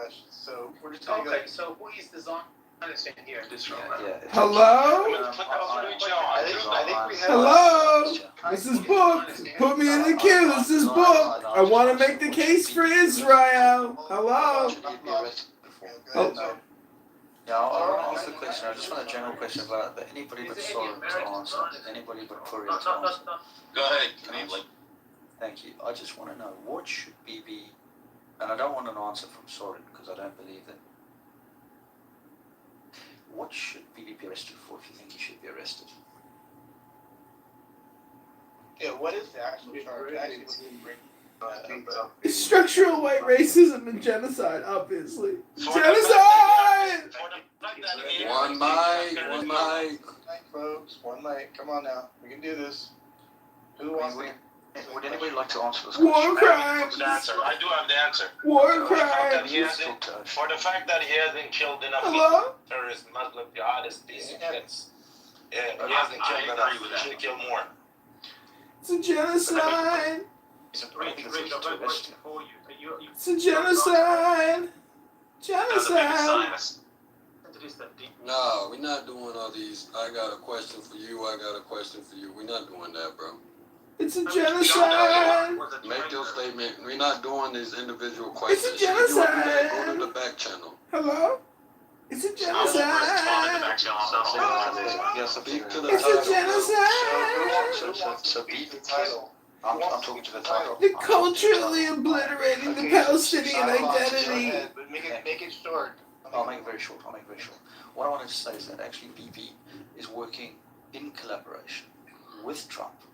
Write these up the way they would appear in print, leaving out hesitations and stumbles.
questions. So we're just going to Okay, so who is the Zionist in here? Hello? I think we have... Hello? This is Book. Put me in the queue. This is Book. I want to make the case for Israel. Hello? Oh. Yeah, I want to ask the question. I just want a general question about it, but anybody but Soren to answer. Anybody but Curry to answer. Go ahead. Thank you. I just want to know, what should BB, and I don't want an answer from Soren because I don't believe that. What should BB be arrested for if you think he should be arrested? Yeah, what is the actual charge? Actually, It's structural white racism and genocide, obviously. Genocide! One mic, folks. One mic. Come on now. We can do this. Who wants to... Would anybody like to answer this War question? crimes! I do have the answer. War crimes! For the fact that he hasn't killed enough terrorists, Muslim jihadists, these kids. Yeah, he hasn't killed enough. He should kill more. It's a genocide! It's a question for you. It's a genocide! Genocide! No, we're not doing all these. I got a question for you. I got a question for you. We're not doing that, bro. It's a genocide! Make your statement. We're not doing these individual questions. It's a genocide! Go to the back channel. Hello? It's a genocide! Speak to the It's a title. genocide! So be the title. I'm talking to the title. They're culturally obliterating the Palestinian identity. But make it short. I'll make it very short. What I wanted to say is that actually BB is working in collaboration with Trump,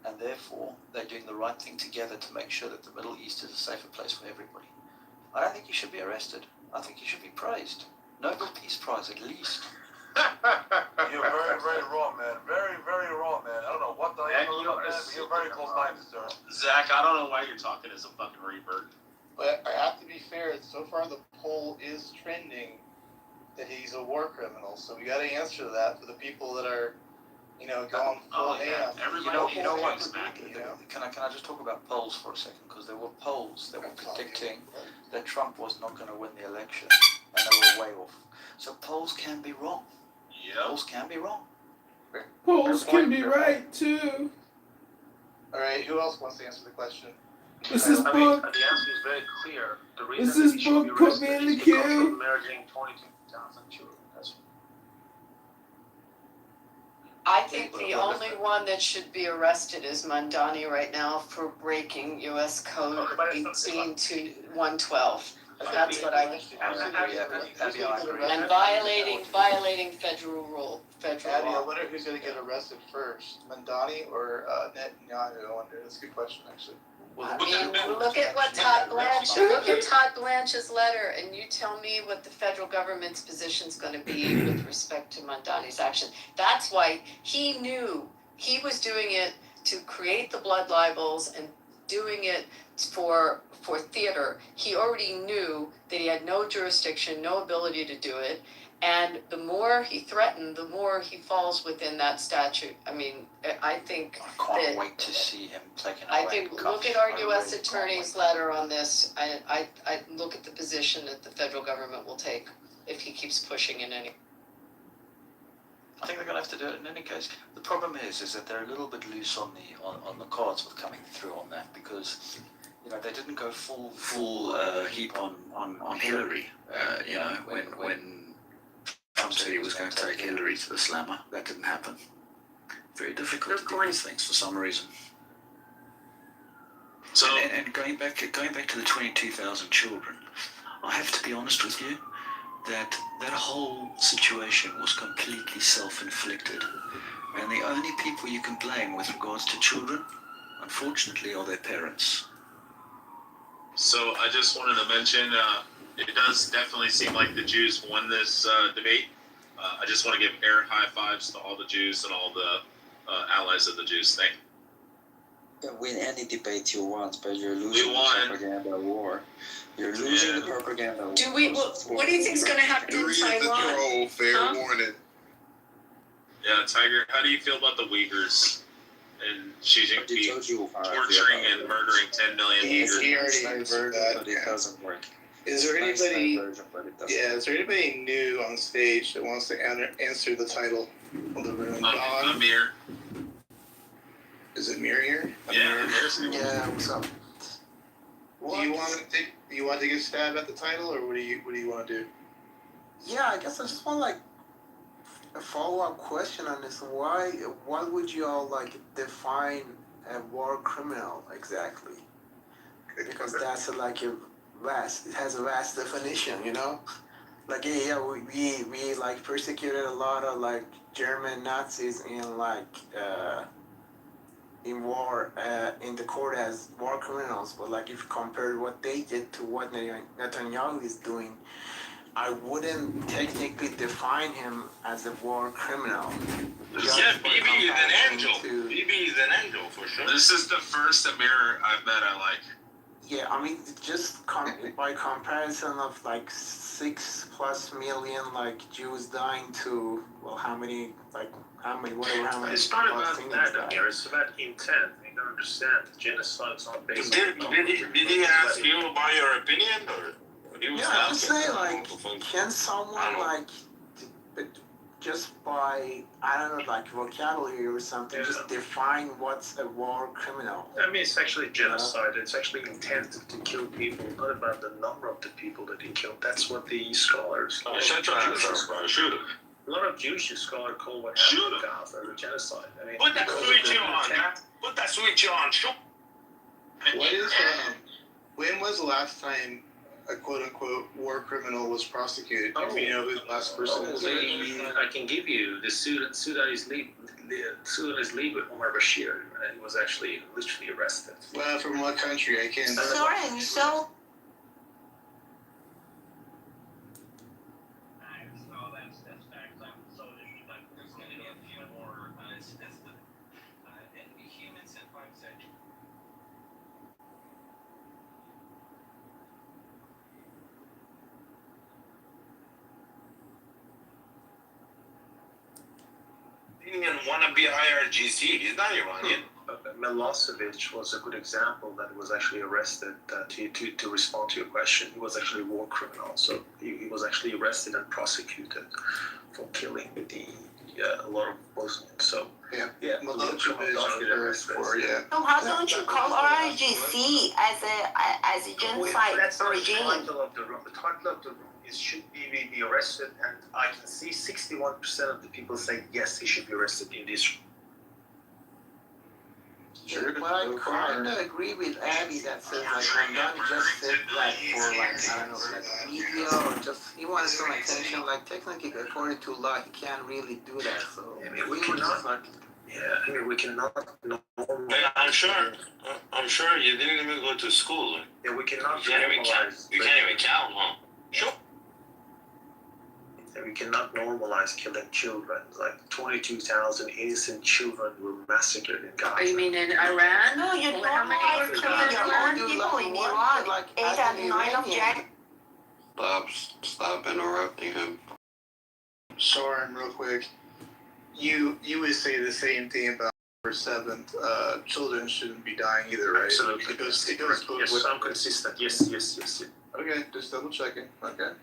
and therefore they're doing the right thing together to make sure that the Middle East is a safer place for everybody. I don't think he should be arrested. I think he should be praised. Nobel Peace Prize at least. You're very, very wrong, man. Very, very wrong, man. I don't know what the hell you're very close-minded, sir. Zach, I don't know why you're talking as a fucking revert. But I have to be fair. So far, the poll is trending that he's a war criminal. So we got to answer that for the people that are, going full ham. You know what? Can I just talk about polls for a second? Because there were polls that were predicting that Trump was not going to win the election, and they were way off. So polls can be wrong. Yeah. Polls can be wrong. Polls can be right, too. All right, who else wants to answer the question? This is Book. The answer is very clear. The reason This is that he should be Book. Put me arrested in the is because queue. of murdering 22,000 children. I think the only one that should be arrested is Mandani right now for breaking U.S. Code 18 to 112. That's what I would. And violating federal rule. Abby, I wonder who's going to get arrested first, Mandani or Netanyahu? I wonder. That's a good question, actually. I mean, look at what Todd Blanche's letter, and you tell me what the federal government's position is going to be with respect to Mandani's action. That's why he knew he was doing it to create the blood libels and doing it for theater. He already knew that he had no jurisdiction, no ability to do it. And the more he threatened, the more he falls within that statute. I mean, I think I can't wait to see him taken away. I think look at our U.S. Attorney's letter on this. I look at the position that the federal government will take if he keeps pushing in any. I think they're going to have to do it in any case. The problem is that they're a little bit loose on the cards with coming through on that because they didn't go full heap on Hillary. When Trump said he was going to take Hillary to the slammer, that didn't happen. Very difficult to do these things for some reason. So and going back to the 22,000 children, I have to be honest with you that whole situation was completely self-inflicted, and the only people you can blame with regards to children, unfortunately, are their parents. So I just wanted to mention, it does definitely seem like the Jews won this debate. I just want to give air high fives to all the Jews and all the allies of the Jews. Thank you. You can win any debate you want, but you're losing the propaganda war. You're losing the propaganda war. What do you think is going to happen in Taiwan? Fair warning. Yeah, Tiger, how do you feel about the Uyghurs and Xi Jinping torturing and murdering 10 million Uyghurs? But it doesn't work. Is there Nice anybody? version, but it doesn't. Yeah, is there anybody new on stage that wants to answer the title of the room? I'm here. Is it Mir here? Yeah. Yeah, what's up? Do you want to take a stab at the title, or what do you want to do? Yeah, I guess I just want like a follow-up question on this. What would you all like define a war criminal exactly? Because that's it has a vast definition, you know? Like we like persecuted a lot of like German Nazis in war in the court as war criminals, but like if you compare what they did to what Netanyahu is doing, I wouldn't technically define him as a war criminal. Yeah, BB is an angel. BB is an angel for sure. This is the first Amir I've met I like. Yeah, I mean, just by comparison of like 6+ million like Jews dying to, well, how many It's not about that, Amir. It's about intent. You don't understand. Genocide is not based on. Did he ask you about your opinion or? Yeah, I would say like, can someone like, just by, I don't know, like vocabulary or something, just define what's a war criminal? I mean, it's actually genocide. It's actually intent to kill people, not about the number of the people that he killed. That's what the scholars. Shoot him. A lot of Jewish scholars call what happened in Gaza a genocide. I mean, Put that switch on. Put that switch on. Shoot. What is when was the last time a quote-unquote war criminal was prosecuted? Do you know who the last person is? I can give you the Sudanese leader Omar Bashir, and he was actually literally arrested. Well, from what country? I can't. Soren, so Iranian wanna be IRGC. He's not Iranian. Milosevic was a good example that was actually arrested to respond to your question. He was actually a war criminal, so he was actually arrested and prosecuted for killing a lot of Bosnians. So Milosevic was arrested for so how don't you call RIGC as a genocide that's the regime? title of the room. The title of the room is should be arrested, and I can see 61% of the people saying yes, he should be arrested in this. Sure. But I kind of agree with Abby that says like Mandani just said that for like, I don't know, like media or just he wanted some attention. Like technically according to law he can't really do that. So we cannot. I mean we cannot. I'm sure you didn't even go to school. Yeah, we cannot. You can't even count, huh? Sure. We cannot normalize killing children. Like 22,000 innocent children were massacred in Gaza. Oh, you mean in Iran? No, you How many normalize were killing killed your own people in Iran. Like 8 and 9 of January. Stop interrupting him. Soren, real quick. You would say the same thing about October 7th. Children shouldn't be dying either, right? Absolutely. It goes Yes, with. I'm consistent. Yes. Okay, just double checking. Okay.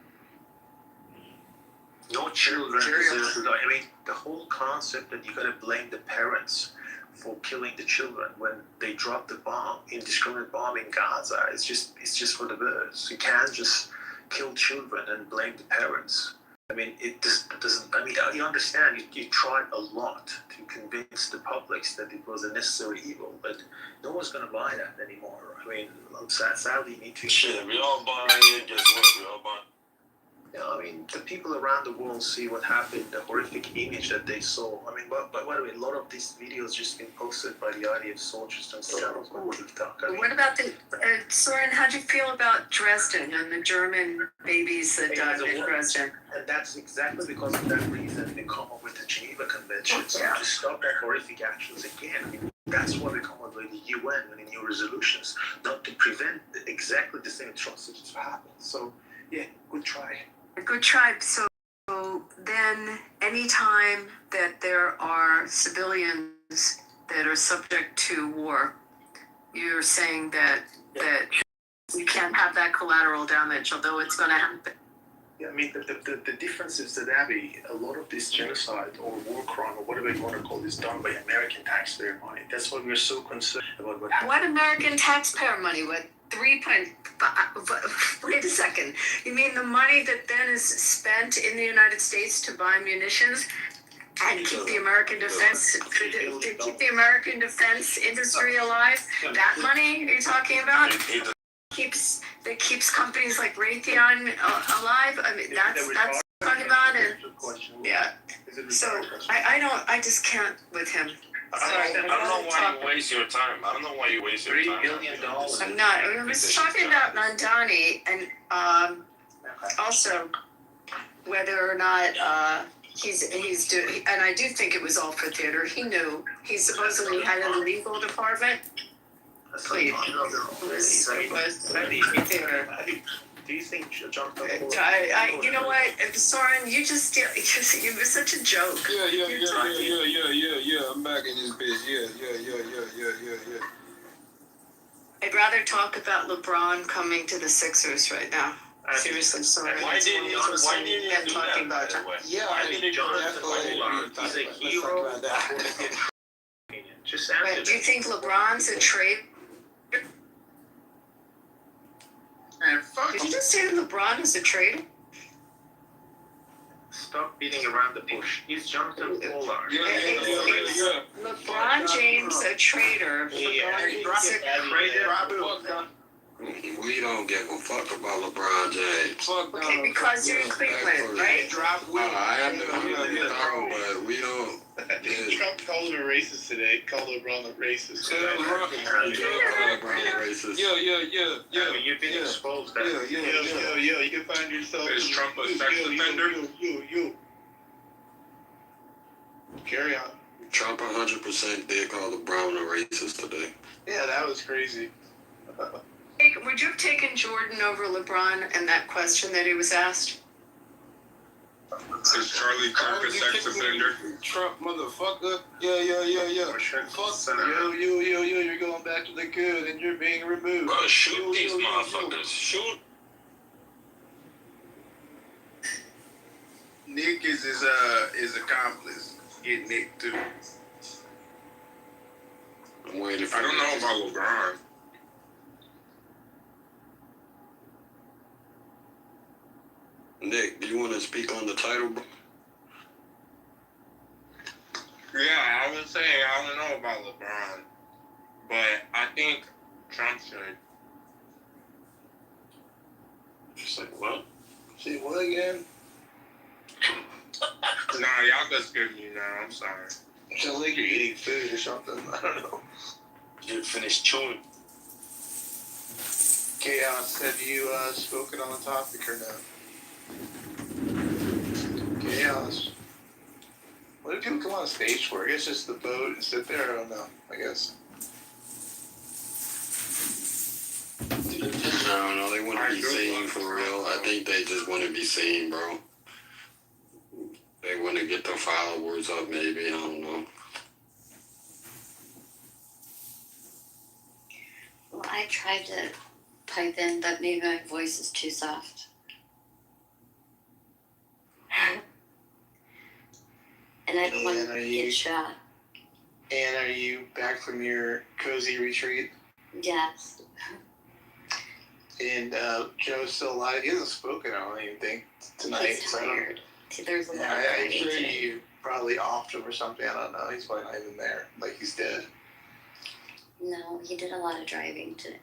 No children deserve to die. I mean, the whole concept that you gotta blame the parents for killing the children when they drop the bomb, indiscriminate bomb in Gaza, it's just for the birds. You can't just kill children and blame the parents. I mean, it just doesn't. I mean, you understand. You tried a lot to convince the public that it was a necessary evil, but no one's gonna buy that anymore. I mean, sadly, you need to. Shit, we all buy it. Guess what? We all buy. Yeah, I mean, the people around the world see what happened, the horrific image that they saw. I mean, but by the way, a lot of these videos just been posted by the IDF soldiers themselves on TikTok. I mean, What about Soren, how'd you feel about Dresden and the German babies that died in Dresden? and that's exactly because of that reason they come up with the Geneva Convention so to stop that horrific actions again. I mean, that's why we come up with the UN and the new resolutions, not to prevent exactly the same atrocities to happen. So, yeah, good try. A good try. So then anytime that there are civilians that are subject to war, you're saying that You can't have that collateral damage, although it's going to happen. Yeah, I mean, the difference is that, Abby, a lot of this genocide or war crime or whatever you want to call this done by American taxpayer money. That's why we're so concerned about what happened. What American taxpayer money? What 3.5? Wait a second. You mean the money that then is spent in the United States to buy munitions and keep the American defense to keep the American defense industry alive? That money you're talking about? Keeps companies like Raytheon alive. I mean, that's talking about it. Yeah. So I just can't with him. I don't know why you waste your time. I don't know why you waste your time. $3 billion. I'm not. I was talking about Mandani and also whether or not he's doing. And I do think it was all for theater. He knew. He supposedly had a legal department. Please. It was theater. Do you think John? You know what, Soren, you were such a joke. Yeah. I'm back in this bitch. Yeah. I'd rather talk about LeBron coming to the Sixers right now. Seriously, Soren. Why didn't you do that, by the way? Yeah, Why didn't definitely. He's a hero. Just answer. Do you think LeBron's a trade? Man, fuck Did you just say that LeBron is a traitor? Stop beating around the bush. He's Jonathan Pollard. Yeah. LeBron James a traitor. We don't give a fuck about LeBron James. Okay, because you're in Cleveland, right? I am but we don't. Trump called him a racist today. Called LeBron a racist. Yeah. You've been exposed. Yo, you can find yourself. Is Trump a sex offender? You. Carry on. Trump 100% did call LeBron a racist today. Yeah, that was crazy. Would you have taken Jordan over LeBron and that question that he was asked? Is Charlie Kirk a sex offender? Trump motherfucker. Yeah. Fuck. Yo, you're going back to the good and you're being removed. Bro, shoot these motherfuckers. Shoot. Nick is his accomplice. Get Nick too. I'm waiting for I don't know about LeBron. Nick, do you want to speak on the title, bro? Yeah, I was saying I don't know about LeBron, but I think Trump should. Just like what? See what again? Nah, y'all just scared me now. I'm sorry. Sounds like you're eating food or something. I don't know. You finished chewing. Chaos, have you spoken on the topic or no? Chaos. What do people come on stage for? I guess just the vote and sit there. I don't know. I guess. I don't know. They want to be seen for real. I think they just want to be seen, bro. They want to get their followers up, maybe. I don't know. Well, I tried to pipe in, but maybe my voice is too soft. And I don't want to get shot. And are you back from your cozy retreat? Yes. And Joe's still alive. He hasn't spoken, I don't even think, tonight. He's tired. There's a lot of I'm sure today. you probably offed him or something. I don't know. He's probably not even there. Like he's dead. No, he did a lot of driving today.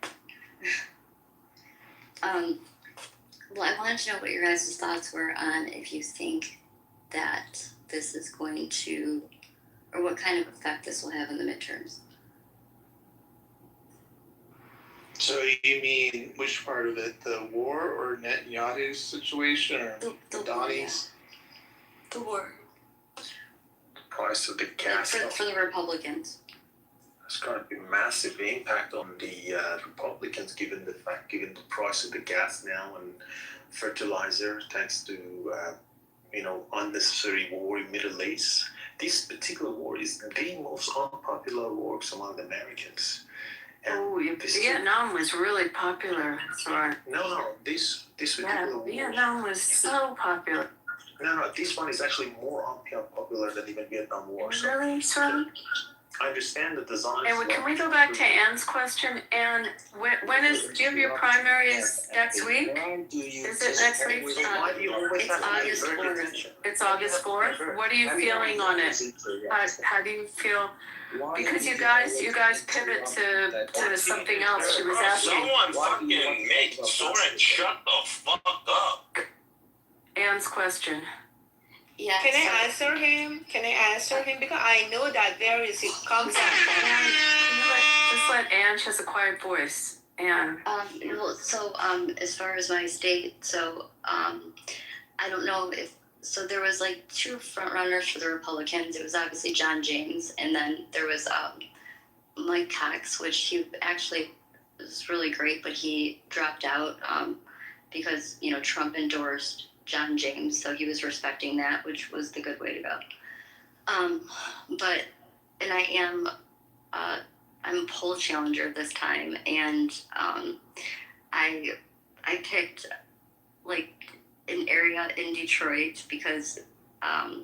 Well, I wanted to know what your guys' thoughts were on if you think that this is going to, or what kind of effect this will have in the midterms. So you mean which part of it? The war or Netanyahu's situation or The Donnie's? The war. Price of the gas. For the Republicans. It's going to be a massive impact on the Republicans, given the price of the gas now and fertilizer, thanks to unnecessary war in Middle East. This particular war is the most unpopular war among the Americans, Oh, Vietnam was really popular. Sorry. No, this Yeah, particular war. Vietnam was so popular. No, this one is actually more unpopular than even Vietnam War. So Really, son? I understand the design. And can we go back to Anne's question? Anne, when is, do you have your primaries next week? Is it next week? It's August 4th. It's August 4th? What are you feeling on it? How do you feel? Because you guys pivot to something else. She was asking. Someone fucking make Soren shut the fuck up. Anne's question. Yeah. Can I answer him? Because I know that there is a concept. Anne, can you just let Anne, she has a quiet voice. Anne. Well, so as far as my state, so I don't know if, so there was like two front runners for the Republicans. It was obviously John James, and then there was Mike Cox, which he actually was really great, but he dropped out because, you know, Trump endorsed John James, so he was respecting that, which was the good way to go. And I am, I'm a poll challenger this time, and I picked like an area in Detroit because I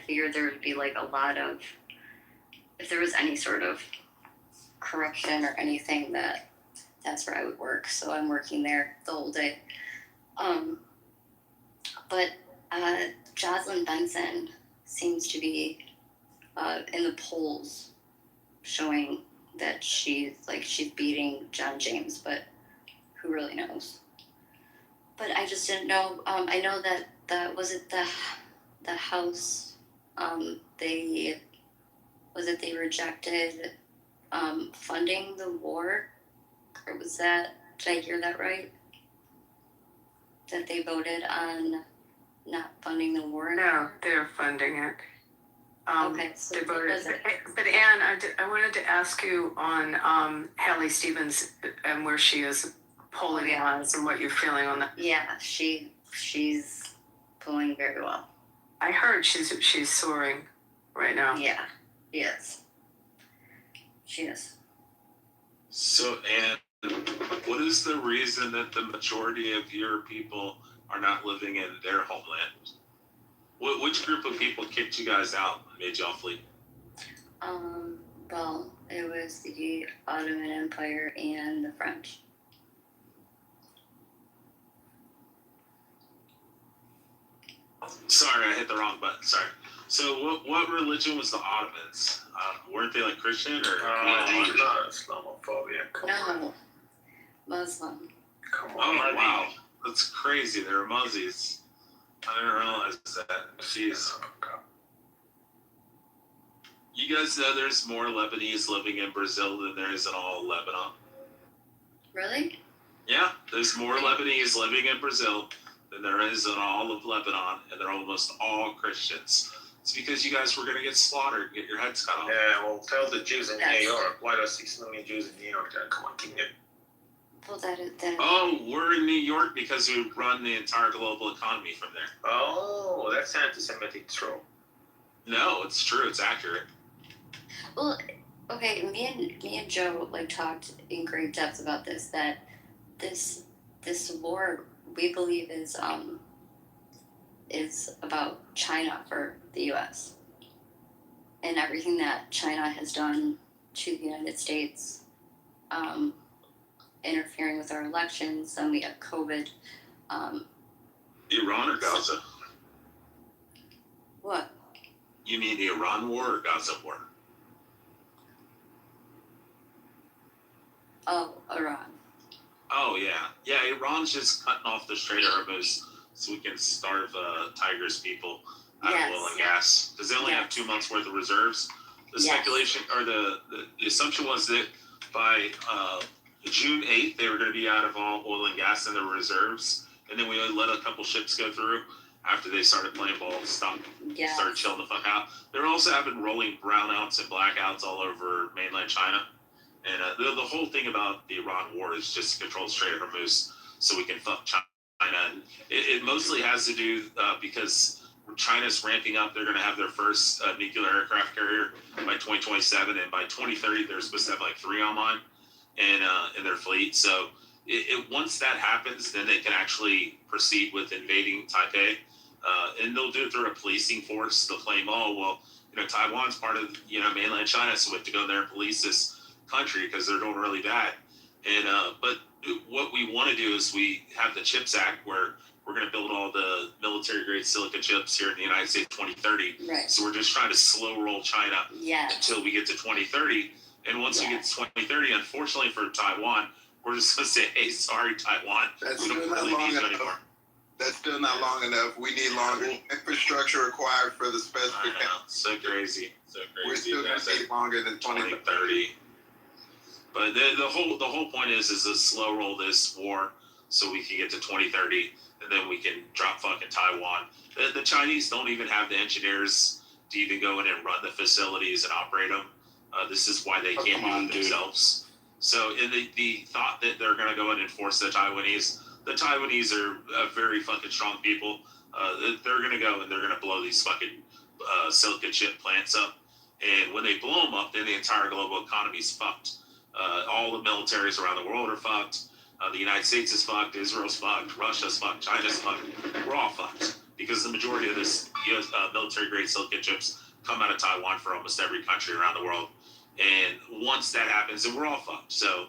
figured there would be like a lot of, if there was any sort of corruption or anything, that's where I would work. So I'm working there the whole day. But Jocelyn Benson seems to be in the polls showing that she's beating John James, but who really knows? But I just didn't know. I know that was it the House. They rejected funding the war, or was that? Did I hear that right? That they voted on not funding the war? No, they're funding it. Okay, so they voted. But Anne, I wanted to ask you on Hallie Stevens and where she is polling wise and what you're feeling on that. Yeah, she's polling very well. I heard she's soaring right now. Yeah, yes, she is. So, Anne, what is the reason that the majority of your people are not living in their homeland? Which group of people kicked you guys out and made y'all flee? Well, it was the Ottoman Empire and the French. Sorry, I hit the wrong button. Sorry. So, what religion was the Ottomans? Weren't they like Christian or? Not Islamophobia. Come on. No, Muslim. Come on. Oh wow, that's crazy. They're Muzzies. I didn't realize that. Jeez. You guys know there's more Lebanese living in Brazil than there is in all of Lebanon. Really? Yeah, there's more Lebanese living in Brazil than there is in all of Lebanon, and they're almost all Christians. It's because you guys were going to get slaughtered, get your heads cut off. Yeah, well, tell the Jews in New York. Why are 6 million Jews in New York? Come on, keep it. Well, that is. Oh, we're in New York because we run the entire global economy from there. Oh, that's anti-Semitic trope. No, it's true. It's accurate. Well, okay. Me and Joe like talked in great depth about this. That this war we believe is about China for the U.S. and everything that China has done to the United States. Interfering with our elections, then we have COVID. Iran or Gaza? What? You mean the Iran war or Gaza war? Oh, Iran. Oh, yeah. Yeah, Iran's just cutting off the Strait of Hormuz so we can starve Tiger's people out of oil and gas. Because they only have 2 months worth of reserves. The speculation, or the assumption was that by June 8th, they were going to be out of all oil and gas in their reserves. And then we let a couple ships go through after they started playing ball and started chilling the fuck out. They're also having rolling brownouts and blackouts all over mainland China. And the whole thing about the Iran war is just to control the Strait of Hormuz so we can fuck China. And it mostly has to do because China's ramping up. They're going to have their first nuclear aircraft carrier by 2027. And by 2030, they're supposed to have like 3 online. in their fleet. So once that happens, then they can actually proceed with invading Taipei, and they'll do it through a policing force. They'll claim, oh well, Taiwan's part of mainland China, so we have to go in there and police this country because they're doing really bad. And but what we want to do is we have the CHIPS Act where we're going to build all the military-grade silicon chips here in the United States 2030. Right. So we're just trying to slow roll China until we get to 2030. And once we get to 2030, unfortunately for Taiwan, we're just going to say, hey, sorry, Taiwan. We don't really need you anymore. That's still not long enough. We need longer infrastructure required for the specific. I know. So crazy. We're still going to need longer than 2030. But the whole point is to slow roll this war so we can get to 2030, and then we can drop fucking Taiwan. The Chinese don't even have the engineers to even go in and run the facilities and operate them. This is why they can't do it themselves. So in the thought that they're going to go in and force the Taiwanese are a very fucking strong people. They're going to go and they're going to blow these fucking silicon chip plants up. And when they blow them up, then the entire global economy is fucked. All the militaries around the world are fucked. The United States is fucked. Israel's fucked. Russia's fucked. China's fucked. We're all fucked because the majority of this US military-grade silicon chips come out of Taiwan for almost every country around the world. And once that happens, then we're all fucked. So,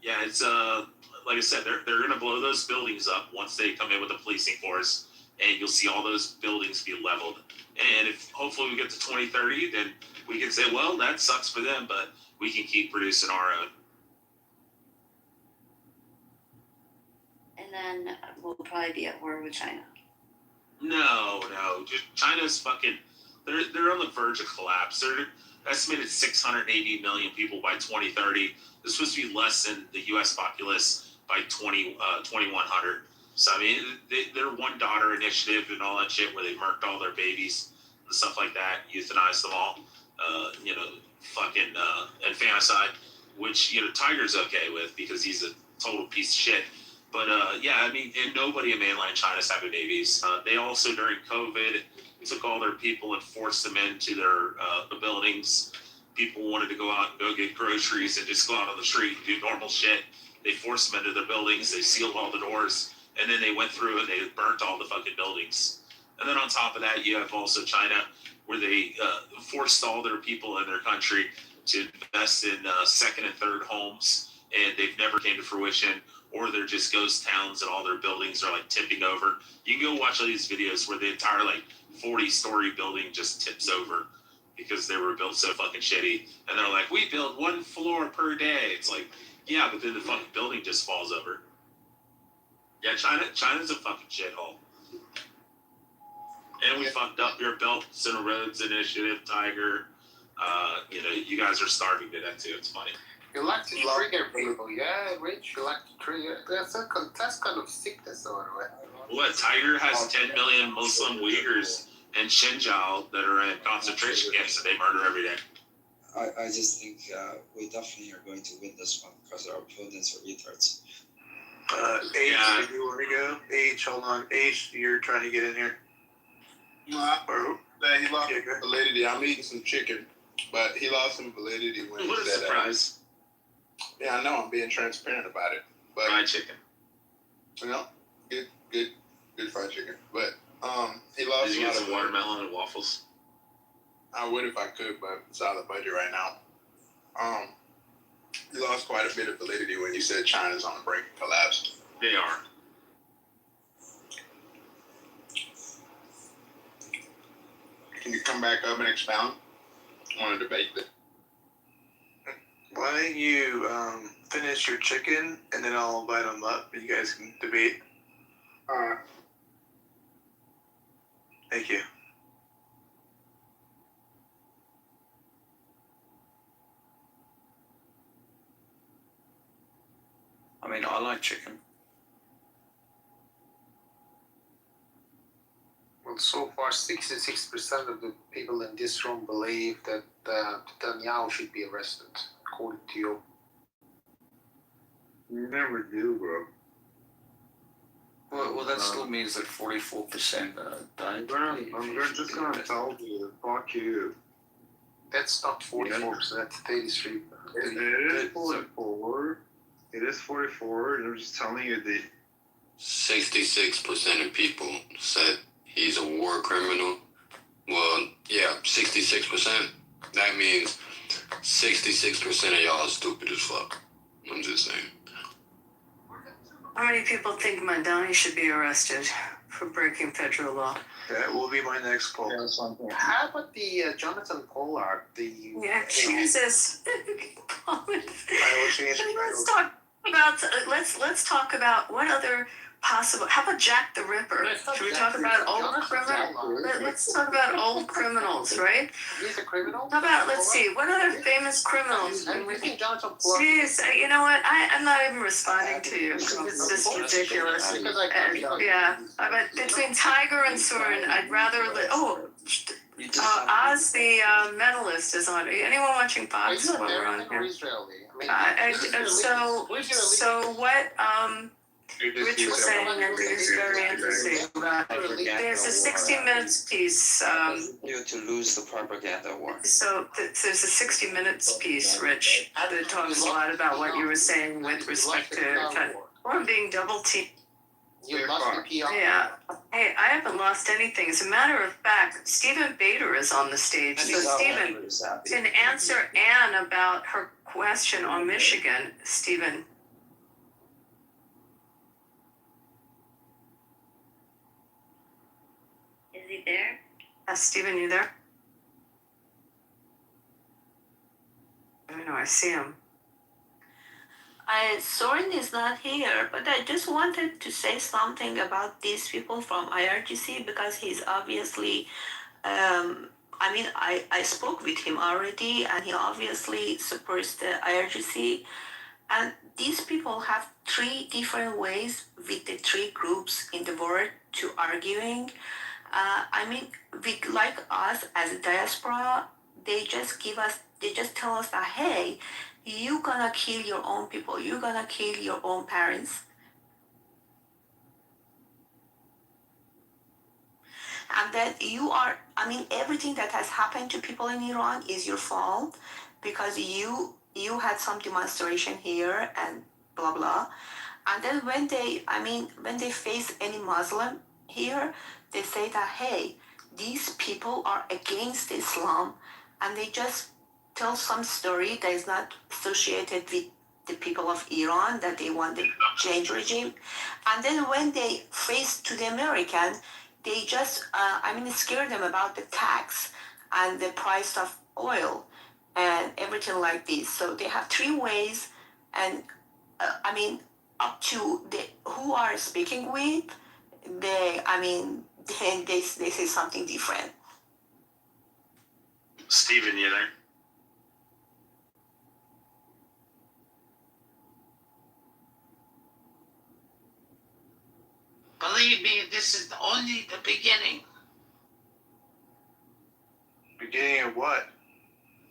yeah, it's like I said, they're going to blow those buildings up once they come in with the policing force, and you'll see all those buildings be leveled. And if hopefully we get to 2030, then we can say, well, that sucks for them, but we can keep producing our own. And then we'll probably be at war with China. No. China's fucking. They're on the verge of collapse. They're estimated 680 million people by 2030. This supposed to be less than the U.S. populace by 2100. So I mean, their one daughter initiative and all that shit, where they murked all their babies and stuff like that, euthanized them all. Fucking infanticide, which Tiger's okay with because he's a total piece of shit. But yeah, I mean, and nobody in mainland China's having babies. They also during COVID took all their people and forced them into their buildings. People wanted to go out and go get groceries and just go out on the street and do normal shit. They forced them into their buildings. They sealed all the doors, and then they went through and they burnt all the fucking buildings. And then on top of that, you have also China, where they forced all their people in their country to invest in second and third homes, and they've never came to fruition, or they're just ghost towns and all their buildings are like tipping over. You can go watch all these videos where the entire like 40-story building just tips over because they were built so fucking shitty. And they're like, we build one floor per day. It's like, yeah, but then the fucking building just falls over. Yeah, China's a fucking shithole. And we fucked up your Belt and Roads Initiative, Tiger. You guys are starving to death too. It's funny. You like to trigger people, yeah, Rich. You like to trigger. That's kind of sickness, or what? Tiger has 10 million Muslim Uyghurs in Xinjiang that are in concentration camps that they murder every day. I just think we definitely are going to win this one because our opponents are retards. H, do you want to go? H, hold on. H, you're trying to get in here. He lost validity. I'm eating some chicken, but he lost some validity when what he a said surprise. that. Yeah, I know. I'm being transparent about it. But fried chicken. Good fried chicken. But he lost. Did you get some watermelon and waffles? I would if I could, but it's out of the budget right now. He lost quite a bit of validity when you said China's on the brink of collapse. They are. Can you come back up and expound? I want to debate this. Why don't you finish your chicken and then I'll invite them up and you guys can debate. Alright. Thank you. I mean, I like chicken. Well, so far, 66% of the people in this room believe that Netanyahu should be arrested, according to you. You never do, bro. Well, that still means that 44% don't. I'm just gonna tell you, fuck you. That's not 44%, that's 33%. It is 44. It is 44, and I'm just telling you that 66% of people said he's a war criminal. Well, yeah, 66%. That means 66% of y'all are stupid as fuck. I'm just saying. How many people think Mandani should be arrested for breaking federal law? That will be my next poll. How about the Jonathan Pollard? Yeah, Jesus. I will change the Let's title. talk about let's talk about what other possible. How about Jack the Ripper? Should we talk about old criminals? Let's talk about old criminals, right? He's a criminal? How about let's see what other famous criminals? You think Jonathan Pollard? Jeez, you know what? I'm not even responding to you. It's just ridiculous. Yeah, but between Tiger and Soren, I'd rather. Oz the medalist is on. Anyone watching Are Fox you while we're on American or here? Israeli? So what Rich was saying is very interesting. There's a 60 Minutes piece. You to lose the propaganda war. So there's a 60 Minutes piece, Rich, that talks a lot about what you were saying with respect to or being double teamed. You lost the PR. Yeah. Hey, I haven't lost anything. As a matter of fact, Stephen Bader is on the stage. So Stephen can answer Anne about her question on Michigan. Stephen. Is he there? Stephen, you there? I don't know, I see him. Soren is not here, but I just wanted to say something about these people from IRGC because he's obviously, I spoke with him already and he obviously supports the IRGC. And these people have three different ways with the three groups in the world to arguing. With like us as a diaspora, they just tell us that, hey, you're gonna kill your own people, you're gonna kill your own parents. And that everything that has happened to people in Iran is your fault because you had some demonstration here and blah, blah. And then when they face any Muslim here, they say that, hey, these people are against Islam, and they just tell some story that is not associated with the people of Iran, that they want to change regime. And then when they face to the American, they just, scare them about the tax and the price of oil and everything like this. So they have three ways, and up to who are speaking with, they say something different. Steven, you there? Believe me, this is only the beginning. Beginning of what?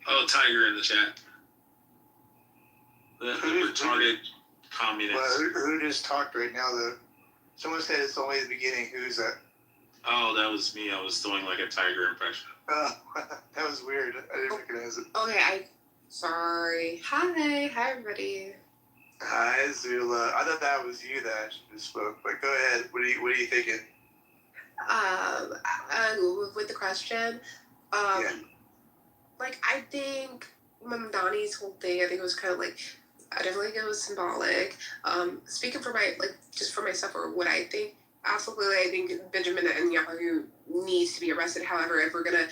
Oh, Tiger in the chat. The retarded communist. Well, who just talked right now? Someone said it's only the beginning. Who's that? Oh, that was me. I was doing like a Tiger impression. That was weird. I didn't recognize it. Okay, sorry. Hi everybody. Hi, Zula. I thought that was you that actually spoke, but go ahead. What are you thinking? With the question, I think Mamdani's whole thing, I think it was kind of like, I definitely think it was symbolic. Speaking for just for myself or what I think, absolutely, I think Benjamin Netanyahu needs to be arrested. However, if we're gonna,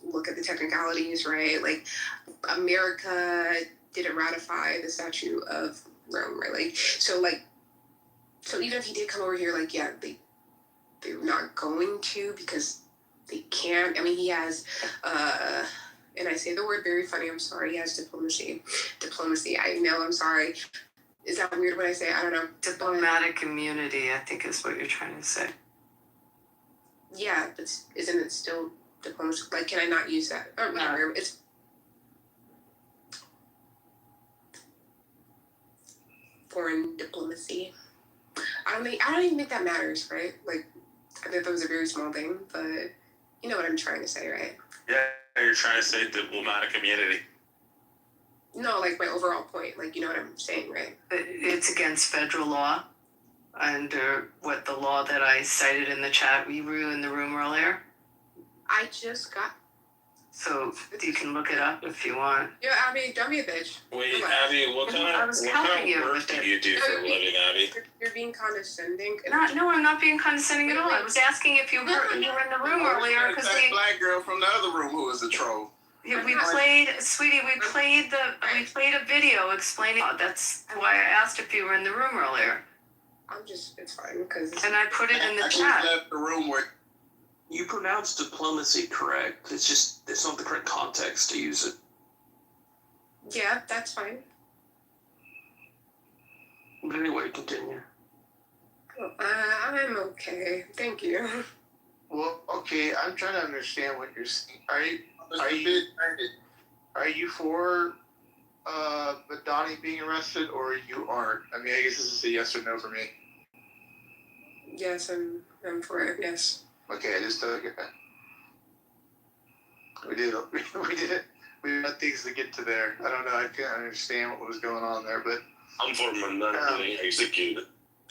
look at the technicalities, right? America didn't ratify the Statute of Rome, right? So even if he did come over here, they're not going to because they can't. He has, and I say the word very funny, I'm sorry, he has diplomacy. I know, I'm sorry. Is that weird when I say, I don't know. Diplomatic immunity, I think is what you're trying to say. Yeah, but isn't it still diplomacy? Can I not use that? Or whatever, it's foreign diplomacy. I don't even think that matters, right? I think that was a very small thing, but you know what I'm trying to say, right? Yeah, you're trying to say diplomatic immunity. No, like my overall point. Like, you know what I'm saying, right? It's against federal law under what the law that I cited in the chat. Were you in the room earlier? I just got. So you can look it up if you want. Yo, Abby, don't be a bitch. Wait, Abby, what kind of work do you do for a living, Abby? You're being condescending. No, I'm not being condescending at all. I was asking if you were in the room earlier because that black girl from the other room who was a troll. Yeah, we played, sweetie. We played a video explaining. That's why I asked if you were in the room earlier. It's fine because. And I put it in the chat. Left the room where. You pronounce diplomacy correct. It's not the correct context to use it. Yeah, that's fine. But anyway, continue. I'm okay. Thank you. Well, okay, I'm trying to understand what you're saying. Are you for Madani being arrested, or you aren't? I mean, I guess this is a yes or no for me. Yes, I'm for it. Yes. Okay, I just get that. We did it. We had things to get to there. I don't know. I can't understand what was going on there, but I'm for Mandela getting executed.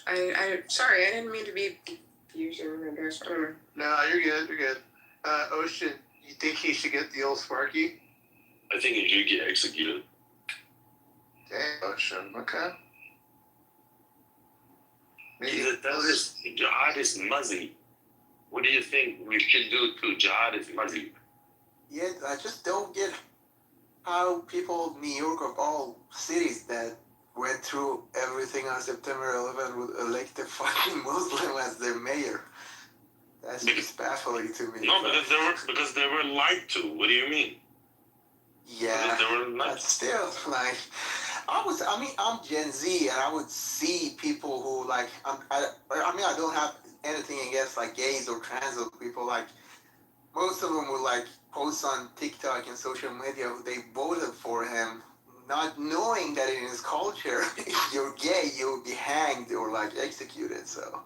I sorry, I didn't mean to be confusing. I guess I don't know. No, you're good. You're good. Ocean, you think he should get the old Sparky? I think he should get executed. Dang, Ocean. Okay. Jihad is muzzy. What do you think we should do to Jihad is muzzy? Yeah, I just don't get how people of New York, of all cities that went through everything on September 11th, would elect a fucking Muslim as their mayor. That's just baffling to me. No, because they were lied to. What do you mean? Yeah, but still, like, I'm Gen Z, and I would see people who, like, I don't have anything against, like, gays or trans people. Like, most of them would, like, post on TikTok and social media who they voted for him, not knowing that in his culture, if you're gay, you'll be hanged or, like, executed. So,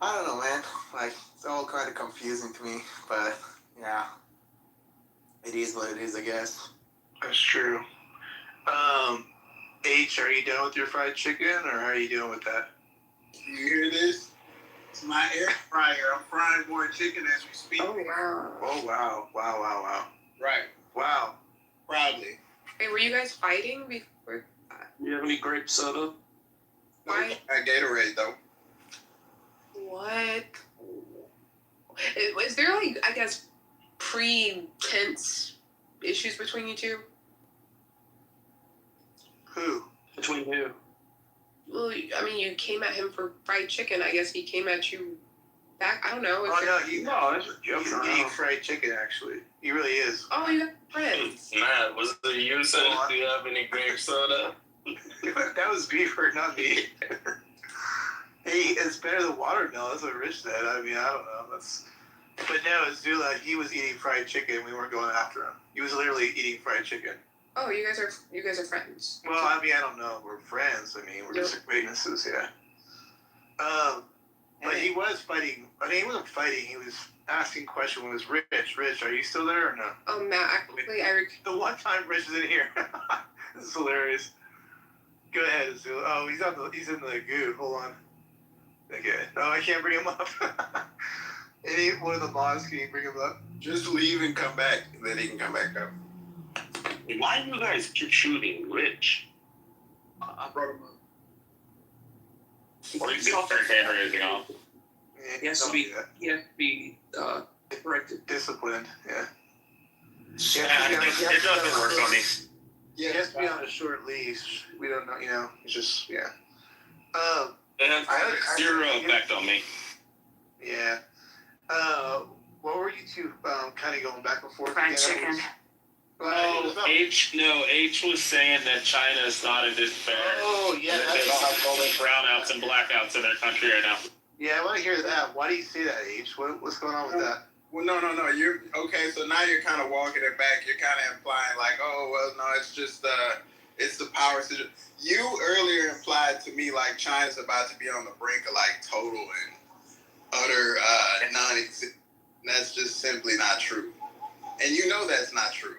I don't know, man. Like, it's all kind of confusing to me, but, yeah. It is what it is, I guess. That's true. H, are you done with your fried chicken, or how are you doing with that? You hear this? It's my air fryer. I'm frying more chicken as we speak. Oh, wow. Oh, wow. Wow. Right. Wow. Proudly. Hey, were you guys fighting before? You have any grape soda? Why? I Gatorade, though. What? Is there, like, I guess, pre-tense issues between you two? Who? Between who? Well, I mean, you came at him for fried chicken. I guess he came at you back. I don't know. That's a joke. He's eating fried chicken, actually. He really is. Oh, you got friends. Matt, was it you said, do you have any grape soda? That was Beaver, not me. Hey, it's better than watermelon. That's what Rich said. I mean, I don't know. But no, Zula, he was eating fried chicken. We weren't going after him. He was literally eating fried chicken. Oh, you guys are friends. Well, I mean, I don't know. We're friends. I mean, we're just acquaintances, yeah. But he was fighting. I mean, he wasn't fighting. He was asking questions. It was Rich. Rich, are you still there or no? Oh, Matt, actually, the one time Rich is in here. This is hilarious. Go ahead, Zula. Oh, he's in the goo. Hold on. Okay. No, I can't bring him up. Any one of the mods, can you bring him up? Just leave and come back, and then he can come back up. Why do you guys keep shooting Rich? I brought him up. Or you can turn hand raising off. He has to be corrected. Disciplined, yeah. It doesn't work on me. Yeah, he has to be on a short leash. We don't know, it's just, yeah. It has zero effect on me. Yeah. What were you two kind of going back and forth? Fried chicken. H was saying that China is not in despair. Oh, yeah. That they don't have rolling brownouts and blackouts in their country right now. Yeah, I want to hear that. Why do you say that, H? What's going on with that? Well, no. You're okay. So now you're kind of walking it back. You're kind of implying like, oh, well, no, it's just it's the power situation. You earlier implied to me like China's about to be on the brink of like total and utter non-existence. That's just simply not true, and you know that's not true.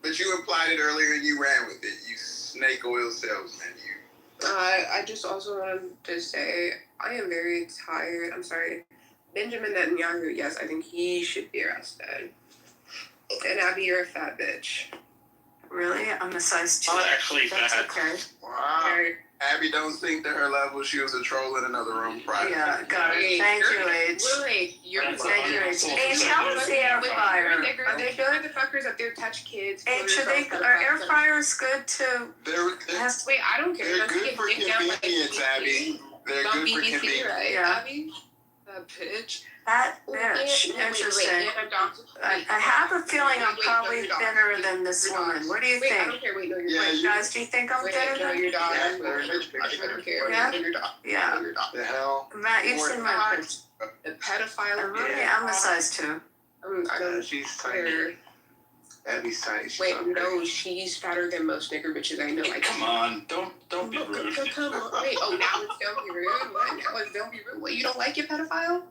But you implied it earlier and you ran with it. You snake oil salesman. You. I just also wanted to say I am very tired. I'm sorry. Benjamin Netanyahu, yes, I think he should be arrested. And Abby, you're a fat bitch. Really? I'm a size 2. I'm actually That's fat. okay. Wow. Abby don't sink to her level. She was a troll in another room prior. Yeah, got it. Thank you, H. Wait, you're Thank you, H. H, how is the air fryer? Are they They're good? the fuckers up there touch kids. H, are air fryers good to? Wait, I don't care. They're good for convenience, Abby. They're good for convenience. Right, Yeah. Abby? That bitch. That bitch. Interesting. I have a feeling I'm probably thinner than this woman. What do you Wait, I think? don't care. Wait, no, you're Wait, guys, do you think I'm thinner no, than? you're not. Yeah, I don't care. Yeah? No, you're not. Yeah. No, you're not. The hell? Matt, you've seen my picture. A pedophile. I really am a size 2. I don't She's care. tiny. Abby's tiny. She's Wait, not big. no, she's fatter than most nigger bitches I know. Hey, come on, don't be rude. Come on. Wait, oh, now it's don't be rude? What? Now it's don't be rude? What, you don't like your pedophile?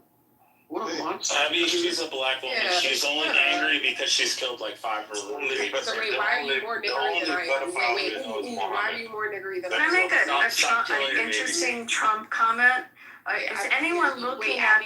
What a monster. Abby, she's a black woman. Yeah. She's only angry because she's killed like 5 or 6. So wait, why are you more niggery than I am? Wait, why are you more niggery than Can I I am? make an interesting Trump comment? Is anyone looking at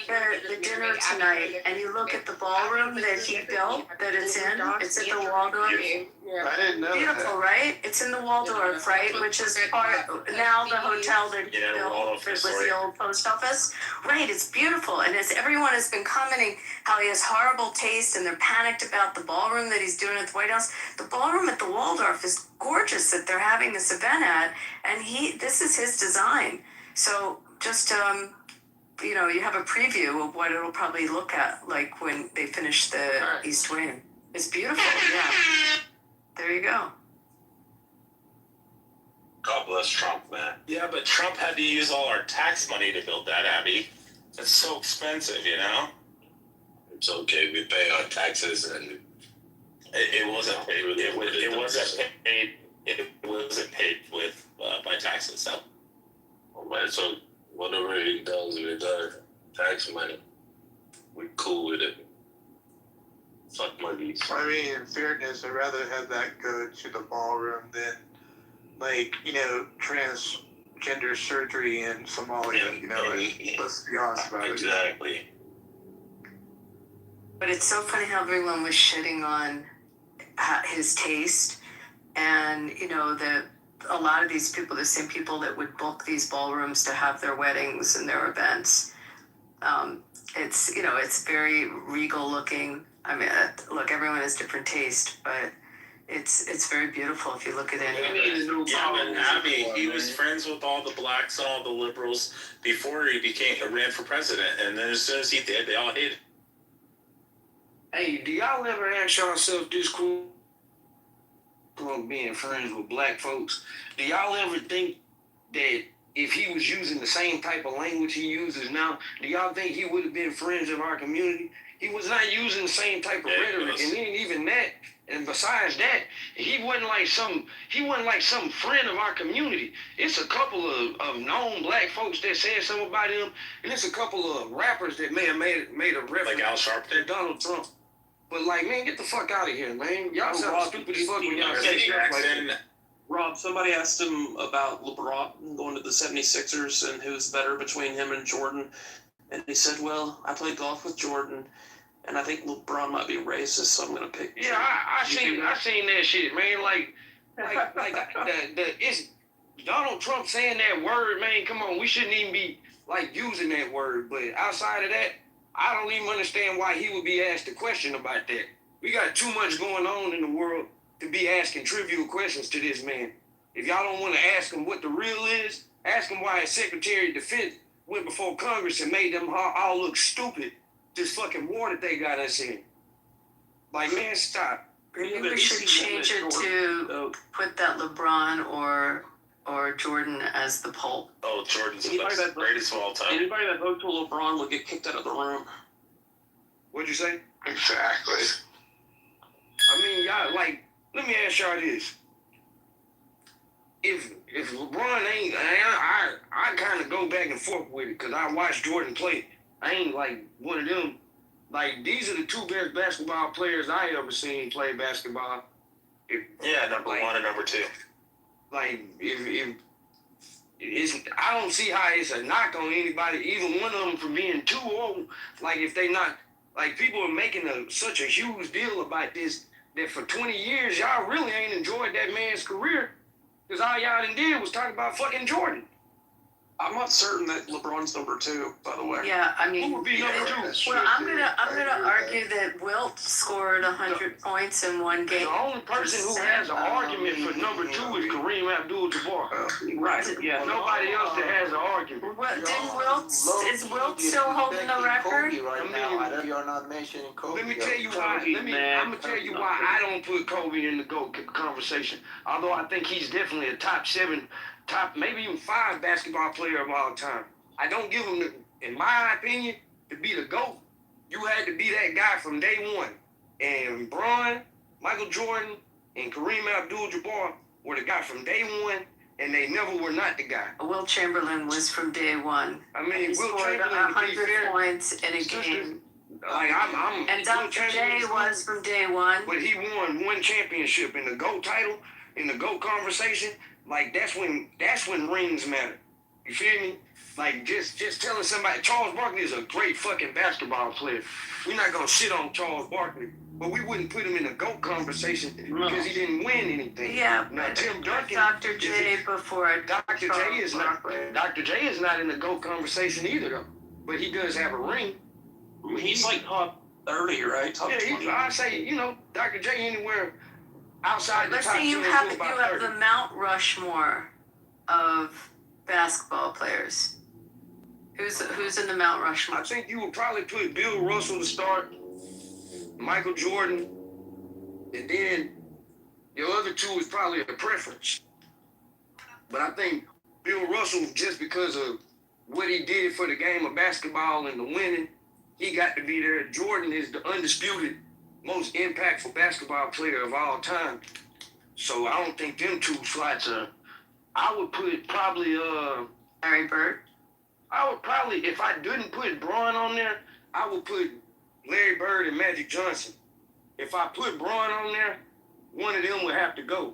the dinner tonight and you look at the ballroom that he built, that it's in? It's at the Waldorf. I didn't know Beautiful, right? It's in the Waldorf, right? Which is part, now the hotel that he Yeah, the built, Waldorf it was Astoria. the old post office. Right, it's beautiful, and as everyone has been commenting how he has horrible taste and they're panicked about the ballroom that he's doing at the White House. The ballroom at the Waldorf is gorgeous that they're having this event at, and this is his design. So just, you know, you have a preview of what it'll probably look like when they finish the East Wing. It's beautiful, yeah. There you go. God bless Trump, man. Yeah, but Trump had to use all our tax money to build that, Abby. It's so expensive, you know? It's okay. We pay our taxes and It wasn't paid with it wasn't paid with by taxes. So man, so whatever he does with our tax money, we cool with it. Fuck money. I mean, in fairness, I'd rather have that go to the ballroom than, like, you know, transgender surgery in Somalia. You know, like, let's be honest about it. exactly. But it's so funny how everyone was shitting on his taste, and you know that a lot of these people, the same people that would book these ballrooms to have their weddings and their events, it's, you know, it's very regal looking. I mean, look, everyone has different taste, but it's very beautiful if you look at it. Yeah, but Abby, he was friends with all the blacks and all the liberals before he ran for president, and then as soon as he did, they all hated him. Hey, do y'all ever ask yourself this question about being friends with black folks? Do y'all ever think that if he was using the same type of language he uses now, do y'all think he would have been friends of our community? He was not using the same type of rhetoric, and then even that, and besides that, he wasn't like some friend of our community. It's a couple of known black folks that said something about him, and it's a couple of rappers that may have made a reference Like Al Sharpton? to Donald Trump. But like, man, get the fuck out of here, man. Y'all sound stupid as fuck when y'all say stuff like that. Rob, somebody asked him about LeBron going to the 76ers and who's better between him and Jordan. And he said, well, I played golf with Jordan, and I think LeBron might be racist, so I'm going to pick Yeah, I seen that shit, man. Like it's Donald Trump saying that word, man. Come on, we shouldn't even be like using that word. But outside of that, I don't even understand why he would be asked a question about that. We got too much going on in the world to be asking trivial questions to this man. If y'all don't want to ask him what the real is, ask him why his Secretary of Defense went before Congress and made them all look stupid. This fucking war that they got us in. Like, man, stop. Maybe we should change it to put that LeBron or Jordan as the poll. Oh, Jordan's the greatest of all time. Anybody that votes for LeBron will get kicked out of the room. What'd you say? Exactly. I mean, y'all, like, let me ask y'all this. If LeBron ain't, I kind of go back and forth with it because I watched Jordan play. I ain't like one of them. Like, these are the two best basketball players I ever seen play basketball. Number one and number two. Like if it's, I don't see how it's a knock on anybody, either one of them, for being too old. Like if they not, like people are making such a huge deal about this that for 20 years y'all really ain't enjoyed that man's career, because all y'all done did was talk about fucking Jordan. I'm not certain that LeBron's number 2, by the way. Yeah, I mean, Who would be number 2? well, I'm gonna argue that Wilt scored 100 points in one game. The only person who has an argument for number 2 is Kareem Abdul-Jabbar. Right. Yeah. Nobody else that has an argument. What, is Wilt still holding the record? Kobe right now. I know you're not mentioning Kobe. Let me tell you why. I'm gonna tell you why I don't put Kobe in the GOAT conversation. Although I think he's definitely a top 7, maybe even 5 basketball player of all time. I don't give him, in my opinion, to be the GOAT. You had to be that guy from day one. And Bron, Michael Jordan, and Kareem Abdul-Jabbar were the guy from day one, and they never were not the guy. Wilt Chamberlain was from day one. I mean, he Wilt scored Chamberlain, 100 points in a game. Like And Dr. J was from day one. But he won 1 championship in the GOAT title, in the GOAT conversation. Like that's when rings matter. You feel me? Like just telling somebody Charles Barkley is a great fucking basketball player. We're not gonna shit on Charles Barkley, but we wouldn't put him in a GOAT conversation because he didn't win anything. Yeah, now Tim Duncan, Dr. J before Dr. J is not. Dr. J is not in the GOAT conversation either though. But he does have a ring. He's like top 30, right? Top 20. I say Dr. J anywhere outside. Let's the top say you 10 have is about 30. the Mount Rushmore of basketball players. Who's in the Mount Rushmore? I think you would probably put Bill Russell to start, Michael Jordan, and then your other 2 is probably a preference. But I think Bill Russell, just because of what he did for the game of basketball and the winning, he got to be there. Jordan is the undisputed most impactful basketball player of all time. So I don't think them 2 slots are. I would put probably Larry Bird. I would probably, if I didn't put Bron on there, I would put Larry Bird and Magic Johnson. If I put Bron on there, one of them would have to go.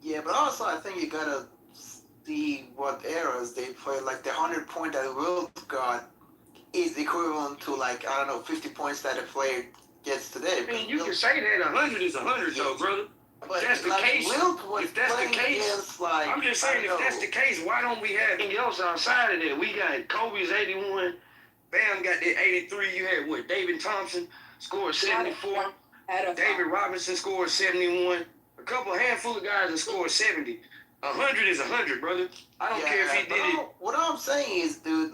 Yeah, but also I think you gotta see what eras they play. Like the 100 point that Wilt got is equivalent to 50 points that a player gets today. I mean, you can say that 100 is 100 though, brother. But if that's the case, if that's the case, I'm just saying, if that's the case, why don't we have anything else outside of that? We got Kobe's 81, Bam got that 83. You had what? David Thompson scored 74. David Robinson scored 71. A handful of guys that scored 70. 100 is 100, brother. I don't care if he did it. What I'm saying is, dude,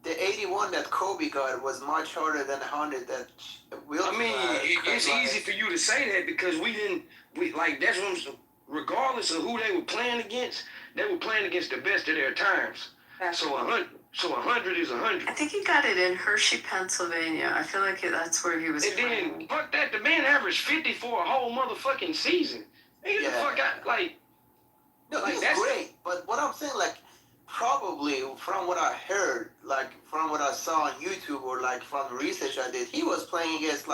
the 81 that Kobe got was much harder than 100 that Wilt got. I mean, it's easy for you to say that because that's what regardless of who they were playing against, they were playing against the best of their times. So 100 is 100. I think he got it in Hershey, Pennsylvania. I feel like that's where he was playing. And then, fuck that, the man averaged 50 for a whole motherfucking season. Get the fuck out, No, he's great, but what I'm saying, probably from what I heard, from what I saw on YouTube or from the research I did, he was playing against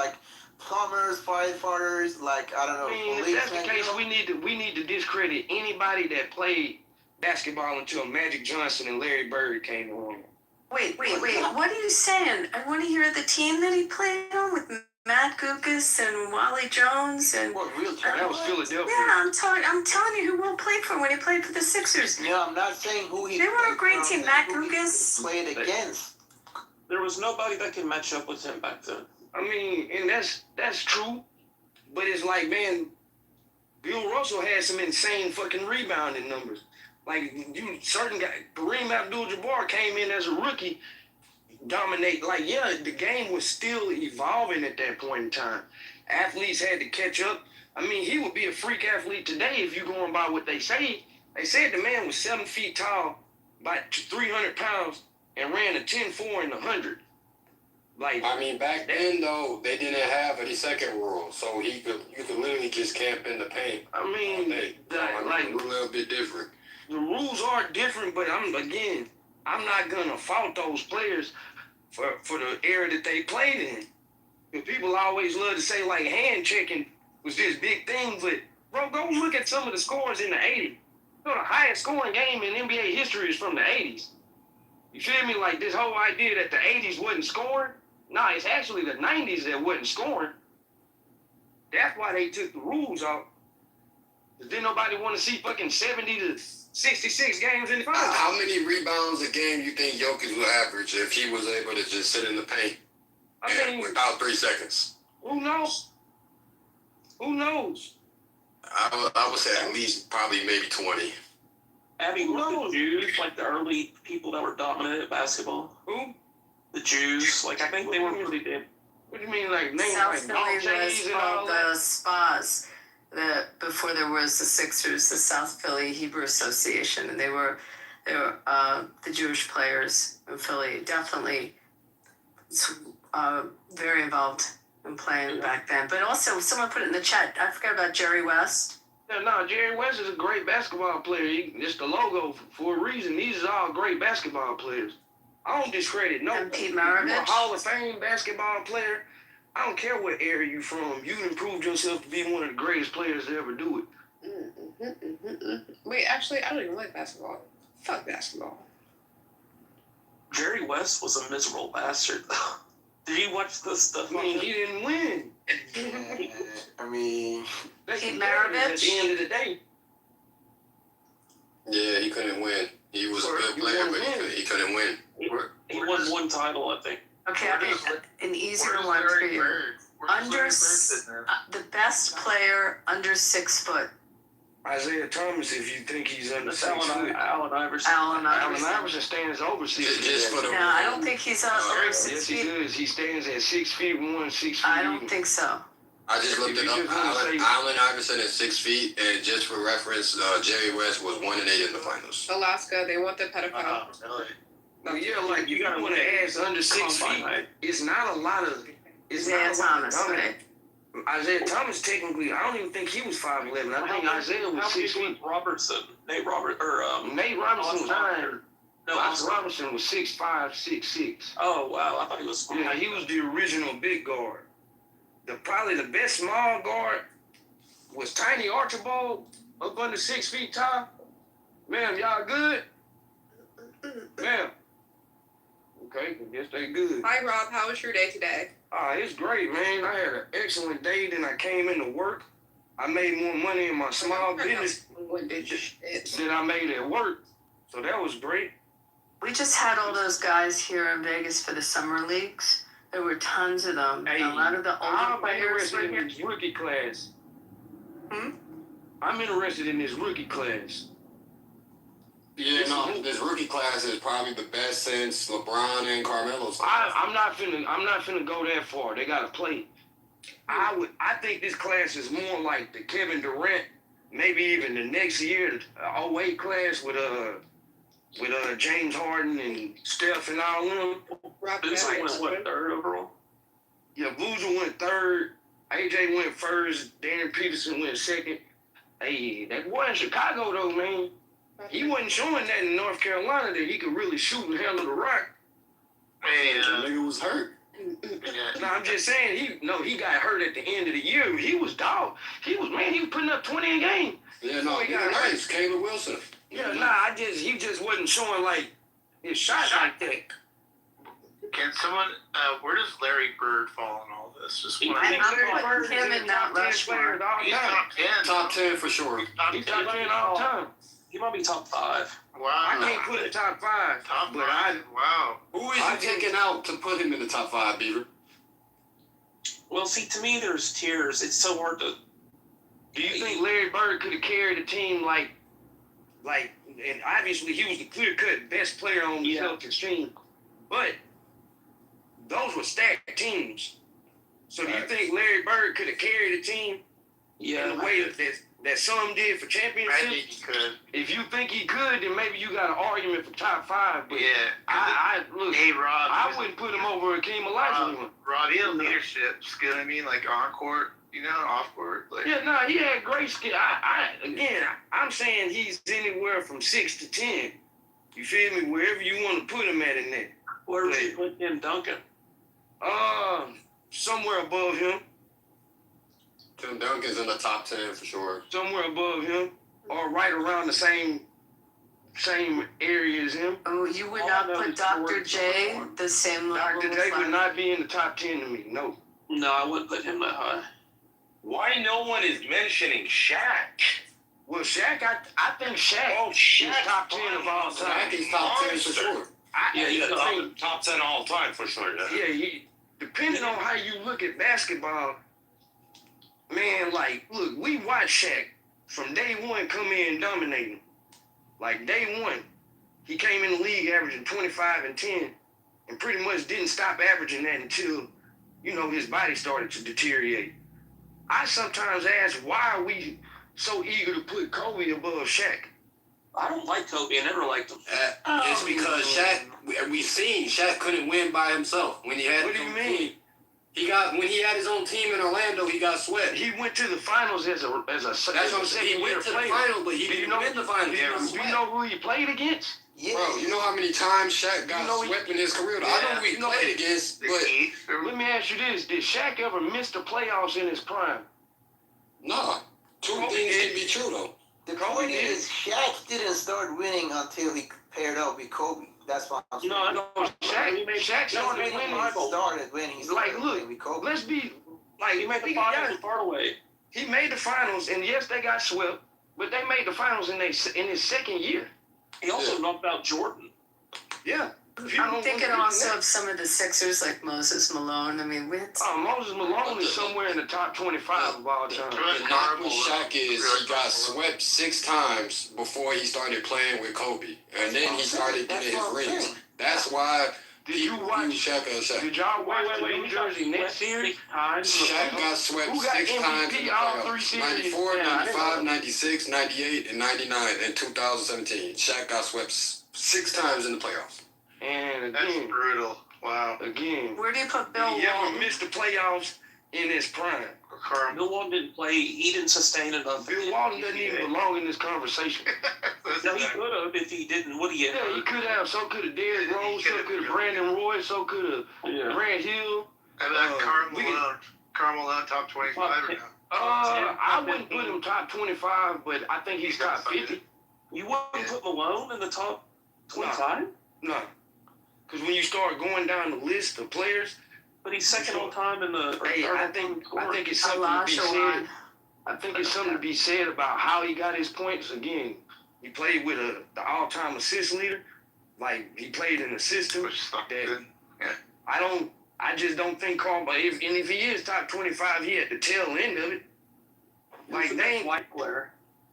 plumbers, firefighters, I don't know. I mean, if that's the case, we need to discredit anybody that played basketball until Magic Johnson and Larry Bird came along. Wait, what are you saying? I want to hear the team that he played on with Matt Gukas and Wally Jones and that was Philadelphia. Yeah, I'm telling you who Wilt played for when he played for the Sixers. Yeah, I'm not saying who he. They were a great team. Matt Gukas played against. There was nobody that could match up with him back then. I mean, and that's true, but it's man, Bill Russell had some insane fucking rebounding numbers. Certain guy, Kareem Abdul-Jabbar came in as a rookie. Dominate, the game was still evolving at that point in time. Athletes had to catch up. I mean, he would be a freak athlete today if you're going by what they say. They said the man was 7 feet tall, about 300 pounds, and ran a 10-4 in the 100. I mean, back then though, they didn't have a second rule, so you could literally just camp in the paint. I mean, a little bit different. The rules are different, but I'm not gonna fault those players for the era that they played in. Because people always love to say like hand checking was this big thing, but bro, go look at some of the scores in the 80s. The highest scoring game in NBA history is from the 80s. You feel me? Like this whole idea that the 80s wasn't scoring. Nah, it's actually the 90s that wasn't scoring. That's why they took the rules off. Cause didn't nobody want to see fucking 70 to 66 games in the finals. How many rebounds a game you think Jokic would average if he was able to just sit in the paint without 3 seconds? Who knows? Who knows? I would say at least probably maybe 20. Abby, were the Jews like the early people that were dominant at basketball? Who? The Jews. Like I think they were pretty big. What do you mean, like names South like Philly was Maltese and all called that? the Spas. Before there was the Sixers, the South Philly Hebrew Association, and they were the Jewish players in Philly. Definitely, very involved in playing back then. But also, someone put it in the chat. I forgot about Jerry West. Yeah, no, Jerry West is a great basketball player. It's the logo for a reason. These are all great basketball players. I don't discredit no. And Pete You're a Maravich. Hall of Fame basketball player. I don't care what area you from. You improved yourself to be one of the greatest players to ever do it. Wait, actually, I don't even like basketball. Fuck basketball. Jerry West was a miserable bastard. Did you watch the stuff? I mean, he didn't win. I mean, Pete at Maravich. the end of the day. Yeah, he couldn't win. He was a good player, but he couldn't win. He won one title, I think. Okay, I mean, an easier one for you. The best player under 6 foot. Isaiah Thomas, if you think he's under 6 foot. Allen Iverson. Allen Iverson stands over 6 feet. No, I don't think he's over 6 Yes, feet. he does. He stands at 6 feet 1, 6 feet. I don't think so. I just looked it up. Allen Iverson is 6 feet, and just for reference, Jerry West was 1-8 in the finals. Alaska, they want the pedophile. No, yeah, like you gotta want to ask under 6 feet. It's not a lot of. Isaiah Thomas, right? Isaiah Thomas, technically, I don't even think he was 5'11". I think Isaiah was 6 feet. Robertson, Nate Robertson was 9. No, Oscar Robertson was 6'5", 6'6". Oh wow, I thought he was. Yeah, he was the original big guard. Probably the best small guard was Tiny Archibald, up under 6 feet tall. Ma'am, y'all good? Ma'am. Okay, I guess they good. Hi, Rob. How was your day today? It's great, man. I had an excellent day. Then I came into work. I made more money in my small business than I made at work. So that was great. We just had all those guys here in Vegas for the summer leagues. There were tons of them. Hey, a lot of the older players were I'm interested in here. this rookie class. Hmm? I'm interested in this rookie class. Yeah, no, this rookie class is probably the best since LeBron and Carmelo's class. I'm not finna go that far. They gotta play. I think this class is more like the Kevin Durant, maybe even the next year, the 08 class with James Harden and Steph and all them. Boozer went what, 3rd overall? Yeah, Boozer went 3rd. AJ went 1st. Darren Peterson went 2nd. Hey, that boy in Chicago though, man. He wasn't showing that in North Carolina that he could really shoot and handle the rock. Man, the nigga was hurt. No, I'm just saying he got hurt at the end of the year. He was dog. He was putting up 20 a game. Yeah, no, he got hurt. Caleb Wilson. Yeah, he just wasn't showing like his shot like that. Can someone? Where does Larry Bird fall in all this? Just one. I'm putting him in Mount Rushmore. He's top 10. Top 10 for sure. He's top 10 all the time. He might be top 5. Wow. I can't put him top 5. Top but 5. Wow. Who is you taking out to put him in the top 5, Beaver? Well, see, to me, there's tiers. It's so hard to. Do you think Larry Bird could have carried a team like, and obviously he was the clear-cut best player on the Celtics team, but those were stacked teams. So do you think Larry Bird could have carried a team in the way that some did for championships? I think he could. If you think he could, then maybe you got an argument for top 5. But Yeah. Look, Hey, Rob. I wouldn't put him over Hakeem Olajuwon. Rob, he had leadership skill. I mean, like on court, off court. Like, Yeah, no, he had great skill. I'm saying he's anywhere from 6 to 10. You feel me? Wherever you want to put him at in there. Where would you put Tim Duncan? somewhere above him. Tim Duncan's in the top 10 for sure. Somewhere above him, or right around the same area as him. Oh, you would not put Dr. J the same level. Dr. J would not be in the top 10 to me. No. No, I wouldn't put him that high. Why no one is mentioning Shaq? Well, Shaq, I think Shaq is top 10 of all time. Shaq is top 10 for sure. He's top 10 all time for sure. Yeah, depending on how you look at basketball, man, like, look, we watched Shaq from day one come in dominating. Like, day one, he came in the league averaging 25 and 10 and pretty much didn't stop averaging that until, his body started to deteriorate. I sometimes ask, why are we so eager to put Kobe above Shaq? I don't like Kobe. I never liked him. It's because Shaq, we've seen Shaq couldn't win by himself. When he had What do you mean? When he had his own team in Orlando, he got swept. He went to the finals as a That's what I'm saying. He went to the finals, but he didn't win the finals. Do you know who he played against? Yeah. Bro, you know how many times Shaq got swept in his career? I know who he played against, but let me ask you this: did Shaq ever miss the playoffs in his prime? No. Two things can be true though. The point is, Shaq didn't start winning until he paired up with Kobe. That's what I'm saying. No, Shaq started winning. Like, look, with Kobe. let's be like, He made the finals part away. He made the finals, and yes, they got swept, but they made the finals in his second year. He also knocked out Jordan. Yeah. I'm thinking also of some of the Sixers like Moses Malone. I mean, Moses Malone is somewhere in the top 25 of all time. The knock with Shaq is he got swept 6 times before he started playing with Kobe, and then he started getting his rings. That's why people view Shaq as Shaq. Did y'all watch the New Jersey Nets series? Shaq got swept 6 times in the playoffs. 94, 95, 96, 98, and 99 in 2017. Shaq got swept 6 times in the playoffs. And That's again, brutal. Wow. Again, where do you put Bill he ever Walton? missed the playoffs in his prime? Bill Walton didn't play. He didn't sustain enough. Bill Walton doesn't even belong in this conversation. No, he could have if he didn't. What he had? Yeah, he could have. So could have Derrick Rose. So could have Brandon Roy. So could have Grant Hill. And Karl Malone. Karl Malone, top 25 or no? I wouldn't put him top 25, but I think he's top 50. You wouldn't put Malone in the top 25? No. Because when you start going down the list of players, but he's second all time in the. Hey, I think it's something to be said. I think it's something to be said about how he got his points. Again, he played with the all-time assist leader. Like, he played in a system that I just don't think Karl. But if he is top 25, he at the tail end of it. Like, they ain't white player.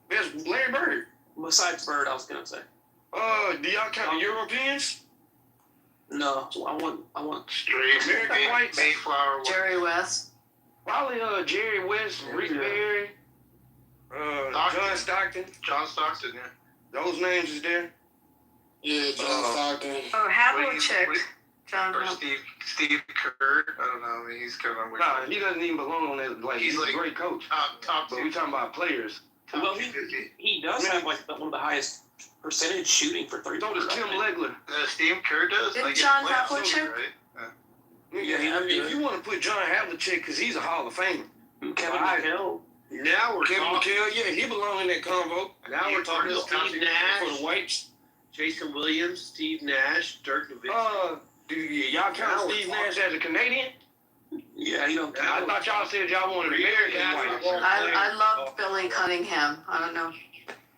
Best Larry Bird. Besides Bird, I was gonna say. Do y'all count the Europeans? No, I want straight American whites. Mayflower. Jerry West. Probably Jerry West, Rick Barry, John Stockton. John Stockton, yeah. Those names is there. Yeah, John Stockton. Oh, Havlicek. John. Or Steve Kerr. I don't know. I mean, he's kind of weird. Nah, he doesn't even belong on that. Like, he's a great coach. Top. But we talking about players. Well, he does have like one of the highest percentage shooting for 3. So does Tim Legler. Steve Kerr does. Didn't John Havlicek? Right? Yeah, I mean, if you want to put John Havlicek, because he's a Hall of Famer. Kevin McHale. Now we're Kevin talking. McHale, yeah, he belong in that convo. Now we're talking Steve Nash For the whites. Jason Williams, Steve Nash, Dirk Nowitzki. Do y'all count Steve Nash as a Canadian? Yeah, he don't count. I thought y'all said y'all wanted American whites. I love Billy Cunningham. I don't know.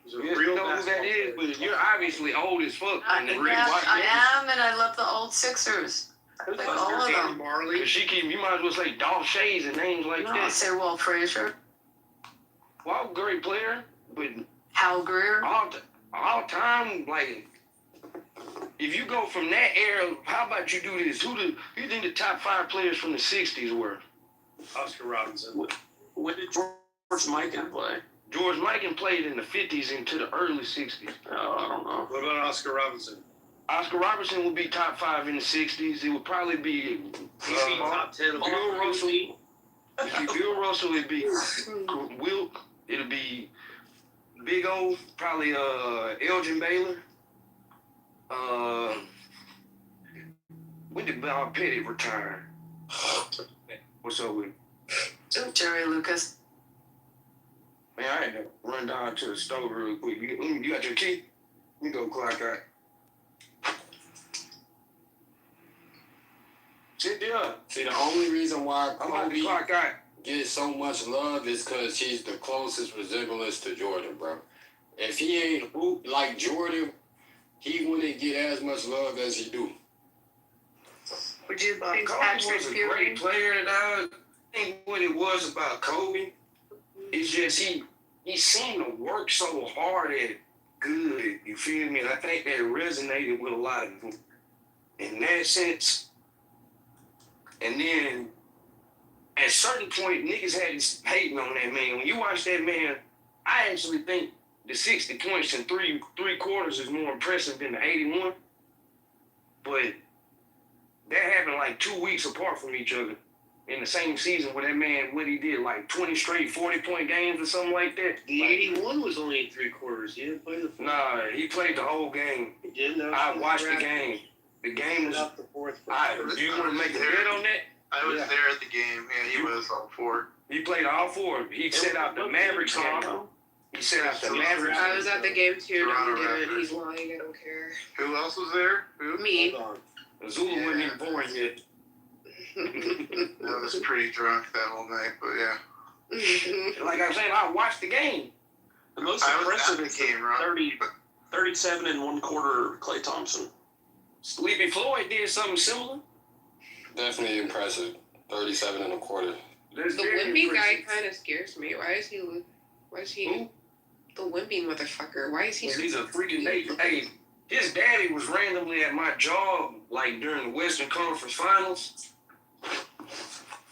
You know who that is, but you're obviously old as fuck. I am, and I love the old Sixers. Like all of them. Cause you might as well say Dolph Shays and names like No, that. I say Walt Frazier. Well, great player, but Hal Greer. All time, like, if you go from that era, how about you do this? Who you think the top 5 players from the 60s were? Oscar Robinson. When did George Mikan play? George Mikan played in the 50s into the early 60s. Oh, I don't know. What about Oscar Robinson? Oscar Robertson would be top 5 in the 60s. It would probably be top 10 of Bill Russell. Bill Russell would be Wilt. It'll be Big O, probably Elgin Baylor. When did Bob Pettit retire? What's up with you? Jerry Lucas. Man, I had to run down to the store real quick. You got your key? We go clock out. Sit there. See, the only reason why I'm about to clock out. gets so much love is because he's the closest resemblance to Jordan, bro. If he ain't hoop like Jordan, he wouldn't get as much love as he do. Would you think Kobe Patrick was a Ewing? great player, and I think what it was about Kobe is just he seemed to work so hard at it good. You feel me? And I think that resonated with a lot of people in that sense. And then at a certain point, niggas had this hating on that man. When you watch that man, I actually think the 60 points in three quarters is more impressive than the 81. But that happened like 2 weeks apart from each other in the same season where that man, what he did, like 20 straight 40-point games or something like that. The 81 was only in 3 quarters. He didn't play the fourth. Nah, he played the whole game. He didn't. I watched the game. The game was. Up the fourth. Do you want to make a bet on that? I was there at the game. Yeah, he was all 4. He played all 4. He set out the Mavericks game. He set out the Mavericks. I was at the game too. Toronto Don't get it. Raptors. He's lying. I don't care. Who else was there? Who? Me. Zulu wasn't even born yet. I was pretty drunk that whole night, but yeah. Like I was saying, I watched the game. The most I was impressive at is the game, Ron. 37 and 1/4 Klay Thompson. Sleepy Floyd did something similar. Definitely impressive. 37 and a quarter. That's The very Wimby guy impressive. kind of scares me. Why is he? Who? The Wimby motherfucker? Why is he? He's a freaking nigga. Hey, his daddy was randomly at my job, like during the Western Conference Finals.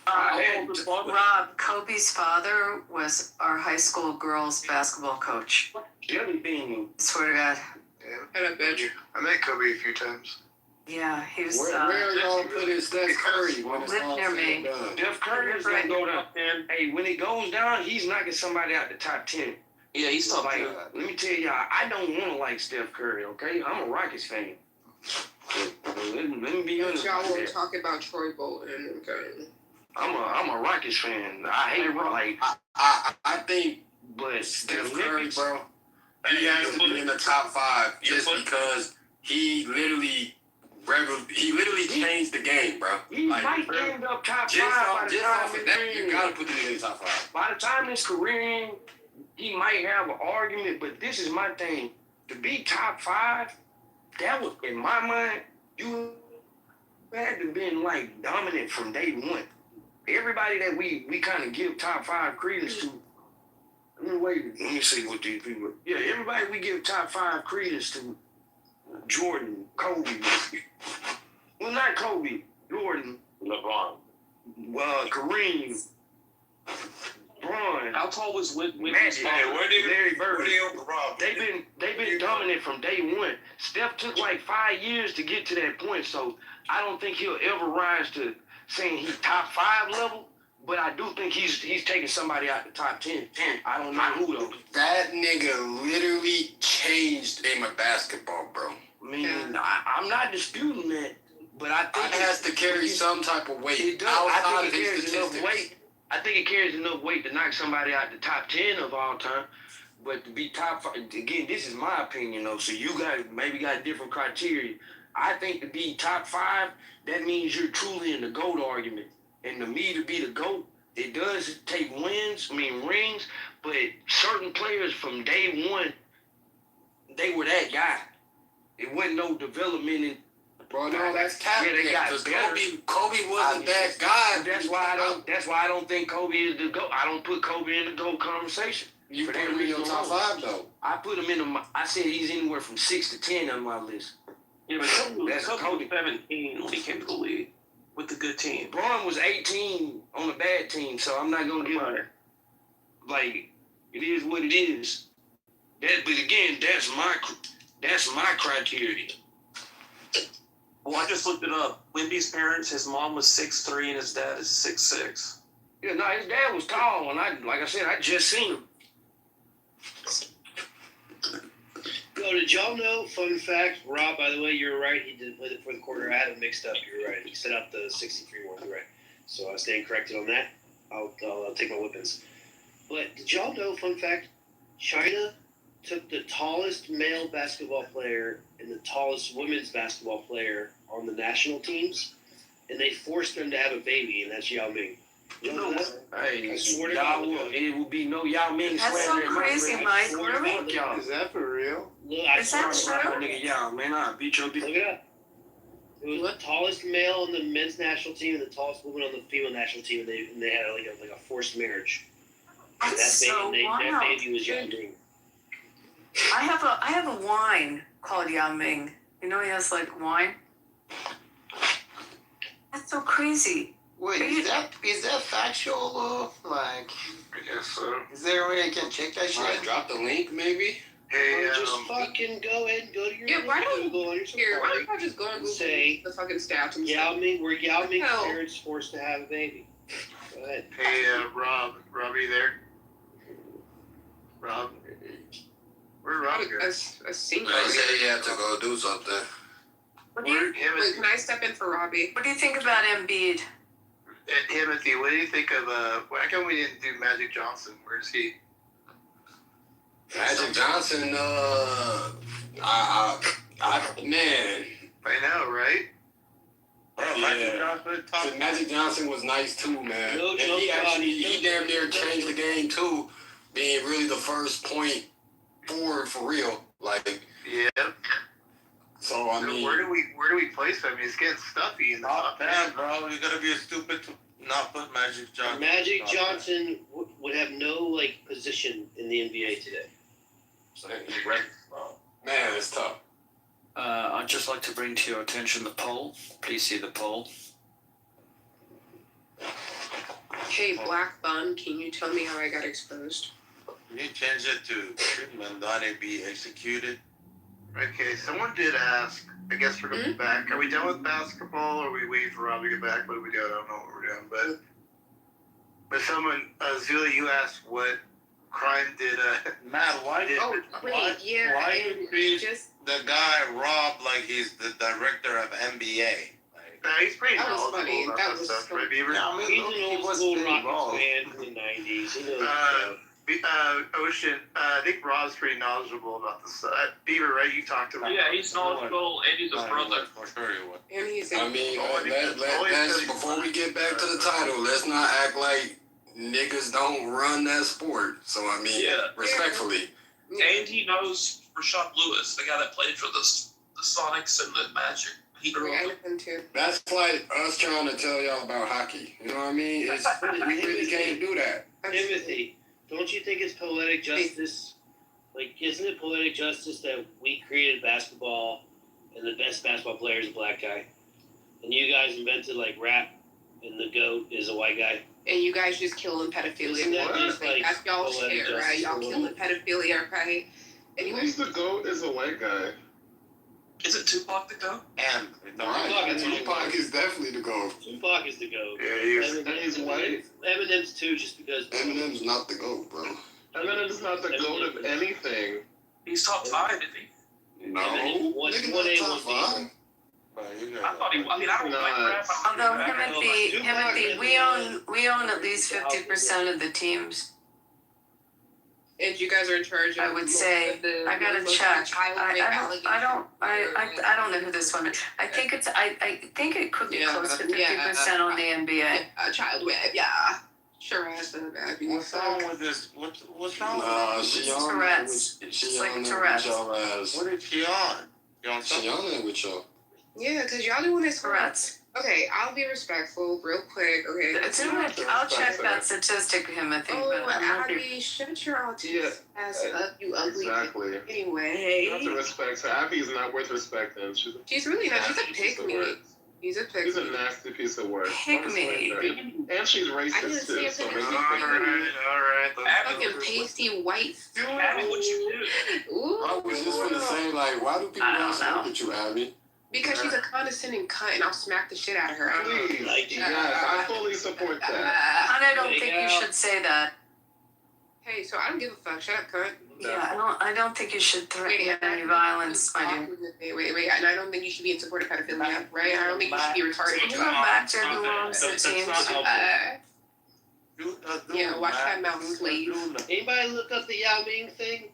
Rob, Kobe's father was our high school girls basketball coach. Jelly bean. Swear to God. Yeah. I met Kobe a few times. Yeah, he was. Where y'all put his Steph Curry when it's Lived all near said me. and done? Steph Curry is gonna go down. Hey, when it goes down, he's knocking somebody out the top 10. Yeah, he's top Like, 10. let me tell y'all, I don't want to like Steph Curry, okay? I'm a Rockets fan. Let me be honest. Y'all with won't you. talk about Troy Bolton. Okay. I'm a Rockets fan. I hate like, I think but Steph Curry, bro, he has to be in the top 5 just because he literally changed the game, bro. He might end up top 5 by the just time off of his that, career. you gotta put him in the top 5. By the time his career ends, he might have an argument, but this is my thing. To be top 5, that was, in my mind, you had to been like dominant from day one. Everybody that we kind of give top 5 credence to, let me see what these people, yeah, everybody we give top 5 credence to, Jordan, Kobe, well, not Kobe, Jordan, LeBron. Kareem, Braun, How tall was Magic, father? Larry Bird. Rob? They've been dominant from day one. Steph took like 5 years to get to that point, so I don't think he'll ever rise to saying he's top 5 level. But I do think he's taking somebody out the top 10. I don't know who though. That nigga literally changed the game of basketball, bro. I mean, I'm not disputing that, but I think It has to carry some type of weight It does. outside I of think it his carries enough statistics. weight. I think it carries enough weight to knock somebody out the top 10 of all time. But to be top 5, again, this is my opinion though. So you guys maybe got different criteria. I think to be top 5, that means you're truly in the GOAT argument. And to me, to be the GOAT, it does take rings, but certain players from day one, they were that guy. It wasn't no development in. Bro, no, that's cap. Yeah, they got because better. Kobe wasn't that guy. That's why I don't think Kobe is the GOAT. I don't put Kobe in the GOAT conversation. You For put that him in your reason top alone. 5 though. I put him in I said he's anywhere from 6 to 10 on my list. Yeah, but Kobe That's was Kobe. 17 when he came to the league with the good team. Braun was 18 on a bad team, so I'm not gonna give him. Like, it is what it is. But again, that's my criteria. Well, I just looked it up. Wimby's parents, his mom was 6'3" and his dad is 6'6". Yeah, no, his dad was tall, and like I said, I just seen him. Yo, did y'all know, fun fact, Rob, by the way, you're right, he did play the fourth quarter. I had it mixed up, you're right. He set up the 63 one, you're right. so I stand corrected on that. I'll take my whippings. But did y'all know, fun fact, China took the tallest male basketball player and the tallest women's basketball player on the national teams, and they forced them to have a baby, and that's Yao Ming. You know that? Hey, I swear to y'all, God. it will be no Yao Ming That's so slander in my crazy, ring. Mike. Swear to Really? fuck y'all. Is that for real? Look, I Is that swear to true? God. Nigga, Yao, man, I'll beat your dick. Look it up. It was the tallest male on the men's national team and the tallest woman on the female national team, and they had like a forced marriage. And That's so that wild. baby was Yao Ming. I have a wine called Yao Ming. You know, he has like wine. That's so crazy. Wait, is that factual? Like, I guess so. is there a way I can check that shit? Alright, drop the link, maybe. Hey, Just fucking go ahead and go to your Yeah, why don't Google on your here? Why Safari. don't I just go and Google Say the fucking stats and Yao stuff? Ming, were Yao Ming's hell? parents forced to have a baby? Go ahead. Hey, Rob, are you there? Rob, where Rob go? A single. I said he had to go do something. What do you Wait, can I step in for Robbie? What do you think about Embiid? Timothy, what do you think of why come we didn't do Magic Johnson? Where's he? Magic Johnson, man, I know, right? yeah. Magic Johnson was nice too, man. No And joke, he damn near changed the game too, being really the first point forward for real. Like, Yeah. so I mean, where do we place him? He's getting stuffy in the top 10. bro. You gotta be stupid to not put Magic Johnson. Magic Johnson would have no position in the NBA today. man, it's tough. I'd just like to bring to your attention the poll. Please see the poll. Hey, Black Bun, can you tell me how I got exposed? You change it to should Mandani be executed? Okay, someone did ask. I guess we're going back. Are we done with basketball, or are we waiting for Rob to get back? What are we doing? I don't know what we're doing. But someone, Zula, you asked what crime did Matt, why did Oh, wait, yeah, why and you treat just the guy Rob like he's the director of NBA? he's pretty That was knowledgeable funny. about That that was stuff, so- right, Beaver? Yeah, I mean, He's look, an he old was school pretty Rockets involved. fan from the 90s. He knows Ocean, I think Rob's pretty knowledgeable about this. Beaver, right? You talked to him. Yeah, he's knowledgeable and he's a brother. For sure he would. and he's I mean, let's before we get back to the title, let's not act like niggas don't run that sport. So I mean, Yeah. respectfully. And he knows Rashad Lewis, the guy that played for the Sonics and the Magic. He grew I up. know him too. That's like us trying to tell y'all about hockey. You know what I mean? It's, we really can't do that. Timothy, don't you think it's poetic justice? Like, isn't it poetic justice that we created basketball and the best basketball player is a black guy? And you guys invented, like, rap and the GOAT is a white guy? And you guys just killing pedophilia. Isn't that just, like, that's y'all's poetic share, right? justice Y'all or killing pedophilia, right? Anyway. Who's the GOAT is a white guy. Is it Tupac the GOAT? And Right. Tupac is definitely the GOAT. Tupac is the GOAT. Yeah, he's white. Eminem's too, just because. Eminem's not the GOAT, bro. Eminem's not the GOAT of anything. He's top 5, isn't he? No. What's Nigga one not A, top one B? five. I thought he. I mean, I don't like rap. Although Timothy, we own at least 50% of the teams. And you guys are in charge of I would say. I gotta check. I don't know who this one is. I think it could be close to 50% on the NBA. Child web, yeah. Sure has been a bad what's wrong with this? What's wrong with she on Tourette's. She It's on like there Tourette's. with y'all ass. What is she on? You on She something? on there with y'all. Yeah, because y'all doing this Tourette's. Okay, I'll be respectful real quick. Okay. I'll check that statistic, Timothy. Oh, but I'm not Abby, shut your autistic ass Yeah, up, you ugly. Exactly. Anyway. You have to respect her. Abby's not worth respecting. She's Really not. She's a nasty piece of pick-me. work. He's a pick She's a nasty piece of work. Pick-me. And she's I didn't racist say too. it So was maybe a Alright. fucking pasty white. Abby, what you do? Ooh. I was just gonna say, like, why do people not fuck with you, Abby? Because she's a condescending cunt, and I'll smack the shit out of her. I don't know. Please. Yes, I fully support that. And I don't think you should say that. Hey, so I don't give a fuck. Shut up, cunt. Yeah, I don't think you should threaten any violence, my dear. Wait, and I don't think you should be in support of pedophilia, right? I don't think you should be retarded. Can you go back to who owns the teams? Yeah, watch that mouth, slave. Anybody look up the Yao Ming thing?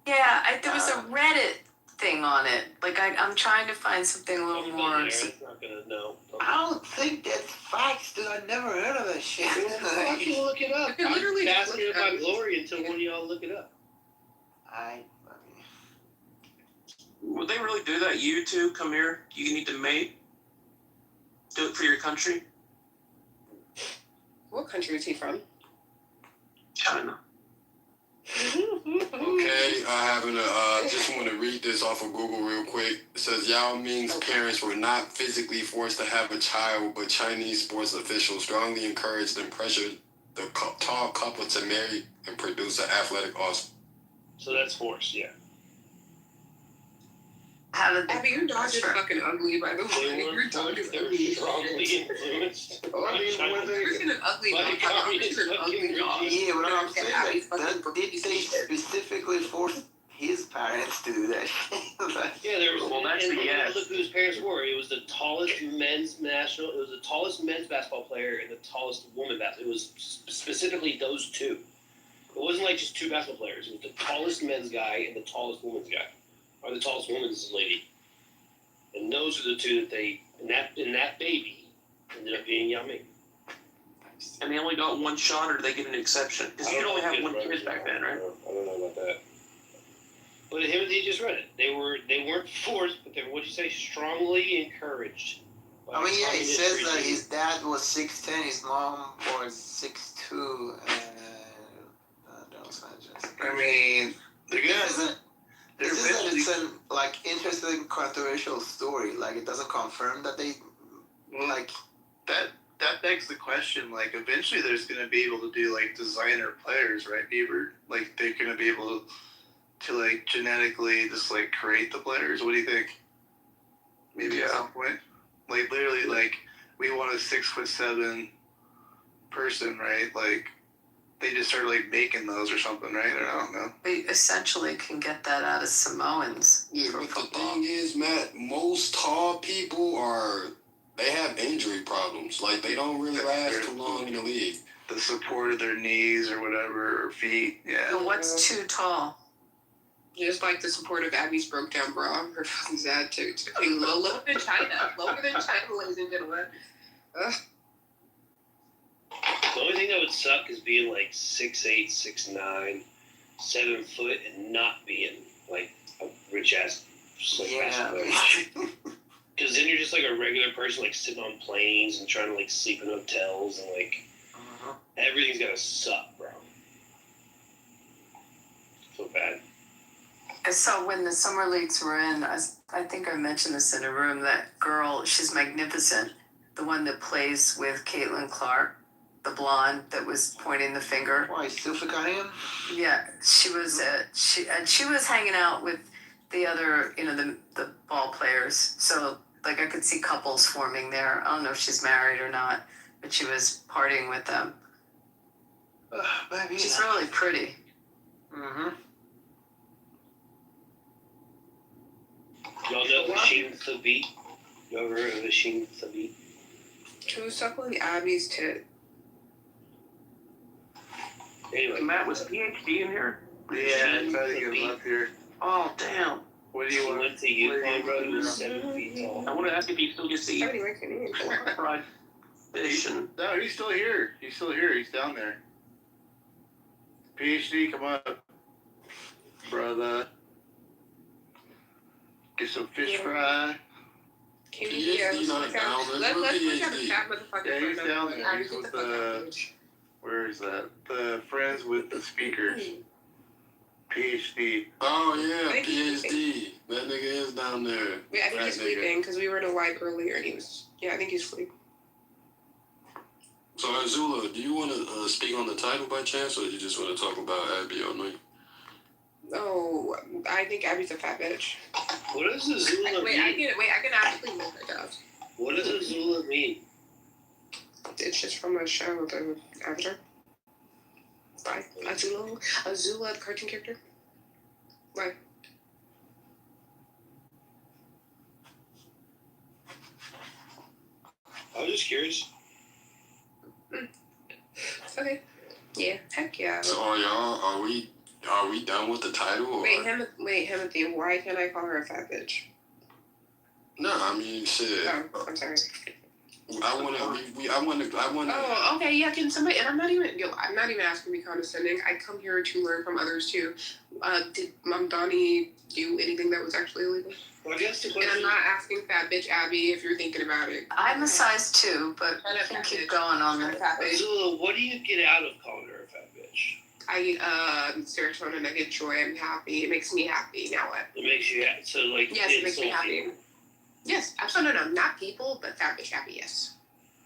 Yeah, there was a Reddit thing on it. Like, I'm trying to find something a little more. Aaron's not gonna know. I don't think that's facts, dude. I never heard of that shit. Fucking look it up. You literally I'm just asking look about it up. glory until one of y'all look it up. Would they really do that? You two, come here. You need to mate. Do it for your country. What country is he from? China. Okay, I just want to read this off of Google real quick. It says Yao Ming's parents were not physically forced to have a child, but Chinese sports officials strongly encouraged and pressured the tall couple to marry and produce an athletic offspring. So that's force, yeah. How did Abby, your dog is fucking ugly, by the way. Your dog is ugly. Strongly influenced. I mean, when they... You're an ugly dog. You're an ugly dog. Yeah, but I'm saying that did they specifically force his parents to do that shit? Yeah, there was. Well, that's and the yes. look who his parents were. It was the tallest men's national. It was the tallest men's basketball player and the tallest woman basketball. It was specifically those two. It wasn't like just two basketball players. It was the tallest men's guy and the tallest woman's guy, or the tallest woman's lady. And those are the two that they and that baby ended up being Yao Ming. And they only got one shot, or do they get an exception? Because you could only have one kid back then, right? I don't know about that. But he just read it. They weren't forced, but they were, what'd you say, strongly encouraged. I mean, yeah, it says that his dad was 6'10", his mom was 6'2", and those are just. I mean, they're gonna. It's an like interesting controversial story. Like it doesn't confirm that they like that begs the question. Like eventually, there's gonna be able to do like designer players, right, Beaver? Like they're gonna be able to like genetically just like create the players. What do you think? Maybe at some point, like literally, like we want a 6'7" person, right? Like they just started like making those or something, right? Or I don't know. We essentially can get that out of Samoans for But football. the thing is, Matt, most tall people they have injury problems. Like they don't really last too long in the league. The support of their knees or whatever, or feet, yeah. So what's too tall? Just like the support of Abby's broke down bra. Her fucking dad to be lower than China. Lower than China, ladies and gentlemen. The only thing that would suck is being like 6'8", 6'9", 7 foot, and not being like a rich ass basketball player. Because then you're just like a regular person, like sitting on planes and trying to like sleep in hotels, and like everything's gonna suck, bro. So bad. So when the summer leagues were in, I think I mentioned this in a room, that girl, she's magnificent. The one that plays with Caitlin Clark, the blonde that was pointing the finger. Why, Sophie Cunningham? Yeah, she was hanging out with the other, the ball players. So like I could see couples forming there. I don't know if she's married or not, but she was partying with them. Maybe. She's really pretty. Mm-hmm. Y'all know Hashim Thabit? You ever heard of Hashim Thabit? Who's suckling Abby's tit? Anyway, Matt, was PhD in here? Yeah, I tried to get him up here. Oh, damn. What do you want? Went to Yukon, bro. He was 7 feet tall. I want to ask if he still gets to eat fried fish and... No, he's still here. He's still here. He's down there. PhD, come up, brother. Get some fish fry. Can you let's put that fat motherfucker. Yeah, he's down there. He's with the... Where is that? The friends with the speakers. PhD. Oh yeah, PhD. That nigga is down there. Wait, I think he's sleeping because we were in a live earlier and he was. Yeah, I think he's sleeping. So Azula, do you want to speak on the title by chance, or do you just want to talk about Abby all night? Oh, I think Abby's a fat bitch. What does Azula mean? I can actually look it up. What does Azula mean? It's just from a show, the Avatar. By Azula, the cartoon character. Why? I was just curious. Okay. Yeah. Heck yeah. So are we done with the title? Or? Wait, Timothy, why can't I call her a fat bitch? No, I mean shit. Oh, I'm sorry. I wanna. Oh, okay, yeah. Can somebody? And I'm not even asking to be condescending. I come here to learn from others too. Did Mom Donnie do anything that was actually illegal? Well, I guess the And question. I'm not asking fat bitch Abby if you're thinking about it. I'm a size 2, but we can keep going on that. Fat bitch. So, what do you get out of calling her a fat bitch? I get serotonin. I get joy. I'm happy. It makes me happy. Now what? It makes you happy. So, like, Yes, it makes me happy. people. Yes, absolutely. No, not people, but fat bitch happy. Yes.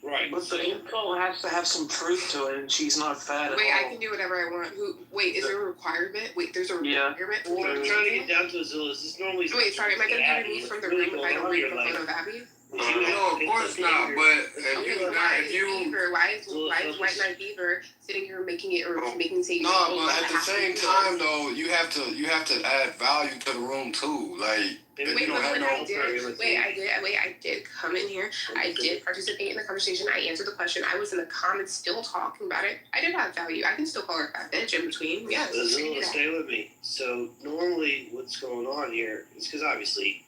Right. But the info has to have some truth to it, and she's not fat at Wait, all. I can do whatever I want. Wait, is there a requirement? Wait, there's a requirement? Well, what I'm trying to get down to is this normally. Wait, sorry, am I going to be removed from the room if I don't bring up a photo of Abby? No, of course not. But if you Fever, why is White Knight Fever sitting here making it or making say? No, but at the same time though, you have to add value to the room too. Like if Wait, you don't but have when no I did come in here. I did participate in the conversation. I answered the question. I was in the comments still talking about it. I did have value. I can still call her a fat bitch in between. Yes. Stay with me. So normally, what's going on here is because obviously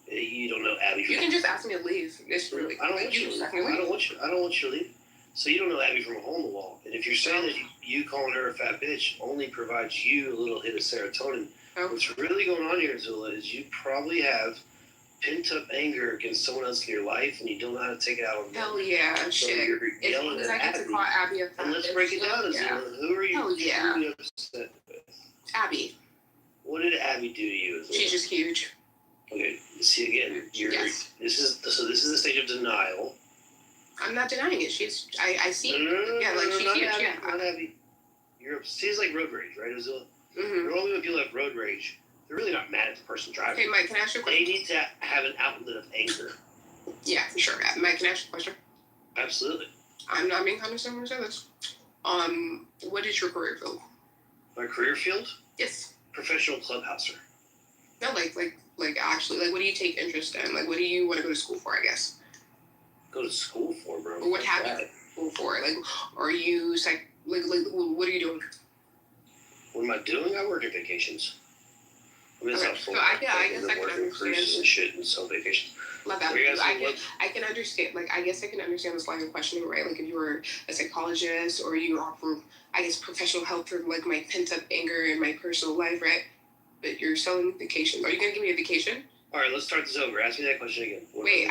you don't know Abby. You can just ask me to leave. It's really. I don't want you to leave. I don't want you to leave. So you don't know Abby from a hole in the wall. And if you're saying that you calling her a fat bitch only provides you a little hit of serotonin, what's really going on here, Zula, is you probably have pent up anger against someone else in your life, and you don't know how to take it out on them. Hell yeah, So shit. you're yelling Because at I get Abby. to call Abby a fat And let's bitch. break it down, Yeah. Zula. Who are you Hell yeah. truly upset with? Abby. What did Abby do to you, Zula? She's just huge. Okay, see again. Yes. This is the stage of denial. I'm not denying it. I see it. No, Yeah, like she's not huge. Abby, Yeah. not Abby. She's like road rage, right, Zula? Mm-hmm. Normally when people have road rage, they're really not mad at the person driving. Okay, Mike, can I ask you a question? They need to have an outlet of anger. Yeah, for sure. Mike, can I ask you a question? Absolutely. I'm not being condescending when I say this. What is your career field? My career field? Yes. Professional clubhouser. No, like actually, like, what do you take interest in? Like, what do you want to go to school for? I guess. Go to school for, bro. Or what have you school for? Like, are you like what are you doing? What am I doing? I work at vacations. I mean, it's Okay, not full. so I guess I can working cruises and shit and some vacations. Love that. What are you guys I can understand. Like, I guess I can understand this line of questioning, right? Like, if you were a psychologist or you offer, I guess, professional help for like my pent up anger in my personal life, right? But you're selling vacations. Are you gonna give me a vacation? All right, let's start this over. Ask me that question again. Wait,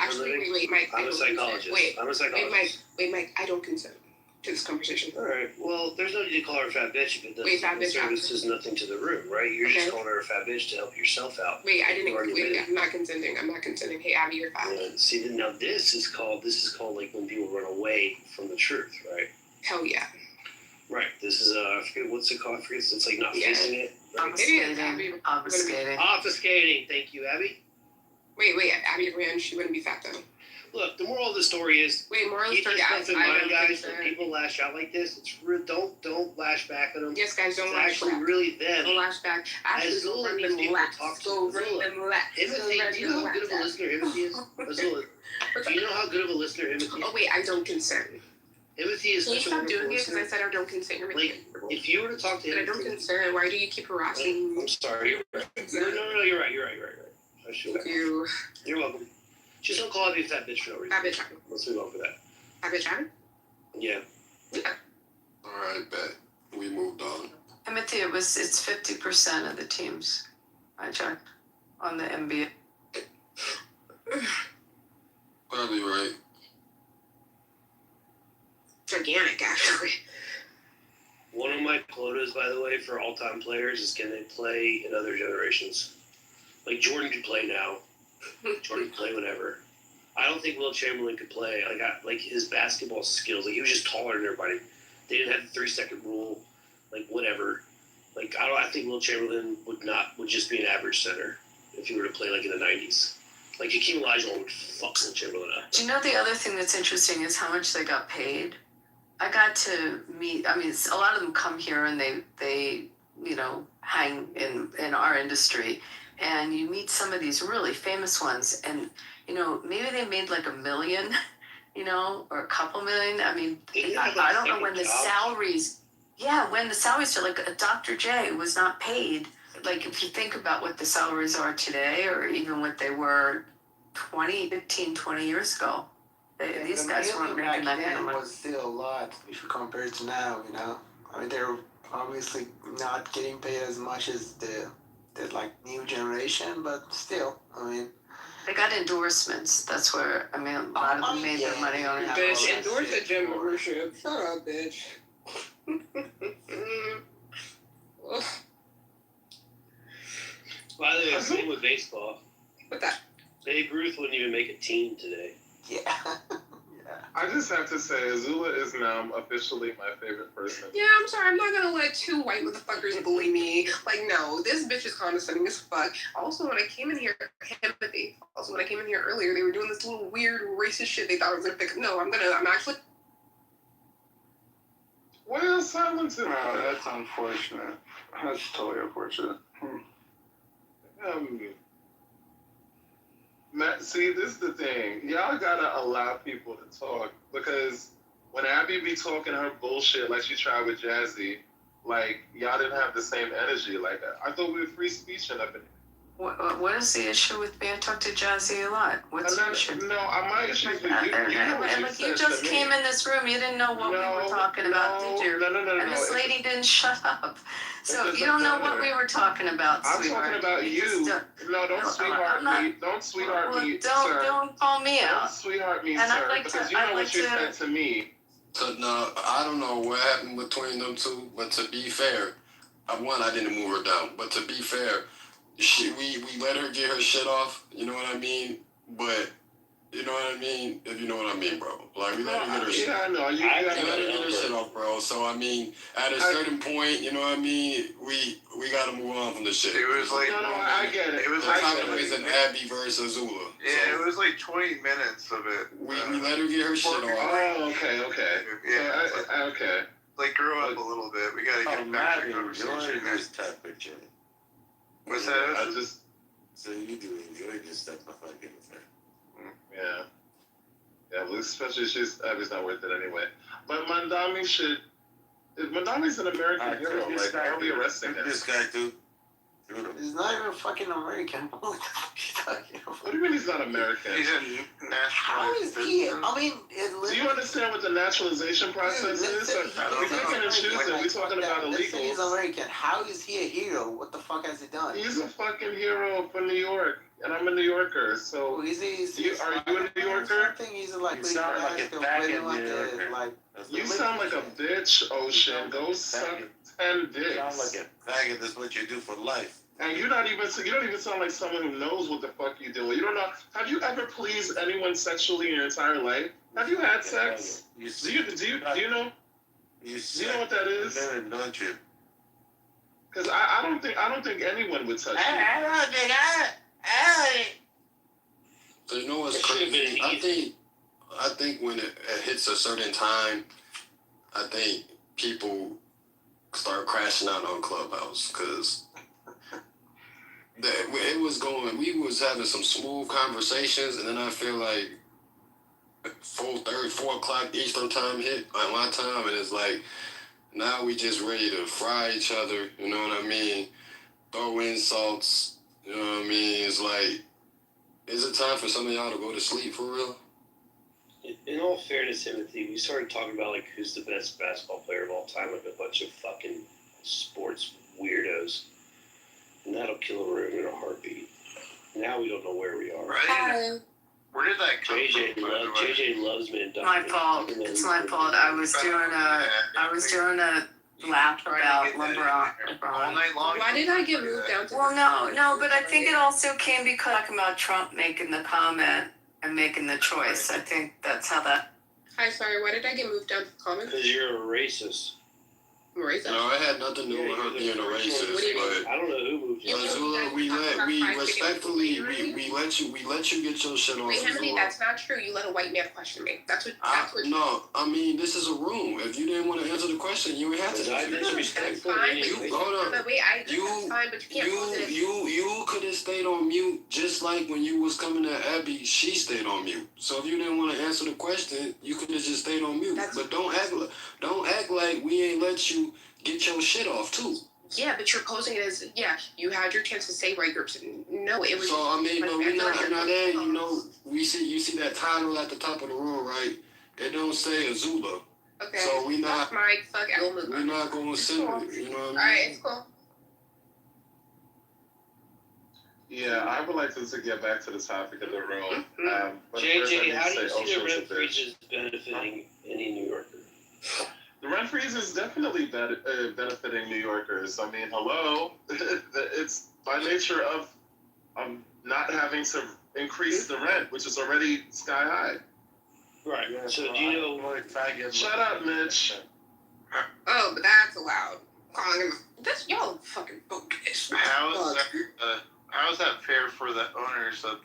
Mike. I'm a psychologist. I'm a psychologist. Wait, Mike. I don't consent to this conversation. All right. Well, there's no need to call her a fat bitch if it doesn't. Wait, fat bitch. Services nothing to the room, right? You're just Okay. calling her a fat bitch to help yourself out. Wait, I didn't. You already Wait, admitted. I'm not consenting. Hey, Abby, you're fat. See, now this is called like when people run away from the truth, right? Hell yeah. Right. This is I forget what's it called. I forget. It's like not Yeah. facing it. Right? Obfuscating. Obfuscating. Thank you, Abby. Wait, Abby ran. She wouldn't be fat though. Look, the moral of the story is moral keep story your stuff in I mind, don't guys. think When so. people lash out like this, it's real. Don't lash back at them. Yes, guys, don't it's lash actually back. really them. Don't lash back. Actually, As go Zula run lets them people laps. talk to Go Zula. run them laps. Timothy, do you know how good of a listener Timothy is? Zula, do you know how good of a listener Timothy is? Oh wait, I don't consent. Timothy is Can you such a stop wonderful doing it? Because listener. I said I don't consent. You're Like, if you were to talk to but I him, don't consent. Why do you keep harassing me? I'm sorry. No, you're right. I should. Thank you. You're welcome. Just don't call me a fat bitch for no reason. Fat bitch Abby. Let's move on for that. Fat bitch Abby? Yeah. All right, bet. We moved on. Timothy, it's 50% of the teams I checked on the NBA. Probably right. Gigantic, actually. One of my quotas, by the way, for all-time players is can they play in other generations? Like Jordan could play now. Jordan could play whenever. I don't think Will Chamberlain could play. Like his basketball skills. Like he was just taller than everybody. They didn't have the 3-second rule. Like whatever. Like I think Will Chamberlain would just be an average center if he were to play like in the 90s. Like Hakeem Olajuwon would fuck Will Chamberlain up. Do you know the other thing that's interesting is how much they got paid? I got to meet, a lot of them come here and they hang in our industry, and you meet some of these really famous ones, and maybe they made like $1 million, or a couple million. I mean, I don't know when the salaries. Yeah, when the salaries are like a Dr. J was not paid. Like if you think about what the salaries are today, or even what they were 15, 20 years ago, these guys weren't making that kind of money. Was still a lot if you compare it to now. I mean, they're obviously not getting paid as much as the like new generation, but still, I mean. They got endorsements. That's where, a lot of them made their money on it. Bitch, endorse a gym membership. Shut up, bitch. By the way, same with baseball. What that? Babe Ruth wouldn't even make a team today. Yeah. I just have to say, Azula is now officially my favorite person. Yeah, I'm sorry. I'm not gonna let two white motherfuckers bully me. Like, no, this bitch is condescending as fuck. Also, when I came in here, when I came in here earlier, they were doing this little weird racist shit. They thought I was gonna pick up. No, I'm actually. Well, silence him. Oh, that's unfortunate. That's totally unfortunate. Matt, see, this is the thing. Y'all gotta allow people to talk, because when Abby be talking her bullshit like she tried with Jazzy, like, y'all didn't have the same energy. Like, I thought we were free speech and everything. What is the issue with me? I talk to Jazzy a lot. What's the issue? No, my issue is with you. You just came in this room. You didn't know what we were talking about, did you? No. And this lady didn't shut up. So you don't know what we were talking about, I'm sweetheart. talking about you. No, don't sweetheart me. Don't sweetheart me, sir. Don't call me out. Don't sweetheart me, And sir, because you know what you said to me. So, no, I don't know what happened between them two, but to be fair, I didn't move her down, but to be fair, we let her get her shit off, you know what I mean? But, you know what I mean? If you know what I mean, bro. Like, we let her get her shit off. Yeah, I know. You let her get her shit off, bro. So, I mean, at a certain point, you know what I mean? We gotta move on from the shit. It was like... No, I get it. It was like... an Abby versus Azula. Yeah, it was like 20 minutes of it. We let her get her shit off. Oh, okay. Yeah, so okay. Like, grow up a little bit. We gotta get back to the conversation. This type of shit. What's that? I just... So you do enjoy this type of fucking thing. Yeah. Yeah, well, especially Abby's not worth it anyway. But Mandami should... Mandami's an American hero. Like, why are we arresting him? This guy, too. He's not even fucking American. What the fuck are you talking about? What do you mean he's not American? He's a national. How is he? I mean, do you understand what the naturalization process is? We're picking and choosing. We're talking about illegals. He's American. How is he a hero? What the fuck has he done? He's a fucking hero for New York, and I'm a New Yorker. So, are you a New Yorker? He's like, you sound like a faggot New Yorker. You sound like a bitch, Ocean. Go suck 10 dicks. You sound like a faggot. That's what you do for life. And you don't even sound like someone who knows what the fuck you're doing. You don't know. Have you ever pleased anyone sexually in your entire life? Have you had sex? Do you know? Do you know what that is? Don't you? Because I don't think anyone would touch you. So you know what's crazy? I think when it hits a certain time, I think people start crashing out on Clubhouse, because we was having some smooth conversations, and then I feel like 4 o'clock Eastern time hit at my time, and it's like, now we just ready to fry each other, you know what I mean? Throw insults, you know what I mean? It's like, is it time for some of y'all to go to sleep for real? In all fairness, Timothy, we started talking about like who's the best basketball player of all time with a bunch of fucking sports weirdos. And that'll kill a room in a heartbeat. Now we don't know where we are. Right? Where did that come from? JJ loves me. My fault. It's my fault. I was doing a laugh about LeBron. All night long. Why did I get moved down to? Well, no, but I think it also came because talking about Trump making the comment and making the choice. I think that's how that. Hi, sorry. Why did I get moved down to the comments? Because you're a racist. Racist? No, it had nothing to do with her being a racist, but I don't know who moved you. Azula, we respectfully we let you get your shit off. Wait, Timothy, Azula. that's not true. You let a white man question me. That's what. No, I mean this is a room. If you didn't want to answer the question, you would have to. That's fine. You hold on. No, wait, I agree. That's fine, but you can't pose it. You could have stayed on mute just like when you was coming to Abby. She stayed on mute. So if you didn't want to answer the question, you could have just stayed on mute. But don't act like we ain't let you get your shit off too. Yeah, but you're posing it as you had your chance to say white groups. No, it was. So I mean, but we're not there. You know, you see that title at the top of the room, right? It don't say Azula. Okay. So we not. That's my fuck. We're not going to send cool. it. You know what I mean? All right, it's cool. Yeah, I would like to get back to the topic of the room. But JJ, first I need how to do you say, see the shit's a rent bitch. freezes benefiting any New Yorker? The rent freeze is definitely benefiting New Yorkers. I mean, hello, it's by nature of not having to increase the rent, which is already sky high. Right. So do you know? Shut up, Mitch. Oh, but that's allowed. Calling him. That's y'all fucking bogus. How is that fair for the owners of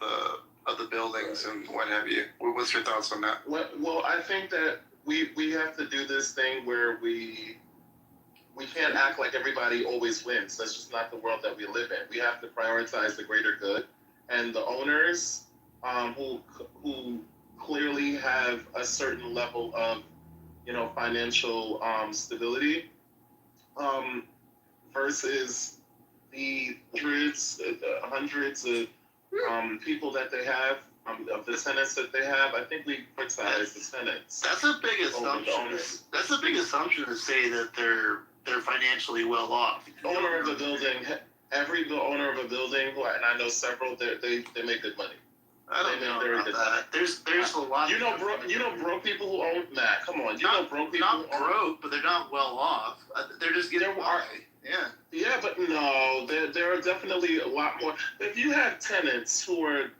the buildings and what have you? What's your thoughts on that? Well, I think that we have to do this thing where we can't act like everybody always wins. That's just not the world that we live in. We have to prioritize the greater good, and the owners who clearly have a certain level of financial stability versus the hundreds of people that they have. Of the tenants that they have, I think we criticize the tenants. That's a big assumption. That's a big assumption to say that they're financially well off. Owner of a building, the owner of a building, and I know several, they make good money. I don't know about that. There's a lot. You know broke people who own Matt. Come on, broke people. Not broke, but they're not well off. They're just getting by. Yeah. Yeah, but no, there are definitely a lot more. If you have tenants who are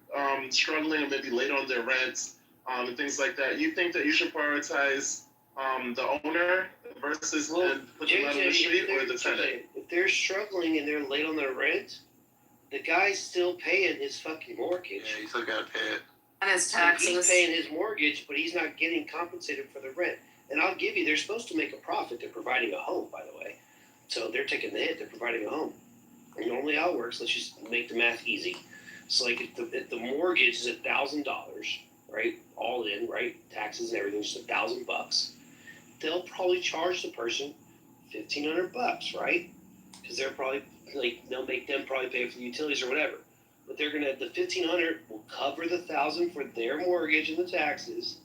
struggling and maybe late on their rents and things like that, you think that you should prioritize the owner versus and put them out on the street or the tenant? If they're struggling and they're late on their rent, the guy's still paying his fucking mortgage. Yeah, he's still got to pay it. And his So taxes. he's paying his mortgage, but he's not getting compensated for the rent. And I'll give you, they're supposed to make a profit. They're providing a home, by the way. So they're taking the hit. They're providing a home. And normally how it works, let's just make the math easy. So like if the mortgage is $1,000, right, all in, right, taxes and everything, just $1,000, they'll probably charge the person $1,500, right? Because they're probably they'll make them probably pay for the utilities or whatever. But they're gonna the $1,500 will cover the $1,000 for their mortgage and the taxes,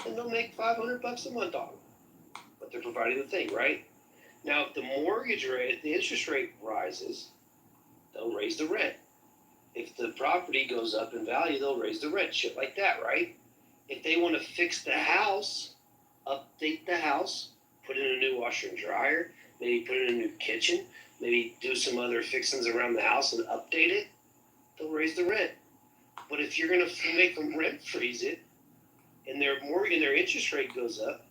and they'll make $500 a month on it. But they're providing the thing, right? Now, if the mortgage rate, if the interest rate rises, they'll raise the rent. If the property goes up in value, they'll raise the rent. Shit like that, right? If they want to fix the house, update the house, put in a new washer and dryer, maybe put in a new kitchen, maybe do some other fixings around the house and update it, they'll raise the rent. But if you're going to make them rent freeze it, and their mortgage and their interest rate goes up,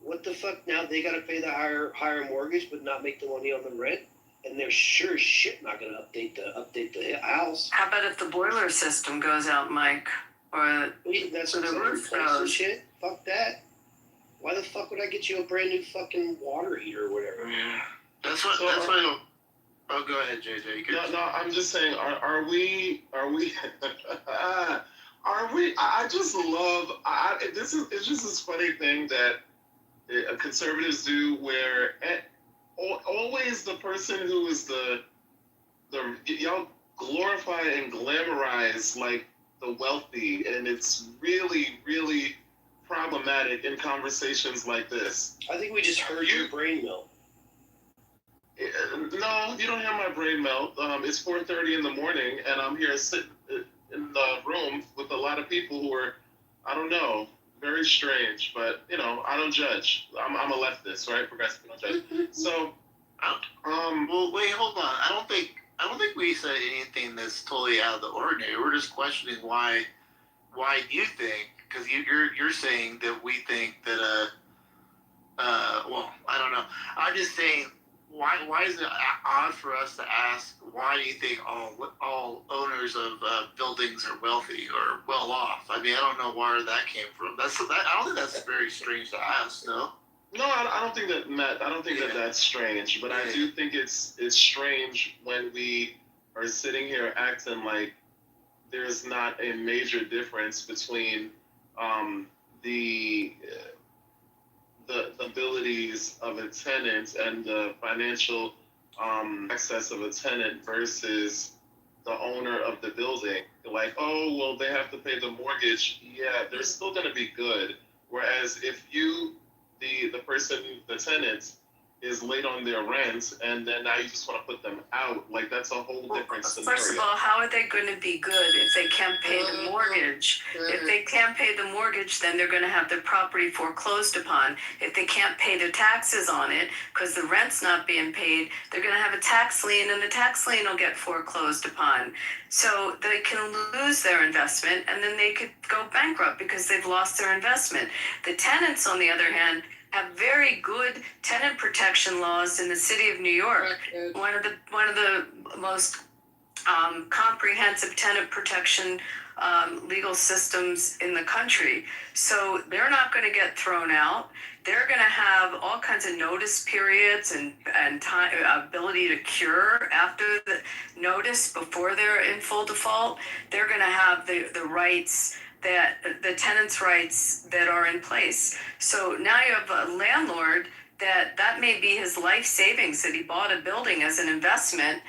what the fuck? Now they got to pay the higher mortgage, but not make the money on the rent, and they're sure as shit not going to update the house. How about if the boiler system goes out, Mike? Or that's what the roof goes. Shit, fuck that. Why the fuck would I get you a brand new fucking water heater or whatever? Yeah, that's what I don't. Oh, go ahead, JJ. No, I'm just saying, are we? I just love. It's just this funny thing that conservatives do, where always the person who is the y'all glorify and glamorize like the wealthy, and it's really, really problematic in conversations like this. I think we just heard your brain melt. No, you don't hear my brain melt. It's 4:30 in the morning, and I'm here sitting in the room with a lot of people who are, I don't know, very strange. But I don't judge. I'm a leftist, right? Progressive, I don't judge. So, well, wait, hold on. I don't think we said anything that's totally out of the ordinary. We're just questioning why you think, because you're saying that we think that well, I don't know. I'm just saying, why is it odd for us to ask why do you think all owners of buildings are wealthy or well off? I mean, I don't know where that came from. I don't think that's very strange to ask. No. No, I don't think that, Matt. I don't think that that's strange. But I do think it's strange when we are sitting here acting like there's not a major difference between the abilities of a tenant and the financial access of a tenant versus the owner of the building. Like, oh, well, they have to pay the mortgage. Yeah, they're still going to be good. Whereas if you, the person, the tenant, is late on their rent, and then now you just want to put them out. Like, that's a whole different scenario. First of all, how are they going to be good if they can't pay the mortgage? If they can't pay the mortgage, then they're going to have their property foreclosed upon. If they can't pay their taxes on it because the rent's not being paid, they're going to have a tax lien, and the tax lien will get foreclosed upon. So they can lose their investment, and then they could go bankrupt because they've lost their investment. The tenants, on the other hand, have very good tenant protection laws in the city of New York. One of the most comprehensive tenant protection legal systems in the country. So they're not going to get thrown out. They're going to have all kinds of notice periods and time, ability to cure after the notice before they're in full default. They're going to have the rights, that the tenants' rights that are in place. So now you have a landlord that may be his life savings, that he bought a building as an investment,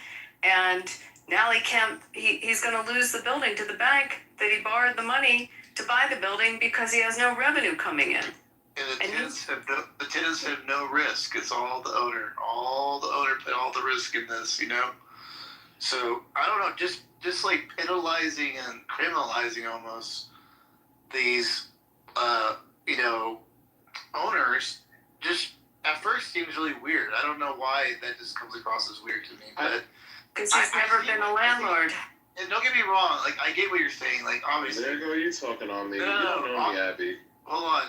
and now he's going to lose the building to the bank that he borrowed the money to buy the building because he has no revenue coming in. And the tenants have no risk. It's all the owner. All the owner put all the risk in this, you know? So I don't know, just like penalizing and criminalizing almost these, owners, just at first seems really weird. I don't know why that just comes across as weird to me, but because he's never been a landlord. And don't get me wrong, like I get what you're saying, like obviously. There go you talking on me. No, you don't know me, Abby. Hold on.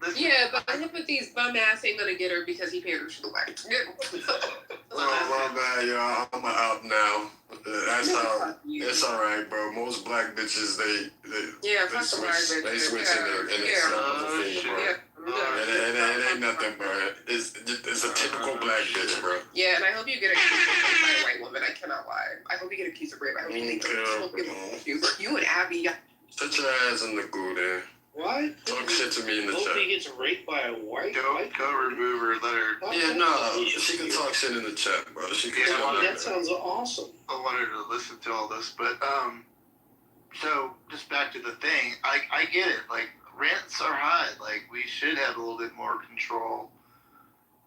Listen. Yeah, but empathy's bum ass ain't gonna get her because he paid her to the wife. Oh, my bad, y'all. I'm out now. That's how. It's all right, bro. Most black bitches, they switch in the snap of a finger, bro. It ain't nothing, bro. It's a typical black bitch, bro. Yeah, and I hope you get accused of rape by a white woman. I cannot lie. I hope you get accused of rape. I hope you think you and Abby. Put your ass in the goo there. What? Talk shit to me in the chat. Hope he gets raped by a white. Go remove her. Let her. Yeah, no. She can talk shit in the chat, bro. She can. That sounds awesome. I want her to listen to all this, but so just back to the thing. I get it. Like rents are high. Like we should have a little bit more control,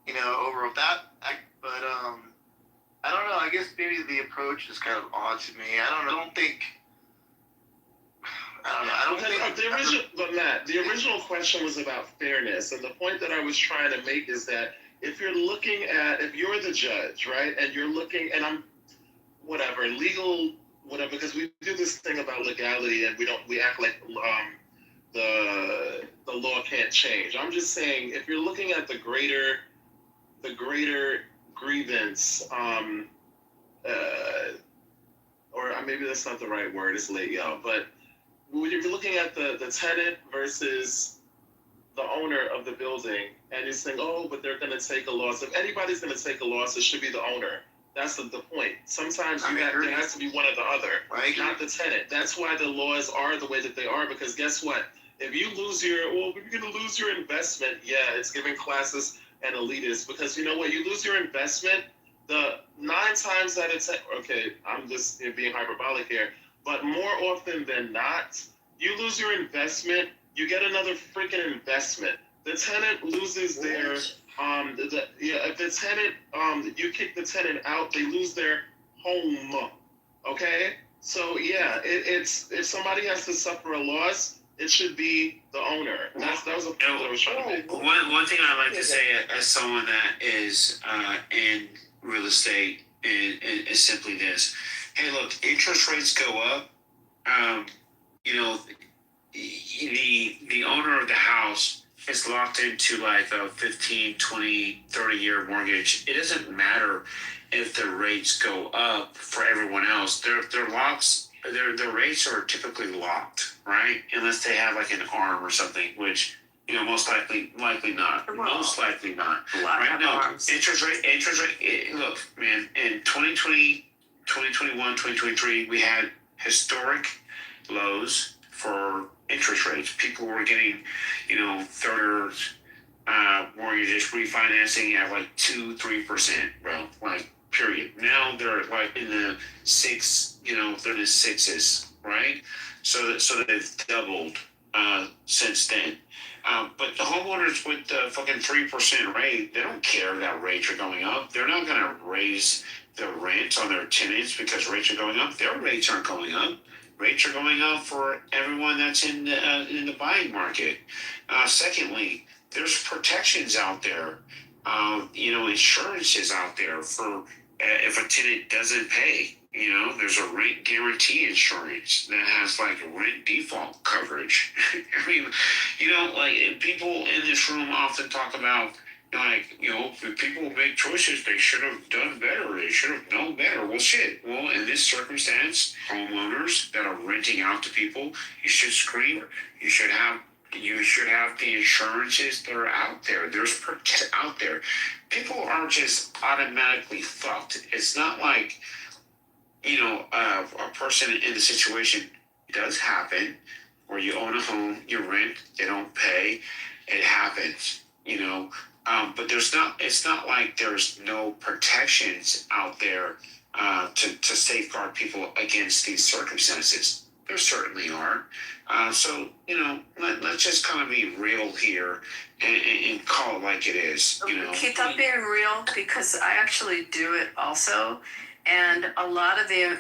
over that. But I don't know. I guess maybe the approach is kind of odd to me. I don't think. But Matt, the original question was about fairness, and the point that I was trying to make is that if you're the judge, right, and you're looking, and I'm, legal, because we do this thing about legality, and we act like the law can't change. I'm just saying, if you're looking at the greater grievance, or maybe that's not the right word, it's late, y'all, but when you're looking at the tenant versus the owner of the building, and you're saying, oh, but they're going to take a loss. If anybody's going to take a loss, it should be the owner. That's the point. Sometimes there has to be one or the other, not the tenant. That's why the laws are the way that they are, because guess what? If you lose you're going to lose your investment, it's giving classes and elitists, because you know what? You lose your investment, the 9 times out of 10, okay, I'm just being hyperbolic here, but more often than not, you lose your investment, you get another freaking investment. The tenant loses their, if the tenant, you kick the tenant out, they lose their home, okay? So it's if somebody has to suffer a loss, it should be the owner. That was a point that I was trying to make. One thing I like to say as someone that is in real estate is simply this. Hey, look, interest rates go up. The owner of the house is locked into like a 15, 20, 30-year mortgage, it doesn't matter if the rates go up for everyone else. Their rates are typically locked, right? Unless they have like an arm or something, which most likely not. Most likely not. Right now, interest rate. Look, man, in 2020, 2021, 2023, we had historic lows for interest rates. People were getting, third mortgages refinancing at like 2-3%, bro. Like, period. Now they're like in the six, they're in the sixes, right? So they've doubled since then. But the homeowners with the fucking 3% rate, they don't care that rates are going up. They're not gonna raise the rent on their tenants because rates are going up. Their rates aren't going up. Rates are going up for everyone that's in the buying market. Secondly, there's protections out there. Insurance is out there for if a tenant doesn't pay. There's a rent guarantee insurance that has like rent default coverage. I mean, like people in this room often talk about if people make choices, they should have done better. They should have known better. Well, shit. Well, in this circumstance, homeowners that are renting out to people, you should scream. You should have the insurances that are out there. There's protection out there. People aren't just automatically fucked. It's not like, a person in the situation does happen where you own a home, you rent, they don't pay. It happens, but it's not like there's no protections out there to safeguard people against these circumstances. There certainly are. So let's just kind of be real here and call it like it is. Keep up being real, because I actually do it also, and a lot of the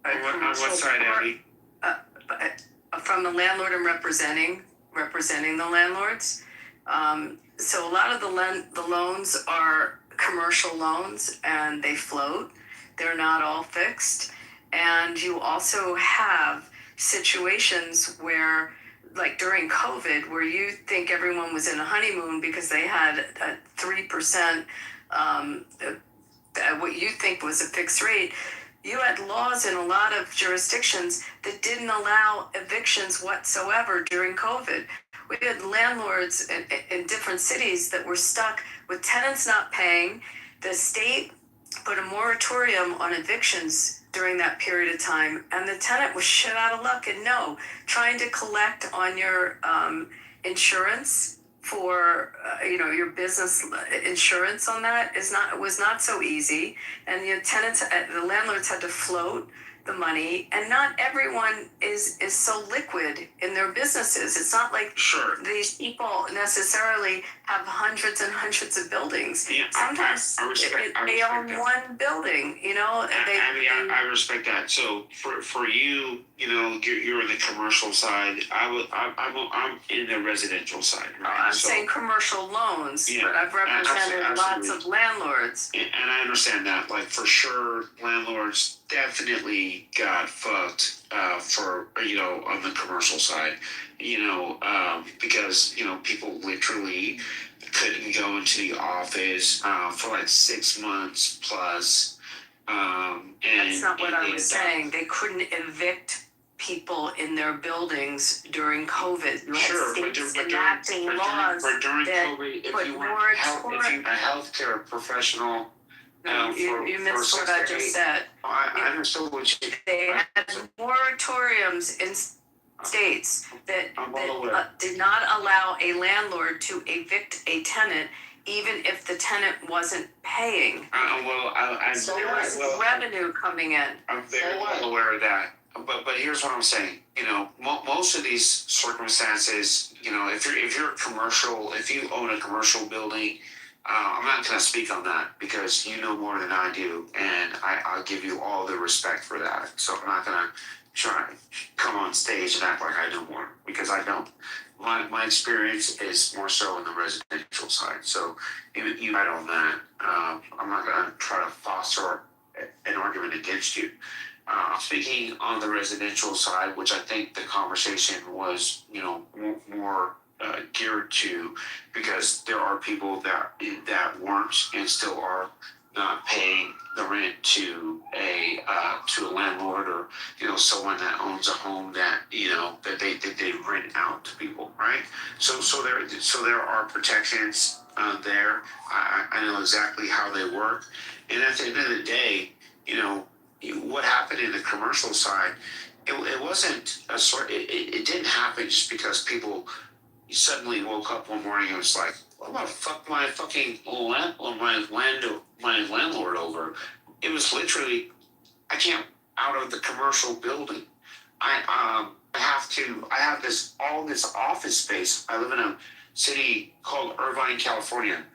on what side, Abby? From the landlord and representing the landlords. So a lot of the loans are commercial loans and they float. They're not all fixed. And you also have situations where, like during COVID, where you think everyone was in a honeymoon because they had a 3%, what you think was a fixed rate. You had laws in a lot of jurisdictions that didn't allow evictions whatsoever during COVID. We had landlords in different cities that were stuck with tenants not paying. The state put a moratorium on evictions during that period of time, and the tenant was shit out of luck. And trying to collect on your insurance for your business insurance on that was not so easy, and the landlords had to float the money, and not everyone is so liquid in their businesses. It's not like these people necessarily have hundreds and hundreds of buildings. Yeah, sometimes they own one building. I respect that. So for you, you're in the commercial side. I'm in the residential side. Right? I'm saying commercial loans, but I've represented lots of landlords. And I understand that. Like, for sure, landlords definitely got fucked on the commercial side, because people literally couldn't go into the office for like 6 months plus. And that's not what I was saying. They couldn't evict people in their buildings during COVID. You had states enacting laws but during that COVID, if put you were a healthcare professional. You missed what I just said. I understood what you. They had moratoriums in states that did not allow a landlord to evict a tenant, even if the tenant wasn't paying. So there was revenue coming in. I'm very well aware of that. But here's what I'm saying. Most of these circumstances, if you're commercial, if you own a commercial building. I'm not going to speak on that because you know more than I do, and I'll give you all the respect for that. So I'm not going to try to come on stage and act like I know more, because I don't. My experience is more so in the residential side. So you right on that. I'm not going to try to foster an argument against you. Speaking on the residential side, which I think the conversation was, more geared to, because there are people that weren't and still are not paying the rent to a landlord, or someone that owns a home that that they rent out to people, right? So there are protections there. I know exactly how they work, and at the end of the day, what happened in the commercial side, it wasn't a sort. It didn't happen just because people suddenly woke up one morning and was like, "I'm gonna fuck my fucking my landlord over." It was literally, I can't out of the commercial building. I have all this office space. I live in a city called Irvine, California.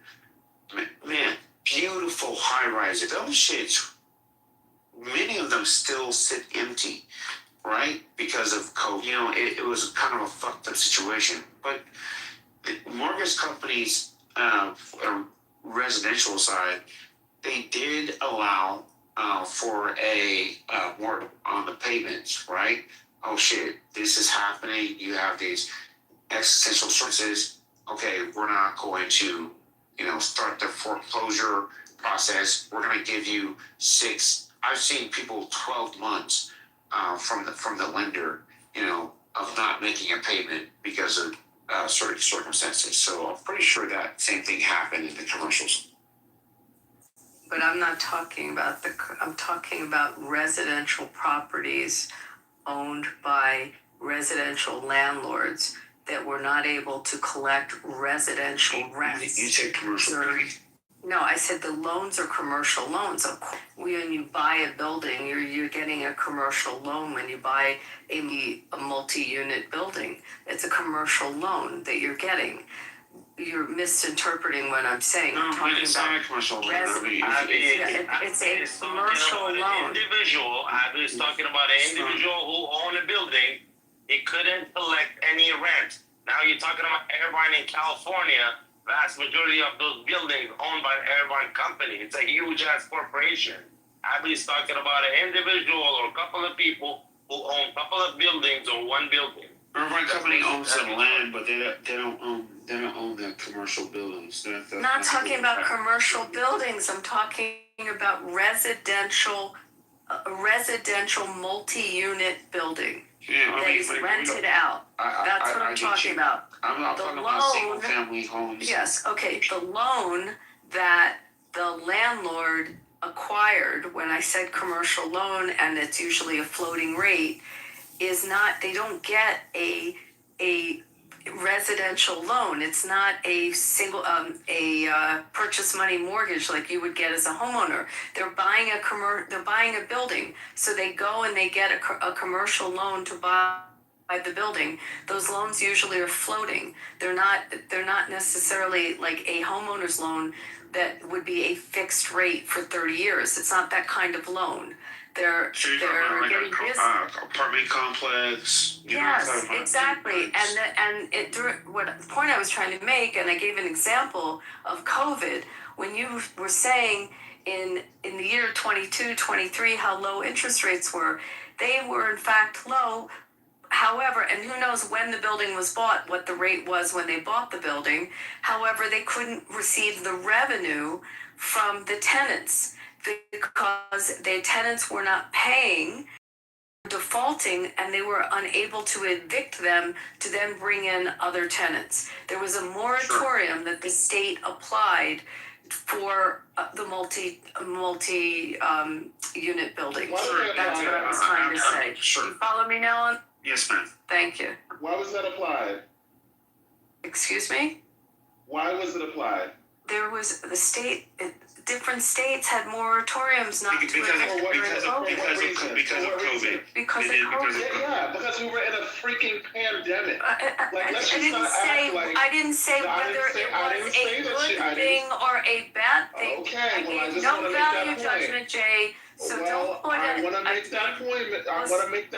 Man, beautiful high rises. Those shits, many of them still sit empty, right? Because of COVID. It was kind of a fucked up situation. But the mortgage companies, residential side, they did allow for a more on the payments, right? Oh shit, this is happening. You have these existential sources. Okay, we're not going to, start the foreclosure process. We're going to give you 6. I've seen people 12 months from the lender, of not making a payment because of certain circumstances. So I'm pretty sure that same thing happened in the commercials. But I'm not talking about I'm talking about residential properties owned by residential landlords that were not able to collect residential rents. You said commercial. No, I said the loans are commercial loans. Of course, when you buy a building, you're getting a commercial loan. When you buy a multi-unit building, it's a commercial loan that you're getting. You're misinterpreting what I'm saying. No, it's not a commercial loan. It's a commercial loan. Individual. I was talking about an individual who owned a building. He couldn't collect any rent. Now you're talking about Irvine in California. Vast majority of those buildings owned by an Irvine company. It's a huge ass corporation. I was talking about an individual or a couple of people who own a couple of buildings or one building. Irvine company owns the land, but they don't own the commercial buildings. Not talking about commercial buildings. I'm talking about residential multi-unit building that is rented out. That's what I'm talking about. I'm not talking about single-family homes. Yes, okay. The loan that the landlord acquired, when I said commercial loan, and it's usually a floating rate, is not. They don't get a residential loan. It's not a single purchase money mortgage like you would get as a homeowner. They're buying a building, so they go and they get a commercial loan to buy the building. Those loans usually are floating. They're not necessarily like a homeowner's loan that would be a fixed rate for 30 years. It's not that kind of loan. They're getting business. Apartment complex. Yes, exactly. The point I was trying to make, and I gave an example of COVID, when you were saying in the year 22, 23, how low interest rates were, they were in fact low. However, and who knows when the building was bought, what the rate was when they bought the building. However, they couldn't receive the revenue from the tenants because the tenants were not paying, defaulting, and they were unable to evict them to then bring in other tenants. There was a moratorium that the state applied for the multi-unit buildings. That's what I was trying to say. Sure. You follow me now? Yes, ma'am. Thank you. Why was that applied? Excuse me? Why was it applied? There was different states had moratoriums not to because of COVID. Because of COVID. Yeah, because we were in a freaking pandemic. I didn't say whether it was a good thing or a bad thing. Okay, I gave no value judgment, Jay. So don't put it. I want to make that point.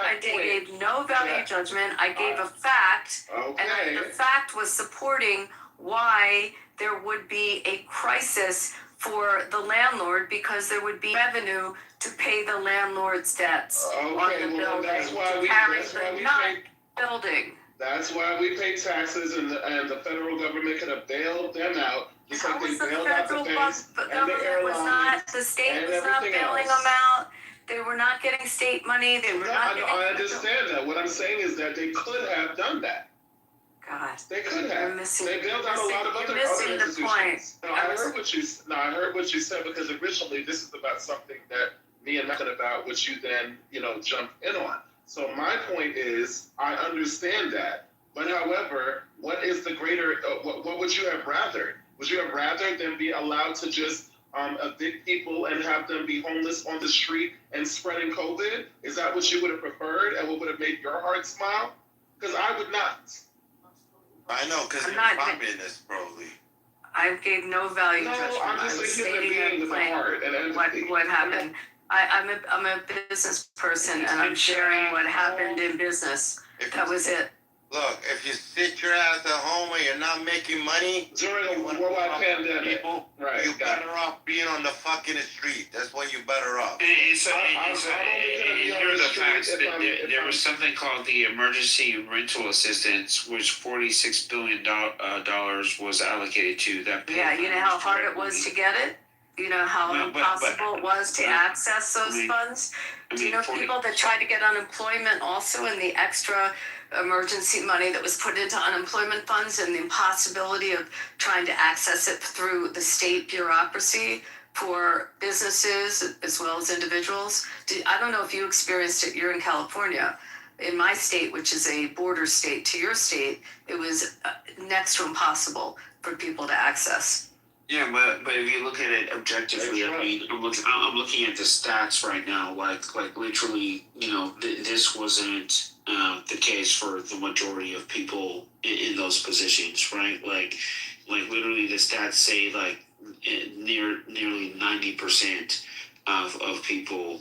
I gave no value judgment. I gave a fact, and the fact was supporting why there would be a crisis for the landlord because there would be revenue to pay the landlord's debts on the building. That's why we building. That's why we pay taxes, and the federal government could have bailed them out, just like they bailed out the banks and the airlines The state and was not everything bailing else. them out. They were not getting state money. They were No, not getting. I understand that. What I'm saying is that they could have done that. God, They could have. They bailed out a lot of other missing the point. institutions. No, I heard what you. No, I heard what you said, because originally this is about something that me and Matt about, which you then jumped in on. So my point is, I understand that, but however, what is the greater? What would you have rather? Would you have rather than be allowed to just evict people and have them be homeless on the street and spreading COVID? Is that what you would have preferred, and what would have made your heart smile? Because I would not. I know, because I'm you're not- communist, probably. I gave no value No, judgment. I'm just a human being with a heart and empathy. What happened. I'm a business person, and I'm sharing what happened in business. That was it. Look, if you sit your ass at home and you're not making money during a worldwide pandemic, right? You're better off being on the fucking street. That's what you're better off. Here are the facts. There was something called the Emergency Rental Assistance, which $46 billion was allocated to that. Yeah, you know how hard it was to get it? You know how impossible it was to access those funds? Do you know people that tried to get unemployment also, and the extra emergency money that was put into unemployment funds, and the impossibility of trying to access it through the state bureaucracy for businesses as well as individuals? I don't know if you experienced it. You're in California. In my state, which is a border state to your state, it was next to impossible for people to access. Yeah, but if you look at it objectively, I mean, I'm looking at the stats right now. Like literally, this wasn't the case for the majority of people in those positions, right? Like literally, the stats say like nearly 90% of people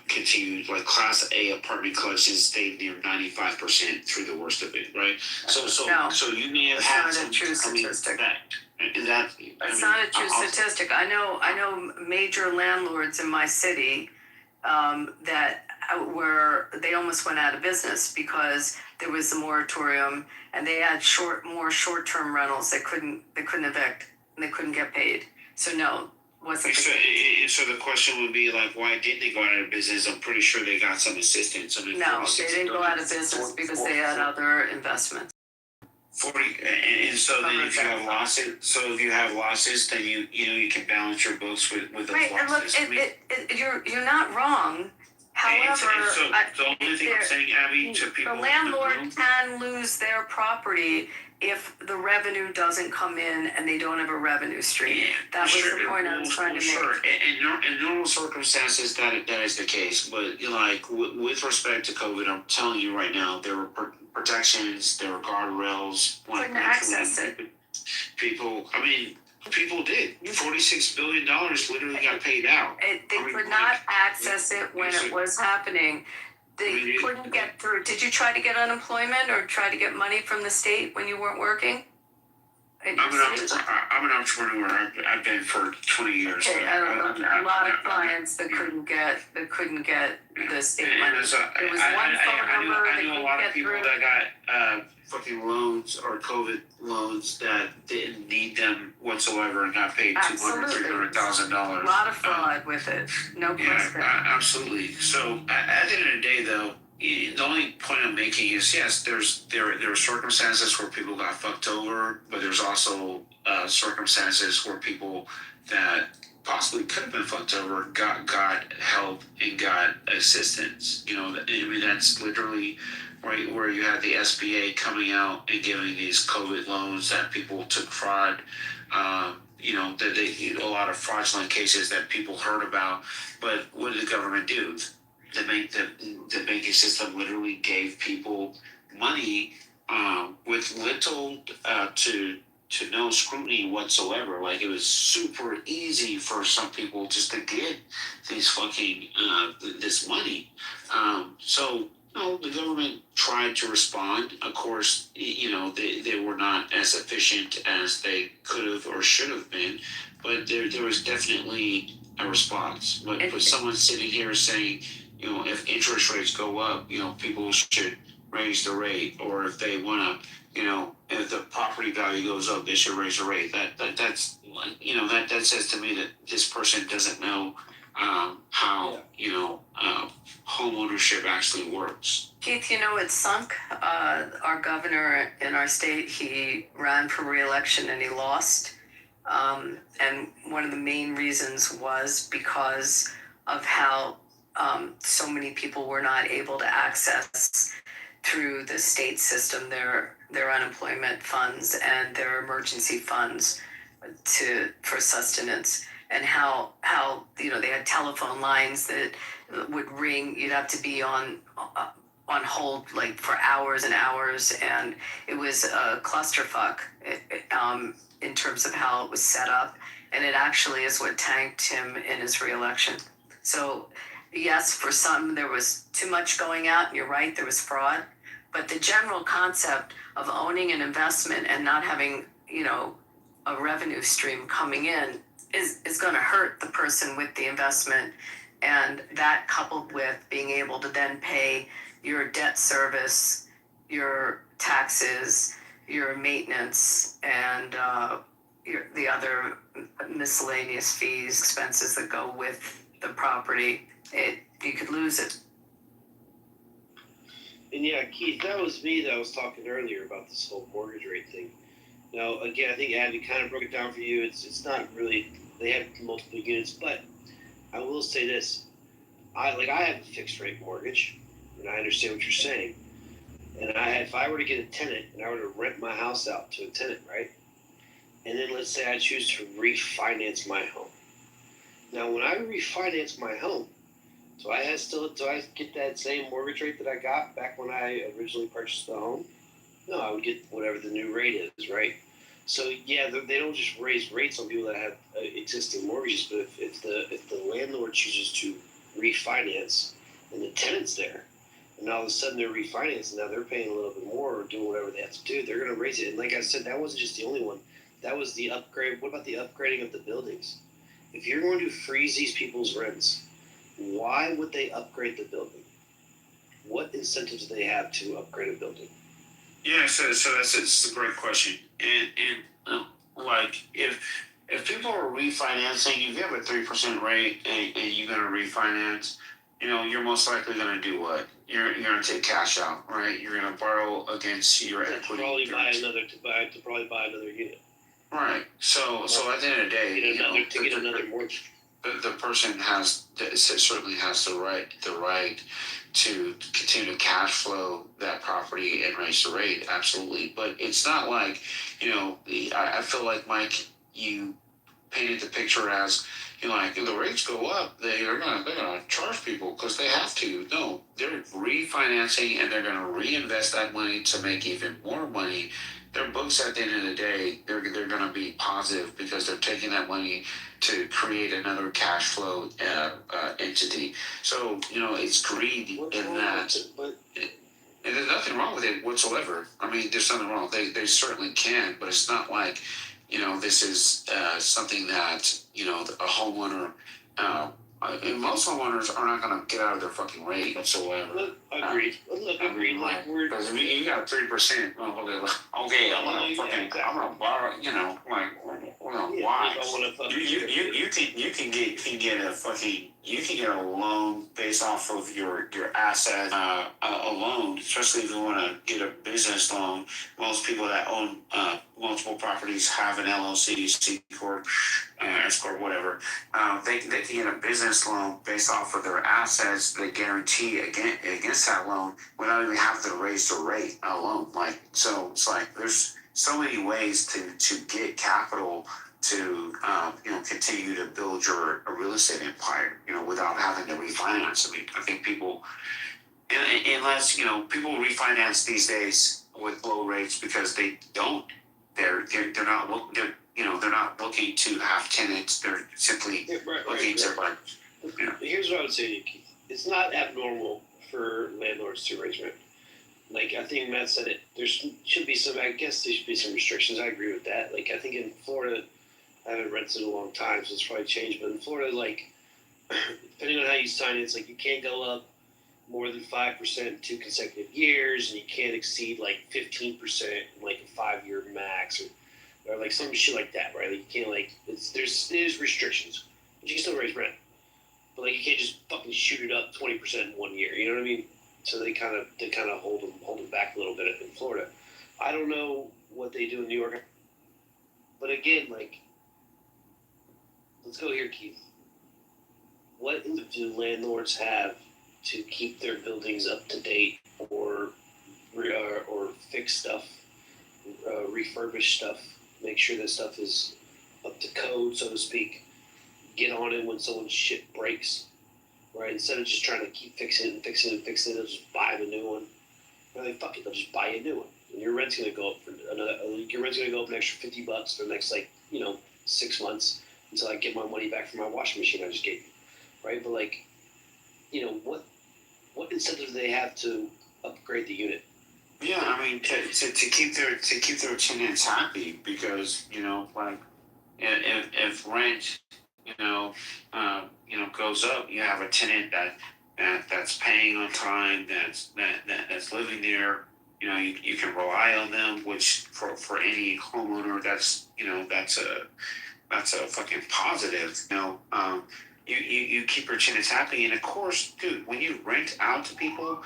continued, like Class A apartment collections stayed near 95% through the worst of it, right? So you may have had That's not a true statistic. That's not a true statistic. I know major landlords in my city that they almost went out of business because there was a moratorium, and they had more short-term rentals. They couldn't evict, and they couldn't get paid. So no, wasn't. So the question would be like, why didn't they go out of business? I'm pretty sure they got some assistance. I mean, no, they didn't go out of business because they had other investments. 40, and so then if you have losses, then you can balance your books with those right, losses. And look, you're not wrong. However, the only thing I'm saying, Abby, to people, the landlord can lose their property if the revenue doesn't come in and they don't have a revenue stream. Yeah, that was the point I was trying to make. Sure, in normal circumstances, that is the case. But with respect to COVID, I'm telling you right now, there were protections, there were guardrails. Couldn't access it. People did. $46 billion literally got paid out. They could not access it when it was happening. They couldn't get through. Did you try to get unemployment or try to get money from the state when you weren't working? I'm an entrepreneur. I've been for 20 years. Okay, a lot of clients that couldn't get the state money. There was one phone number I knew a lot of people that got fucking loans or COVID loans that didn't need them whatsoever and got paid $200,000-$300,000. A lot of fraud with it. No question. Yeah, absolutely. So at the end of the day, though, the only point I'm making is, yes, there are circumstances where people got fucked over, but there's also circumstances where people that possibly could have been fucked over got help and got assistance. I mean, that's literally right where you had the SBA coming out and giving these COVID loans that people took fraud. That a lot of fraudulent cases that people heard about. But what did the government do? The banking system literally gave people money with little to no scrutiny whatsoever. Like, it was super easy for some people just to get these fucking this money. The government tried to respond. Of course, they were not as efficient as they could have or should have been, but there was definitely a response. But someone sitting here saying, if interest rates go up, people should raise the rate, or if they want to, if the property value goes up, they should raise the rate. That's that says to me that this person doesn't know how home ownership actually works. Keith, it sunk. Our governor in our state, he ran for re-election and he lost. And one of the main reasons was because of how so many people were not able to access through the state system their unemployment funds and their emergency funds for sustenance, and how they had telephone lines that would ring. You'd have to be on hold like for hours and hours, and it was a clusterfuck in terms of how it was set up, and it actually is what tanked him in his re-election. So yes, for some there was too much going out, and you're right, there was fraud, but the general concept of owning an investment and not having a revenue stream coming in is going to hurt the person with the investment, and that coupled with being able to then pay your debt service, your taxes, your maintenance, and the other miscellaneous fees, expenses that go with the property, you could lose it. And yeah, Keith, that was me that was talking earlier about this whole mortgage rate thing. Now, again, I think Abby kind of broke it down for you. It's not really, they have multiple units, but I will say this. I have a fixed rate mortgage, and I understand what you're saying. And if I were to get a tenant and I were to rent my house out to a tenant, right? And then let's say I choose to refinance my home. Now, when I refinance my home, do I get that same mortgage rate that I got back when I originally purchased the home? No, I would get whatever the new rate is, right? So yeah, they don't just raise rates on people that have existing mortgages, but if the landlord chooses to refinance and the tenant's there, and all of a sudden they're refinancing, now they're paying a little bit more or doing whatever they have to do, they're going to raise it. And like I said, that wasn't just the only one. That was the upgrade. What about the upgrading of the buildings? If you're going to freeze these people's rents, why would they upgrade the building? What incentives do they have to upgrade a building? Yeah, so it's a great question, and like if people are refinancing, if you have a 3% rate and you're gonna refinance, you're most likely gonna do what? You're gonna take cash out, right? You're gonna borrow against your equity. Probably buy another unit. Right. So at the end of the day, get another mortgage. The person certainly has the right to continue to cash flow that property and raise the rate, absolutely. But it's not like, I feel like, Mike, you painted the picture as, like, if the rates go up, they're gonna charge people because they have to. No, they're refinancing and they're gonna reinvest that money to make even more money. Their books at the end of the day, they're going to be positive because they're taking that money to create another cash flow entity. So, it's greed in that. And there's nothing wrong with it whatsoever. I mean, there's nothing wrong. They certainly can, but it's not like, this is something that, a homeowner, and most homeowners are not going to get out of their fucking rate whatsoever. Agreed. Agreed. Like, because if you got 3%, okay, I'm gonna borrow. Why? You can get a loan based off of your asset, a loan, especially if you want to get a business loan. Most people that own multiple properties have an LLC, C corp, S corp, whatever. They can get a business loan based off of their assets. They guarantee against that loan without even having to raise the rate alone. So it's like there's so many ways to get capital to continue to build your real estate empire, without having to refinance. I mean, I think people, unless people refinance these days with low rates because they're not looking to have tenants. They're simply looking to like. Here's what I would say to you, Keith. It's not abnormal for landlords to raise rent. Like, I think Matt said it. There should be some. I guess there should be some restrictions. I agree with that. Like, I think in Florida, I haven't rented in a long time, so it's probably changed. But in Florida, like, depending on how you sign it, it's like you can't go up more than 5% in 2 consecutive years, and you can't exceed like 15% in like a 5-year max, or like some shit like that, right? Like you can't like there's restrictions, but you can still raise rent, but like you can't just fucking shoot it up 20% in 1 year. You know what I mean? So they kind of hold them back a little bit in Florida. I don't know what they do in New York, but again, like, let's go here, Keith. What do landlords have to keep their buildings up to date, or fix stuff, refurbish stuff, make sure that stuff is up to code, so to speak? Get on it when someone's shit breaks, right? Instead of just trying to keep fixing it, they'll just buy the new one. Or they fuck it, they'll just buy a new one. And your rent's gonna go up for an extra $50 for the next 6 months until I get my money back from my washing machine I just gave you, right? But what incentive do they have to upgrade the unit? Yeah, I mean to keep their tenants happy, because if rent goes up, you have a tenant that's paying on time, that's living there. You can rely on them, which for any homeowner, that's a fucking positive. You keep your tenants happy, and of course, dude, when you rent out to people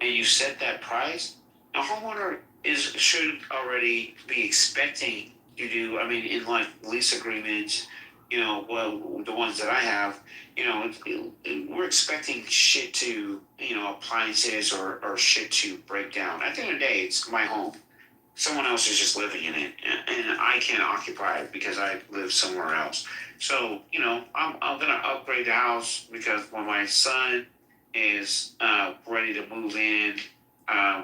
and you set that price, a homeowner should already be expecting you to. I mean, in like lease agreements, the ones that I have, we're expecting shit to, appliances or shit to break down. At the end of the day, it's my home. Someone else is just living in it, and I can't occupy it because I live somewhere else. So, I'm gonna upgrade the house because when my son is ready to move in,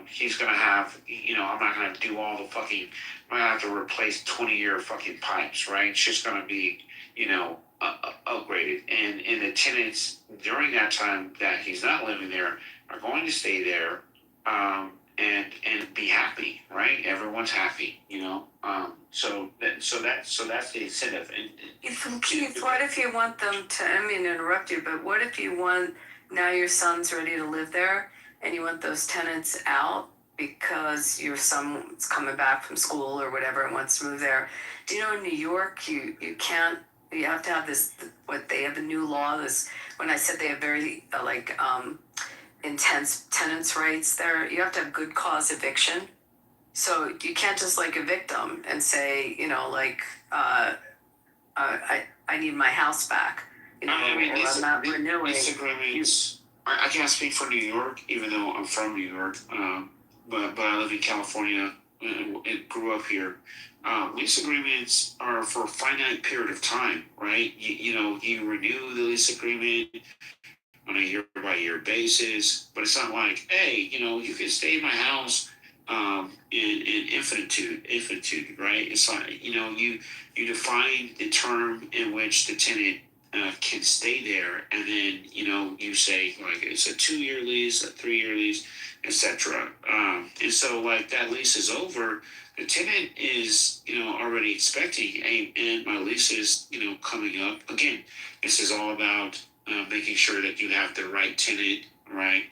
he's gonna have, I'm not gonna do all the fucking, I'm gonna have to replace 20-year fucking pipes, right? It's just gonna be, upgraded. And the tenants during that time that he's not living there are going to stay there, and be happy, right? Everyone's happy, So that's the incentive. And Keith, what if you want them to? I mean, interrupt you, but what if you want, now your son's ready to live there, and you want those tenants out because your son's coming back from school or whatever and wants to move there? Do you know in New York you can't? You have to have this. What they have a new law. This, when I said they have very intense tenants' rights there, you have to have good cause eviction. So you can't just evict them and say, I need my house back. I mean, I'm not renewing. These agreements, I can't speak for New York, even though I'm from New York, but I live in California and grew up here. Lease agreements are for a finite period of time, right? You renew the lease agreement on a year-by-year basis, but it's not like, hey, you can stay in my house in infinitude, right? It's like, you define the term in which the tenant can stay there, and then you say it's a 2-year lease, a 3-year lease, etc. And so that lease is over, the tenant is already expecting, and my lease is coming up again. This is all about making sure that you have the right tenant, right?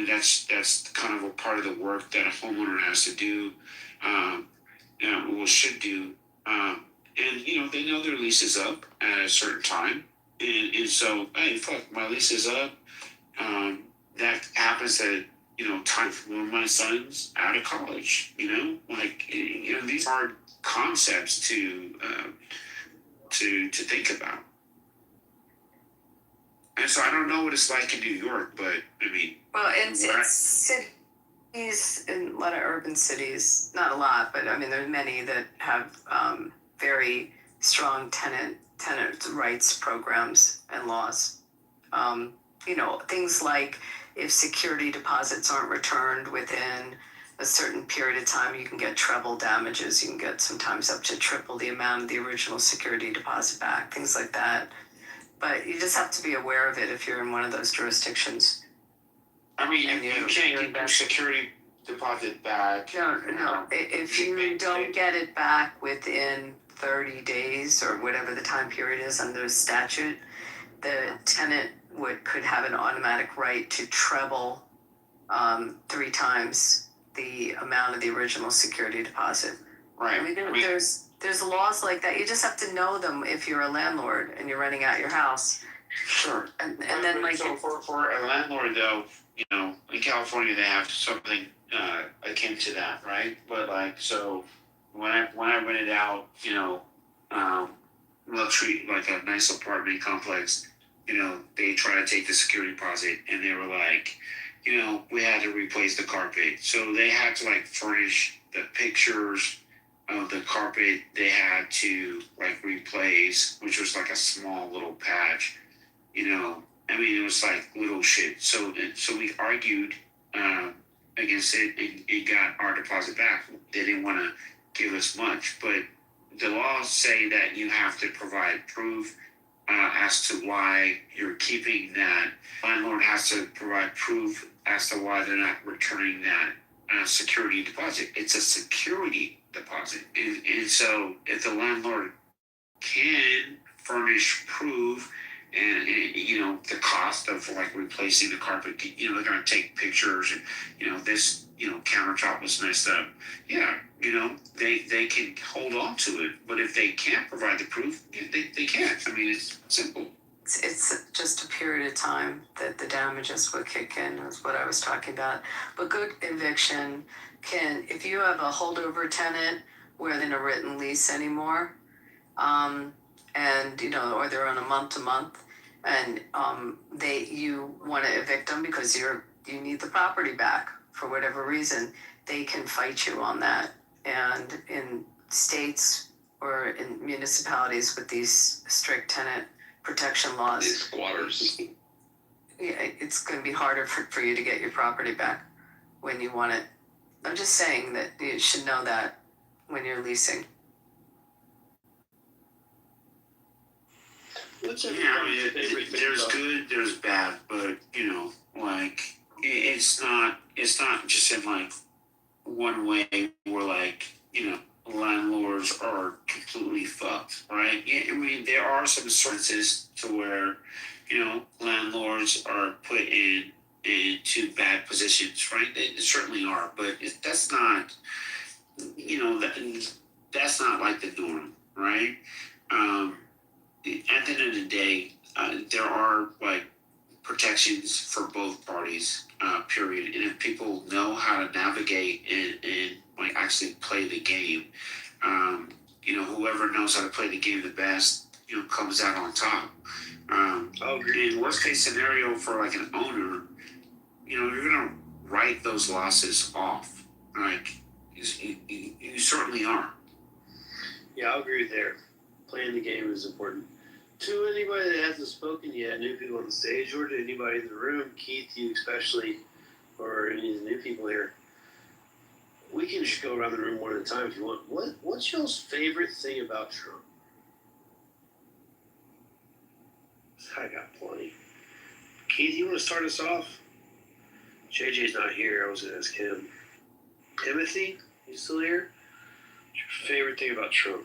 That's kind of a part of the work that a homeowner has to do, should do. And they know their lease is up at a certain time, and so, hey, fuck, my lease is up. That happens at time when my son's out of college. These are concepts to think about. And so I don't know what it's like in New York, but I mean, well, in cities, in a lot of urban cities, not a lot, but I mean, there's many that have very strong tenant rights programs and laws. Things like if security deposits aren't returned within a certain period of time, you can get treble damages. You can get sometimes up to triple the amount of the original security deposit back, things like that. But you just have to be aware of it if you're in one of those jurisdictions. I mean, you can't get your security deposit back. No. If you don't get it back within 30 days or whatever the time period is under the statute, the tenant could have an automatic right to treble 3 times the amount of the original security deposit. Right. I mean, there's laws like that. You just have to know them if you're a landlord and you're renting out your house. Sure. And then like so for a landlord though, in California they have something akin to that, right? But like so when I rented out, luxury like a nice apartment complex, they try to take the security deposit and they were like, we had to replace the carpet. So they had to like furnish the pictures of the carpet they had to like replace, which was like a small little patch. I mean, it was like little shit. So we argued against it and got our deposit back. They didn't want to give us much, but the laws say that you have to provide proof as to why you're keeping that. Landlord has to provide proof as to why they're not returning that security deposit. It's a security deposit, and so if the landlord can furnish proof and the cost of like replacing the carpet, they're going to take pictures and this countertop was messed up, they can hold on to it. But if they can't provide the proof, they can't. I mean, it's simple. It's just a period of time that the damages would kick in, is what I was talking about. But good eviction if you have a holdover tenant where they're in a written lease anymore, and or they're on a month to month, and you want to evict them because you need the property back for whatever reason, they can fight you on that. And in states or in municipalities with these strict tenant protection laws, These squatters. It's going to be harder for you to get your property back when you want it. I'm just saying that you should know that when you're leasing. What's there's good, there's bad, but like it's not just in like one way where like landlords are completely fucked, right? I mean, there are some instances to where landlords are put into bad positions, right? They certainly are, but that's not that's not like the norm, right? At the end of the day, there are like protections for both parties, period. And if people know how to navigate and like actually play the game, whoever knows how to play the game the best, comes out on top. In worst case scenario for like an owner, you're gonna write those losses off. Like you certainly are. Yeah, I'll agree there. Playing the game is important. To anybody that hasn't spoken yet, new people on the stage, or to anybody in the room, Keith, you especially, or any of the new people here, we can just go around the room one at a time if you want. What's y'all's favorite thing about Trump? I got plenty. Keith, you want to start us off? JJ's not here. I was going to ask him. Timothy, you still here? What's your favorite thing about Trump?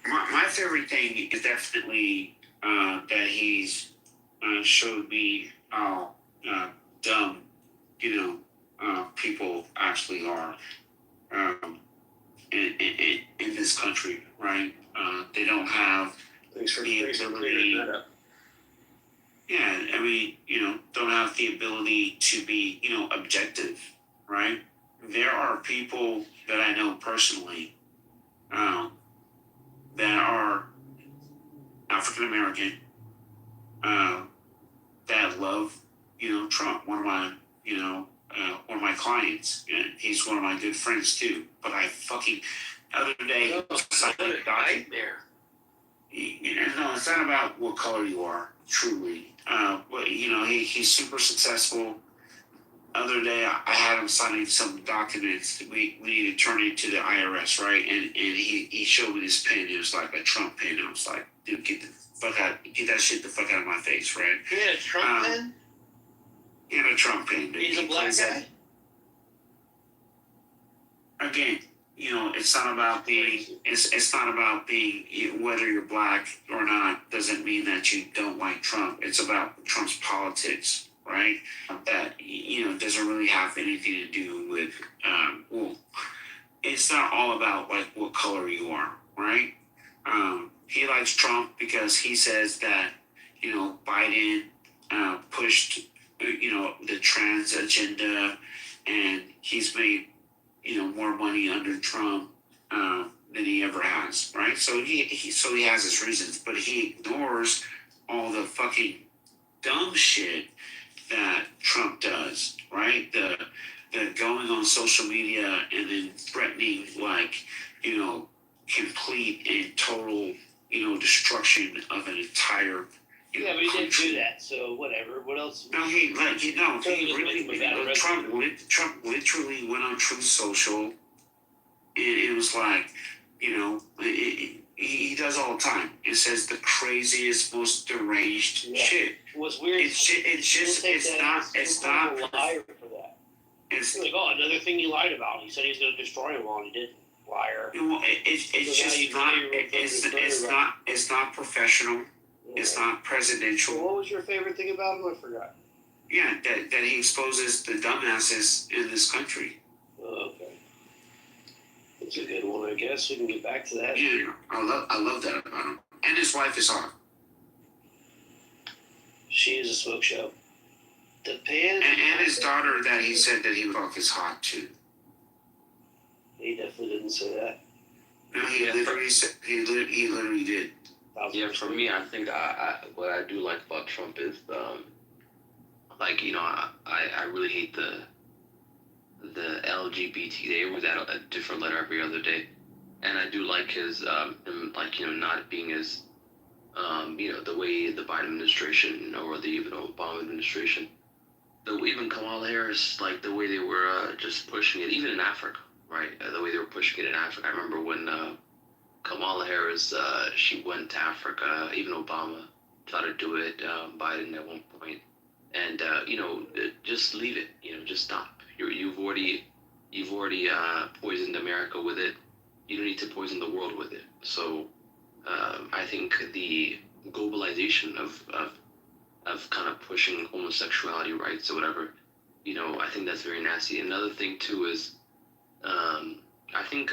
My favorite thing is definitely that he's showed me how dumb, people actually are in this country, right? They don't have the ability. Yeah, I mean, don't have the ability to be, objective, right? There are people that I know personally that are African American that love, Trump. One of my clients, and he's one of my good friends too. But I fucking other day what a nightmare. No, it's not about what color you are, truly. But he's super successful. Other day, I had him signing some documents that we need to turn into the IRS, right? And he showed me this pen. It was like a Trump pen. I was like, dude, get that shit the fuck out of my face, right? He had a Trump pen? He had a Trump pen. He's a black guy? Again, it's not about being it's not about being whether you're black or not doesn't mean that you don't like Trump. It's about Trump's politics, right? That doesn't really have anything to do with well, it's not all about like what color you are, right? He likes Trump because he says that Biden pushed the trans agenda, and he's made more money under Trump than he ever has, right? So he has his reasons, but he ignores all the fucking dumb shit that Trump does, right? The going on social media and then threatening complete and total destruction of an entire Yeah, but he didn't do that, so whatever. What else? No, he really Trump literally went on Truth Social, and it was like, he does all the time. It says the craziest, most deranged shit. What's weird? It's not. A liar for that. It's like, another thing he lied about. He said he was going to destroy him, and he didn't. Liar. It's not professional. Yeah. It's not presidential. Well, what was your favorite thing about him? I forgot. Yeah, that he exposes the dumbasses in this country. Oh, okay. That's a good one, I guess. We can get back to that. Yeah, I love that about him. And his wife is hot. She is a smoke show. And his daughter that he said that he would fuck is hot too. He definitely didn't say that. No, he literally did. Yeah, for me, I think what I do like about Trump is, I really hate the LGBT. They always add a different letter every other day, and I do like his, not being as, the way the Biden administration or the even Obama administration, even Kamala Harris, like the way they were just pushing it, even in Africa, right? The way they were pushing it in Africa. I remember when Kamala Harris, she went to Africa. Even Obama tried to do it. Biden at one point, and just leave it. Just stop. You've already poisoned America with it. You don't need to poison the world with it. So I think the globalization of kind of pushing homosexuality rights or whatever, I think that's very nasty. Another thing too is, I think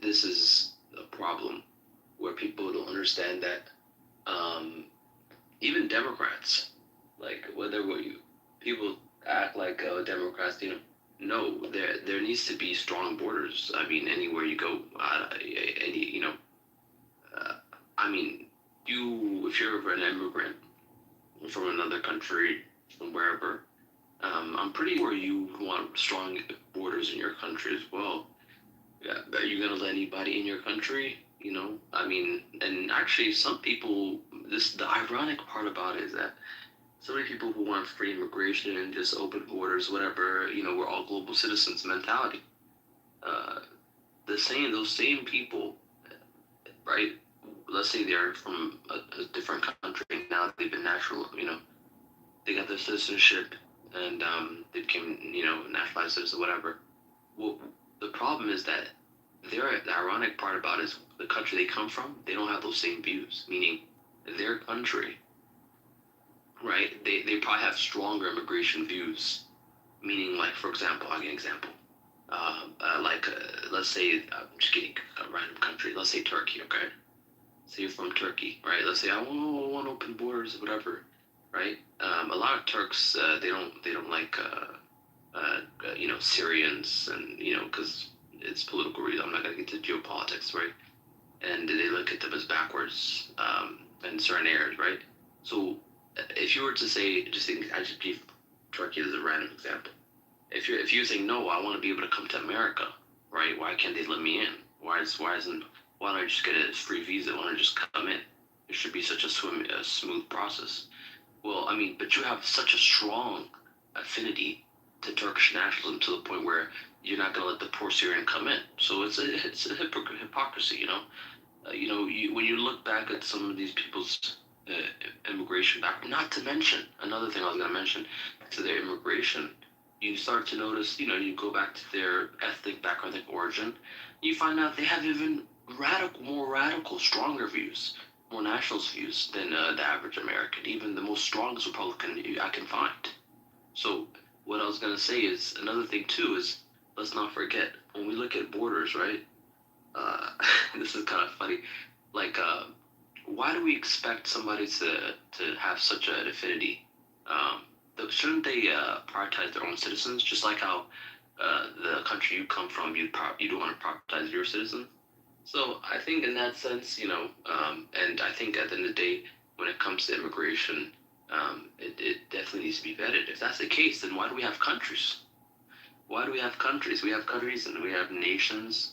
this is a problem where people don't understand that even Democrats, like people act like Democrats, no, there needs to be strong borders. I mean, anywhere you go, if you're an immigrant from another country, from wherever, I'm pretty sure you want strong borders in your country as well. Yeah, are you gonna let anybody in your country? And actually, some people. The ironic part about it is that so many people who want free immigration and just open borders, whatever, we're all global citizens mentality. Those same people, right? Let's say they're from a different country now. They've been natural, they got their citizenship and they became, naturalized citizens or whatever. Well, the problem is that the ironic part about it is the country they come from, they don't have those same views, meaning their country, right? They probably have stronger immigration views, meaning, like, for example, I'll give an example. Let's say, I'm just kidding, a random country, let's say Turkey, okay? Say you're from Turkey, right? Let's say I want open borders, whatever, right? A lot of Turks, they don't like, Syrians, and, because it's political reason. I'm not going to get to geopolitics, right? And they look at them as backwards in certain areas, right? So if you were to say, I just give Turkey as a random example. If you're saying, no, I want to be able to come to America, right? Why can't they let me in? Why don't I just get a free visa? Why don't I just come in? It should be such a smooth process. Well, but you have such a strong affinity to Turkish nationalism to the point where you're not going to let the poor Syrian come in. So it's a hypocrisy, when you look back at some of these people's immigration background, not to mention, another thing I was going to mention to their immigration, you start to notice, you go back to their ethnic background, ethnic origin, you find out they have even more radical, stronger views, more nationalist views than the average American, even the most strongest Republican I can find. So what I was gonna say is another thing too is let's not forget when we look at borders, right? Uh, this is kind of funny. Like, why do we expect somebody to have such an affinity? Shouldn't they prioritize their own citizens, just like how the country you come from, you don't want to prioritize your citizens? So I think in that sense, and I think at the end of the day, when it comes to immigration, it definitely needs to be vetted. If that's the case, then why do we have countries? Why do we have countries? We have countries and we have nations.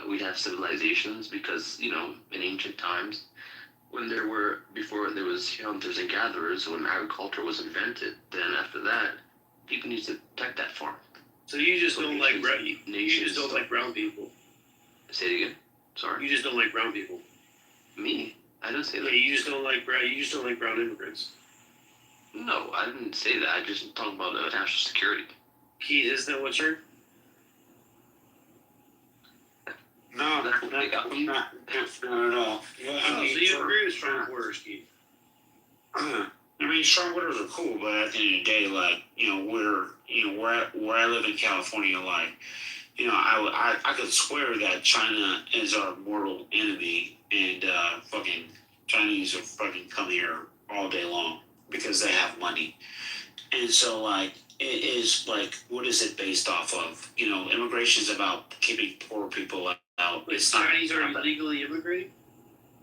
We have civilizations because, in ancient times, before there was hunters and gatherers, when agriculture was invented, then after that, people need to protect that farm. So you just don't like brown people. Say it again. Sorry. You just don't like brown people. Me? I didn't say that. Yeah, you just don't like brown immigrants. No, I didn't say that. I just talking about national security. Keith, isn't that what you're? No, I'm not against that at all. Yeah, so you agree with strong borders, Keith? I mean, strong borders are cool, but at the end of the day, like, where I live in California, like, I could swear that China is our mortal enemy, and fucking Chinese are fucking come here all day long because they have money, and so like it is like, what is it based off of? Immigration is about keeping poor people out. It's not Chinese are illegally immigrating.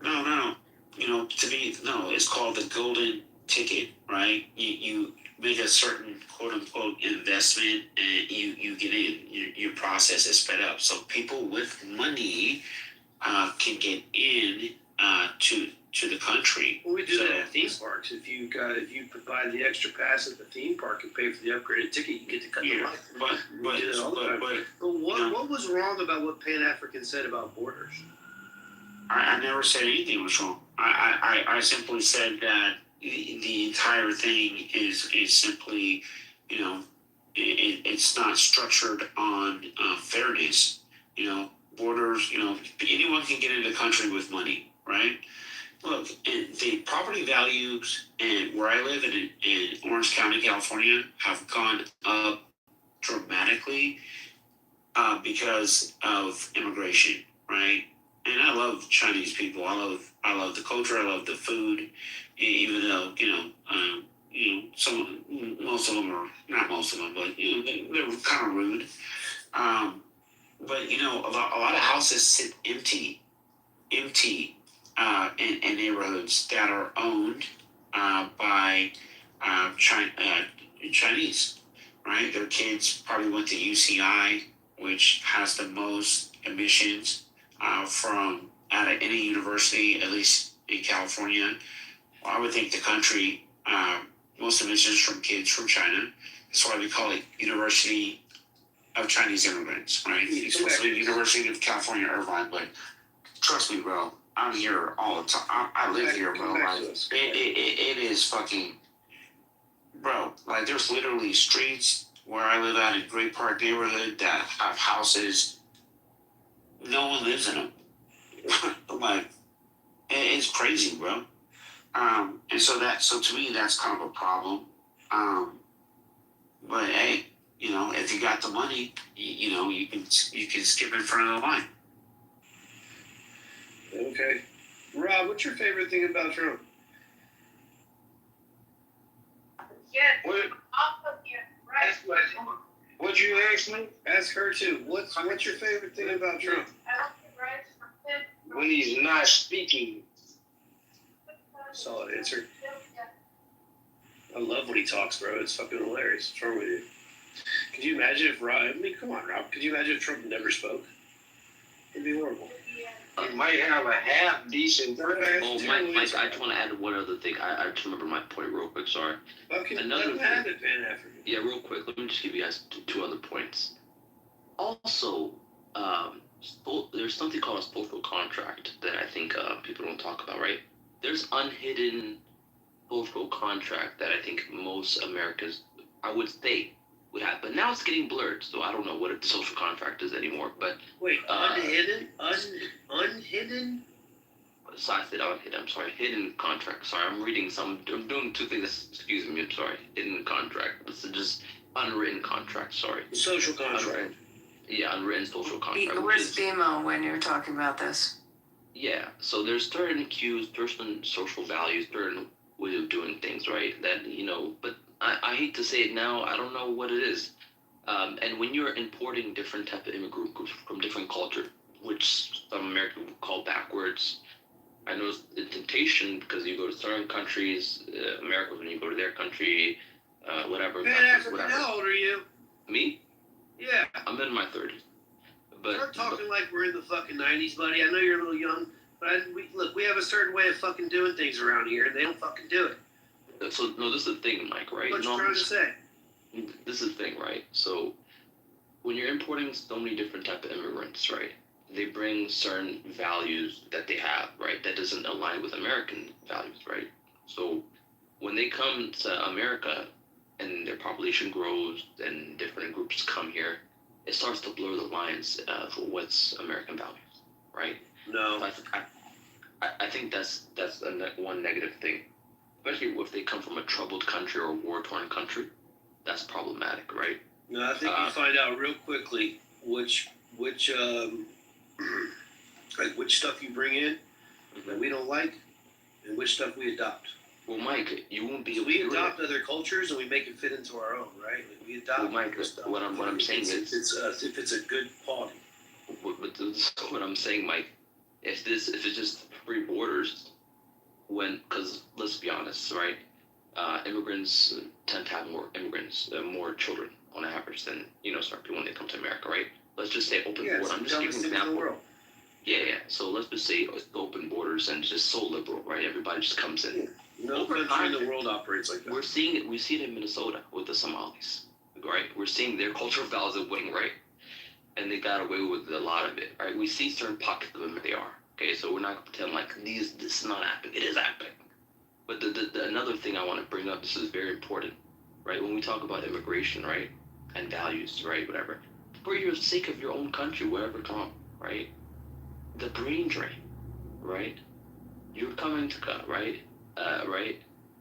No. It's called the golden ticket, right? You make a certain quote unquote investment and you get in. Your process is sped up. So people with money can get in to the country. Well, we do that at theme parks. If you provide the extra pass at the theme park and pay for the upgraded ticket, you get to cut the line. But what was wrong about what Pan African said about borders? I never said anything was wrong. I simply said that the entire thing is simply, it's not structured on fairness. Borders, anyone can get into the country with money, right? Look, the property values and where I live in Orange County, California, have gone up dramatically because of immigration, right? And I love Chinese people. I love the culture. I love the food. Even though most of them are not most of them, but they're kind of rude. But a lot of houses sit empty in neighborhoods that are owned by Chinese, right? Their kids probably went to UCI, which has the most admissions from out of any university, at least in California. Well, I would think the country, most admissions from kids from China. That's why we call it University of Chinese Immigrants, right? It's supposed to be University of California, Irvine, but trust me, bro, I'm here all the time. I live here, bro. Like, it is fucking, bro. Like, there's literally streets where I live at in Great Park neighborhood that have houses. No one lives in them. Like, it's crazy, bro. And so to me, that's kind of a problem. But hey, if you got the money, you can skip in front of the line. Okay. Rob, what's your favorite thing about Trump? What'd you ask me? Ask her too. What's your favorite thing about Trump? When he's not speaking. Solid answer. I love when he talks, bro. It's fucking hilarious. What's wrong with you? Could you imagine if Rob? I mean, come on, Rob. Could you imagine if Trump never spoke? It'd be horrible. He might have a half decent. Oh, Mike, I just want to add one other thing. I just remember my point real quick. Sorry. Okay, Another let him have it, Pan African. Yeah, real quick. Let me just give you guys two other points. Also, there's something called a social contract that I think people don't talk about, right? There's unhidden social contract that I think most Americans, I would say, would have. But now it's getting blurred, so I don't know what a social contract is anymore. But Wait, unhidden? so I said unhidden. I'm sorry, hidden contract. Sorry, I'm reading some. I'm doing two things. Excuse me. I'm sorry. Hidden contract. This is just unwritten contract. Sorry. Social contract. Unwritten social contract. Where's BMO when you're talking about this? Yeah. So there's certain cues, certain social values, certain way of doing things, right? That but I hate to say it now. I don't know what it is. And when you're importing different type of immigrant groups from different cultures, which some Americans would call backwards. I know it's a temptation because you go to certain countries, America, when you go to their country, whatever. Man, Africa, whatever. how old are you? Me? Yeah. I'm in my 30s. But we're talking like we're in the fucking 90s, buddy. I know you're a little young, but we have a certain way of fucking doing things around here, and they don't fucking do it. So, no, this is the thing, Mike, right? What you trying to say? This is the thing, right? So, when you're importing so many different type of immigrants, right? They bring certain values that they have, right? That doesn't align with American values, right? So when they come to America and their population grows and different groups come here, it starts to blur the lines for what's American values, right? No. I think that's one negative thing, especially if they come from a troubled country or a war-torn country. That's problematic, right? No, I think you find out real quickly which stuff you bring in that we don't like, and which stuff we adopt. Well, Mike, you won't be able we to adopt other cultures and we make it fit into our own, right? Like we adopt. Well, Mike, what I'm saying is, if it's a good quality. But this is what I'm saying, Mike. If it's just free borders, because let's be honest, right? Immigrants tend to have more children on average than certain people when they come to America, right? Let's just say open borders. I'm just giving an example. Yeah. So let's just say open borders and just so liberal, right? Everybody just comes in. Yeah. No country in the world operates like that. We see it in Minnesota with the Somalis, right? We're seeing their cultural values are winning, right? And they got away with a lot of it, right? We see certain pockets of them, they are. Okay, so we're not going to pretend like this is not happening. It is happening. But the another thing I want to bring up, this is very important, right? When we talk about immigration, right? And values, right? Whatever. For your sake of your own country, wherever come, right? The brain drain, right? You're coming to, right? Right?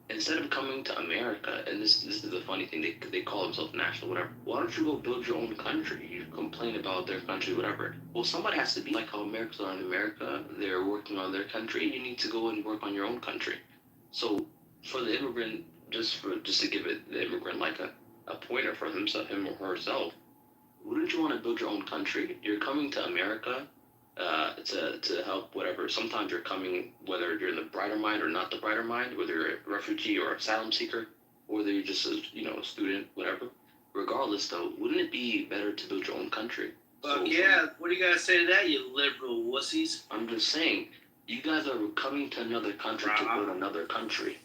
Instead of coming to America, and this is the funny thing, they call themselves national, whatever. Why don't you go build your own country? You complain about their country, whatever. Well, somebody has to be like how Americans are in America. They're working on their country. You need to go and work on your own country. So for the immigrant, just to give the immigrant like a pointer for him or herself, wouldn't you want to build your own country? You're coming to America to help whatever. Sometimes you're coming, whether you're in the brighter mind or not the brighter mind, whether you're a refugee or asylum seeker, or whether you're just a student, whatever. Regardless, though, wouldn't it be better to build your own country? Fuck yeah! What do you gotta say to that, you liberal wussies? I'm just saying, you guys are coming to another country to build another country.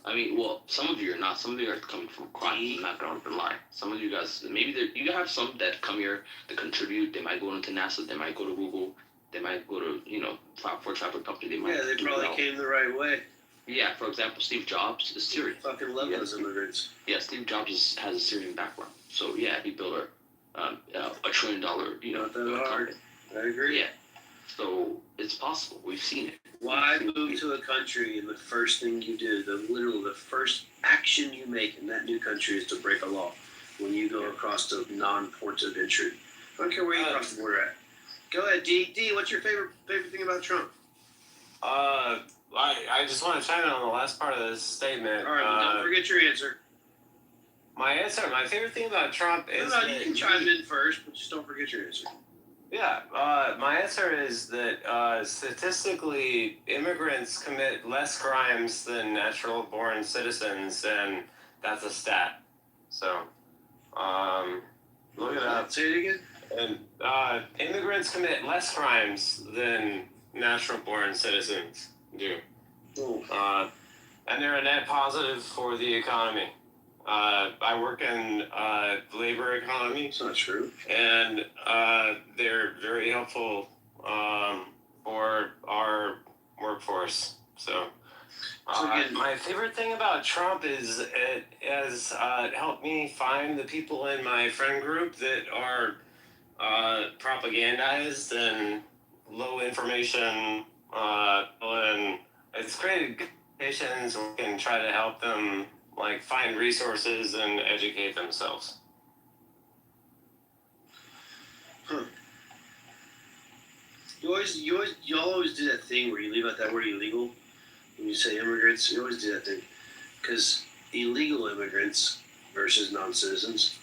I mean, well, some of you are not. Some of you are coming from crime. I'm not going to lie. Some of you guys, maybe you have some that come here to contribute. They might go into NASA. They might go to Google. They might go to, for a travel company. They might they probably came the right way. Yeah, for example, Steve Jobs is Syrian. Fucking love those immigrants. Yeah, Steve Jobs has a Syrian background. So, yeah, he built a $1 trillion, Not that hard. I agree. Yeah. So, it's possible. We've seen it. Why move to a country and the first thing you do, the first action you make in that new country is to break a law when you go across the non-ports of entry? I don't care where you cross the border at. Go ahead, D. D, what's your favorite thing about Trump? I just want to chime in on the last part of this statement. All right, don't forget your answer. My favorite thing about Trump is... No, you can chime in first, but just don't forget your answer. Yeah, my answer is that statistically, immigrants commit less crimes than natural-born citizens, and that's a stat. So, look it up. Say it again. And immigrants commit less crimes than natural-born citizens do. And they're a net positive for the economy. I work in labor economy. It's not true. And they're very helpful for our workforce. So My favorite thing about Trump is it has helped me find the people in my friend group that are propagandized and low information, and it's created good conditions where we can try to help them like find resources and educate themselves. Y'all always do that thing where you leave out that word illegal when you say immigrants. You always do that thing because illegal immigrants versus non-citizens.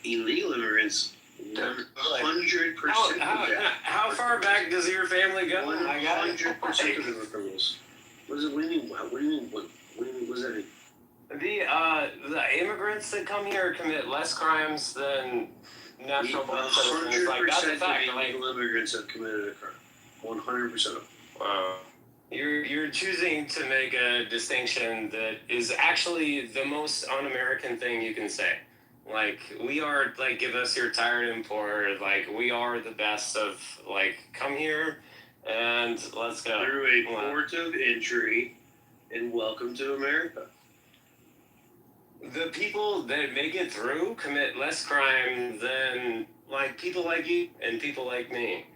Illegal immigrants, 100%. How far back does your family go? 100% of them are criminals. What do you mean? What do you mean? What does that mean? The immigrants that come here commit less crimes than natural born citizens. Like, that's a fact. 100% of illegal immigrants have committed a crime. 100% of them. Wow. You're choosing to make a distinction that is actually the most un-American thing you can say. Like, we are, like, give us your tired and poor. Like, we are the best of, like, come here and let's go. Through a port of entry and welcome to America. The people that make it through commit less crime than, like, people like you and people like me.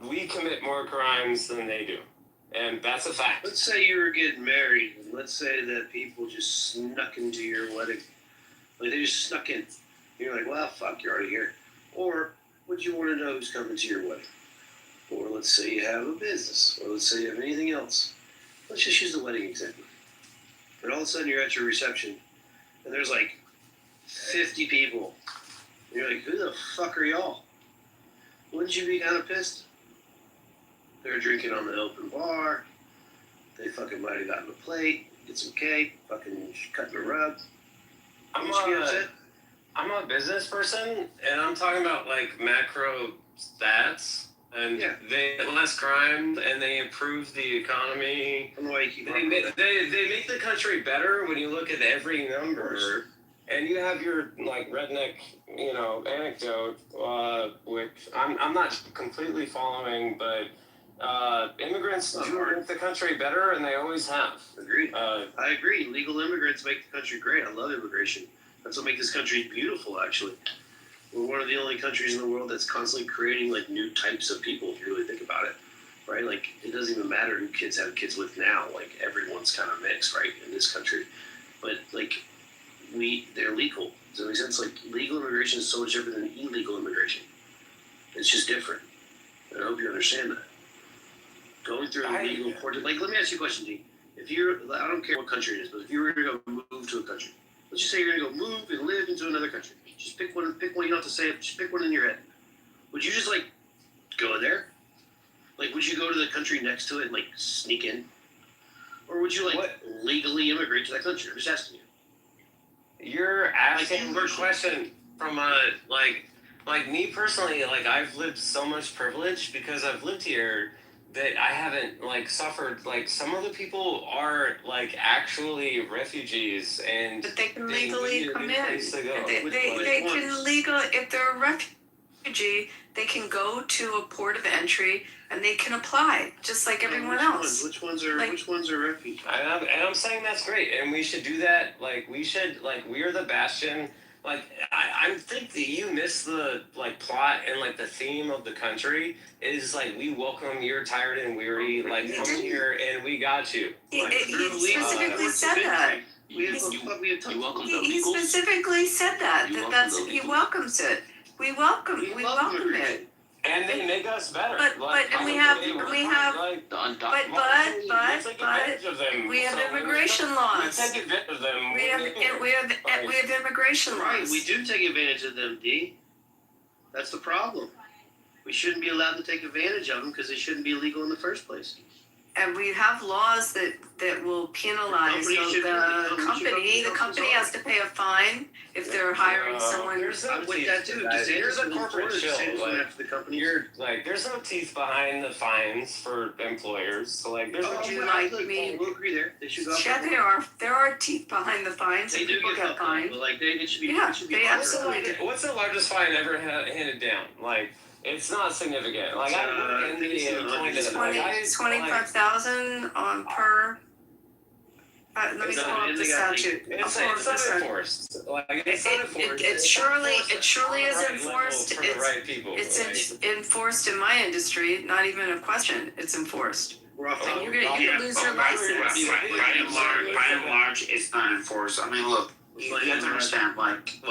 We commit more crimes than they do. And that's a fact. Let's say you were getting married, and let's say that people just snuck into your wedding. Like, they just snuck in. You're like, well, fuck, you're already here. Or would you want to know who's coming to your wedding? Or let's say you have a business. Or let's say you have anything else. Let's just use the wedding example. And all of a sudden you're at your reception, and there's like 50 people. And you're like, who the fuck are y'all? Wouldn't you be kind of pissed? They're drinking on the open bar. They fucking might have gotten a plate, get some cake, fucking cutting a rug. I'm a business person, and I'm talking about like macro stats, and they get less crime, and they improve the economy. They make the country better when you look at every number. And you have your like redneck, anecdote, which I'm not completely following, but immigrants do make the country better, and they always have. Agreed. I agree. Legal immigrants make the country great. I love immigration. That's what makes this country beautiful, actually. We're one of the only countries in the world that's constantly creating like new types of people, if you really think about it. Right? Like, it doesn't even matter who kids have kids with now. Like, everyone's kind of mixed, right, in this country. But like, they're legal. Does that make sense? Like, legal immigration is so much different than illegal immigration. It's just different. And I hope you understand that. Going through a legal port, like, let me ask you a question, D. If you're, I don't care what country it is, but if you were going to go move to a country, let's just say you're going to go move and live into another country. Just pick one. You don't have to say it. Just pick one in your head. Would you just like go there? Like, would you go to the country next to it and like sneak in, or would you like legally immigrate to that country? I'm just asking you. You're asking a question from a like me personally. Like, I've lived so much privilege because I've lived here that I haven't like suffered. Like, some of the people are like actually refugees, and but they can legally come in. They can legal if they're a refugee, they can go to a port of entry and they can apply just like everyone else. Which ones are refugees? And I'm saying that's great, and we should do that. Like, we are the bastion. Like, I think that you miss the like plot and like the theme of the country is like, we welcome your tired and weary. Like, come here and we got you. Like, he specifically said that. He specifically said that. He welcomes it. We welcome it. And they make us better. But we have immigration laws. We take advantage of them. We have immigration laws. Right, we do take advantage of them, D. That's the problem. We shouldn't be allowed to take advantage of them because they shouldn't be legal in the first place. And we have laws that will penalize the company. The company has to pay a fine if they're hiring someone. There's no corporate chill. There's no teeth behind the fines for employers. So like, there's we'll agree there. They should go. Yeah, there are teeth behind the fines. They do get fined, but like it should be. Yeah, they absolutely do. What's the largest fine ever handed down? Like It's not significant. Like I work in the employment. Like, 25,000 on per. Let me pull up the statute. It's not enforced. Like it's not enforced. It surely is right enforced. for the right people. It's enforced in my industry. Not even a question. It's enforced. And you can lose your license. By and large, it's not enforced. I mean, look, you have to understand, like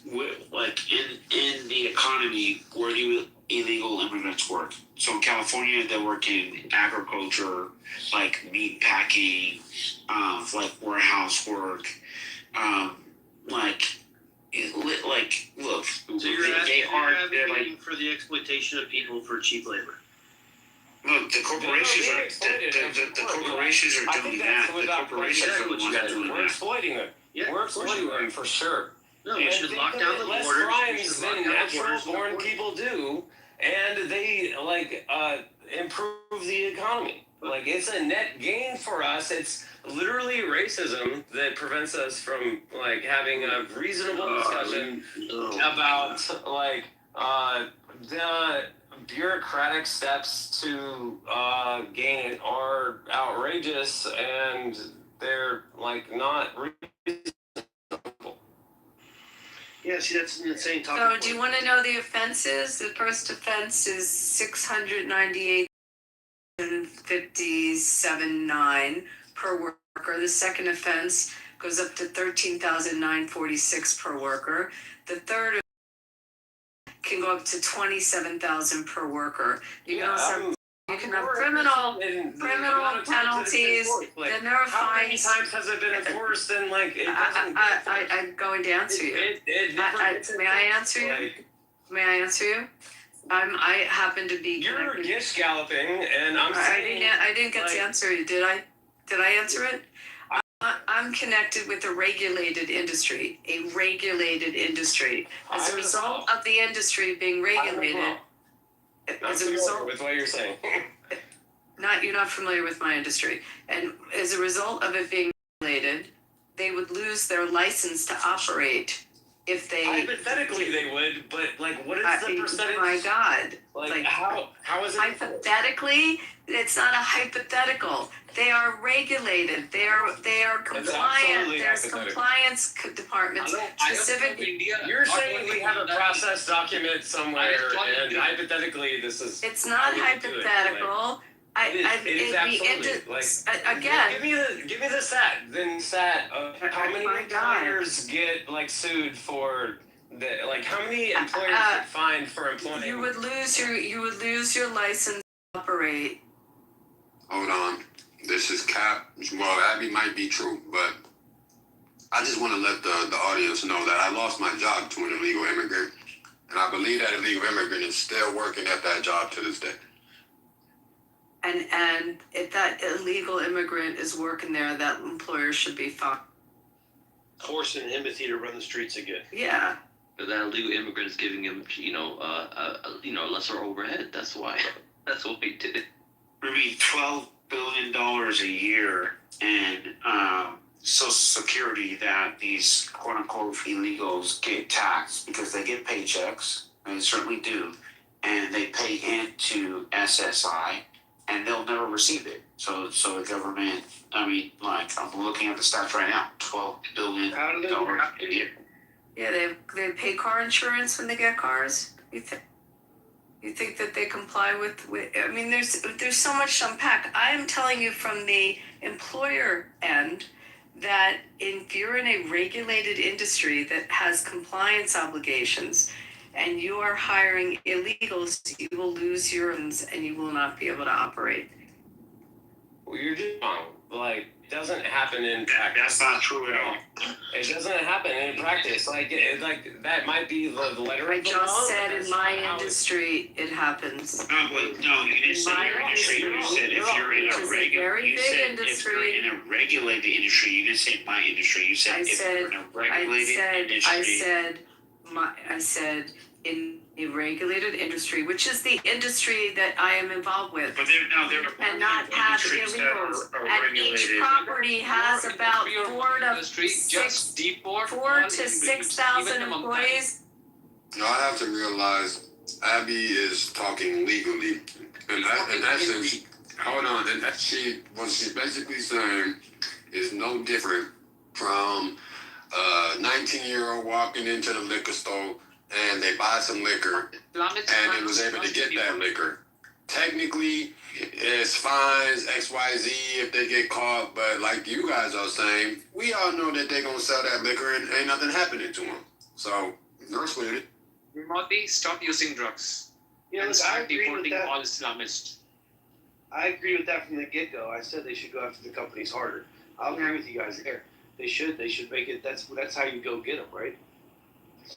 in the economy, where do illegal immigrants work? So in California, they work in agriculture, like meat packing, like warehouse work, look. So you're advocating for the exploitation of people for cheap labor. Look, the corporations are doing that. The corporations are the ones that are doing that. We're exploiting them. Yeah, We're exploiting them for sure. No, we should lock down the less borders. crimes than natural-born people do, and they improve the economy. Like it's a net gain for us. It's literally racism that prevents us from like having a reasonable discussion about like the bureaucratic steps to gain it are outrageous, and they're like not reasonable. Yeah, see, that's an insane topic. So, do you want to know the offenses? The first offense is 698,057.9 per worker. The second offense goes up to 13,946 per worker. The third can go up to 27,000 per worker. You can have criminal penalties. Then there are How many fines. times has it been enforced? And like, it doesn't. I'm going to answer you. May I answer you? Like, May I answer you? I happen to be. you're gish galloping, and I'm saying I didn't get to answer you. Did I? Did I answer it? I'm connected with a regulated industry. A regulated industry. As a result of the industry being regulated. As a result with what you're saying. You're not familiar with my industry. And as a result of it being regulated, they would lose their license to operate if they. Hypothetically, they would, but like, what is the percentage? Oh my God! Like how is it? Hypothetically, it's not a hypothetical. They are regulated. They are compliant. There's compliance departments specifically. You're saying we have a process document somewhere, and hypothetically, this is. It's not hypothetical. It is absolutely. Again. Give me the stat. Then how many employers get like sued for the how many employers get fined for employing? You would lose your license to operate. Hold on. This is cap. Well, Abby might be true, but I just want to let the audience know that I lost my job to an illegal immigrant, and I believe that illegal immigrant is still working at that job to this day. And if that illegal immigrant is working there, that employer should be fined. Forcing Timothy to run the streets again. Yeah. But that illegal immigrant is giving him, lesser overhead. That's why. That's why he did it. I mean, $12 billion a year in Social Security that these quote-unquote illegals get taxed because they get paychecks, and they certainly do, and they pay into SSI, and they'll never receive it. So the government, I mean, like, I'm looking at the stats right now, $12 billion a year. Yeah, they pay car insurance when they get cars. You think that they comply with I mean, there's so much to unpack. I am telling you from the employer end that if you're in a regulated industry that has compliance obligations and you are hiring illegals, you will lose your earnings and you will not be able to operate. Well, you're just wrong. Like, it doesn't happen in practice. That's not true at all. It doesn't happen in practice. Like that might be the letter I of the law. just said in my industry it happens. No, you didn't say your industry. You said if you're in a regulated industry. You didn't say my industry. You said if you're in a regulated industry. I said in a regulated industry, which is the industry that I am involved with. But there and not have illegals. And each property has about 4 to 6,000 employees. You know, I have to realize Abby is talking legally. And in essence, hold on, and that what she's basically saying is no different from a 19-year-old walking into the liquor store and they buy some liquor and they was able to get that liquor. Technically, it's fines, XYZ if they get caught, but like you guys are saying, we all know that they're going to sell that liquor and ain't nothing happening to them. So, no sweat it. Modi, stop using drugs. Yeah, And look, I start agree with deporting that. all Islamists. I agree with that from the get-go. I said they should go after the companies harder. I'll agree with you guys there. They should make it. That's how you go get them, right?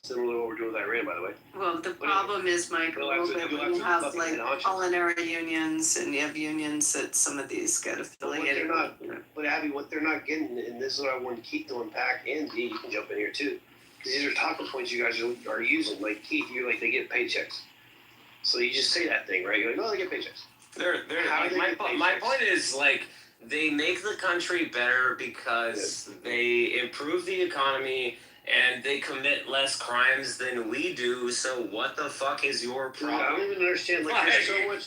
Similar to what we're doing with Iran, by the way. Well, the problem is, Mike, a little bit when you have like culinary unions and you have unions that some of these get affiliated with. But Abby, what they're not getting, and this is what I want Keith to unpack, and Dee, you can jump in here too, because these are talking points you guys are using. Like Keith, you're like, they get paychecks. So you just say that thing, right? You're like, no, they get paychecks. My point is, like, they make the country better because they improve the economy and they commit less crimes than we do. So what the fuck is your problem? I don't even understand. Like,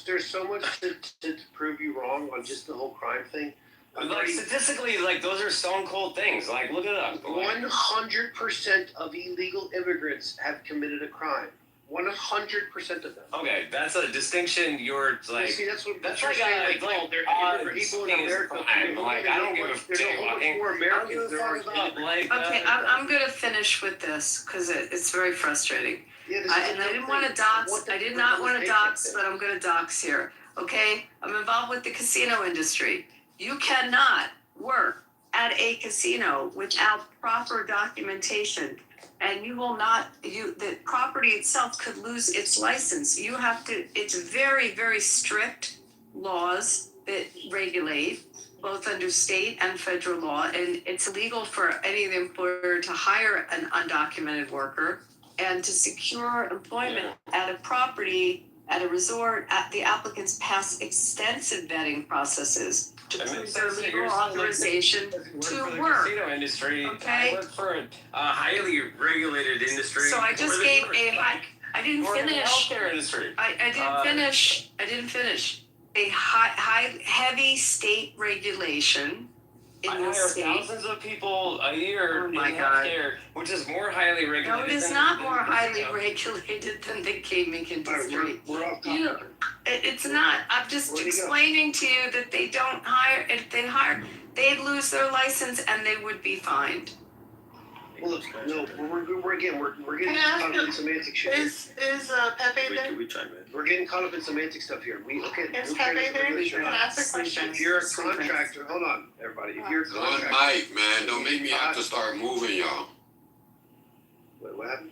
there's so much to prove you wrong on just the whole crime thing. Like, statistically, like, those are stone cold things. Like, look it up. 100% of illegal immigrants have committed a crime. 100% of them. Okay, that's a distinction. You're like, see, that's like they're people in America. Like, I don't give a shit. More Americans there are. Okay, I'm going to finish with this because it's very frustrating. And I didn't want to dox. I did not want to dox, but I'm going to dox here. Okay, I'm involved with the casino industry. You cannot work at a casino without proper documentation. And you will not, the property itself could lose its license. You have to, it's very, very strict laws that regulate both under state and federal law. And it's illegal for any of the employer to hire an undocumented worker and to secure employment at a property, at a resort. The applicants pass extensive vetting processes to prove their legal authorization to work. Casino industry. Okay. I work for a highly regulated industry. So I just gave I didn't finish. Healthcare industry. I didn't finish. A high heavy state regulation in I the hire state. thousands of people a year in healthcare, which is more highly regulated. No, it is not more highly regulated than the gaming industry. It's not. I'm just explaining to you that they don't hire. If they hire, they'd lose their license and they would be fined. Well, look, no, we're getting caught up in semantic shit. Is Pepe there? We're getting caught up in semantic stuff here. Is Pepe there? Can I ask a question? If you're a contractor, hold on, everybody. If you're a One contractor, mic, man. Don't make me have to start moving y'all. Wait, what happened?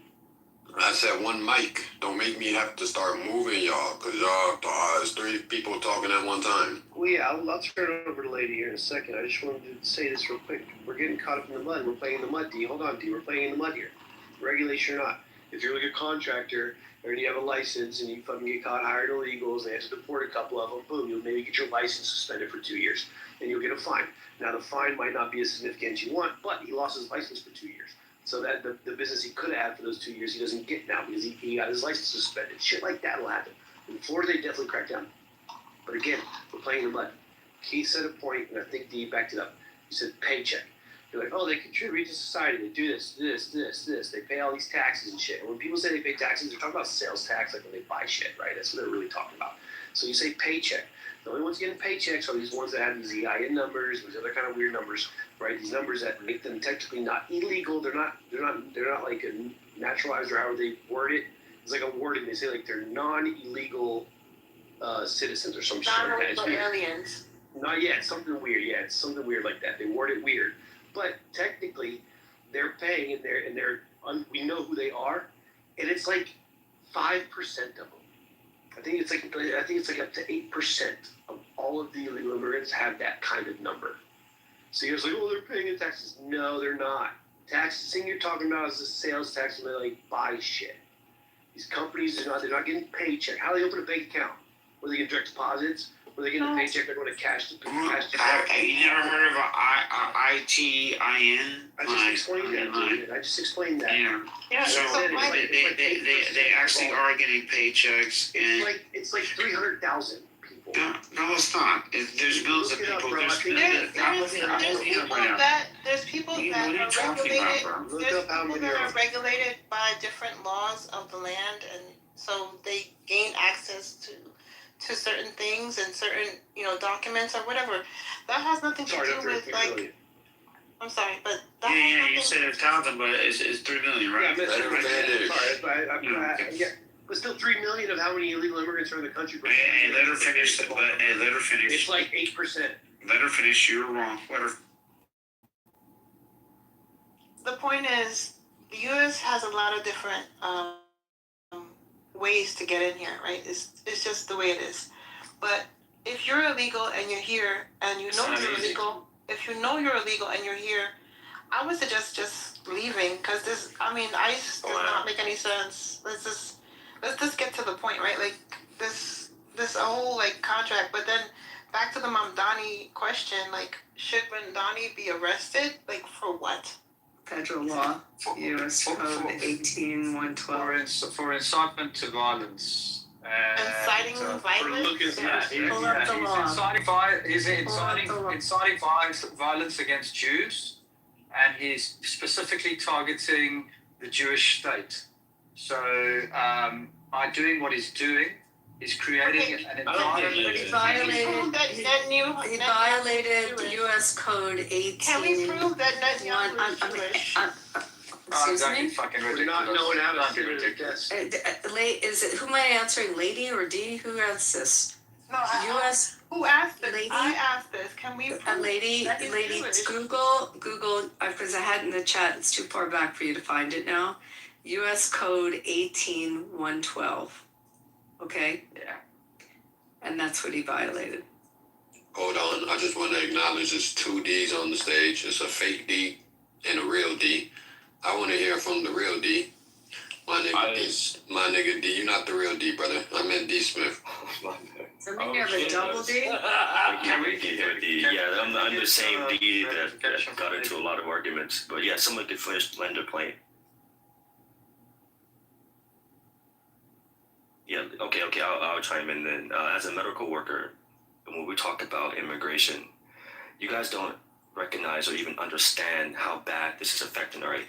I said one mic. Don't make me have to start moving y'all, because y'all, there's 3 people talking at one time. Well, yeah, I'll turn it over to Lady here in a second. I just wanted to say this real quick. We're getting caught up in the mud. We're playing in the mud, D. Hold on, D. We're playing in the mud here. Regulation or not. If you're like a contractor and you have a license and you fucking get caught hiring illegals, they have to deport a couple of them, boom, you'll maybe get your license suspended for 2 years and you'll get a fine. Now, the fine might not be as significant as you want, but he lost his license for 2 years. So that the business he could have had for those 2 years, he doesn't get now because he got his license suspended. Shit like that will happen. In Florida, they definitely crack down. But again, we're playing in the mud. Keith said a point, and I think Dee backed it up. He said paycheck. They're like, oh, they contribute to society. They do this. They pay all these taxes and shit. And when people say they pay taxes, they're talking about sales tax, like when they buy shit, right? That's what they're really talking about. So you say paycheck. The only ones getting paychecks are these ones that have these EIN numbers, these other kind of weird numbers, right? These numbers that make them technically not illegal. They're not like a naturalized or however they word it. It's like a wording. They say like they're non-illegal citizens or some shit like that. Non-illegal aliens. Not yet. Something weird. Yeah, it's something weird like that. They word it weird, but technically, they're paying and they're we know who they are, and it's like 5% of them. I think it's like up to 8% of all of the illegal immigrants have that kind of number. So you're just like, oh, they're paying in taxes. No, they're not. Tax, the thing you're talking about is the sales tax when they like buy shit. These companies they're not getting paycheck. How do they open a bank account? Where they get direct deposits? When they get the paycheck, they're going to cash the You never heard of a ITIN? I just explained that. Dude. I just explained that. Yeah. So they actually are getting paychecks, and it's like 300,000 people. No, it's not. There's bills of people. There's people that are regulated. There's people that are regulated by different laws of the land, and so they gain access to certain things and certain documents or whatever. That has nothing to do with like. I'm sorry, but that has nothing. You said 1,000, but it's 3 million, right? Yeah, but still 3 million of how many illegal immigrants are in the country. Hey, let her finish. It's like 8%. Let her finish. You're wrong. Let her. The point is, the U.S. has a lot of different ways to get in here, right? It's just the way it is. But if you're illegal and you're here, and you know you're illegal, if you know you're illegal and you're here, I would suggest just leaving, because ICE does not make any sense. Let's just get to the point, right? Like this whole like contract. But then back to the Mamdani question, like, should Mamdani be arrested? Like, for what? Federal law, U.S. Code 18112. For incitement to violence. Inciting violence? Pull up the law. He's inciting violence against Jews, and he's specifically targeting the Jewish state. So by doing what he's doing, he's creating an environment. He violated U.S. Code 18. Can we prove that Netanyahu is Jewish? Excuse me? Fucking ridiculous. Not knowing how to sit ridiculous. Is it, who am I answering, lady or D? Who asked this? No, U.S. Who asked this? Lady? I asked this. Can we prove lady, that he's Jewish? Google, because I had it in the chat, it's too far back for you to find it now. U.S. Code 18112. Okay? Yeah. And that's what he violated. Hold on, I just want to acknowledge there's 2 D's on the stage. It's a fake D and a real D. I want to hear from the real D. My nigga D, you're not the real D, brother. I meant D Smith. Somebody have a double D? Can we get a D? Yeah, I'm the same D that got into a lot of arguments. But yeah, someone could finish land their plane. Yeah, okay, I'll chime in then. As a medical worker, when we talk about immigration, you guys don't recognize or even understand how bad this is affecting, right?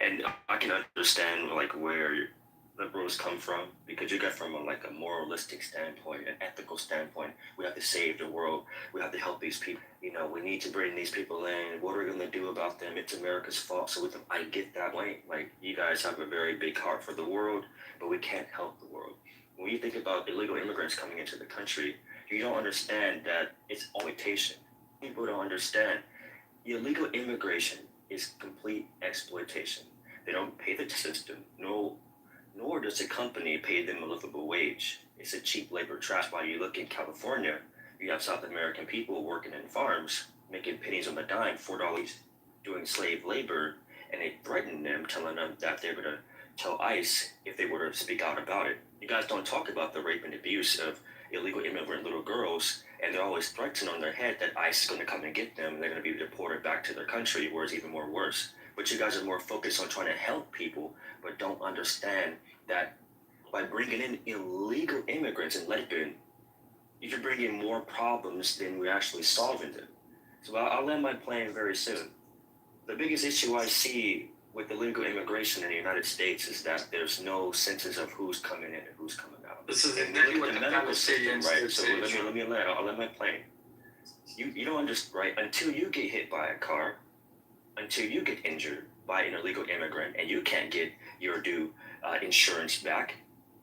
And I can understand like where liberals come from, because you get from a moralistic standpoint, an ethical standpoint. We have to save the world. We have to help these people. We need to bring these people in. What are we going to do about them? It's America's fault. So I get that way. Like, you guys have a very big heart for the world, but we can't help the world. When you think about illegal immigrants coming into the country, you don't understand that it's exploitation. People don't understand. Illegal immigration is complete exploitation. They don't pay the system, nor does the company pay them a livable wage. It's a cheap labor trap. While you look in California, you have South American people working in farms, making pennies on the dime, $4 doing slave labor, and they threaten them, telling them that they're going to tell ICE if they were to speak out about it. You guys don't talk about the rape and abuse of illegal immigrant little girls, and they're always threatening on their head that ICE is going to come and get them, and they're going to be deported back to their country, where it's even more worse. But you guys are more focused on trying to help people, but don't understand that by bringing in illegal immigrants and letting them in, you can bring in more problems than we're actually solving them. So I'll land my plane very soon. The biggest issue I see with illegal immigration in the United States is that there's no census of who's coming in and who's coming out. This is and exactly look what at the the medical system, Palestinians right? So let me land. I'll land my plane. You don't understand, right? Until you get hit by a car, until you get injured by an illegal immigrant, and you can't get your due insurance back,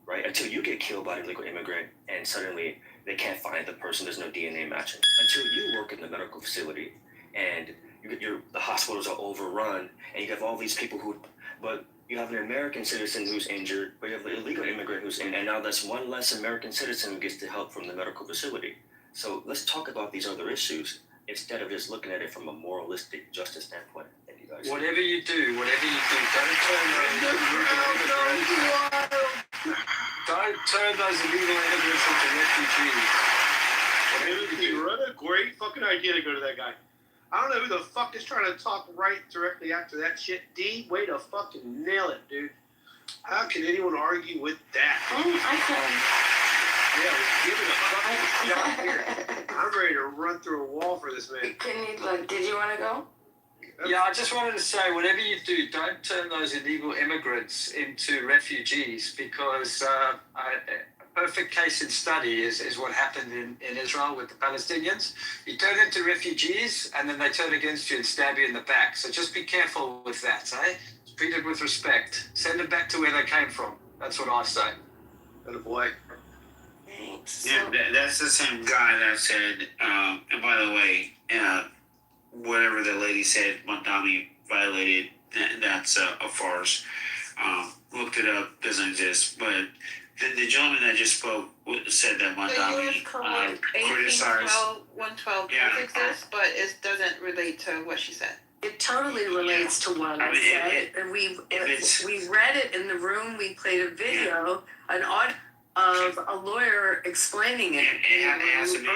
right? Until you get killed by an illegal immigrant, and suddenly they can't find the person, there's no DNA matching. Until you work in the medical facility, and the hospitals are overrun, and you have all these people but you have an American citizen who's injured, but you have an illegal immigrant who's in, and now that's one less American citizen who gets the help from the medical facility. So let's talk about these other issues instead of just looking at it from a moralistic justice standpoint. Thank you guys. Whatever you do, don't turn those illegal immigrants into refugees. What a great fucking idea to go to that guy. I don't know who the fuck is trying to talk right directly after that shit. D, way to fucking nail it, dude. How can anyone argue with that? I Yeah, give it a fucking shot here. I'm ready to run through a wall for this man. Did you want to go? Yeah, I just wanted to say, whatever you do, don't turn those illegal immigrants into refugees, because a perfect case in study is what happened in Israel with the Palestinians. You turn into refugees, and then they turn against you and stab you in the back. So just be careful with that, eh? Treat it with respect. Send them back to where they came from. That's what I say. Good boy. Thanks. Yeah, that's the same guy that said, and by the way, whatever the lady said, Mondami violated, that's a farce. Looked it up, doesn't exist. But the gentleman that just spoke said that Mondami criticized. 112 Yeah. does exist, but it doesn't relate to what she said. It totally relates to what I said. And we read it in the room. We played a video, an audio of a lawyer explaining it. It has to be.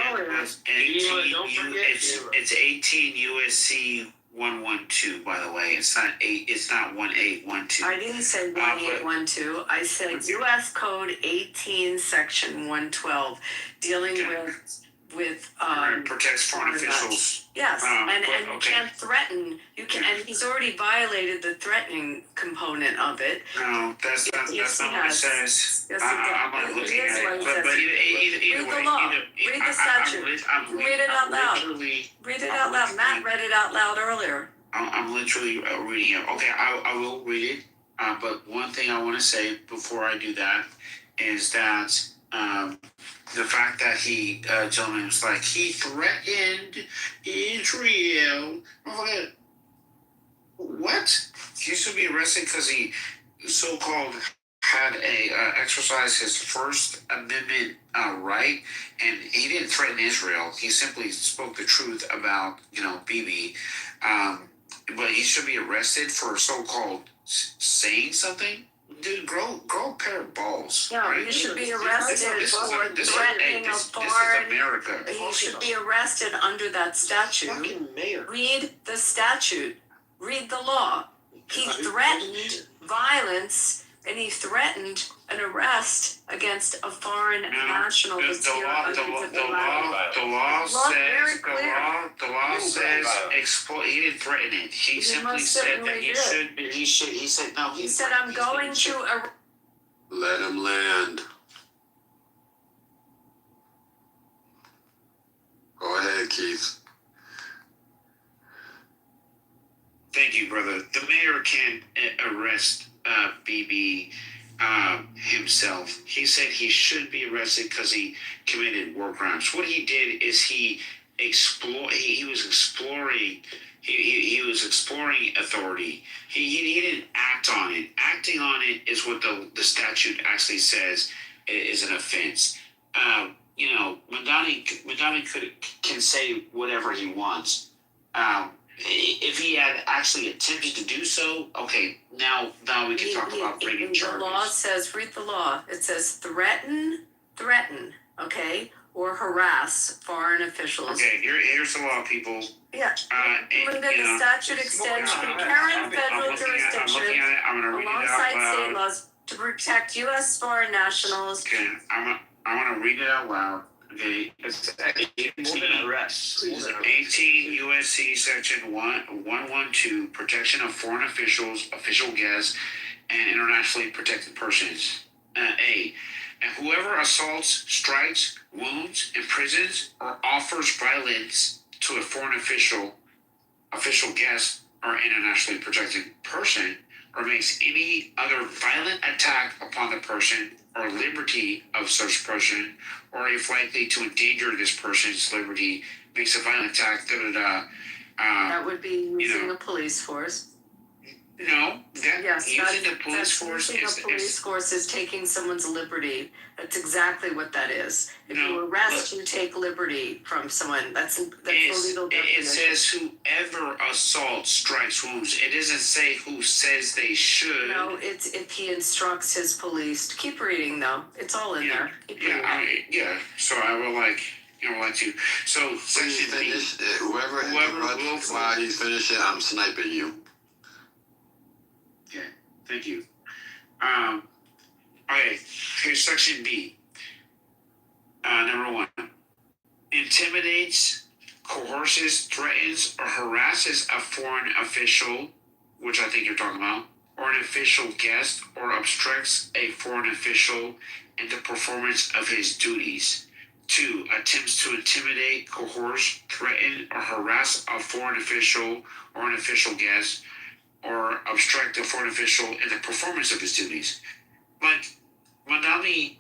It's 18 USC 112. By the way, it's not 8. It's not 1812. I didn't say 1812. I said U.S. Code 18, Section 112, dealing with protects foreign officials. Yes, and you can't threaten. You can, and he's already violated the threatening component of it. No, that's not what it says. Yes, I'm looking at it. But either way, read the statute. Read it out loud. Read it out loud. Matt read it out loud earlier. I'm literally reading it. Okay, I will read it. But one thing I want to say before I do that is that the fact that gentleman was like, he threatened Israel. I'm like, what? He should be arrested because he so-called had exercised his First Amendment right, and he didn't threaten Israel. He simply spoke the truth about, Bibi. But he should be arrested for so-called saying something. Dude, grow a pair of balls. No, right? he should be arrested for threatening a foreign. This is America. He should be arrested under that statute. Fucking mayor. Read the statute. Read the law. He threatened violence, and he threatened an arrest against a foreign national. The law says he didn't threaten it. He simply said that he should. He said no. He said, "I'm going to." Let him land. Go ahead, Keith. Thank you, brother. The mayor can't arrest BB himself. He said he should be arrested because he committed war crimes. What he did is he was exploring authority. He didn't act on it. Acting on it is what the statute actually says is an offense. Mondani can say whatever he wants. If he had actually attempted to do so, okay, now we can talk about bringing charges. The law says, read the law. It says threaten, okay, or harass foreign officials. Okay, here's the law, people. Yeah. The statute extends concurrent federal jurisdiction alongside state laws to protect U.S. foreign nationals. Okay, I'm gonna read it out loud. Okay, it's 18 USC Section 112, protection of foreign officials, official guests, and internationally protected persons. A, and whoever assaults, strikes, wounds, imprisons, or offers violence to a foreign official guest, or internationally protected person, or makes any other violent attack upon the person or liberty of such person, or if likely to endanger this person's liberty, makes a violent attack, that would be using a police force. No, using the police force is taking someone's liberty. That's exactly what that is. If you arrest, you take liberty from someone. That's the legal definition. It says whoever assaults, strikes, wounds. It doesn't say who says they should. No, it's if he instructs his police. Keep reading though. It's all in there. So I will You know what to. So section B. Finish. Whoever interrupts while he's finishing, I'm sniping you. Okay, thank you. Okay, here's section B. Number 1. Intimidates, coerces, threatens, or harasses a foreign official, which I think you're talking about, or an official guest, or obstructs a foreign official in the performance of his duties. 2. Attempts to intimidate, coerce, threaten, or harass a foreign official or an official guest, or obstruct a foreign official in the performance of his duties. But Mandami,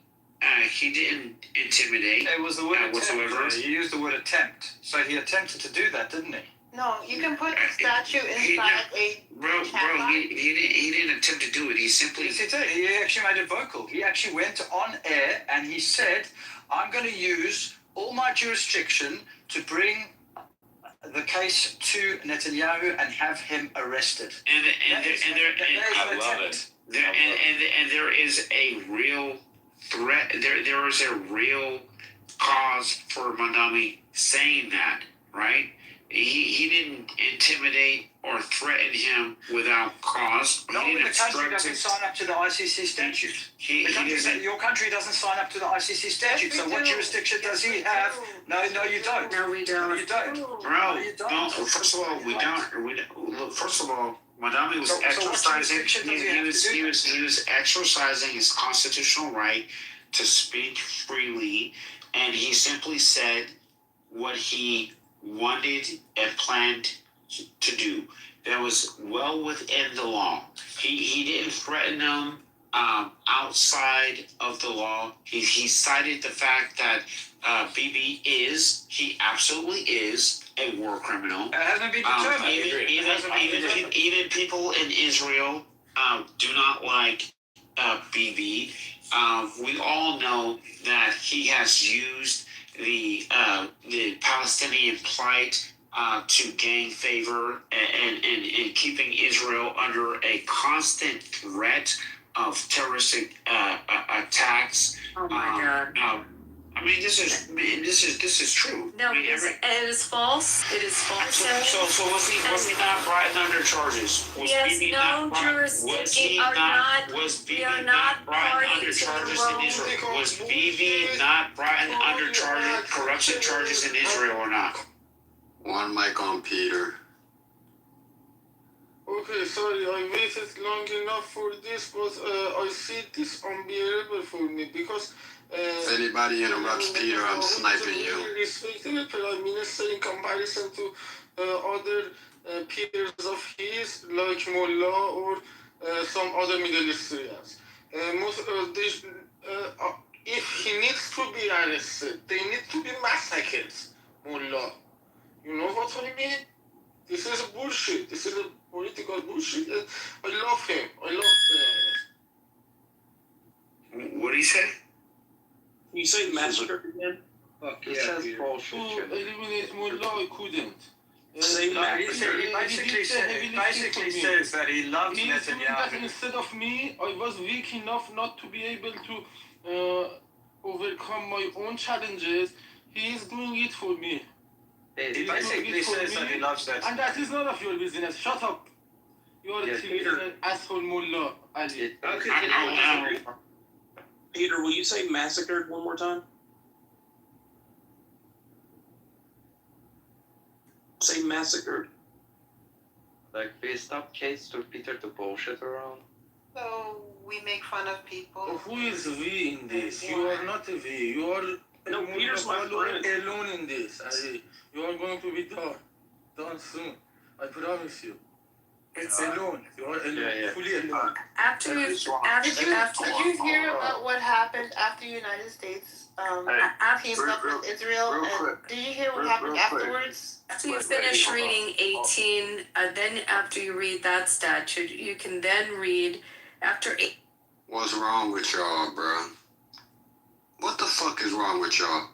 he didn't intimidate. It was the word whatsoever. attempt. He used the word attempt. So he attempted to do that, didn't he? No, you can put a statue inside a Bro, he didn't attempt to do it. He simply. Yes, he did. He actually made it vocal. He actually went on air and he said, I'm going to use all my jurisdiction to bring the case to Netanyahu and have him arrested. I love it. And there is a real threat. There is a real cause for Mandami saying that, right? He didn't intimidate or threaten him without cause. No, He the didn't country obstruct doesn't it. sign up to the ICC statute. Your country doesn't sign up to the ICC statute. So what jurisdiction does he have? No, you don't. No, we don't. No, you don't. Bro, you don't. no, first of all, we don't. Look, first of all, Mandami was So what exercising. jurisdiction does he have to do He was exercising his constitutional right to speak freely, and he simply said what he wanted and planned to do. That was well within the law. He didn't threaten them outside of the law. He cited the fact that he absolutely is a war criminal. It hasn't been determined. Even people in Israel do not like Bibi. We all know that he has used the Palestinian plight to gain favor and keeping Israel under a constant threat of terroristic attacks. Oh my God. I mean, this is true. No, I mean, it is false. It is false. So was he not brought under charges? Was Yes, Bibi no not brought? Was he not? Was Bibi not brought under charges in Israel? Was Bibi not brought under corruption charges in Israel or not? One mic on Peter. Okay, sorry, I waited long enough for this, but I see this unbearable for me because. If anybody interrupts Peter, I'm sniping you. Respected Prime Minister in comparison to other peers of his, like Mullah or some other Middle Easterns. If he needs to be arrested, they need to be massacred, Mullah. You know what I mean? This is bullshit. This is a political bullshit. I love him. I love What did he say? Can you say massacre again? Fuck yeah, says bullshit. To eliminate Mullah, I couldn't. Say massacre. He basically says that he loves He's doing that Netanyahu. instead of me. I was weak enough not to be able to overcome my own challenges. He is doing it for me. He basically says that he loves Netanyahu. And that is none of your business. Shut up. You are an asshole Mullah, Ali. Peter, will you say massacred one more time? Say massacred. Like, please stop Chase to Peter to bullshit around. So we make fun of people. Who is we in this? You are not a we. You are no, Peter's my friend. Alone in this. Ali. You are going to be done soon. I promise you. It's alone. You are alone. Fully alone. After Did you hear about what happened after the United States teamed up with Israel? And did you hear what happened afterwards? After you finish reading 18, then after you read that statute, you can then read after 8. What's wrong with y'all, bro? What the fuck is wrong with y'all?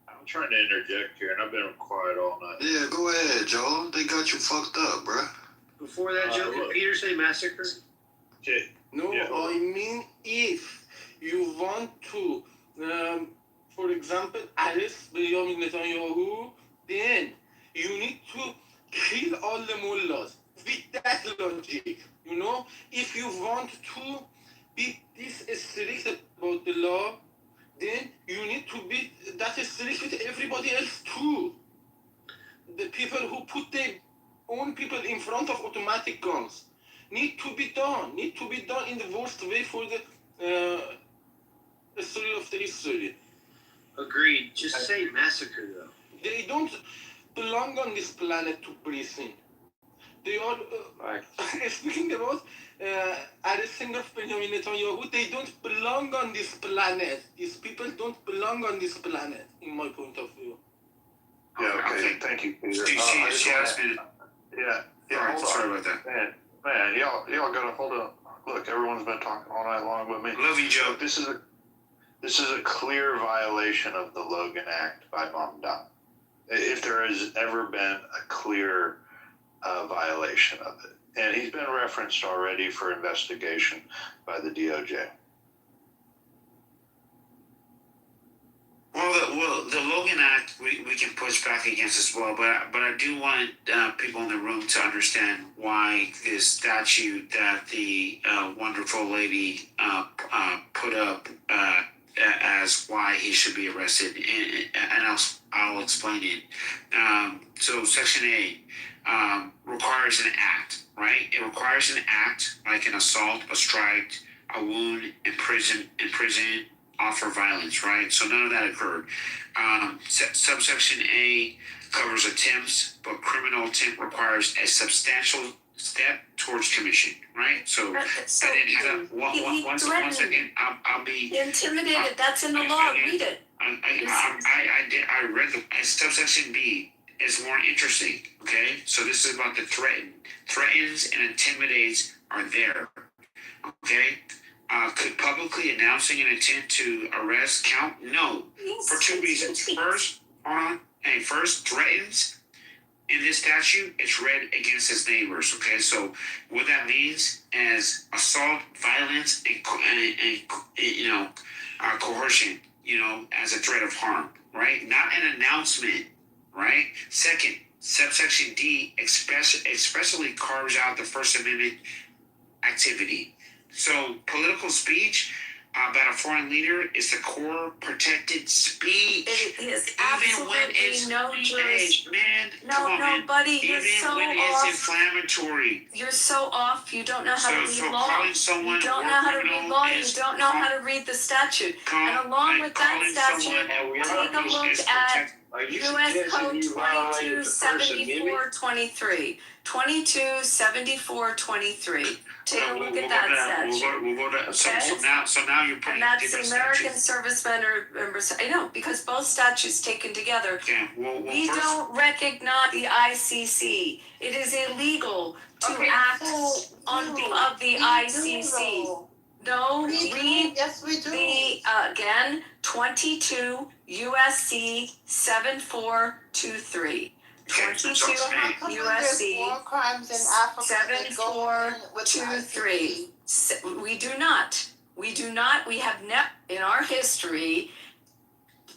I'm trying to interject here, and I've been quiet all night. Yeah, go ahead, Joel. They got you fucked up, bro. Before that, Joe, did Peter say massacre? No, I mean if you want to for example, Alice Benjamin Netanyahu, then you need to kill all the mullahs with that logic. You know, if you want to be this strict about the law, then you need to be that strict with everybody else too. The people who put their own people in front of automatic guns need to be done in the worst way for the story of the history. Agreed. Just say massacre, though. They don't belong on this planet to breathe in. They are, speaking about Alexander Benjamin Netanyahu, they don't belong on this planet. These people don't belong on this planet, in my point of view. Yeah, okay. Thank you, Peter. She asked me to. Yeah, sorry about that. Man, y'all gotta hold up. Look, everyone's been talking all night long with me. Love you, Joe. Look, this is a clear violation of the Logan Act by Mamdani. If there has ever been a clear violation of it. And he's been referenced already for investigation by the DOJ. Well, the Logan Act we can push back against as well, but I do want people in the room to understand why this statute that the wonderful lady put up as why he should be arrested, and I'll explain it. So Section 8 requires an act, right? It requires an act like an assault, a strike, a wound, imprisonment, offer violence, right? So none of that occurred. Subsection A covers attempts, but criminal attempt requires a substantial step towards commission, right? So I didn't have one second. I'll be intimidated. That's in the law. Read it. I read the subsection B is more interesting. Okay, so this is about the threatens and intimidates are there. Okay. Could publicly announcing an intent to arrest count? No, for two reasons. First, first, threatens in this statute, it's read against his neighbors. Okay, so what that means is assault, violence, and coercion. As a threat of harm, right? Not an announcement, right? Second, subsection D especially carves out the First Amendment activity. So political speech about a foreign leader is the core protected speech. It is even when it's buddy, you're so when off. It's inflammatory. You're so off. You don't know how to read law. You don't know how to read law. You don't know how to read the statute. And along with that statute, take a look at U.S. Code 227423. 227423. Take a look at that statute. We'll go to so now you're putting. And that's different American statutes. servicemen or members. I know, because both statutes taken together. Okay. We don't recognize the ICC. It is illegal to act on behalf of the ICC. No, read yes, we do. the again 22 USC 7423. 22 USC war crimes in Africa 7423. We do not. We have never in our history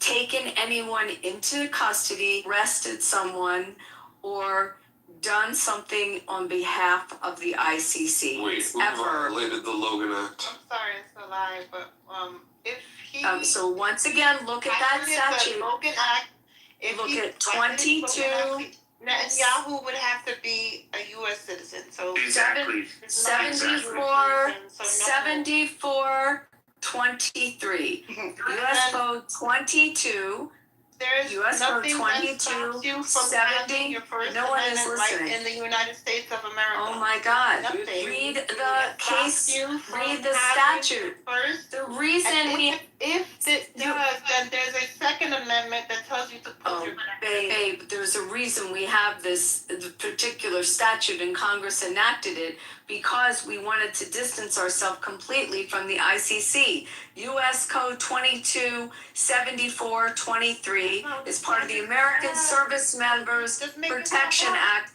taken anyone into custody, arrested someone, or done something on behalf of the ICC. Wait, who violated the Logan Act? I'm sorry, it's a lie, but if he so once again, look at that statute. Logan Act. Look at 22. Netanyahu would have to be a U.S. citizen. So exactly. 7423. U.S. Code 22. There's U.S. Code nothing 22, you from 70. Your First No one is Amendment listening. right in the United States of America. Oh my God! Nothing. Read the case. Read the statute. First, the reason if it does, then there's a Second Amendment that tells you to put your babe, there's a reason we have this particular statute and Congress enacted it because we wanted to distance ourselves completely from the ICC. U.S. Code 227423 is part of the American Service Members Protection Act.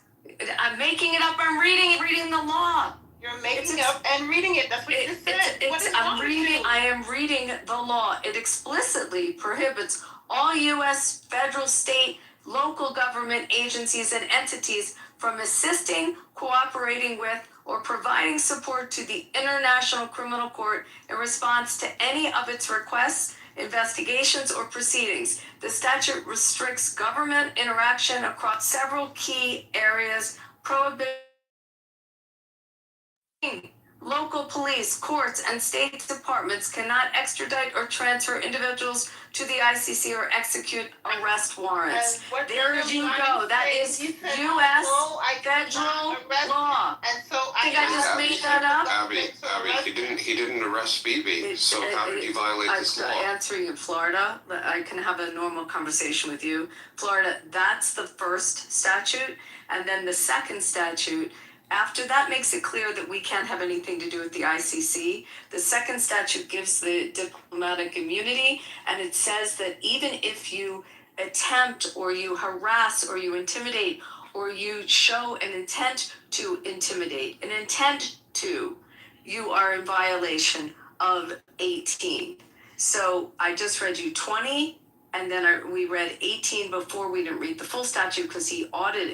I'm making it up. I'm reading the law. You're making up and reading it. That's what you just said. What is wrong with you? I am reading the law. It explicitly prohibits all U.S., federal, state, local government agencies and entities from assisting, cooperating with, or providing support to the International Criminal Court in response to any of its requests, investigations, or proceedings. The statute restricts government interaction across several key areas, prohibiting local police, courts, and state departments cannot extradite or transfer individuals to the ICC or execute arrest warrants. There you go. That is U.S. federal law. And so I think I just made that up. Abby, he didn't arrest BB, so how did he violate this law? I'm answering you, Florida. I can have a normal conversation with you. Florida, that's the first statute. And then the second statute, after that makes it clear that we can't have anything to do with the ICC. The second statute gives the diplomatic immunity, and it says that even if you attempt or you harass or you intimidate or you show an intent to intimidate, you are in violation of 18. So I just read you 20, and then we read 18 before. We didn't read the full statute because he redacted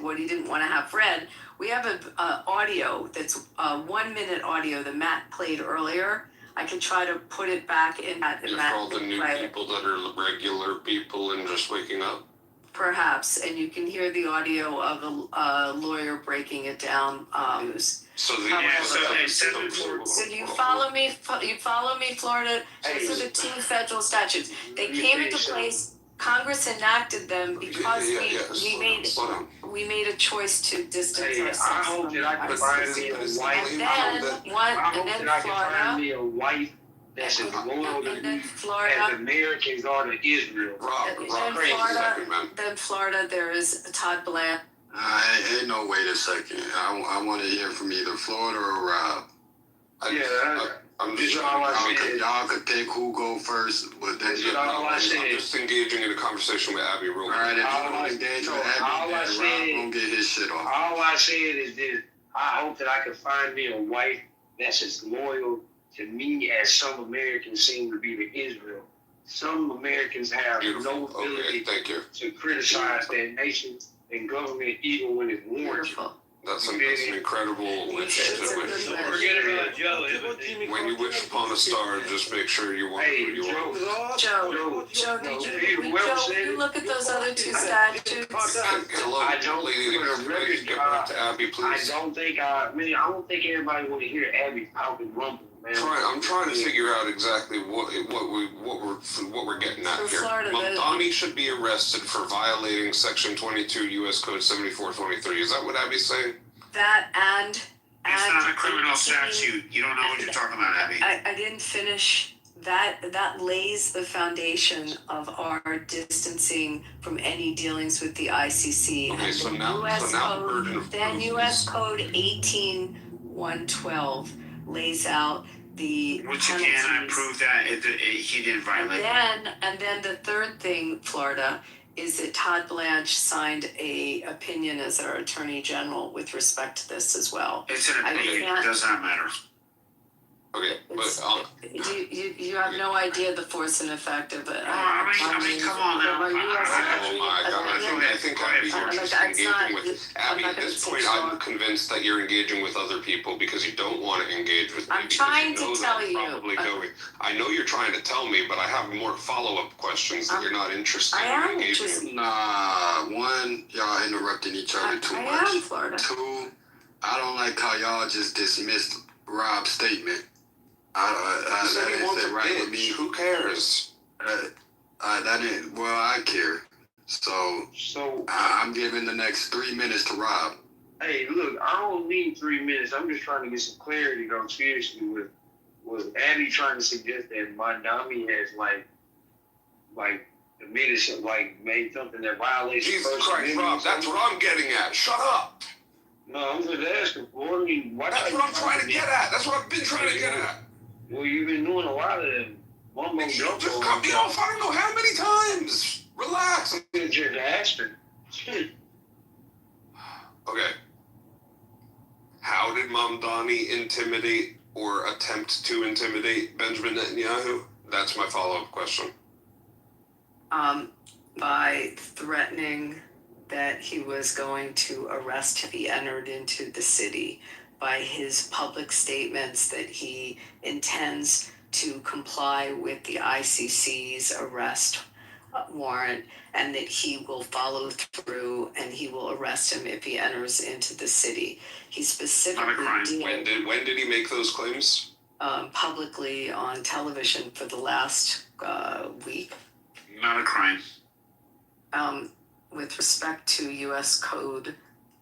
what he didn't want to have read. We have a audio that's a 1 minute audio that Matt played earlier. I can try to put it back in that. Just for all the new people that are regular people and just waking up. Perhaps, and you can hear the audio of a lawyer breaking it down. So you follow me? You follow me, Florida? Those are the two federal statutes. They came into place. Congress enacted them because we made a choice to distance ourselves. I hope that I can find me a wife. Find me a wife that's as loyal to me as Americans are to Israel. Then Florida, there is Todd Bland. Ain't no wait a second. I want to hear from either Florida or Rob. I'm just y'all could pick who go first, but then I'm just engaging in a conversation with Abby real quick. All right, if you don't engage with Abby, then Rob gonna get his shit off. All I said is this: I hope that I can find me a wife that's as loyal to me as some Americans seem to be to Israel. Some Americans have no ability to criticize their nation and government even when it's warranted. That's an incredible wish to wish. When you wish upon a star, just make sure you want who you want. Joe, you look at those other two statutes. I don't think everybody want to hear Abby talking rumble. I'm trying to figure out exactly what we're getting at here. Mamdani should be arrested for violating Section 22 U.S. Code 7423. Is that what Abby's saying? It's not a criminal statute. You don't know what you're talking about, Abby. I didn't finish. That lays the foundation of our distancing from any dealings with the ICC. Okay, so now the burden of proof U.S. Code 18112 lays out the which again, I proved that he didn't violate. And then the third thing, Florida, is that Todd Blanche signed a opinion as our Attorney General with respect to this as well. It's an opinion. It does not matter. Okay, but you have no idea the force and effect of it. I mean, come on now. Oh my God! I think Abby's just engaging with Abby. At this point, I'm convinced that you're engaging with other people because you don't want to engage with me. I'm trying to tell you. I know you're trying to tell me, but I have more follow-up questions that you're not interested in engaging in. Nah, one, y'all interrupting each other too much. Two, I don't like how y'all just dismissed Rob's statement. That isn't right with me. Who cares? I care. So I'm giving the next 3 minutes to Rob. Hey, look, I don't need 3 minutes. I'm just trying to get some clarity on seriously was Abby trying to suggest that Mamdani has made something that violates Jesus Christ, Rob, that's what I'm getting at. Shut up. No, I'm just asking for it. That's what I'm trying to get at. That's what I've been trying to get at. Well, you've been doing a lot of them. Just come, I don't know how many times. Relax. You're asking. Okay. how did Mamdani intimidate or attempt to intimidate Benjamin Netanyahu? That's my follow-up question. By threatening that he was going to arrest if he entered into the city, by his public statements that he intends to comply with the ICC's arrest warrant, and that he will follow through and he will arrest him if he enters into the city. He specifically When did he make those claims? Publicly on television for the last week. Not a crime. With respect to U.S. Code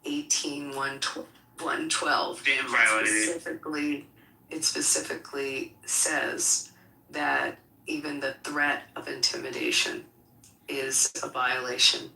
18112, Damn violated. It specifically says that even the threat of intimidation is a violation.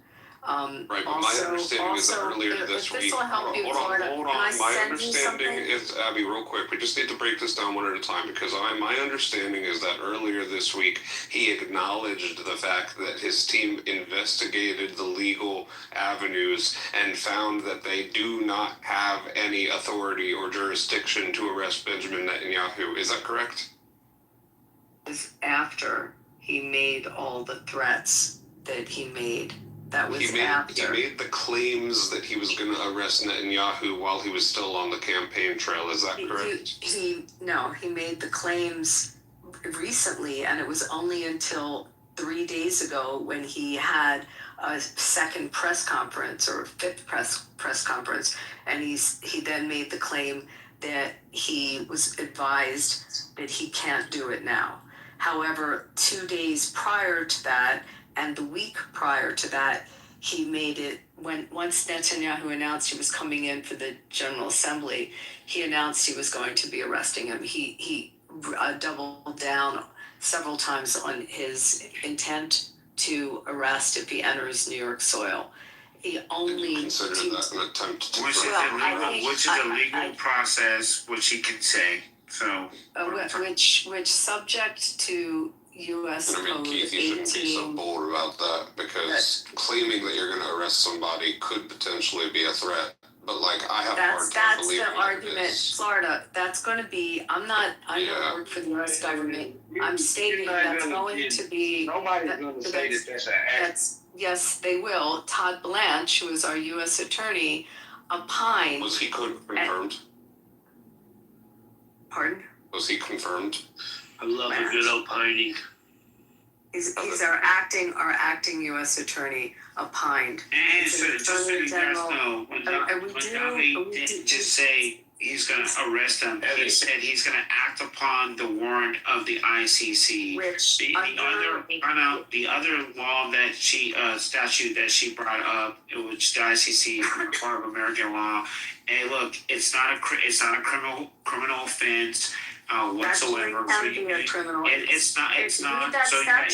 Right, but my understanding is that earlier this week. Hold on. My understanding is, Abby, real quick, we just need to break this down one at a time, because my understanding is that earlier this week he acknowledged the fact that his team investigated the legal avenues and found that they do not have any authority or jurisdiction to arrest Benjamin Netanyahu. Is that correct? After he made all the threats that he made. That was after. He made the claims that he was going to arrest Netanyahu while he was still on the campaign trail. Is that correct? He made the claims recently, and it was only until 3 days ago when he had a second press conference or fifth press conference, and he then made the claim that he was advised that he can't do it now. However, 2 days prior to that, and the week prior to that, he made it once Netanyahu announced he was coming in for the General Assembly, he announced he was going to be arresting him. He doubled down several times on his intent to arrest if he enters New York soil. He only consider that an attempt to which is a legal process, which he can say. So which subject to U.S. Code Keith, you shouldn't be so bold about that, because claiming that you're going to arrest somebody could potentially be a threat. But I have a hard time believing the argument, Florida. That's going to be. I don't work for the U.S. government. I'm stating that's going to be. Nobody's going to say that that's an act. Yes, they will. Todd Blanche, who is our U.S. attorney, opined. Was he confirmed? Pardon? Was he confirmed? I love a good opining. He's our acting U.S. attorney opined. And so just so you guys know, when Tommy didn't just say he's going to arrest him, he said he's going to act upon the warrant of the ICC. The other law that statute that she brought up, which the ICC is part of American law. And look, it's not a criminal offense. Whatsoever. It's not. So you guys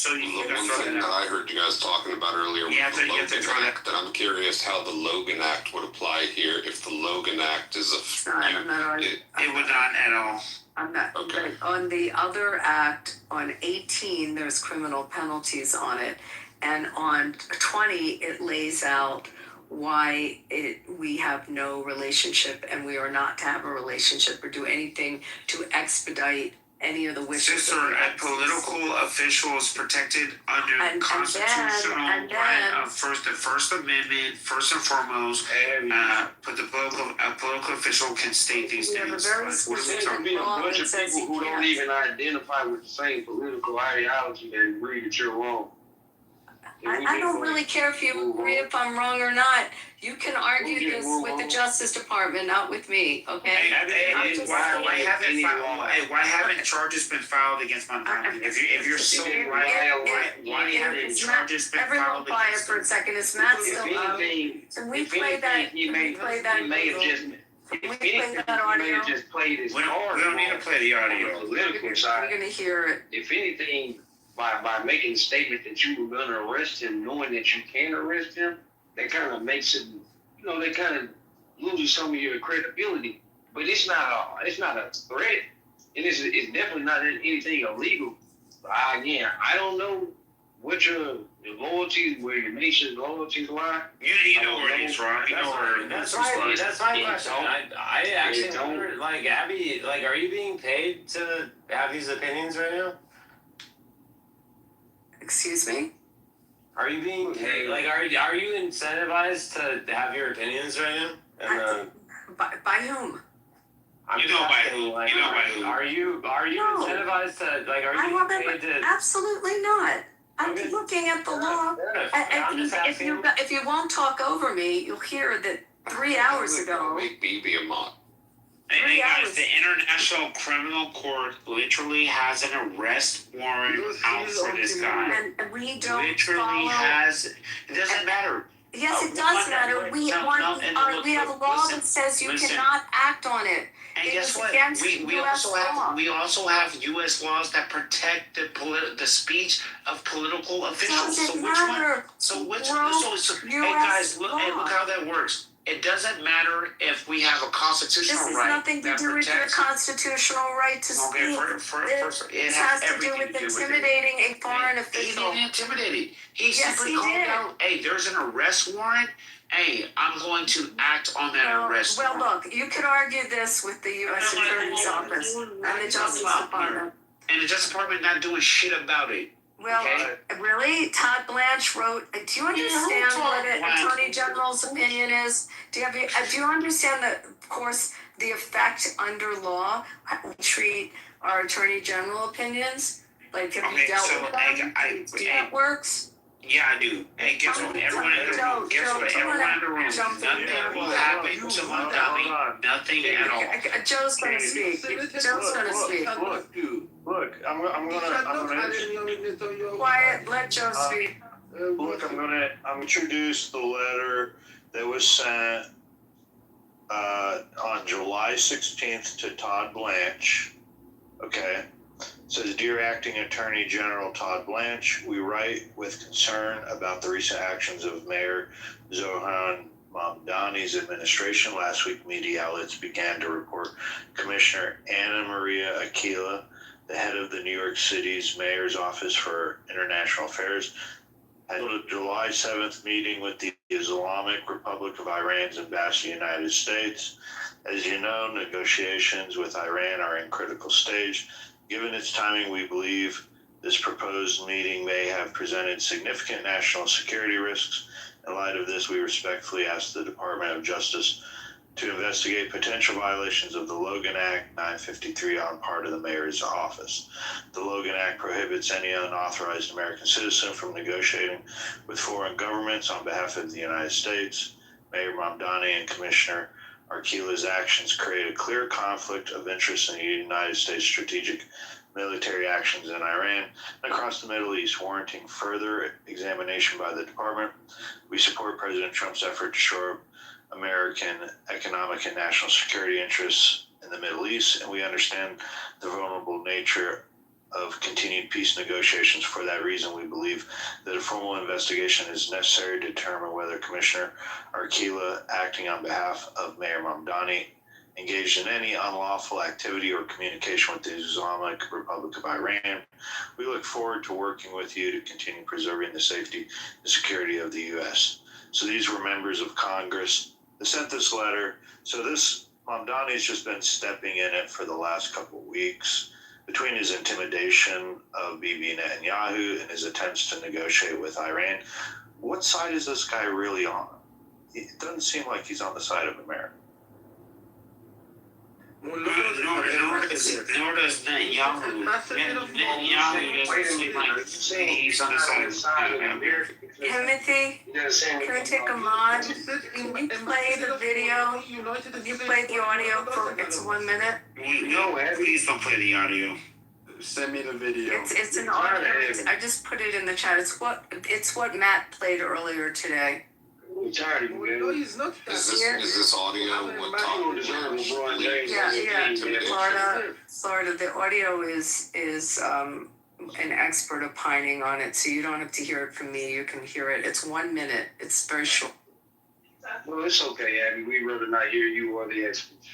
the one thing that I heard you guys talking about earlier was the Logan Act, and I'm curious how the Logan Act would apply here if the Logan Act is it would not at all. I'm not. Okay. But on the other act, on 18, there's criminal penalties on it, and on 20, it lays out why we have no relationship and we are not to have a relationship or do anything to expedite any of the wishes. Sister, a political official is protected under the constitutional right of the First Amendment, first and foremost. But a political official can state these things. There's a bunch of people who don't even identify with the same political ideology and agree that you're wrong. I don't really care if you agree if I'm wrong or not. You can argue this with the Justice Department, not with me, okay? Why haven't charges been filed against my family? If you're so right, why haven't charges been filed? Everyone quiet for a second. Is Matt still up? Can we play that? Can we play that? If anything, you may have just played his card. We don't need to play the audio. On the political side. We're going to hear it. If anything, by making a statement that you were going to arrest him, knowing that you can arrest him, that kind of makes it, they kind of lose some of your credibility. But it's not a threat, and it's definitely not anything illegal. Again, I don't know what your loyalty, where your nation's loyalties lie. You know where it is, Ron. You know where That's Moses my lies. question. I actually don't. wonder, like, Abby, like, are you being paid to have these opinions right now? Excuse me? Are you being paid? Like, are you incentivized to have your opinions right now? And By whom? You know by who? You know by who? Are you No. incentivized to, like, are I you haven't. paid to? Absolutely not. I'm Okay. looking at the law. Fair enough. And I'm just asking. if you won't talk over me, you'll hear that 3 hours ago. Make me be a mock. Hey guys, the International Criminal Court literally has an arrest warrant out for this guy. And we don't Literally follow. has. It doesn't matter. Yes, it does matter. We have a law that says you cannot act on it. And It guess is what? against We US law. also have U.S. laws that protect the speech of political officials. Doesn't matter. Hey guys, look how that works. It doesn't matter if we have a This constitutional has right nothing to that do with your protects. constitutional right to speak. It has to do with intimidating a foreign He official. didn't intimidate. He Yes, simply he called did. out, hey, there's an arrest warrant. Hey, I'm going to act on that arrest Well, warrant. look, you could argue this with the U.S. Attorney's Office and the Justice Department. And the Justice Department not doing shit about it. Well, really, Todd Blanche wrote. Do you understand what an Attorney General's opinion is? Do you understand that, of course, the effect under law how we treat our Attorney General opinions? Like, have you dealt with them? Do you know how it works? Yeah, I do. Hey, guess what? Everyone in the room. Guess what? Everyone in the room. Nothing will happen to Mondami. Nothing at all. Joe's going to speak. Joe's going to speak. Look, I'm gonna Quiet. Let Joe speak. Look, I'm gonna introduce the letter that was sent on July 16th to Todd Blanche. Okay. It says, Dear Acting Attorney General Todd Blanche, we write with concern about the recent actions of Mayor Zohan Mamdani's administration. Last week, media outlets began to report Commissioner Anna Maria Aquila, the head of the New York City's Mayor's Office for International Affairs, had a July 7th meeting with the Islamic Republic of Iran's ambassador to the United States. As you know, negotiations with Iran are in critical stage. Given its timing, we believe this proposed meeting may have presented significant national security risks. In light of this, we respectfully ask the Department of Justice to investigate potential violations of the Logan Act 953 on part of the mayor's office. The Logan Act prohibits any unauthorized American citizen from negotiating with foreign governments on behalf of the United States. Mayor Mamdani and Commissioner Arkila's actions create a clear conflict of interest in the United States' strategic military actions in Iran and across the Middle East, warranting further examination by the department. We support President Trump's effort to shore up American economic and national security interests in the Middle East, and we understand the vulnerable nature of continued peace negotiations. For that reason, we believe that a formal investigation is necessary to determine whether Commissioner Arkila, acting on behalf of Mayor Mamdani, engaged in any unlawful activity or communication with the Islamic Republic of Iran. We look forward to working with you to continue preserving the safety and security of the U.S. So these were members of Congress that sent this letter. So this Mamdani's just been stepping in it for the last couple of weeks. Between his intimidation of Bibi Netanyahu and his attempts to negotiate with Iran, what side is this guy really on? It doesn't seem like he's on the side of America. Nor does Netanyahu. Netanyahu doesn't seem like he's on the side of America. Timothy, can we take a mod? Can you play the video? You play the audio for it's 1 minute. No, please don't play the audio. Send me the video. It's an audio. I just put it in the chat. It's what Matt played earlier today. I'm tired of you, man. Is this audio what Tom Yeah. Florida. The audio is an expert opining on it, so you don't have to hear it from me. You can hear it. It's 1 minute. It's very short. Well, it's okay, Abby. We'd rather not hear you or the experts.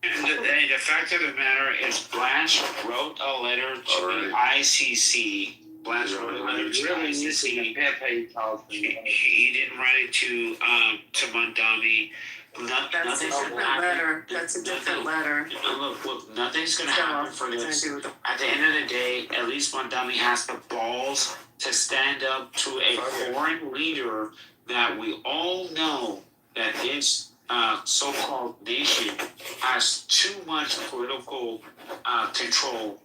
And the fact of the matter is, Blanche wrote a letter to the ICC. Black You women. really need to see Pepe talk. He didn't write it to Mondani. That's a different letter. That's a different letter. Look, nothing's gonna happen for this. It's gonna do with At the end of the day, at least Mondani has the balls to stand up to a foreign leader that we all know that his so-called nation has too much political control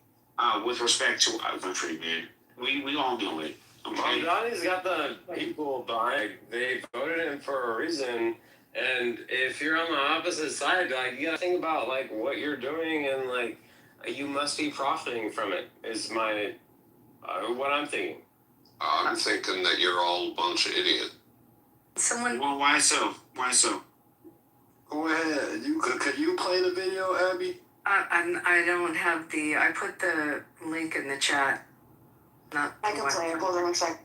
with respect to our country, man. We all know it. Okay? Mondani's got the people behind. They voted him for a reason. And if you're on the opposite side, like, you gotta think about, like, what you're doing, and, like, you must be profiting from it, is my, what I'm thinking. I'm thinking that you're all a bunch of idiots. Someone. Well, why so? Why so? Go ahead. Could you play the video, Abby? I don't have the. I put the link in the chat. Not. I can play it. Hold on a sec.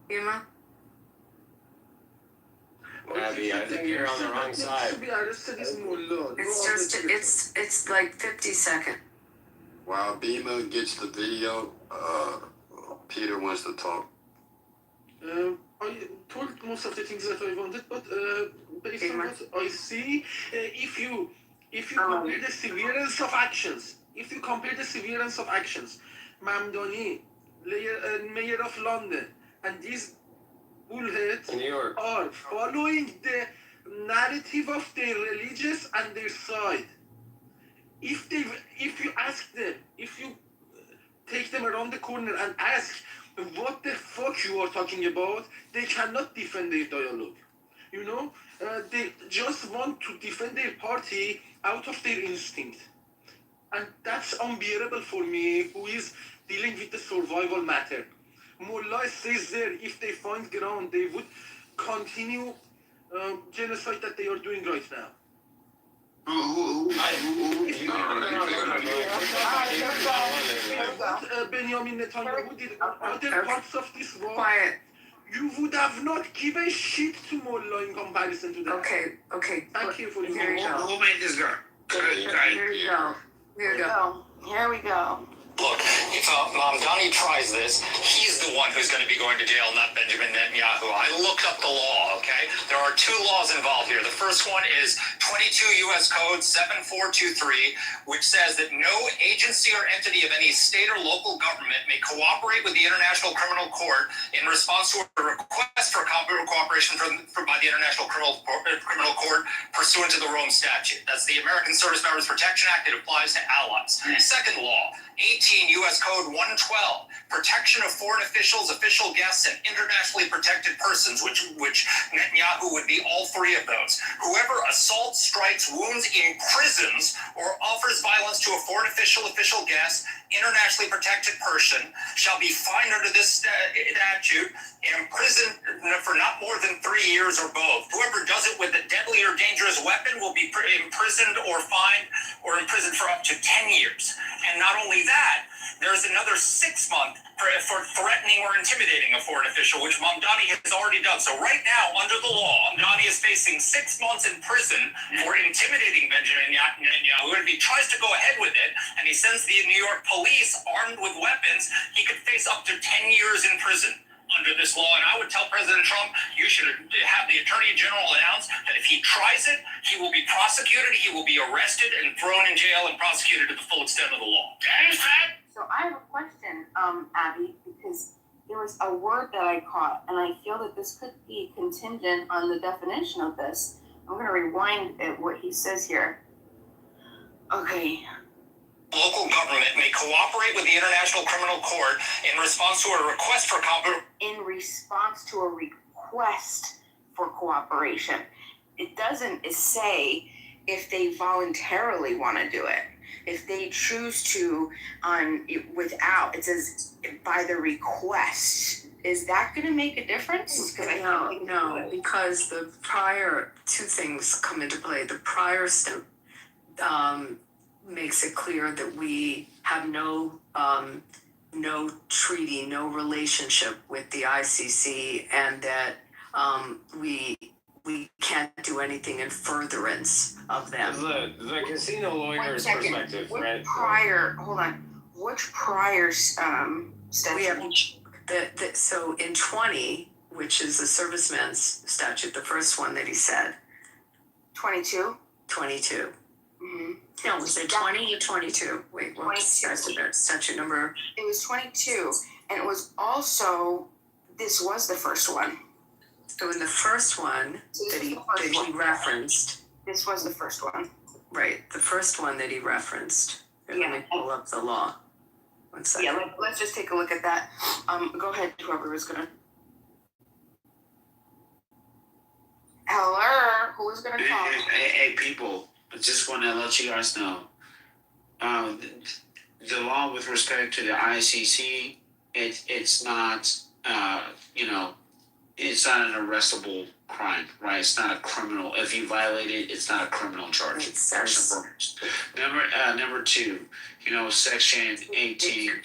Yuma? Abby, I think you're on the wrong side. It's like 50 seconds. While Bima gets the video, Peter wants to talk. I told most of the things that I wanted, but based on what I see, if you compare the severance of actions, Mamdani, Mayor of London, and these bullheads are following the narrative of their religious and their side. If you ask them, if you take them around the corner and ask what the fuck you are talking about, they cannot defend their dialogue. You know, they just want to defend their party out of their instinct. And that's unbearable for me, who is dealing with the survival matter. Mullah says there, if they find ground, they would continue genocide that they are doing right now. Benjamin Netanyahu did other parts of this war. Quiet. You would have not given shit to Mullah in comparison to that. Okay. Thank you for Here you go. Who made this girl? Here you go. Here we go. Look, if Mamdani tries this, he's the one who's going to be going to jail, not Benjamin Netanyahu. I looked up the law, okay? There are two laws involved here. The first one is 22 U.S. Code 7423, which says that no agency or entity of any state or local government may cooperate with the International Criminal Court in response to a request for cooperation by the International Criminal Court pursuant to the Rome Statute. That's the American Service Members Protection Act. It applies to allies. Second law, 18 U.S. Code 112, protection of foreign officials, official guests, and internationally protected persons, which Netanyahu would be all three of those. Whoever assaults, strikes, wounds, imprisons, or offers violence to a foreign official, official guest, internationally protected person shall be fined under this statute and imprisoned for not more than 3 years or both. Whoever does it with a deadly or dangerous weapon will be imprisoned or fined or imprisoned for up to 10 years. And not only that, there's another 6 months for threatening or intimidating a foreign official, which Mamdani has already done. So right now, under the law, Mamdani is facing 6 months in prison for intimidating Benjamin Netanyahu. If he tries to go ahead with it, and he sends the New York police armed with weapons, he could face up to 10 years in prison under this law. And I would tell President Trump, you should have the Attorney General announce that if he tries it, he will be prosecuted, he will be arrested and thrown in jail and prosecuted to the full extent of the law. So I have a question, Abby, because there was a word that I caught, and I feel that this could be contingent on the definition of this. I'm going to rewind what he says here. Okay. Local government may cooperate with the International Criminal Court in response to a request for cooperation. In response to a request for cooperation. It doesn't say if they voluntarily want to do it. If they choose to without, it says by the request. Is that going to make a difference? No, because the prior two things come into play. The prior step makes it clear that we have no treaty, no relationship with the ICC, and that we can't do anything in furtherance of them. The casino lawyer's perspective, right? Hold on. Which prior statute? So in 20, which is the serviceman's statute, the first one that he said, 22. 22. Mm-hmm. No, was it 20 or 22? Wait, what was statute number? It was 22, and it was also, this was the first one. So in the first one that he referenced. This was the first one. Right, the first one that he referenced. Let me pull up the law. 1 second. Yeah, let's just take a look at that. Go ahead, whoever was gonna. Hello, who is gonna talk? Hey, people, I just want to let you guys know. The law with respect to the ICC, it's not, it's not an arrestable crime, right? It's not a criminal. If you violate it, it's not a criminal charge. Number two, Section 18,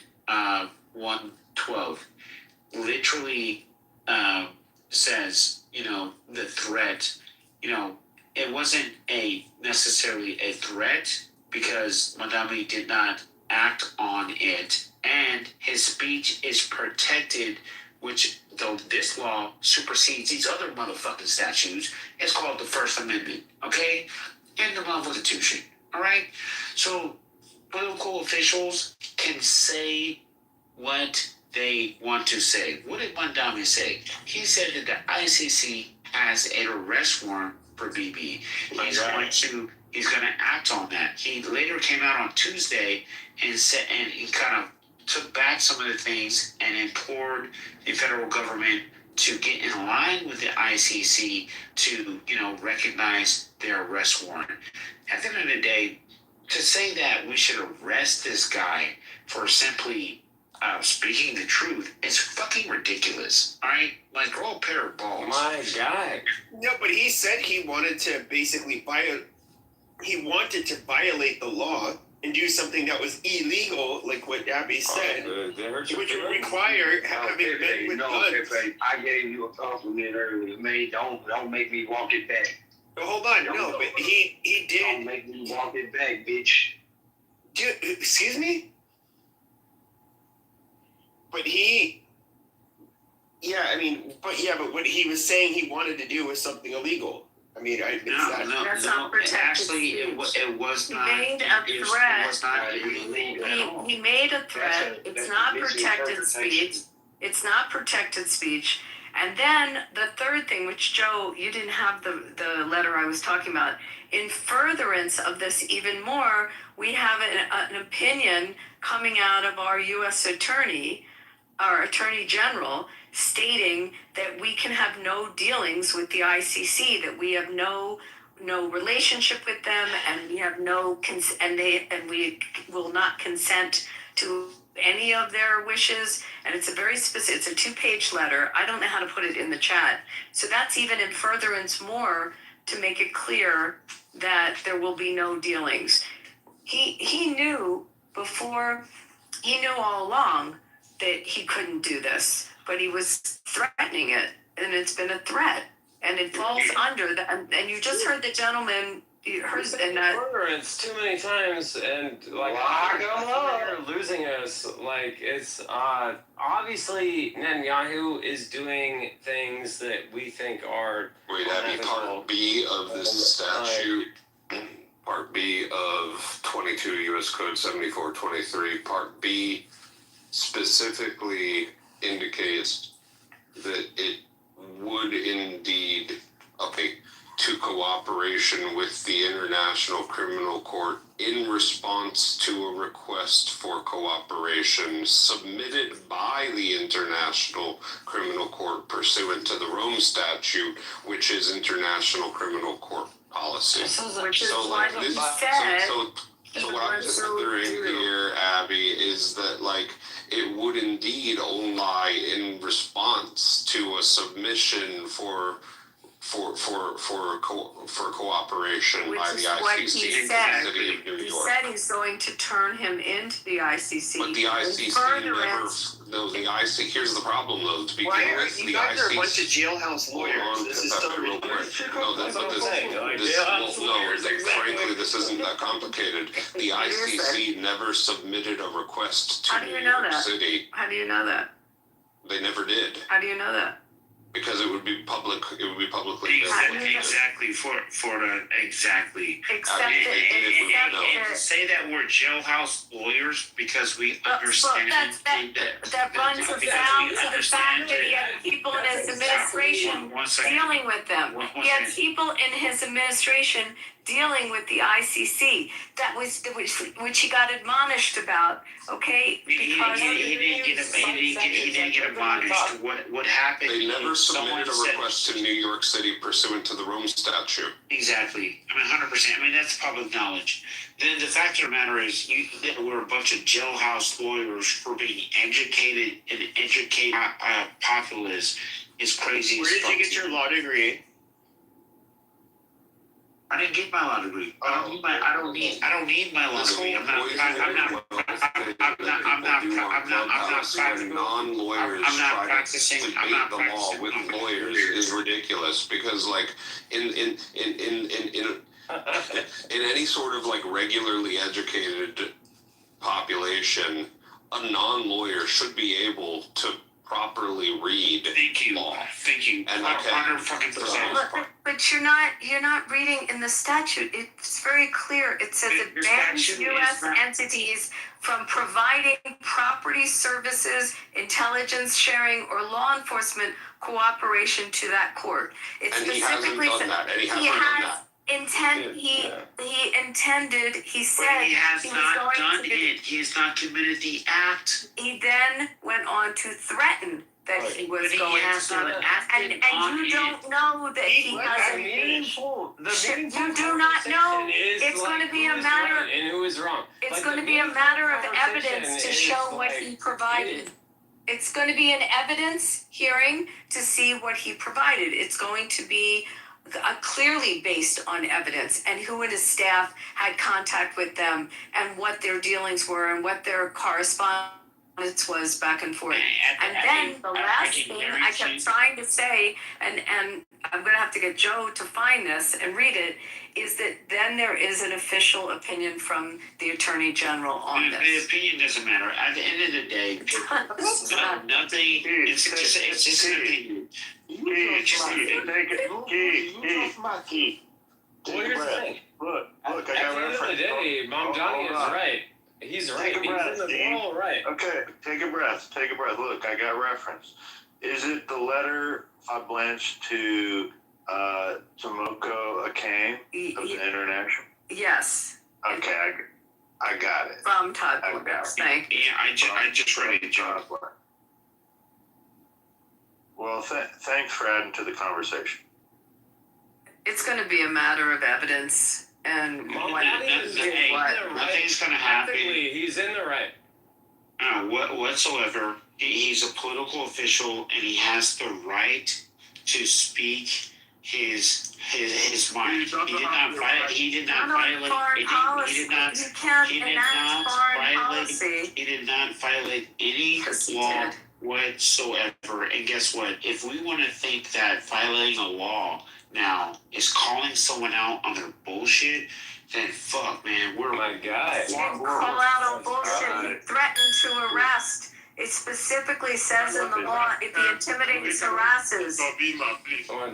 112, literally says, the threat, it wasn't necessarily a threat because Madami did not act on it, and his speech is protected, which, though this law supersedes these other motherfucking statutes, it's called the First Amendment, okay? In the Constitution, all right? So political officials can say what they want to say. What did Mandami say? He said that the ICC has an arrest warrant for BB. He's going to act on that. He later came out on Tuesday and said, and he kind of took back some of the things and implored the federal government to get in line with the ICC to, recognize their arrest warrant. At the end of the day, to say that we should arrest this guy for simply speaking the truth is fucking ridiculous. All right, like grow a pair of balls. My God. No, but he said he wanted to basically violate the law and do something that was illegal, like what Abby said, which would require having men with guns. I gave you a compliment earlier, man. Don't make me walk it back. But hold on, but he did. Don't make me walk it back, bitch. Dude, excuse me? But but what he was saying he wanted to do was something illegal. I mean, That's not protected actually, speech. it was not. He made a threat. It was not illegal at all. He made a threat. It's not protected speech. It's not protected speech. And then the third thing, which Joe, you didn't have the letter I was talking about. In furtherance of this even more, we have an opinion coming out of our U.S. attorney, our Attorney General, stating that we can have no dealings with the ICC, that we have no relationship with them, and we have we will not consent to any of their wishes. And it's a very specific, it's a 2-page letter. I don't know how to put it in the chat. So that's even in furtherance more to make it clear that there will be no dealings. He knew all along that he couldn't do this, but he was threatening it, and it's been a threat, and it falls under that. And you just heard the gentleman. You heard It's too many times, and you're losing us. Like, it's obviously Netanyahu is doing things that we think are. Wait, Abby, Part B of this statute, Part B of 22 U.S. Code 7423, Part B specifically indicates that it would indeed to cooperation with the International Criminal Court in response to a request for cooperation submitted by the International Criminal Court pursuant to the Rome Statute, which is International Criminal Court policy. So what I'm considering here, Abby, is that it would indeed only lie in response to a submission for cooperation by the ICC in the city of New York. He said he's going to turn him into the ICC. But the ICC here's the problem though, to begin with, you guys are a bunch of jailhouse lawyers. This is so ridiculous. Frankly, this isn't that complicated. The ICC never submitted a request to New York City. How do you know that? They never did. How do you know that? Because it would be public. It would be publicly Exactly for the exactly. Except Say that we're jailhouse lawyers because we understand that runs afoul to the fact that he had people in his administration dealing with them. He had people in his administration dealing with the ICC. That was which he got admonished about. Okay, because he didn't get admonished. What happened? They never submitted a request to New York City pursuant to the Rome Statute. Exactly. 100%. That's public knowledge. Then the fact of the matter is, we're a bunch of jailhouse lawyers for being educated and educated populace is crazy. Where did you get your law degree? I didn't get my law degree. I don't need my law degree. I'm not practicing. I'm not the law with lawyers is ridiculous because, like, in any sort of like regularly educated population, a non-lawyer should be able to properly read law. Thank you. And 100%. But you're not reading in the statute. It's very clear. It says it bans U.S. entities from providing property services, intelligence sharing, or law enforcement cooperation to that court. It and he hasn't done that. And he hasn't done that. He intended. He said but he has he not was going done to it. He has not committed the act. He then went on to threaten that he was But going he has to not do it. acted And on you it. don't know that he hasn't. You do not know. It's going to be a matter. And who is wrong? It's going to be a matter of evidence to show what he provided. It's going to be an evidence hearing to see what he provided. It's going to be clearly based on evidence and who in his staff had contact with them and what their dealings were and what their correspondence was back and forth. And then the last thing I kept trying to say, and I'm going to have to get Joe to find this and read it, is that then there is an official opinion from the Attorney General on this. The opinion doesn't matter. At the end of the day, nothing. It's just an opinion. Well, here's the thing. Look, at the end of the day, Mom Johnny is right. He's right. He's in the world right. Okay, take a breath. Look, I got reference. Is it the letter I blanched to Tomoko Akane of the International? Yes. Okay, I got it. From Todd Bluegrass. Thank you. Yeah, I just read it, Joe. Well, thanks for adding to the conversation. It's going to be a matter of evidence and nothing's going to happen. He's in the right. Whatsoever. He's a political official and he has the right to speak his mind. He did not violate any law whatsoever. And guess what? If we want to think that violating a law now is calling someone out on their bullshit, then fuck, man, we're my guy. He didn't call out on bullshit. He threatened to arrest. It specifically says in the law, if he intimidates, harasses.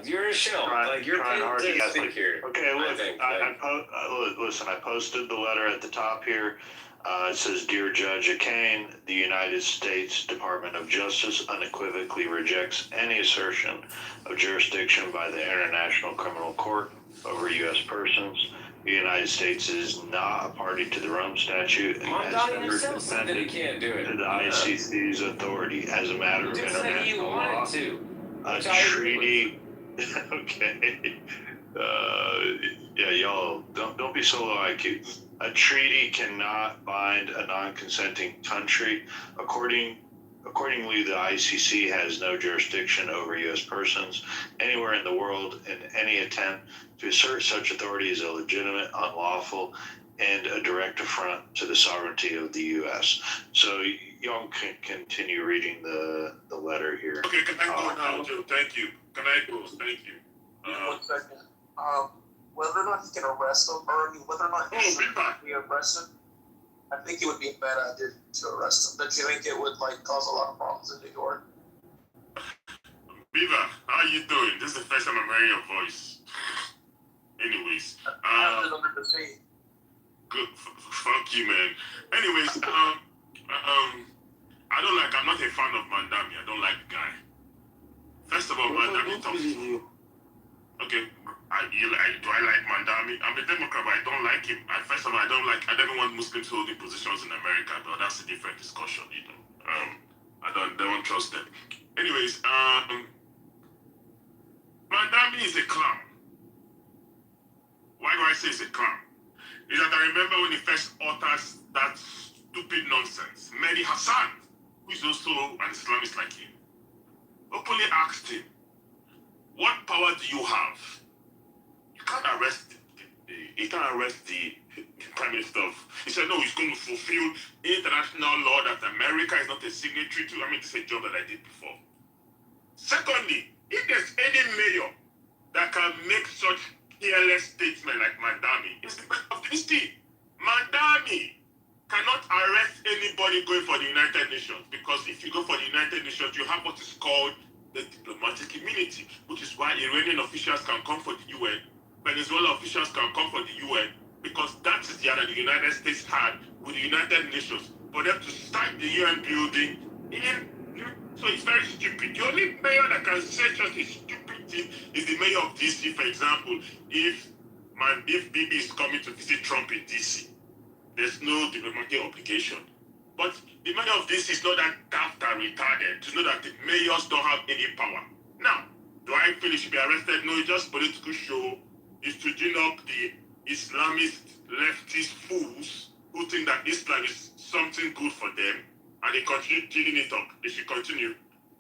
You're a shell. Like you're trying hard to get think here. Okay, look, listen. I posted the letter at the top here. It says, "Dear Judge Akane, the United States Department of Justice unequivocally rejects any assertion of jurisdiction by the International Criminal Court over U.S. persons. The United States is not a party to the Rome Statute and has never defended to the ICC's authority as a matter of international law. A treaty." Okay. Yeah, y'all don't be so low IQ. A treaty cannot bind a non-consenting country. Accordingly, the ICC has no jurisdiction over U.S. persons anywhere in the world, and any attempt to assert such authority is illegitimate, unlawful, and a direct affront to the sovereignty of the U.S. So y'all can continue reading the letter here. Okay, can I go now, Joe? Thank you. Can I go? Thank you. 1 second. Whether or not he can arrest him, or whether or not he should be arrested, I think it would be a bad idea to arrest him. Don't you think it would cause a lot of problems in New York? Kitover, how you doing? This is the first time I'm hearing your voice. Anyways, good. Fuck you, man. Anyways, I'm not a fan of Mandami. I don't like the guy. First of all, Mandami talks. Okay, do I like Mandami? I'm a Democrat, but I don't like him. First of all, I don't want Muslims holding positions in America, but that's a different discussion, you know. I don't trust them. Anyways, Mandami is a clown. Why do I say he's a clown? Is that I remember when he first uttered that stupid nonsense. Mehdi Hassan, who is also an Islamist like him, openly asked him, what power do you have? You can't arrest the Prime Minister of... He said, no, he's going to fulfill international law that America is not a signatory to. I mean, it's a job that I did before. Secondly, if there's any mayor that can make such careless statement like Mandami, it's because of this thing. Mandami cannot arrest anybody going for the United Nations, because if you go for the United Nations, you have what is called the diplomatic immunity, which is why Iranian officials can come for the UN, Venezuela officials can come for the UN, because that is the other the United States had with the United Nations for them to start the UN building in. So it's very stupid. The only mayor that can say such a stupid thing is the mayor of DC, for example. If Bibi is coming to visit Trump in DC, there's no diplomatic obligation. But the mayor of DC is not that daft and retarded to know that the mayors don't have any power. Now, do I feel he should be arrested? No, it's just political show. It's to gin up the Islamist leftist fools who think that Islam is something good for them, and they continue ginning it up. They should continue.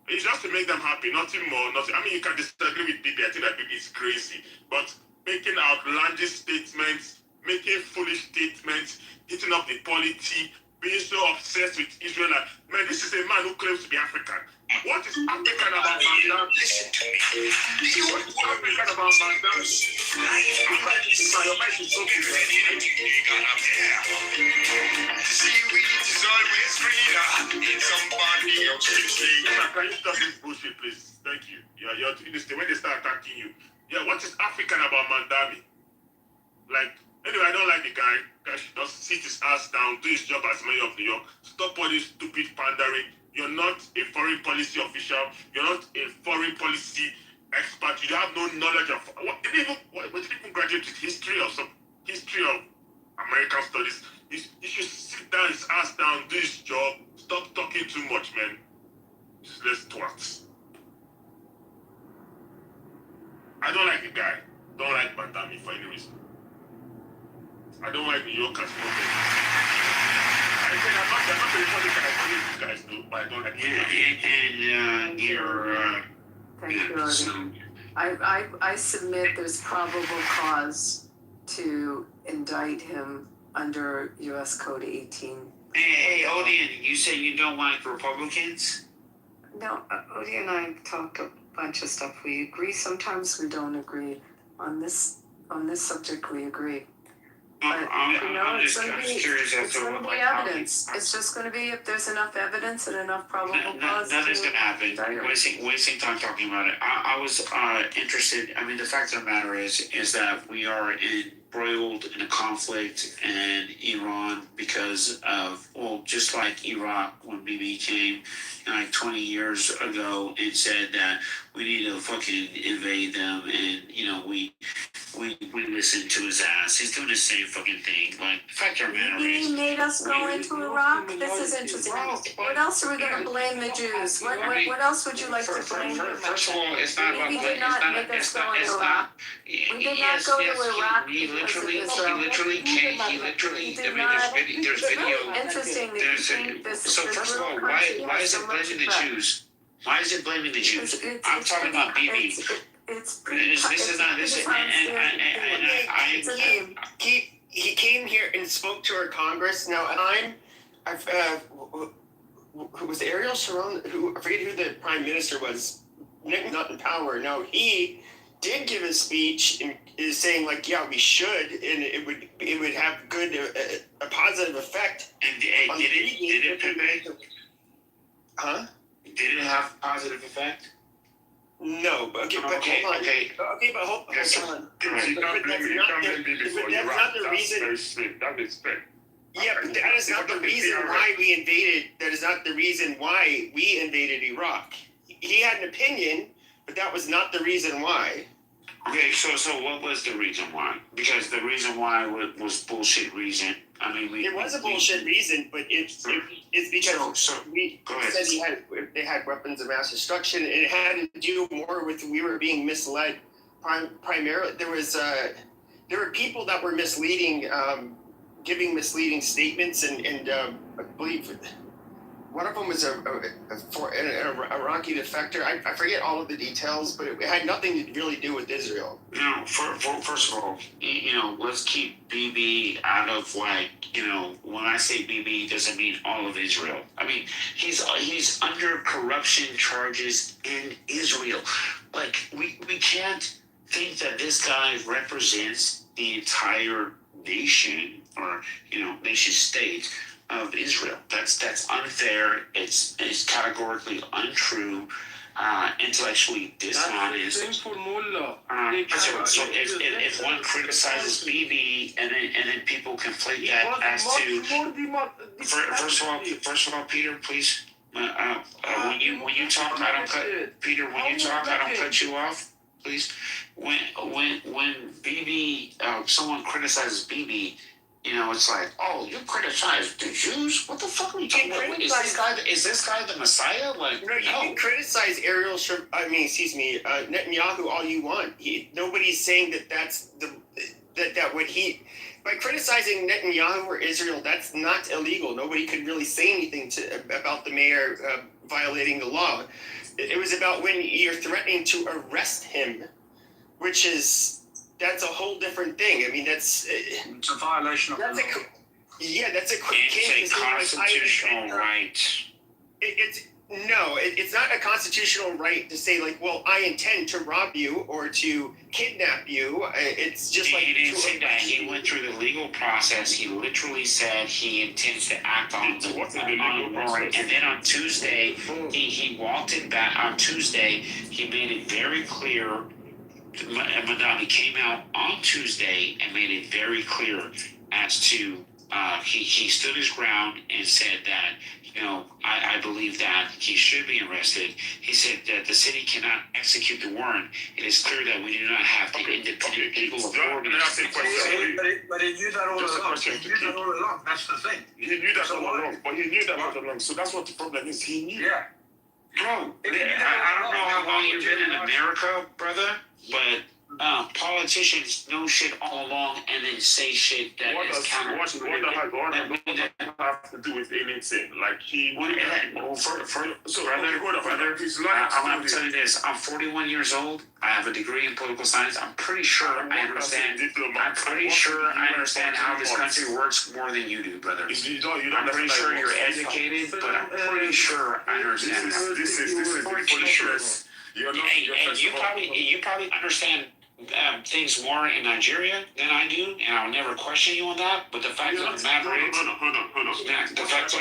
It's just to make them happy, nothing more. Nothing. I mean, you can disagree with Bibi. I think that Bibi is crazy, but making outlandish statements, making foolish statements, hitting up the polity, being so obsessed with Israel. Man, this is a man who claims to be African. What is African about Mandam? Listen to me. What is African about Mandam? Your mic is so big. Seaweed is always greener in somebody else's lake. Can you stop this bullshit, please? Thank you. You're doing this when they start attacking you. Yeah, what is African about Mandami? Like, anyway, I don't like the guy. Guy should just sit his ass down, do his job as mayor of New York. Stop all this stupid pandering. You're not a foreign policy official. You're not a foreign policy expert. You have no knowledge of what did even graduate with history or some history of American studies. He should sit down his ass down, do his job. Stop talking too much, man. Just let's twats. I don't like the guy. Don't like Mandami for any reason. I don't like New Yorkers. I said I'm not the Republican. I believe these guys do, but I don't like Thank you. I submit there's probable cause to indict him under U.S. Code 18. Hey, Odian, you say you don't like Republicans? No, Odie and I talk a bunch of stuff. We agree. Sometimes we don't agree. On this subject, we agree. But I'm it's just going to be curious as to what evidence. It's just going to be if there's enough evidence and enough probable cause. Nothing's going to happen. Wasting time talking about it. I was interested. I mean, the fact of the matter is that we are embroiled in a conflict in Iran because of, well, just like Iraq when Bibi came like 20 years ago and said that we need to fucking invade them, and we listen to his ass. He's doing the same fucking thing. Like, the fact of the matter is, He made us go into Iraq. This is interesting. What else are we going to blame the Jews? What else would you like to blame? First of all, it's not about We did not make us go into Iraq. We did not go to Iraq. He literally came. There's video. Interesting that you think this. So first of all, why is it blaming the Jews? Why is it blaming the Jews? I'm talking about Bibi. He came here and spoke to our Congress. Now, who was Ariel Sharon? I forget who the prime minister was. Nick, not in power. No, he did give a speech and is saying like, yeah, we should, and it would have a positive effect. And did it have positive effect? No, but okay, but Okay, hold on. okay. Okay, but hold on. Yes, But You that's can't blame me. You can't blame me but before that's Iraq. not the That's reason. very strange. That is fair. Yeah, but that is not the reason why we invaded. That is not the reason why we invaded Iraq. He had an opinion, but that was not the reason why. Okay, so what was the reason why? Because the reason why was bullshit reason. I mean, It was a bullshit reason, but it's because we said they had weapons of mass destruction, and it had to do more with we were being misled. Primarily, there were people that were misleading, giving misleading statements, and I believe one of them was an Iraqi defector. I forget all of the details, but it had nothing to really do with Israel. You know, first of all, you know, let's keep BB out of when I say BB, it doesn't mean all of Israel. I mean, he's under corruption charges in Israel. Like, we can't think that this guy represents the entire nation or, nation state of Israel. That's unfair. It's categorically untrue, intellectually dishonest. So if one criticizes BB and then people conflate that as to first of all, Peter, please. When you talk, I don't cut Peter. When you talk, I don't cut you off, please. When BB, someone criticizes BB. It's like, oh, you criticize the Jews? What the fuck are you talking about? Is this guy the Messiah? Like, no, you can criticize Netanyahu all you want. Nobody's saying that's that what he by criticizing Netanyahu or Israel, that's not illegal. Nobody could really say anything about the mayor violating the law. It was about when you're threatening to arrest him, which is. That's a whole different thing. I mean, it's a violation of the law. That's a quick It's a constitutional right. It's not a constitutional right to say like, well, I intend to rob you or to kidnap you. It's just like he didn't say that. He went through the legal process. He literally said he intends to act on the warrant. And then on Tuesday, he walked it back. On Tuesday, he made it very clear. Madani came out on Tuesday and made it very clear as to he stood his ground and said that I believe that he should be arrested. He said that the city cannot execute the warrant. It is clear that we do not have the independent legal authority. But he knew that all along. That's the thing. He knew that all along. But he knew that all along. So that's what the problem is. He knew. Yeah. Bro, I don't know how long you've been in America, brother, but politicians know shit all along and then say shit that is counter. What does that have to do with anything? Like brother, I'm telling you this. I'm 41 years old. I have a degree in political science. I'm pretty sure I understand. I'm pretty sure I understand how this country works more than you do, brother. I'm pretty sure you're educated, but I'm pretty sure I understand that. This is pretty sure. And you probably understand things more in Nigeria than I do, and I'll never question you on that. But the fact of the matter is, the fact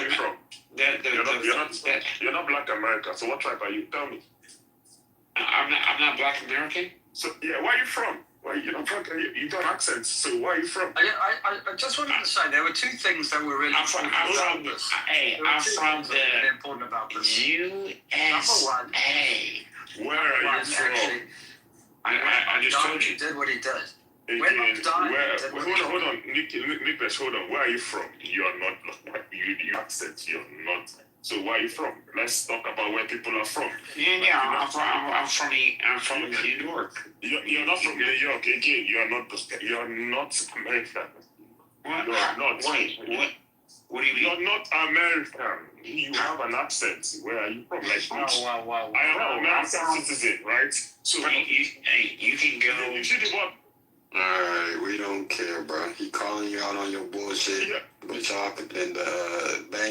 you're not Black American. So what tribe are you? Tell me. I'm not Black American. So yeah, where are you from? Well, you're not Black. You got accents. So where are you from? I just wanted to say there were two things that were really important about this. I'm from the important about this. USA. Where are you from? I just told you. He did what he did. Hold on, Nicholas, hold on. Where are you from? You are not you accent. You're not. So where are you from? Let's talk about where people are from. Yeah, I'm from New York. You're not from New York. Again, you're not American. What? You're not. Wait, what do you mean? You're not American. You have an accent. Where are you from? Like, wow. I am an American citizen, right? So you can go. You see the what? Alright, we don't care, bro. He calling you out on your bullshit, but y'all can bang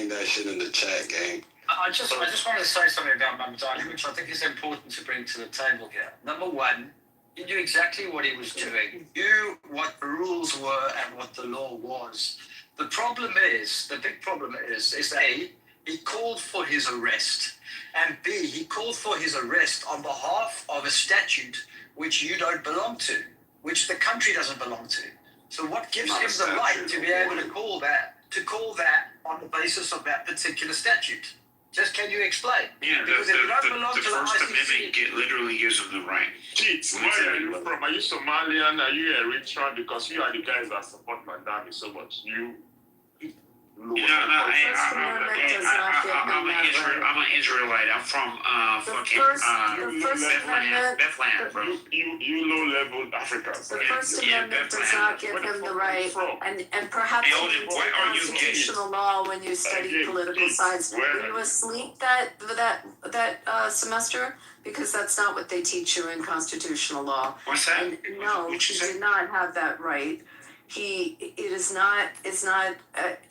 that shit in the chat, gang. I just wanted to say something about Mamadani, which I think is important to bring to the table here. Number one, he knew exactly what he was doing. He knew what the rules were and what the law was. The big problem is A, He called for his arrest. And B, he called for his arrest on behalf of a statute which you don't belong to, which the country doesn't belong to. So what gives him the right to be able to call that on the basis of that particular statute? Just can you explain? Yeah, Because if you don't belong the to the First ICC, Amendment literally gives them the right. Keith, where are you from? Are you Somalian? Are you Eritrean? Because you are the guys that support Mandami so much. I'm an Israelite. I'm from Bethlehem, bro. You low-level Africans. The First Amendment does not give him the right, and perhaps you can take constitutional law when you study political science. Were you asleep that semester? Because that's not what they teach you in constitutional law. What's that? And no, he did not have that right. It is not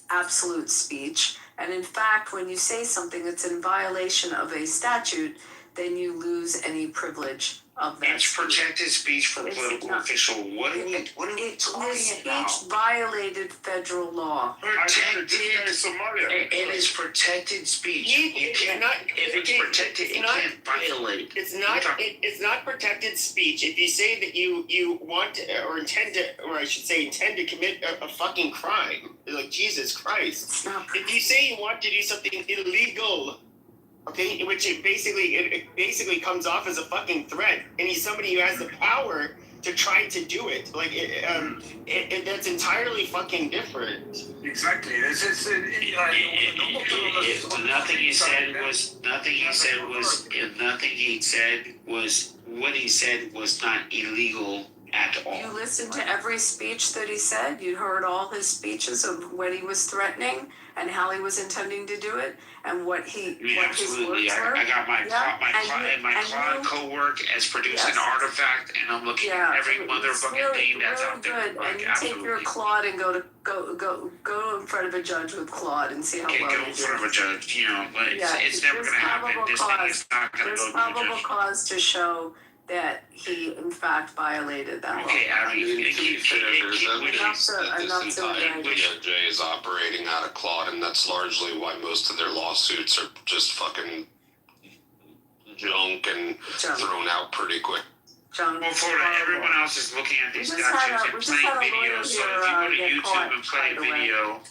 absolute speech, and in fact, when you say something that's in violation of a statute, then you lose any privilege of that. It's protected speech for political official. What are we talking His speech about? violated federal law. Protected. It is protected speech. You cannot. If it's protected, it can't violate. It's not protected speech. If you say that you want to, or intend to, or I should say intend to commit a fucking crime, like Jesus Christ. If you say you want to do something illegal, okay, which it basically comes off as a fucking threat, and he's somebody who has the power to try to do it. Like that's entirely fucking different. Exactly. Nothing he said was not illegal at all. You listened to every speech that he said. You heard all his speeches of when he was threatening and how he was intending to do it, and what his Absolutely. words were. I got my Claude co-work as producing an artifact, and I'm looking at every motherfucking thing that's out there. Good. And you take your Claude and go in front of a judge with Claude and see how well go you in do. front of a judge, but it's never going to happen. This thing is not going to There's go to the probable judge. cause to show that he in fact violated that law. Okay, Abby, DOJ is operating out of Claude, and that's largely why most of their lawsuits are just fucking junk and thrown out pretty quick. Well, everyone else is looking at these statutes and playing videos. So if you go to YouTube and play a video,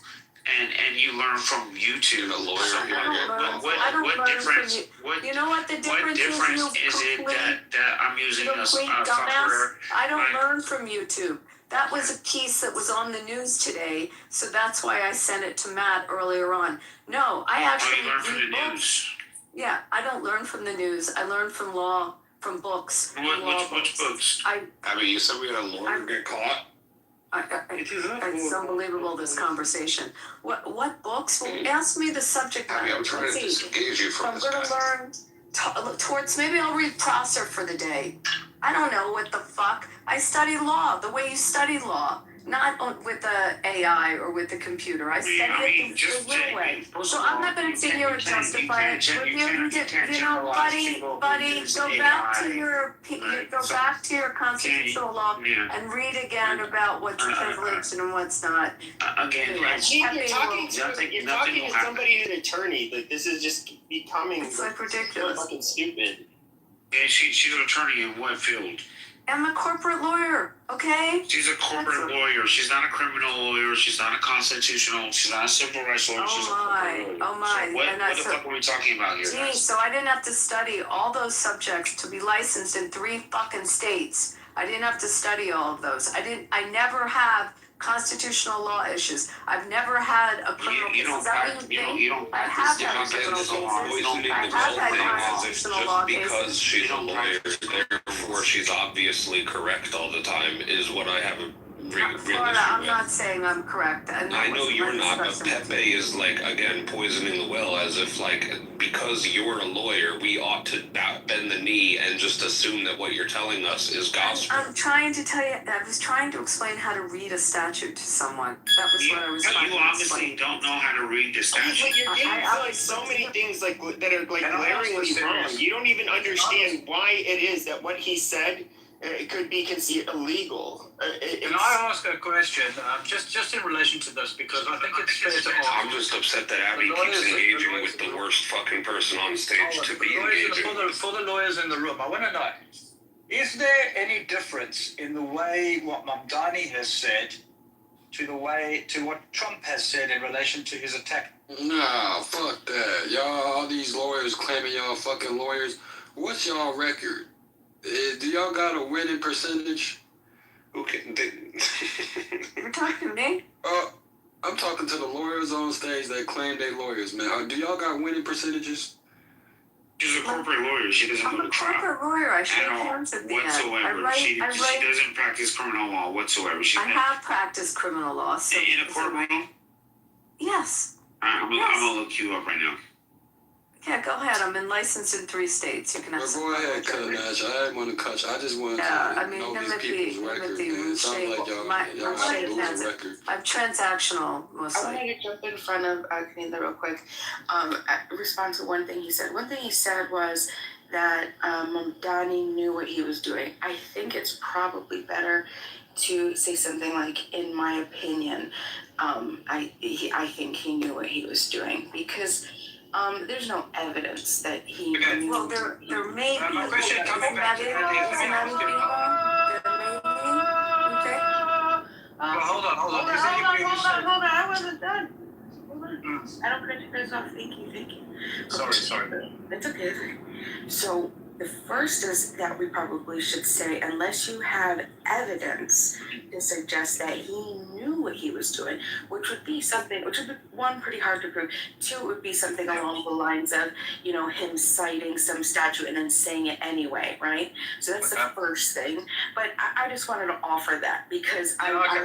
and you learn from YouTube, a lawyer what difference? You know what the difference is? Is it that I'm using a software? I don't learn from YouTube. That was a piece that was on the news today, so that's why I sent it to Matt earlier on. No, I actually you learn from the news. Yeah, I don't learn from the news. I learn from law, from books. Which books? Abby, you said we had a lawyer get caught? It's unbelievable, this conversation. What books? Well, ask me the subject matter. I'm trying to disengage you from this. I'm going to learn towards, maybe I'll read Prosser for the day. I don't know what the fuck. I study law the way you study law. Not with the AI or with the computer. I study it the real way. So I'm not going to sit here and justify it. Buddy, go back to your constitutional law and read again about what's privileged and what's not. Again, you're talking to somebody who's an attorney. Like, this is just becoming ridiculous. Fucking stupid. Yeah, she's an attorney in what field? I'm a corporate lawyer, okay? She's a corporate lawyer. She's not a criminal lawyer. She's not a constitutional. She's not a civil rights lawyer. She's a corporate lawyer. Oh my! So what the fuck are we talking about here? Gee, so I didn't have to study all those subjects to be licensed in 3 fucking states. I didn't have to study all of those. I never have constitutional law issues. I've never had a criminal case. Is that what you think? I have had criminal cases. I have had constitutional law cases. Because she's a lawyer, therefore she's obviously correct all the time, is what I have a real issue with. I'm not saying I'm correct. I know you're not, but Pepe is like, again, poisoning the well, as if like, because you're a lawyer, we ought to bend the knee and just assume that what you're telling us is gospel. I'm trying to tell you, I was trying to explain how to read a statute to someone. That was what I was trying to explain. You obviously don't know how to read the statute. But you're getting like so many things that are like glaringly wrong. You don't even understand why it is that what he said it could be considered illegal. Can I ask a question, just in relation to this, because I think it's fair to ask. I'm just upset that Abby keeps engaging with the worst fucking person on stage to be engaging. For the lawyers in the room, I want to know, is there any difference in the way what Mamdani has said to what Trump has said in relation to his attack? Nah, fuck that. Y'all, all these lawyers claiming y'all fucking lawyers. What's y'all record? Do y'all got a winning percentage? Okay. You're talking to me? I'm talking to the lawyers on stage that claim they lawyers, man. Do y'all got winning percentages? She's a corporate lawyer. She doesn't go to trial. I'm a corporate lawyer. I shake hands at the end. Whatsoever. She doesn't practice criminal law whatsoever. I have practiced criminal law. So in a courtroom? Yes. I'm gonna look you up right now. Yeah, go ahead. I'm licensed in 3 states. You can have Go ahead, Nash. I didn't want to cut you. I just wanted to know these people's record. It sounds like y'all have a losing record. I'm transactional mostly. I want to jump in front of Kanila real quick. Respond to one thing he said. One thing he said was that Mamdani knew what he was doing. I think it's probably better to say something like, in my opinion, I think he knew what he was doing, because there's no evidence that he knew. Well, there may be. My question coming back to Okay. Well, hold on. Hold on. I wasn't done. Hold on. I don't cut you guys off. Thank you. Sorry. It's okay. So the first is that we probably should say, unless you have evidence to suggest that he knew what he was doing, which would be, one, pretty hard to prove. 2, it would be something along the lines of, him citing some statute and then saying it anyway, right? So that's the first thing. But I just wanted to offer that, because I like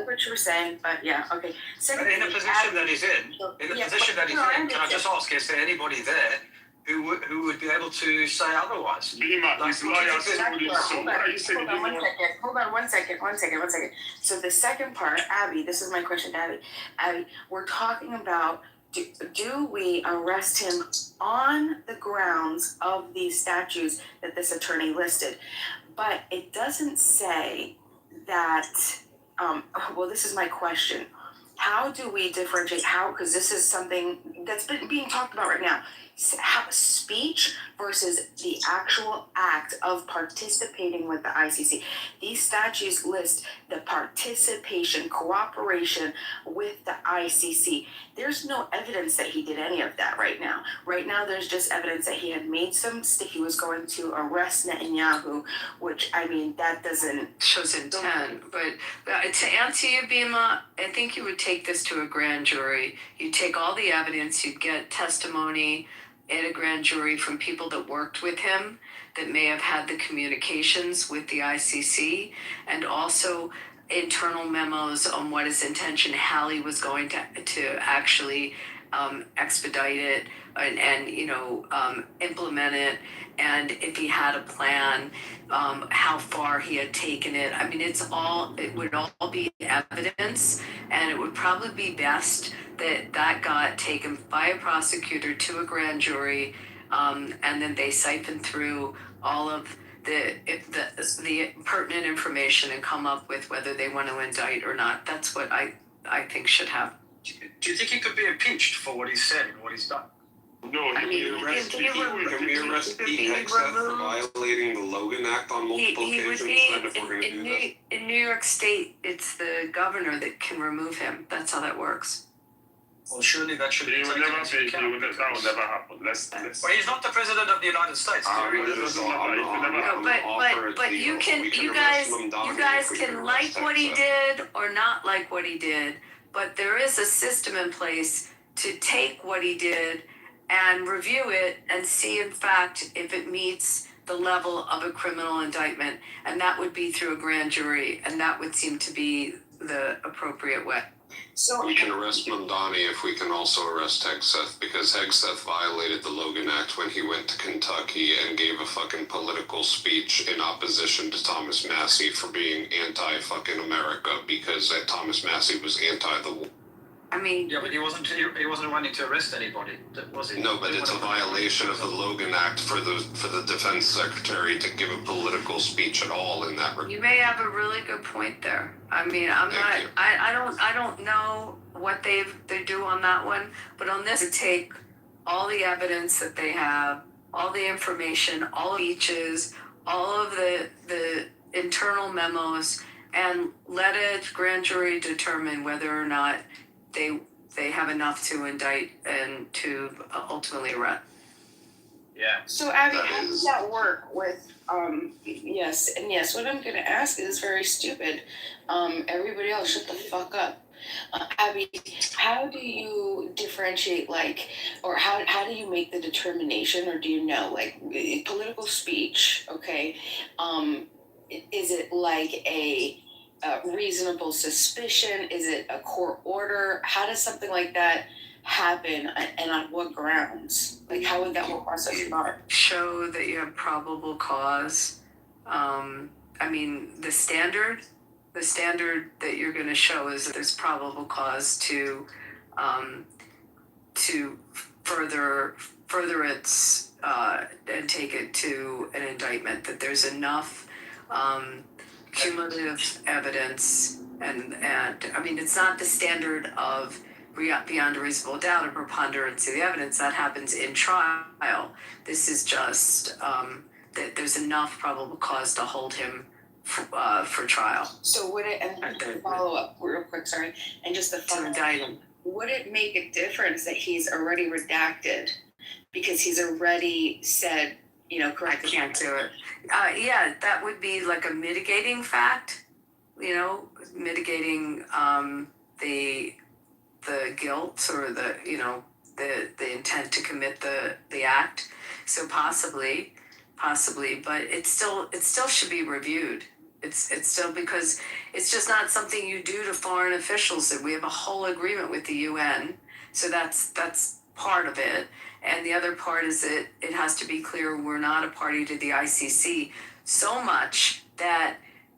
what you were saying, but yeah, okay. Second, in the position that he's in, can I just ask, is there anybody there who would be able to say otherwise? Hold on one second. So the second part, Abby, this is my question to Abby. Abby, we're talking about, do we arrest him on the grounds of these statutes that this attorney listed? But it doesn't say that, this is my question. How do we differentiate, because this is something that's being talked about right now, speech versus the actual act of participating with the ICC. These statutes list the participation, cooperation with the ICC. There's no evidence that he did any of that right now. Right now, there's just evidence that he had made he was going to arrest Netanyahu, which, that doesn't... shows intent. But to answer you, Bima, I think you would take this to a grand jury. You'd take all the evidence, you'd get testimony at a grand jury from people that worked with him, that may have had the communications with the ICC, and also internal memos on what his intention, how he was going to actually expedite it and implement it, and if he had a plan, how far he had taken it. It would all be evidence, and it would probably be best that got taken by a prosecutor to a grand jury, and then they siphon through all of the pertinent information and come up with whether they want to indict or not. That's what I think should happen. Do you think he could be impeached for what he said and what he's done? No, can we arrest Pete Hegseth for violating the Logan Act on multiple occasions? In New York State, it's the governor that can remove him. That's how that works. Well, surely that should be taken into account. That will never happen. Well, he's not the president of the United States. But you guys can like what he did or not like what he did, but there is a system in place to take what he did and review it and see, in fact, if it meets the level of a criminal indictment, and that would be through a grand jury, and that would seem to be the appropriate way. So we can arrest Mamdani if we can also arrest Hegseth, because Hegseth violated the Logan Act when he went to Kentucky and gave a fucking political speech in opposition to Thomas Massey for being anti-fucking America, because Thomas Massey was anti the war. I mean, Yeah, but he wasn't running to arrest anybody, was he? No, but it's a violation of the Logan Act for the defense secretary to give a political speech at all in that regard. you may have a really good point there. I mean, I don't know what they do on that one, but on this, take all the evidence that they have, all the information, all the speeches, all of the internal memos, and let a grand jury determine whether or not they have enough to indict and to ultimately arrest. Yeah. So Abby, how does that work with yes, what I'm gonna ask is very stupid. Everybody else shut the fuck up. Abby, how do you differentiate, like, or how do you make the determination, or do you know, like, political speech, okay, is it like a reasonable suspicion? Is it a court order? How does something like that happen, and on what grounds? Like, how would that whole process start? Show that you have probable cause. I mean, the standard that you're going to show is that there's probable cause to further its and take it to an indictment. That there's enough cumulative evidence, and I mean, it's not the standard of beyond a reasonable doubt or preponderance of the evidence that happens in trial. This is just that there's enough probable cause to hold him for trial. So would it, and follow up real quick, sorry, and just the to indict him. Would it make a difference that he's already redacted because he's already said, correct? I can't do it. Yeah, that would be like a mitigating fact, mitigating the guilt or the intent to commit the act. So possibly, but it still should be reviewed. It's still, because it's just not something you do to foreign officials. That we have a whole agreement with the UN, so that's part of it. And the other part is that it has to be clear we're not a party to the ICC, so much that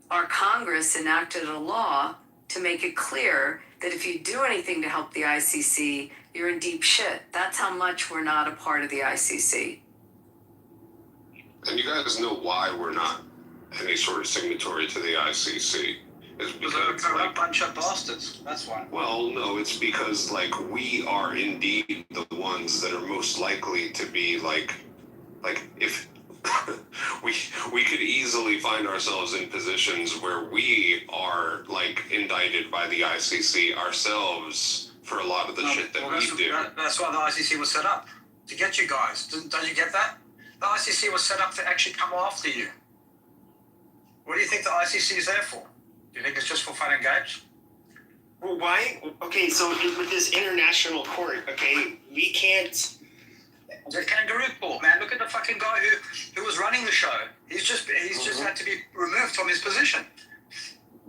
our Congress enacted a law to make it clear that if you do anything to help the ICC, you're in deep shit. That's how much we're not a part of the ICC. And you guys know why we're not any sort of signatory to the ICC. It's because they're a bunch of bastards. That's why. Well, no, it's because we are indeed the ones that are most likely to be like if we could easily find ourselves in positions where we are indicted by the ICC ourselves for a lot of the shit that we do. That's why the ICC was set up, to get you guys. Don't you get that? The ICC was set up to actually come after you. What do you think the ICC is there for? Do you think it's just for fun and games? Well, why? Okay, so with this international court, okay, we can't. The kangaroo court, man. Look at the fucking guy who was running the show. He's just had to be removed from his position.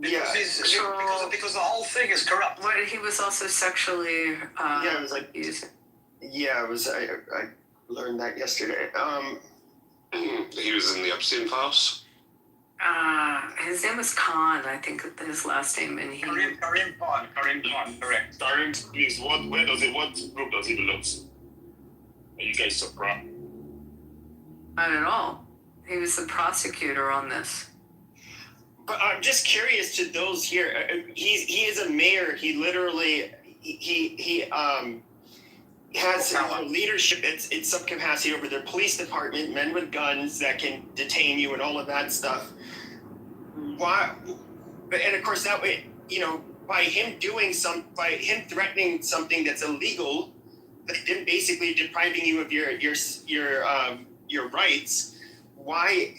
Because because the whole thing is corrupt. What, he was also sexually it was used. Yeah, it was. I learned that yesterday. He was in the Epstein files. His name was Khan, I think his last name, and he. Karim Khan, correct. Karim, please, what group does he belong to? Are you guys surprised? Not at all. He was the prosecutor on this. But I'm just curious to those here. He is a mayor. He literally he has leadership in some capacity over their police department, men with guns that can detain you and all of that stuff. Why? And of course, that way, by him threatening something that's illegal, basically depriving you of your rights. Why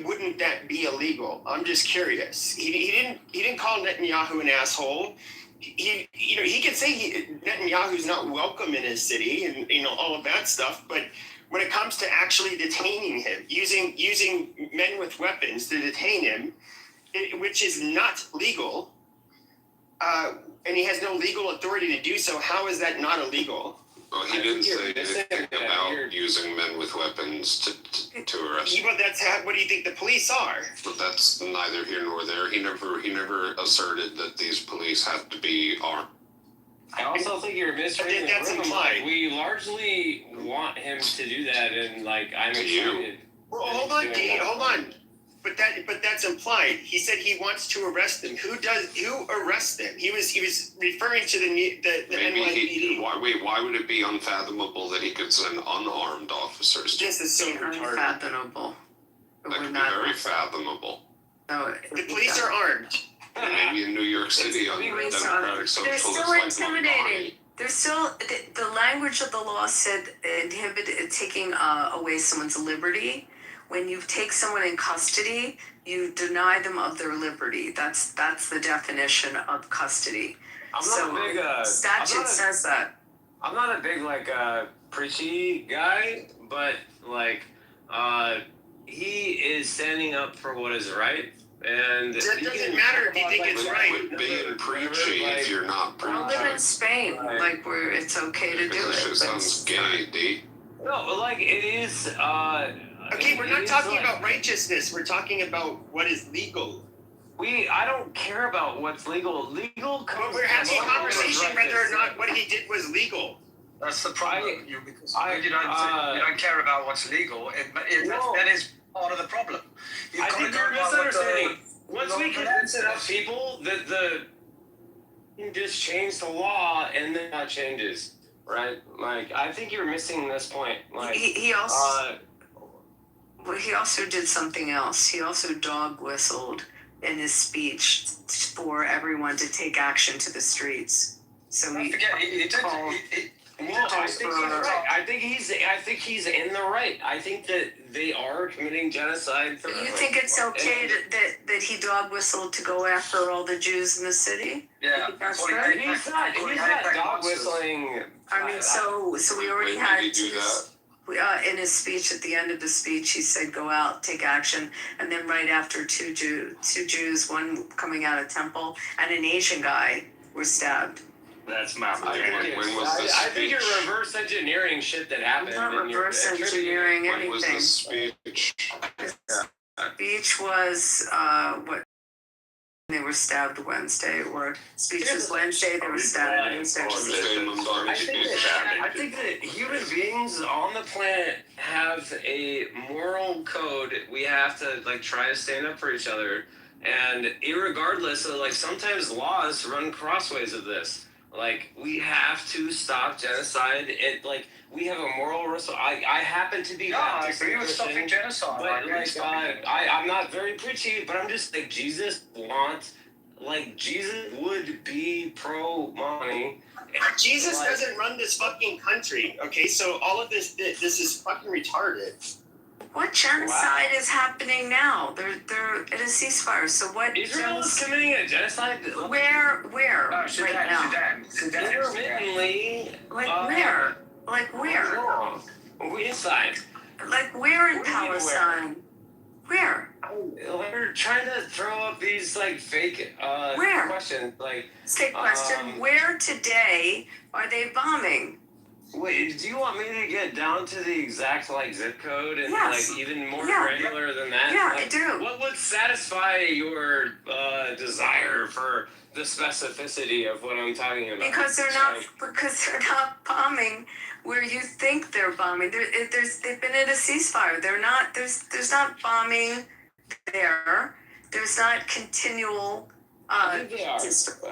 wouldn't that be illegal? I'm just curious. He didn't call Netanyahu an asshole. He could say Netanyahu's not welcome in his city and all of that stuff, but when it comes to actually detaining him, using men with weapons to detain him, which is not legal, and he has no legal authority to do so, how is that not illegal? Well, he didn't say anything about using men with weapons to arrest. But that's what do you think the police are? But that's neither here nor there. He never asserted that these police have to be armed. I also think you're misreading that's the room. implied. Like, we largely want him to do that, and like I'm excited. Well, hold on, D. Hold on. But that's implied. He said he wants to arrest him. Who arrests him? He was referring to the NYPD. Why would it be unfathomable that he could send unarmed officers? This is so retarded. Unfathomable. That could be very fathomable. No, the police are armed. Maybe in New York City on the Democratic They're Socialist still like intimidating. They're still the language of the law said taking away someone's liberty. When you take someone in custody, you deny them of their liberty. That's the definition of custody. Statute says that. I'm not a big preachy guy, but he is standing up for what is right. And that doesn't matter if you think it's right. Being preachy if you're not preaching. I live in Spain, where it's okay to do it. It sounds gay, D. No, it is. Okay, we're not talking about righteousness. We're talking about what is legal. I don't care about what's legal. Legal comes. But we're having a conversation whether or not what he did was legal. That's the problem. You don't care about what's legal. That is part of the problem. I think you're misunderstanding. Once we convince enough people that you just change the law and then that changes, right? I think you're missing this point. He also did something else. He also dog whistled in his speech for everyone to take action to the streets. So he called. I think he's in the right. I think that they are committing genocide. You think it's okay that he dog whistled to go after all the Jews in the city? Yeah, he's not dog whistling. I mean, so we already had in his speech, at the end of the speech, he said, "Go out, take action," and then right after, two Jews, one coming out of temple, and an Asian guy were stabbed. That's my opinion. I think you're reverse engineering shit that happened. I'm not reverse engineering anything. When was the speech? Speech was they were stabbed Wednesday, or speech was Wednesday, they were stabbed Wednesday. I think that human beings on the planet have a moral code. We have to try to stand up for each other, and irregardless of sometimes laws run crossways of this. We have to stop genocide. We have a moral responsibility. I happen to be I agree with stopping genocide. But I'm not very preachy, but I'm just Jesus would be pro-money. Jesus doesn't run this fucking country, okay? So all of this is fucking retarded. What genocide is happening now? They're at a ceasefire. So what? Israel is committing a genocide. Where? Right now? Sudan. Intermittently. Where? Where? Inside. Where in Palestine? Where? They're trying to throw up these fake questions. Fake question. Where today are they bombing? Wait, do you want me to get down to the exact zip code and even more granular than that? Yeah, I do. What would satisfy your desire for the specificity of what I'm talking about? Because they're not bombing where you think they're bombing. They've been at a ceasefire. There's not bombing there. There's not continual. I think they are.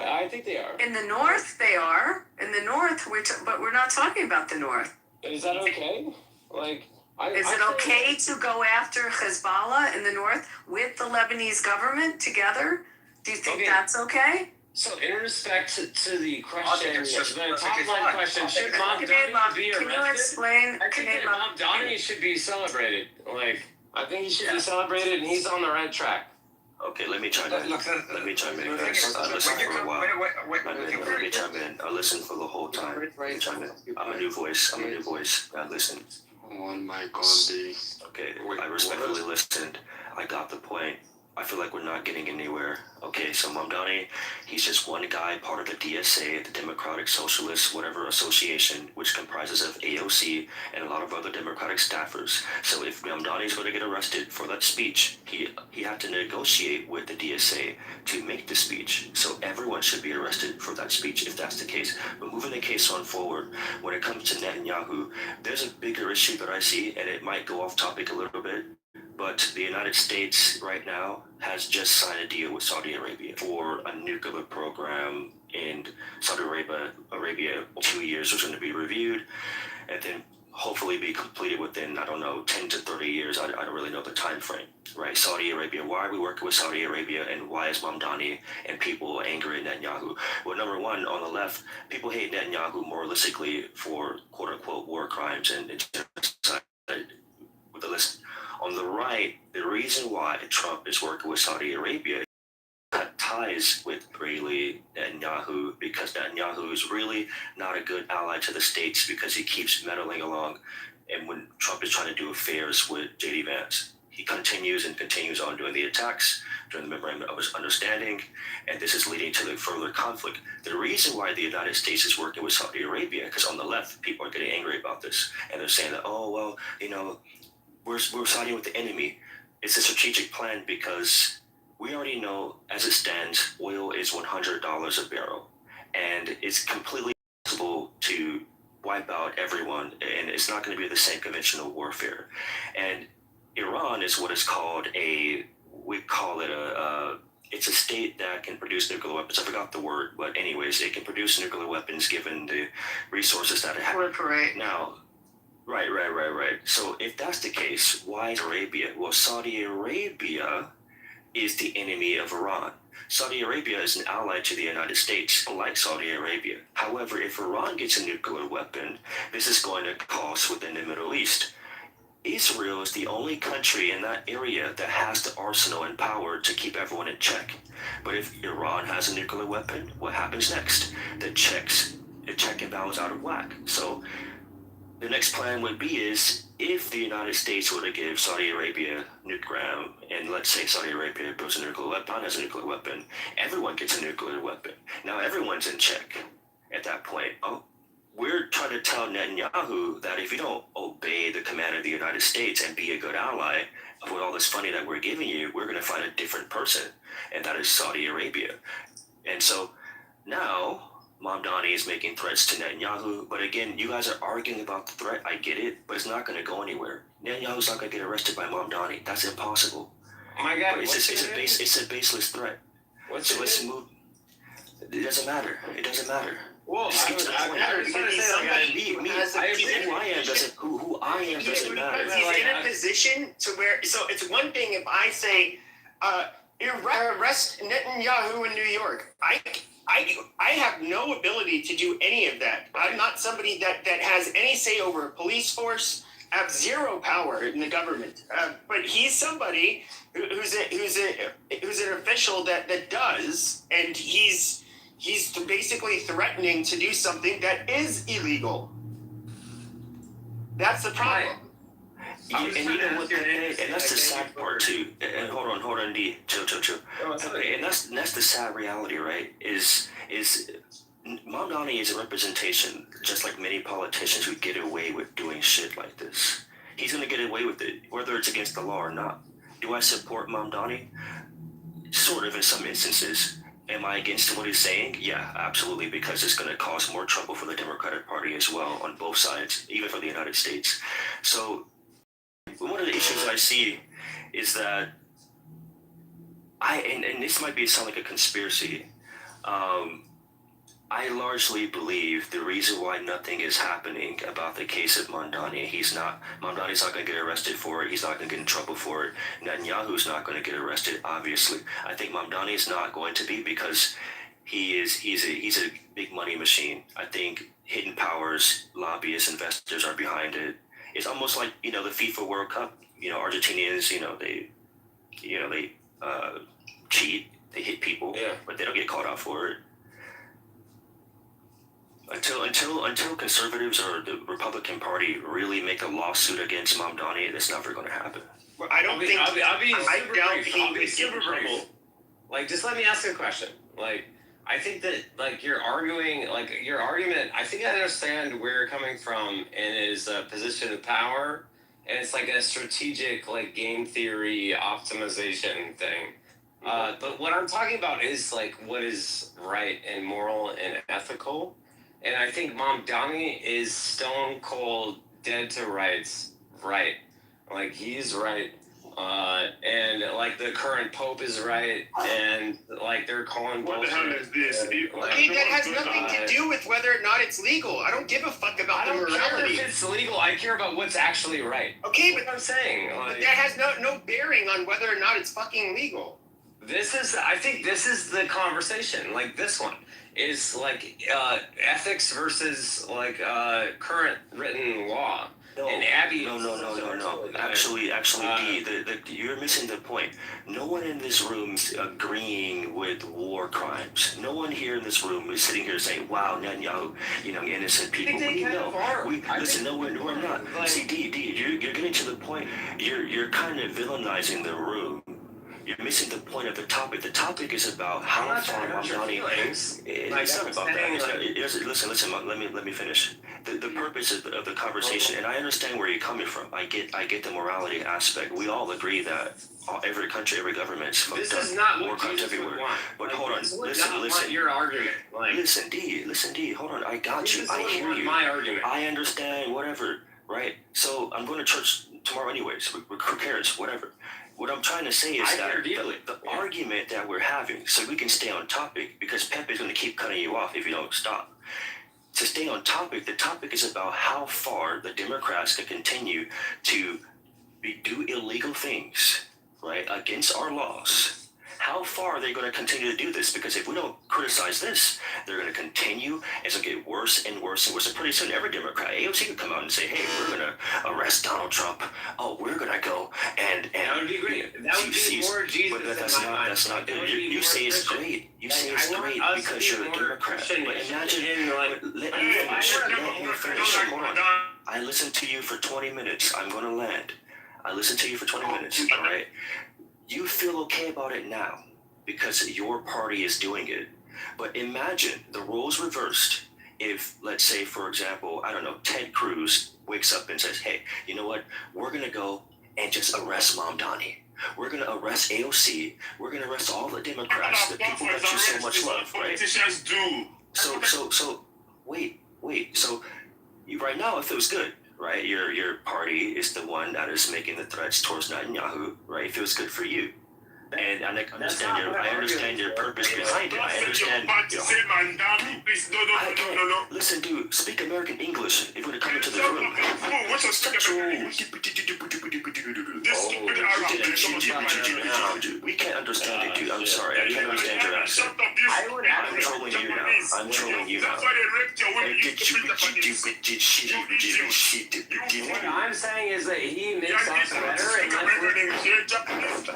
I think they are. In the north, they are. In the north, but we're not talking about the north. Is that okay? Is it okay to go after Hezbollah in the north with the Lebanese government together? Do you think that's okay? So, in respect to the question, the top line question, should Mamdani be arrested? Can you explain? I think that Mamdani should be celebrated. I think he should be celebrated, and he's on the right track. Okay, let me chime in. Let me chime in, guys. I listened for a while. Let me chime in. I listened for the whole time. Let me chime in. I'm a new voice. I listened. One mic on D. Okay, I respectfully listened. I got the point. I feel like we're not getting anywhere. Okay, so Mamdani, he's just one guy, part of the DSA, the Democratic Socialist whatever association, which comprises of AOC and a lot of other Democratic staffers. So if Mamdani is going to get arrested for that speech, he had to negotiate with the DSA to make the speech. So everyone should be arrested for that speech if that's the case. But moving the case on forward, when it comes to Netanyahu, there's a bigger issue that I see, and it might go off topic a little bit. But the United States right now has just signed a deal with Saudi Arabia for a nuclear program in Saudi Arabia 2 years is going to be reviewed and then hopefully be completed within, I don't know, 10 to 30 years. I don't really know the time frame, right? Saudi Arabia, why are we working with Saudi Arabia and why is Mamdani and people angry at Netanyahu? Well, number one, on the left, people hate Netanyahu moralistically for quote unquote war crimes and genocide with the list. On the right, the reason why Trump is working with Saudi Arabia cut ties with really Netanyahu because Netanyahu is really not a good ally to the states because he keeps meddling along. And when Trump is trying to do affairs with J.D. Vance, he continues on doing the attacks during the memorandum of his understanding, and this is leading to the further conflict. The reason why the United States is working with Saudi Arabia, because on the left, people are getting angry about this, and they're saying that, oh, well, you know, we're siding with the enemy. It's a strategic plan because we already know, as it stands, oil is $100 a barrel, and it's completely possible to wipe out everyone, and it's not going to be the same conventional warfare. And Iran is what is called it's a state that can produce nuclear weapons. I forgot the word, but anyways, it can produce nuclear weapons given the resources that it has. Proliferate. Now, right. So if that's the case, why Arabia? Well, Saudi Arabia is the enemy of Iran. Saudi Arabia is an ally to the United States, like Saudi Arabia. However, if Iran gets a nuclear weapon, this is going to cause within the Middle East. Israel is the only country in that area that has the arsenal and power to keep everyone in check. But if Iran has a nuclear weapon, what happens next? The check and balance out of whack. So the next plan would be is if the United States were to give Saudi Arabia nuclear, and let's say Saudi Arabia builds a nuclear weapon, has a nuclear weapon, everyone gets a nuclear weapon. Now everyone's in check at that point. Oh, we're trying to tell Netanyahu that if you don't obey the command of the United States and be a good ally with all this money that we're giving you, we're going to find a different person, and that is Saudi Arabia. And so now Mamdani is making threats to Netanyahu, but again, you guys are arguing about the threat. I get it, but it's not going to go anywhere. Netanyahu's not going to get arrested by Mamdani. That's impossible. Oh my God, but it's a baseless threat. So let's move. It doesn't matter. Well, who I am doesn't matter. He's in a position to where, so it's one thing if I say, arrest Netanyahu in New York. I have no ability to do any of that. I'm not somebody that has any say over a police force. I have zero power in the government. But he's somebody who's an official that does, and he's basically threatening to do something that is illegal. That's the problem. And you know what? And that's the sad part too. And hold on, D. Chill. Okay, and that's the sad reality, right? Is Mamdani is a representation, just like many politicians who get away with doing shit like this. He's gonna get away with it, whether it's against the law or not. Do I support Mamdani? Sort of in some instances. Am I against what he's saying? Yeah, absolutely, because it's going to cause more trouble for the Democratic Party as well on both sides, even for the United States. So one of the issues I see is that and this might sound like a conspiracy, I largely believe the reason why nothing is happening about the case of Mamdani, Mamdani's not going to get arrested for it. He's not going to get in trouble for it. Netanyahu's not going to get arrested, obviously. I think Mamdani is not going to be because he's a big money machine. I think hidden powers, lobbyists, investors are behind it. It's almost like, the FIFA World Cup. Argentinians, they cheat, they hit people, but they don't get caught out for it. Until conservatives or the Republican Party really make a lawsuit against Mamdani, that's never going to happen. I don't think. I'll be I super doubt brief. he I'll would be get super in trouble. brief. Like, just let me ask you a question. Like, I think that, like, you're arguing, like, your argument, I think I understand where you're coming from and is a position of power. And it's like a strategic, like, game theory optimization thing. But what I'm talking about is, like, what is right and moral and ethical. And I think Mamdani is stone cold, dead to rights, right. Like, he's right. And like the current pope is right, and like they're calling What the hell is this? Okay, that has nothing to do with whether or not it's legal. I don't give a fuck about I the don't care morality. if it's legal. I care about what's actually right. Okay, but I'm saying, like, but that has no bearing on whether or not it's fucking legal. I think this is the conversation. Like, this one is like ethics versus like current written law. No, and Abby. No. Actually, D, you're missing the point. No one in this room is agreeing with war crimes. No one here in this room is sitting here saying, "Wow, Netanyahu, innocent people." Listen, we're not. See, D, you're getting to the point. You're kind of villainizing the room. You're missing the point of the topic. The topic is about how far Mamdani. It's not about that. Listen. Let me finish. The purpose of the conversation, and I understand where you're coming from. I get the morality aspect. We all agree that every country, every government is fucked up. This is not war crimes everywhere. But hold on, listen. Your argument. Listen, D. Hold on. I got you. I hear you. My argument. I understand. Whatever. Right. So I'm going to church tomorrow, anyways. Who cares? Whatever. What I'm trying to say is that the argument that we're having, so we can stay on topic, because Pep is going to keep cutting you off if you don't stop. To stay on topic, the topic is about how far the Democrats can continue to do illegal things, right, against our laws. How far are they going to continue to do this? Because if we don't criticize this, they're going to continue. It's going to get worse and worse and worse. And pretty soon, every Democrat, AOC could come out and say, "Hey, we're going to arrest Donald Trump. Oh, we're going to go and that would be great. That would be more Jesus. But that's not good. You say it's great. You say it's great because you're a Democrat. But imagine. Let me finish. Hold on. I listened to you for 20 minutes. I'm going to land. I listened to you for 20 minutes. All right. You feel okay about it now because your party is doing it. But imagine the roles reversed if, let's say, for example, I don't know, Ted Cruz wakes up and says, "Hey, you know what? We're going to go and just arrest Mamdani. We're going to arrest AOC. We're going to arrest all the Democrats, the people that you so much love," right? Politicians do. So wait. So right now it feels good. Right, your party is the one that is making the threats towards Netanyahu. Right, it feels good for you, and I understand your purpose behind it. I understand. Listen, dude, speak American English if you're gonna come into the room. We can't understand it, dude. I'm sorry, I can't understand your accent. I'm trolling you now. What I'm saying is that he makes us better.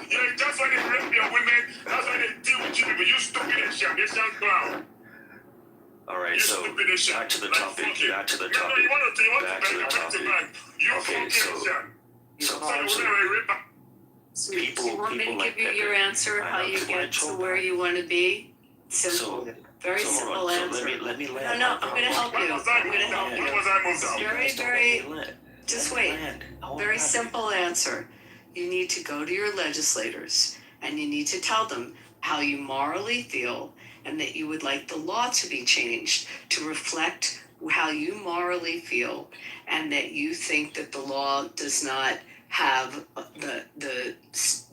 Yeah, that's why they rape their women. That's why they deal with you people. You stupid and shit. They sound clown. All right, so back to the topic. Back to the topic. Okay, so people. You want me to give you your answer, how you get to where you want to be? Simple. Very simple answer. Let me land. No, I'm going to help you. Very, just wait. Very simple answer. You need to go to your legislators and you need to tell them how you morally feel and that you would like the law to be changed to reflect how you morally feel and that you think that the law does not have the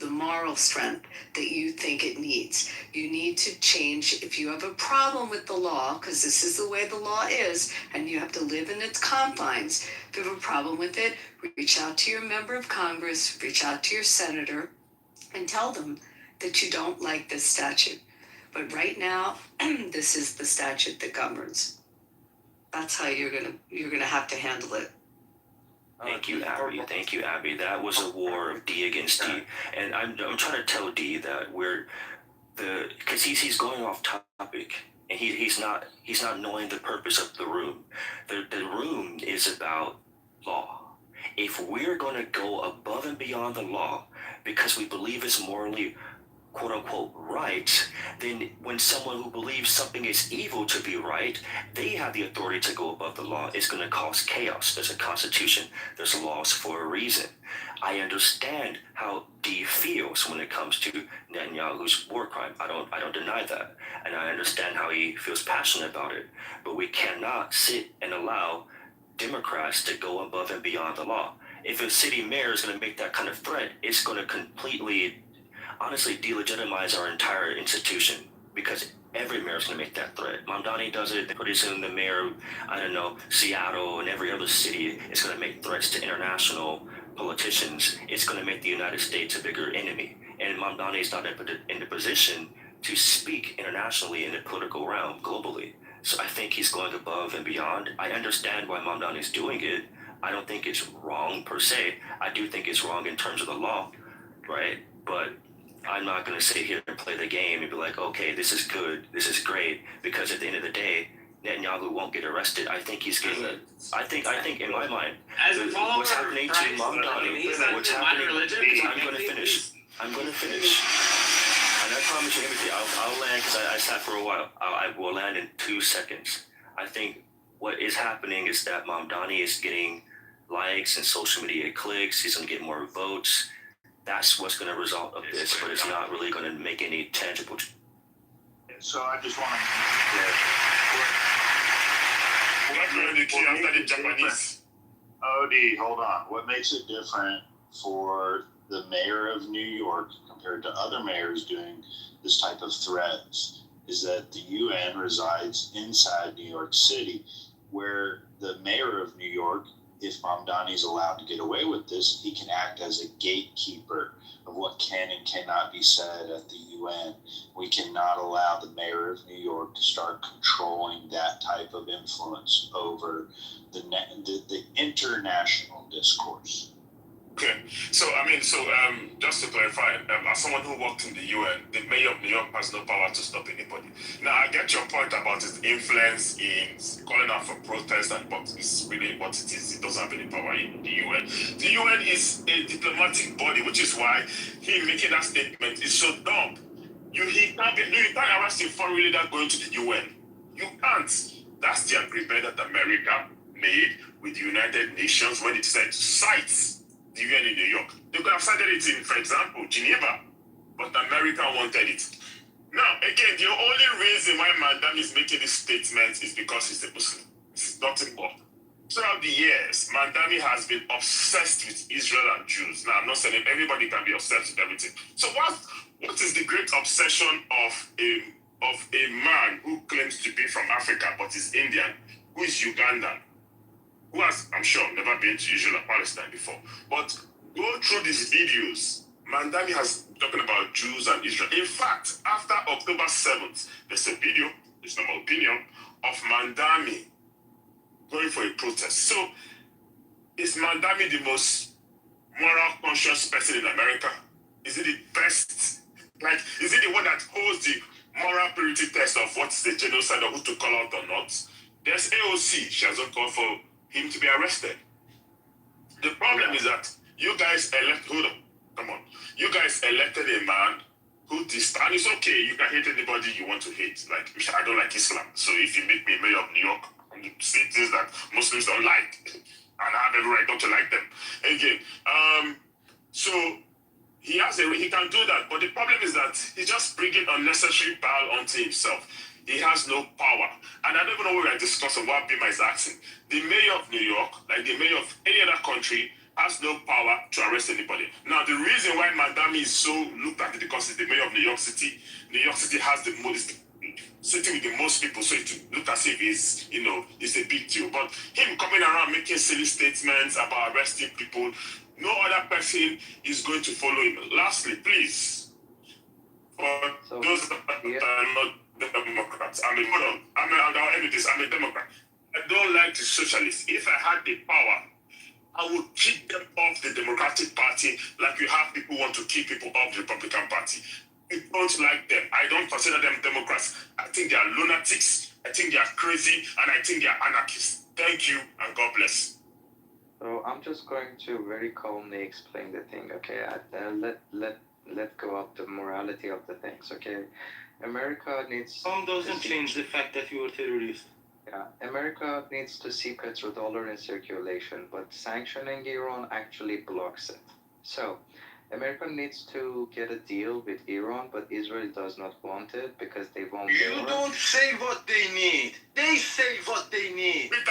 moral strength that you think it needs. You need to change. If you have a problem with the law, because this is the way the law is, and you have to live in its confines, if you have a problem with it, reach out to your member of Congress, reach out to your senator, and tell them that you don't like this statute. But right now, this is the statute that governs. That's how you're gonna have to handle it. Thank you, Abby. That was a war of D against D, and I'm trying to tell D that because he's going off topic, and he's not knowing the purpose of the room. The room is about law. If we're going to go above and beyond the law because we believe it's morally quote unquote right, then when someone who believes something is evil to be right, they have the authority to go above the law. It's going to cause chaos. There's a constitution. There's laws for a reason. I understand how Dee feels when it comes to Netanyahu's war crime. I don't deny that. And I understand how he feels passionate about it. But we cannot sit and allow Democrats to go above and beyond the law. If a city mayor is going to make that kind of threat, it's going to completely, honestly, delegitimize our entire institution, because every mayor is going to make that threat. Mamdani does it. Pretty soon the mayor of, I don't know, Seattle and every other city is going to make threats to international politicians. It's going to make the United States a bigger enemy. And Mamdani is not in the position to speak internationally in the political realm globally. So I think he's going above and beyond. I understand why Mamdani is doing it. I don't think it's wrong per se. I do think it's wrong in terms of the law, right? But I'm not going to sit here and play the game and be like, okay, this is good, this is great, because at the end of the day, Netanyahu won't get arrested. I think he's getting. I think in my mind, what's happening to Mamdani, what's happening. I'm going to finish. And I promise you everything. I'll land because I sat for a while. I will land in 2 seconds. I think what is happening is that Mamdani is getting likes and social media clicks. He's going to get more votes. That's what's going to result of this, but it's not really going to make any tangible. So I just want Japanese. Odie, hold on. What makes it different for the mayor of New York compared to other mayors doing this type of threats is that the UN resides inside New York City, where the mayor of New York, if Mamdani is allowed to get away with this, he can act as a gatekeeper of what can and cannot be said at the UN. We cannot allow the mayor of New York to start controlling that type of influence over the international discourse. Okay, so just to clarify, as someone who worked in the UN, the mayor of New York has no power to stop anybody. Now, I get your point about his influence in calling out for protest, and but it's really what it is. He doesn't have any power in the UN. The UN is a diplomatic body, which is why him making that statement is so dumb. You can't arrest a foreign leader going to the UN. You can't. That's the agreement that America made with the United Nations when it decided to cite the UN in New York. They could have cited it in, for example, Geneva, but America wanted it. Now, again, the only reason why Madam is making this statement is because he's a Muslim. It's nothing more. Throughout the years, Mandami has been obsessed with Israel and Jews. Now, I'm not saying everybody can be obsessed with everything. So what is the great obsession of a man who claims to be from Africa but is Indian, who is Ugandan, who has, I'm sure, never been to Israel or Palestine before? But go through these videos. Mandami has talking about Jews and Israel. In fact, after October 7th, there's a video, it's not my opinion, of Mandami going for a protest. So, is Mandami the most moral conscious person in America? Is it the best? Like, is it the one that holds the moral purity test of what's the genocide or who to call out or not? There's AOC. She has not called for him to be arrested. The problem is that you guys You guys elected a man who and it's okay, you can hate anybody you want to hate. Like, I don't like Islam. So if you make me mayor of New York, you say things that Muslims don't like, and I have every right not to like them. Again, so he can do that, but the problem is that he's just bringing unnecessary power onto himself. He has no power. And I don't even know what we're discussing, what Bima is asking. The mayor of New York, like the mayor of any other country, has no power to arrest anybody. Now, the reason why Mandami is so looked at is because he's the mayor of New York City. New York City has the most city with the most people, so it looks as if it's a big deal. But him coming around making silly statements about arresting people, no other person is going to follow him. Lastly, please, for those that are not Democrats, I'm a Democrat. I don't like the socialists. If I had the power, I would kick them off the Democratic Party like you have people want to kick people off the Republican Party. I don't like them. I don't consider them Democrats. I think they are lunatics. I think they are crazy. And I think they are anarchists. Thank you and God bless. So I'm just going to very calmly explain the thing, okay? Let go of the morality of the things, okay? America needs. Doesn't change the fact that you are terrorist. Yeah, America needs to see petrodollar in circulation, but sanctioning Iran actually blocks it. So, America needs to get a deal with Iran, but Israel does not want it because they want You war. don't say what they need. They say what they need. Put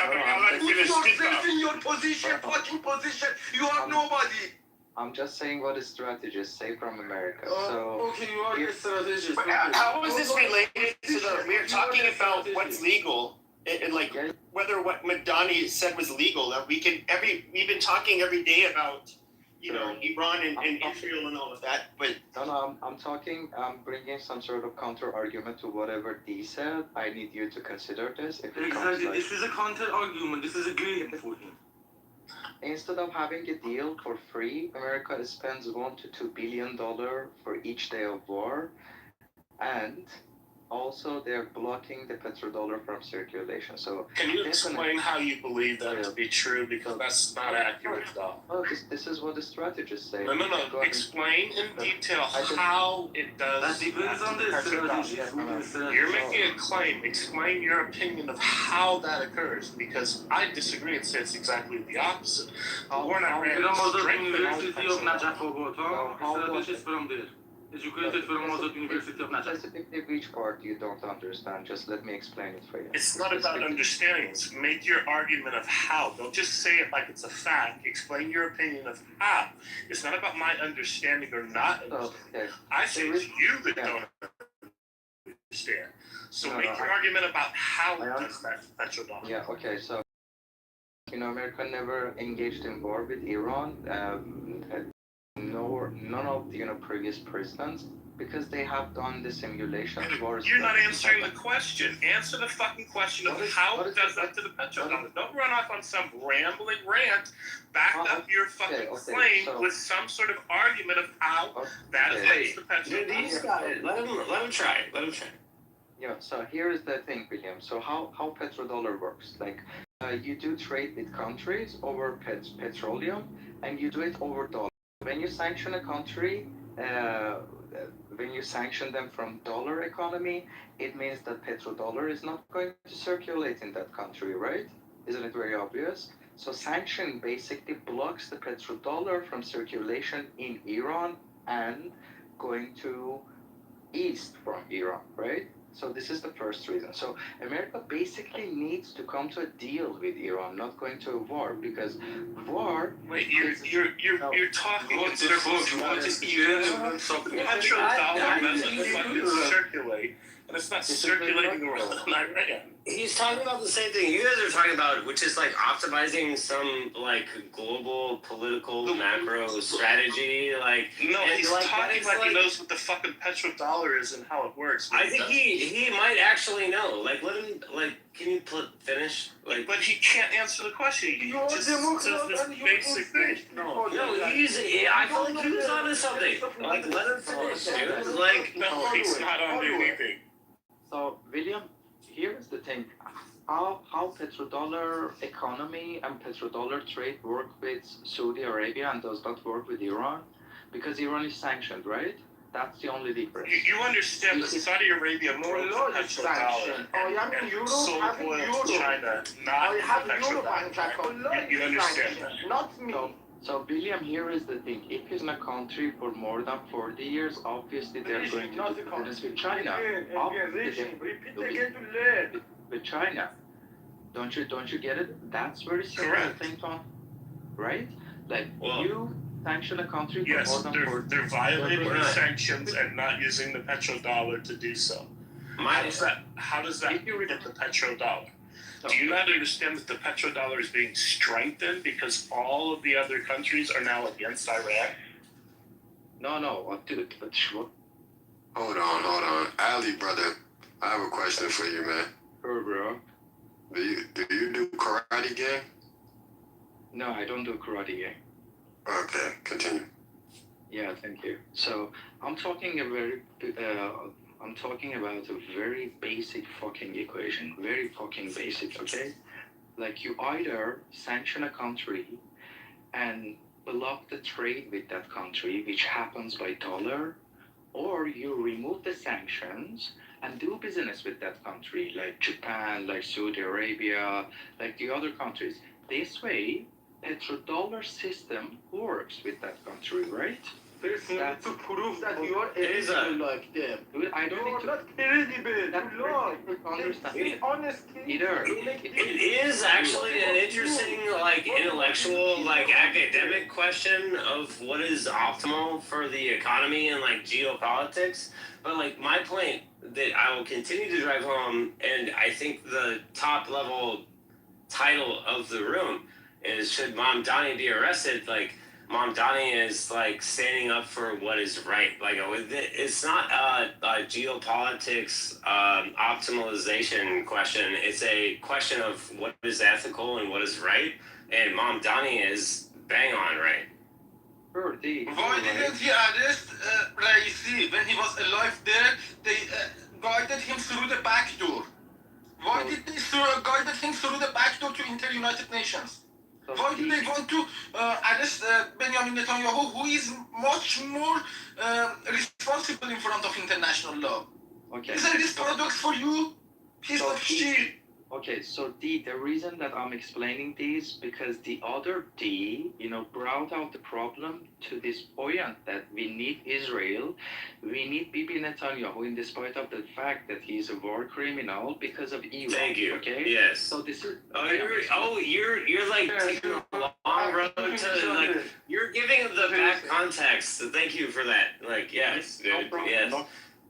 yourself in your position, fucking position. You are nobody. I'm just saying what the strategists say from America. Okay, you are a strategist. But how is this related to the? We're talking about what's legal and like whether what Madani said was legal. That we've been talking every day about Iran and Israel and all of that. But I'm bringing some sort of counter argument to whatever D said. I need you to consider this. If it comes Exactly. This is a counter argument. This is a great for him. Instead of having a deal for free, America spends $1 to $2 billion for each day of war, and also they're blocking the petrodollar from circulation. So can you explain how you believe that to be true? Because that's not accurate, though. Oh, this is what the strategists say. No. Explain in detail how it does. That depends on the strategy. You're making a claim. Explain your opinion of how that occurs. Because I disagree and say it's exactly the opposite. We're not ready to strengthen University of Najaf strategist from there. Educated from Moscow University of Najaf. Specifically, which part you don't understand? Just let me explain it for you. It's not about understanding. It's make your argument of how. Don't just say it like it's a fact. Explain your opinion of how. It's not about my understanding or not understanding. I say it's you that don't understand. So make your argument about how it does that petrodollar. Yeah, okay, so America never engaged in war with Iran. None of the previous presidents, because they have done the simulation wars. You're not answering the question. Answer the fucking question of how it does that to the petrodollar. Don't run off on some rambling rant. Back up your fucking claim with some sort of argument of how that affects the petrodollar. Let him try. Yeah, so here is the thing, William. So how petrodollar works? Like, you do trade with countries over petroleum, and you do it over dollars. When you sanction a country, when you sanction them from dollar economy, it means that petrodollar is not going to circulate in that country, right? Isn't it very obvious? So sanction basically blocks the petrodollar from circulation in Iran and going to east from Iran, right? So this is the first reason. So America basically needs to come to a deal with Iran, not going to a war, because war. Wait, you're talking in circles. Petrodollar doesn't fucking circulate, and it's not circulating around Iran. He's talking about the same thing you guys are talking about, which is like optimizing some like global political macro strategy. Like no, he's talking like he knows what the fucking petrodollar is and how it works. I think he might actually know. Like let him can you finish? Like, but he can't answer the question. He just says this basic thing. No, I feel like he was onto something. Like let him finish, dude. Like no, he's not onto anything. So William, here's the thing. How petrodollar economy and petrodollar trade work with Saudi Arabia and does not work with Iran? Because Iran is sanctioned, right? That's the only difference. You understand that Saudi Arabia broke the petrodollar and sold oil to China, not the petrodollar. You understand that? Not me. So William, here is the thing. If it's in a country for more than 40 years, obviously they're going to do business with China. With China. Don't you get it? That's very simple thing, Tom. Right? Like you sanction a country for more than 40 they're violating the sanctions and not using the petrodollar to do so. How does that hit the petrodollar? Do you not understand that the petrodollar is being strengthened because all of the other countries are now against Iran? No, dude, but what? Hold on. Ali, brother, I have a question for you, man. Sure, bro. Do you do karate game? No, I don't do karate game. Okay, continue. Yeah, thank you. So I'm talking about a very basic fucking equation. Very fucking basic, okay? Like you either sanction a country and block the trade with that country, which happens by dollar, or you remove the sanctions and do business with that country, like Japan, like Saudi Arabia, like the other countries. This way, petrodollar system works with that country, right? There's no need to prove that you are It is eligible like them. I don't You need are to. not credible. That's You lie. understand. Be honest. Either. It is actually an interesting, like, intellectual, like, academic question of what is optimal for the economy and, like, geopolitics. But, like, my point that I will continue to drive home, and I think the top level title of the room is, should Mamdani be arrested? Like, Mamdani is like standing up for what is right. Like, it's not a geopolitics optimization question. It's a question of what is ethical and what is right. And Mamdani is bang on right. Why didn't he arrest Raisi when he was alive there? They guided him through the back door. Why did they guided him through the back door to enter United Nations? Why do they want to arrest Benjamin Netanyahu, who is much more responsible in front of international law? Okay. Isn't this paradox for you? Piece of shit. Okay, so the reason that I'm explaining this, because the other D, brought out the problem to this point that we need Israel, we need Bibi Netanyahu, in despite of the fact that he's a war criminal because of Iran. Thank you. Okay. Yes. So this is. You're like taking a long road to, like, you're giving the back context. So thank you for that. Like, yes, No dude. problem. Yes.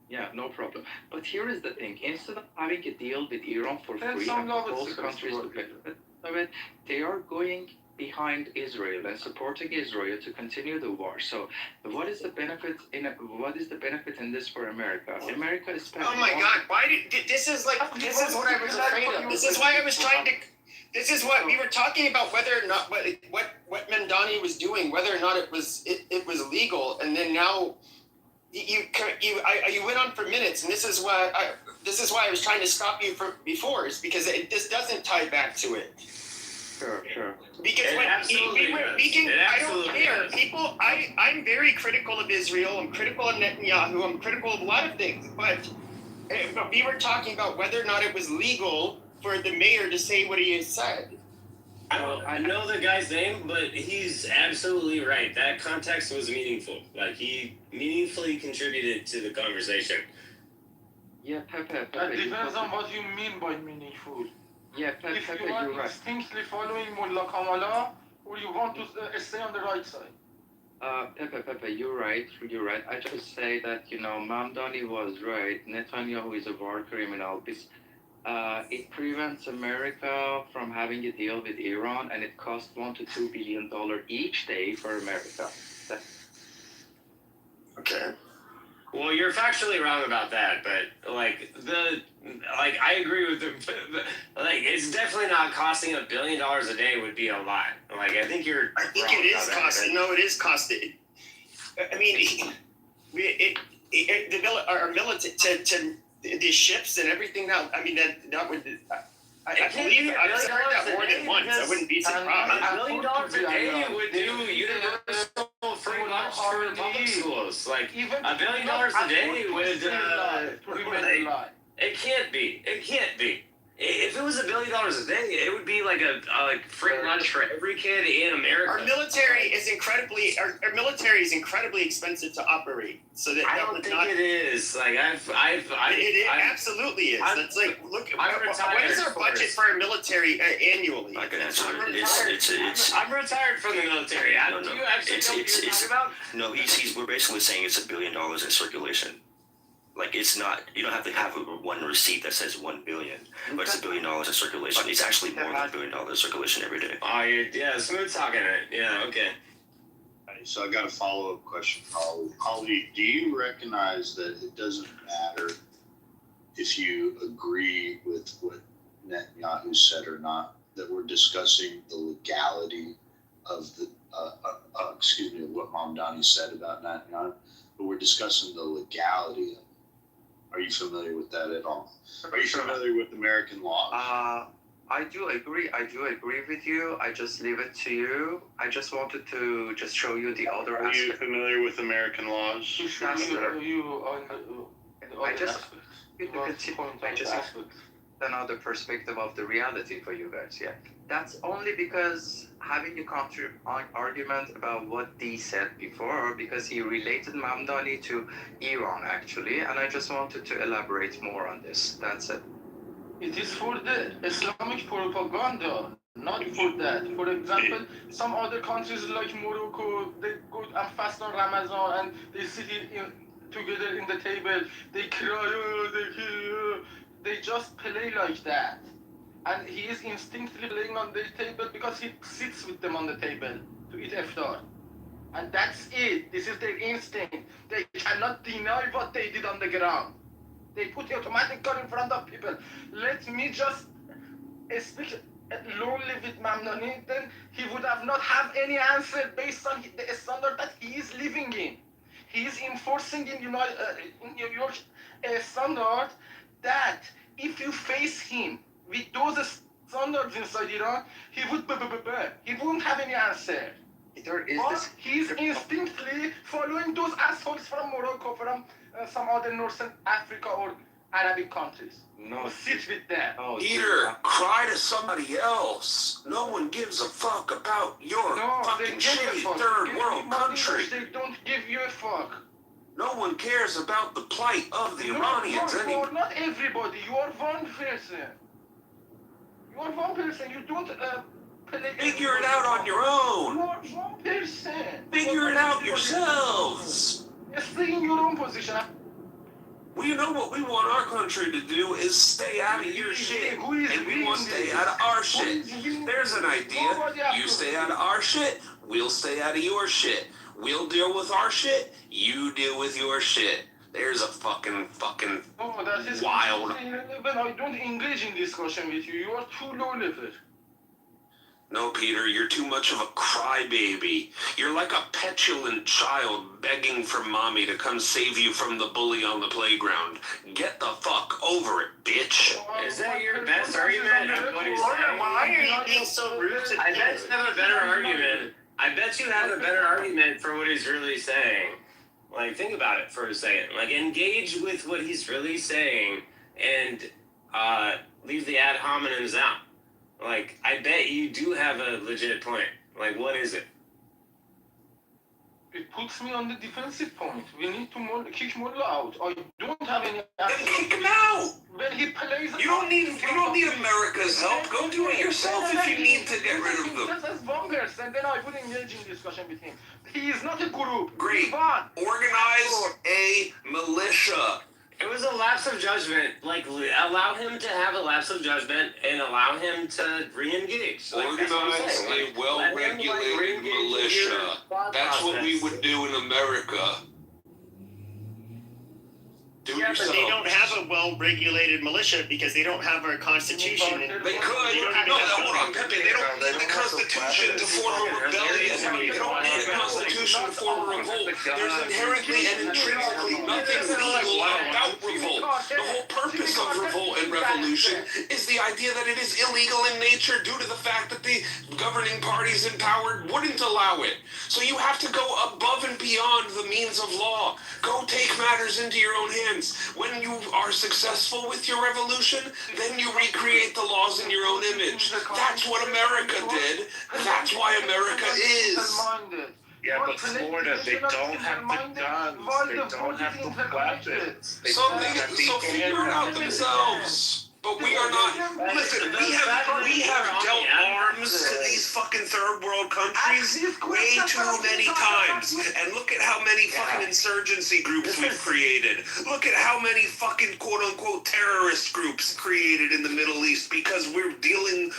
Yeah, no problem. But here is the thing. Instead of having a deal with Iran for free and both countries to benefit of it, they are going behind Israel and supporting Israel to continue the war. So what is the benefit in this for America? America is spending. Oh my God! Why did this is what I was afraid of. This is why I was trying to. This is what we were talking about, whether or not what Mamdani was doing, whether or not it was legal, and then now. You went on for minutes, and this is why I was trying to stop you from before, is because this doesn't tie back to it. Sure. Because I don't care. People, I'm very critical of Israel. I'm critical of Netanyahu. I'm critical of a lot of things. But we were talking about whether or not it was legal for the mayor to say what he has said. I know the guy's name, but he's absolutely right. That context was meaningful. Like, he meaningfully contributed to the conversation. Yeah, Pepe. It depends on what you mean by meaningful. Yeah, Pepe, if you are instinctively following Mullah Kamala, or you want to stay on the right side. Pepe, you're right. I just say that, Mamdani was right. Netanyahu is a war criminal. It prevents America from having a deal with Iran, and it costs $1 to $2 billion each day for America. Okay. Well, you're factually wrong about that, but I agree with it's definitely not costing $1 billion a day would be a lot. Like, I think you're. I think it is costing. No, it is costing. I mean, our military to the ships and everything. Now, I mean that would. I believe I've heard that more than once. I wouldn't be surprised. $1 billion a day would do universal free lunch for public schools. Like, $1 billion a day would. It can't be. If it was $1 billion a day, it would be like a free lunch for every kid in America. Our military is incredibly expensive to operate. So that I don't think it is. Like, it absolutely is. That's like, look, what is our budget for our military annually? I can answer it. I'm retired from the military. Do you actually know what you're talking about? No, we're basically saying it's $1 billion in circulation. Like, it's not, you don't have to have one receipt that says 1 billion, but it's $1 billion in circulation. It's actually more than $1 billion in circulation every day. Oh, yeah, smooth talking it. Yeah, okay. So I got a follow-up question, Holly. Do you recognize that it doesn't matter if you agree with what Netanyahu said or not, that we're discussing the legality of what Mamdani said about Netanyahu, but we're discussing the legality of it. Are you familiar with that at all? Are you familiar with American law? I do agree with you. I just leave it to you. I just wanted to just show you the other Are you aspect. familiar with American laws? I just another perspective of the reality for you guys. Yeah, that's only because having a counter argument about what Dee said before, because he related Mamdani to Iran actually, and I just wanted to elaborate more on this. That's it. It is for the Islamic propaganda, not for that. For example, some other countries like Morocco, they go and fast on Ramadan and they sit together in the table, they cry, they just play like that. And he is instinctively playing on the table because he sits with them on the table to eat iftar. And that's it. This is their instinct. They cannot deny what they did on the ground. They put the automatic gun in front of people. Let me just speak lonely with Mamnani, then he would have not have any answer based on the standard that he is living in. He is enforcing in New York standard that if you face him with those standards inside Iran, he would he won't have any answer. But he's instinctively following those assholes from Morocco, from some other Northern Africa or Arabic countries. No, sit with them. Peter, cry to somebody else. No one gives a fuck about your fucking shitty third world country. They don't give you a fuck. No one cares about the plight of the Iranians You anymore. are not everybody. You are one person. You are one person. You don't figure it out on your own. You are one person. Figure it out yourselves. Stay in your own position. Well, you know what we want our country to do is stay out of your shit, and we want to stay out of our shit. There's an idea. You stay out of our shit, we'll stay out of your shit. We'll deal with our shit, you deal with your shit. There's a fucking that is wild. When I don't engage in discussion with you, you are too low level. No, Peter, you're too much of a crybaby. You're like a petulant child begging for mommy to come save you from the bully on the playground. Get the fuck over it, bitch. Is that your best argument of what he's saying? Why are you being so rude to I bet you have a better argument. I bet you have a better argument for what he's really saying. Like, think about it for a second. Like, engage with what he's really saying and leave the ad hominems out. Like, I bet you do have a legit point. Like, what is it? It puts me on the defensive point. We need to kick Mullah out. I don't have any. Then kick him out. When he plays, you don't need America's help. Go do it yourself if you need to get rid of them. Just as one person, then I would engage in discussion with him. He is not a group. Great. Organize a militia. It was a lapse of judgment. Like, allow him to have a lapse of judgment and allow him to re-engage. Like, organize a well-regulated militia. That's what we would do in America. Do Yeah, yourself. but they don't have a well-regulated militia because they don't have our constitution. They could. No, hold on, Pepe. They don't need the Constitution to form a rebellion. They don't need a Constitution to form a revolt. There's inherently and intrinsically nothing legal about revolt. The whole purpose of revolt and revolution is the idea that it is illegal in nature due to the fact that the governing parties in power wouldn't allow it. So you have to go above and beyond the means of law. Go take matters into your own hands. When you are successful with your revolution, then you recreate the laws in your own image. That's what America did. That's why America is. Yeah, but Florida, they don't have the guns. They don't have the weapons. So figure it out themselves. But we are not. Listen, we have dealt arms to these fucking third world countries way too many times. And look at how many fucking insurgency groups we've created. Look at how many fucking quote unquote terrorist groups created in the Middle East because we're dealing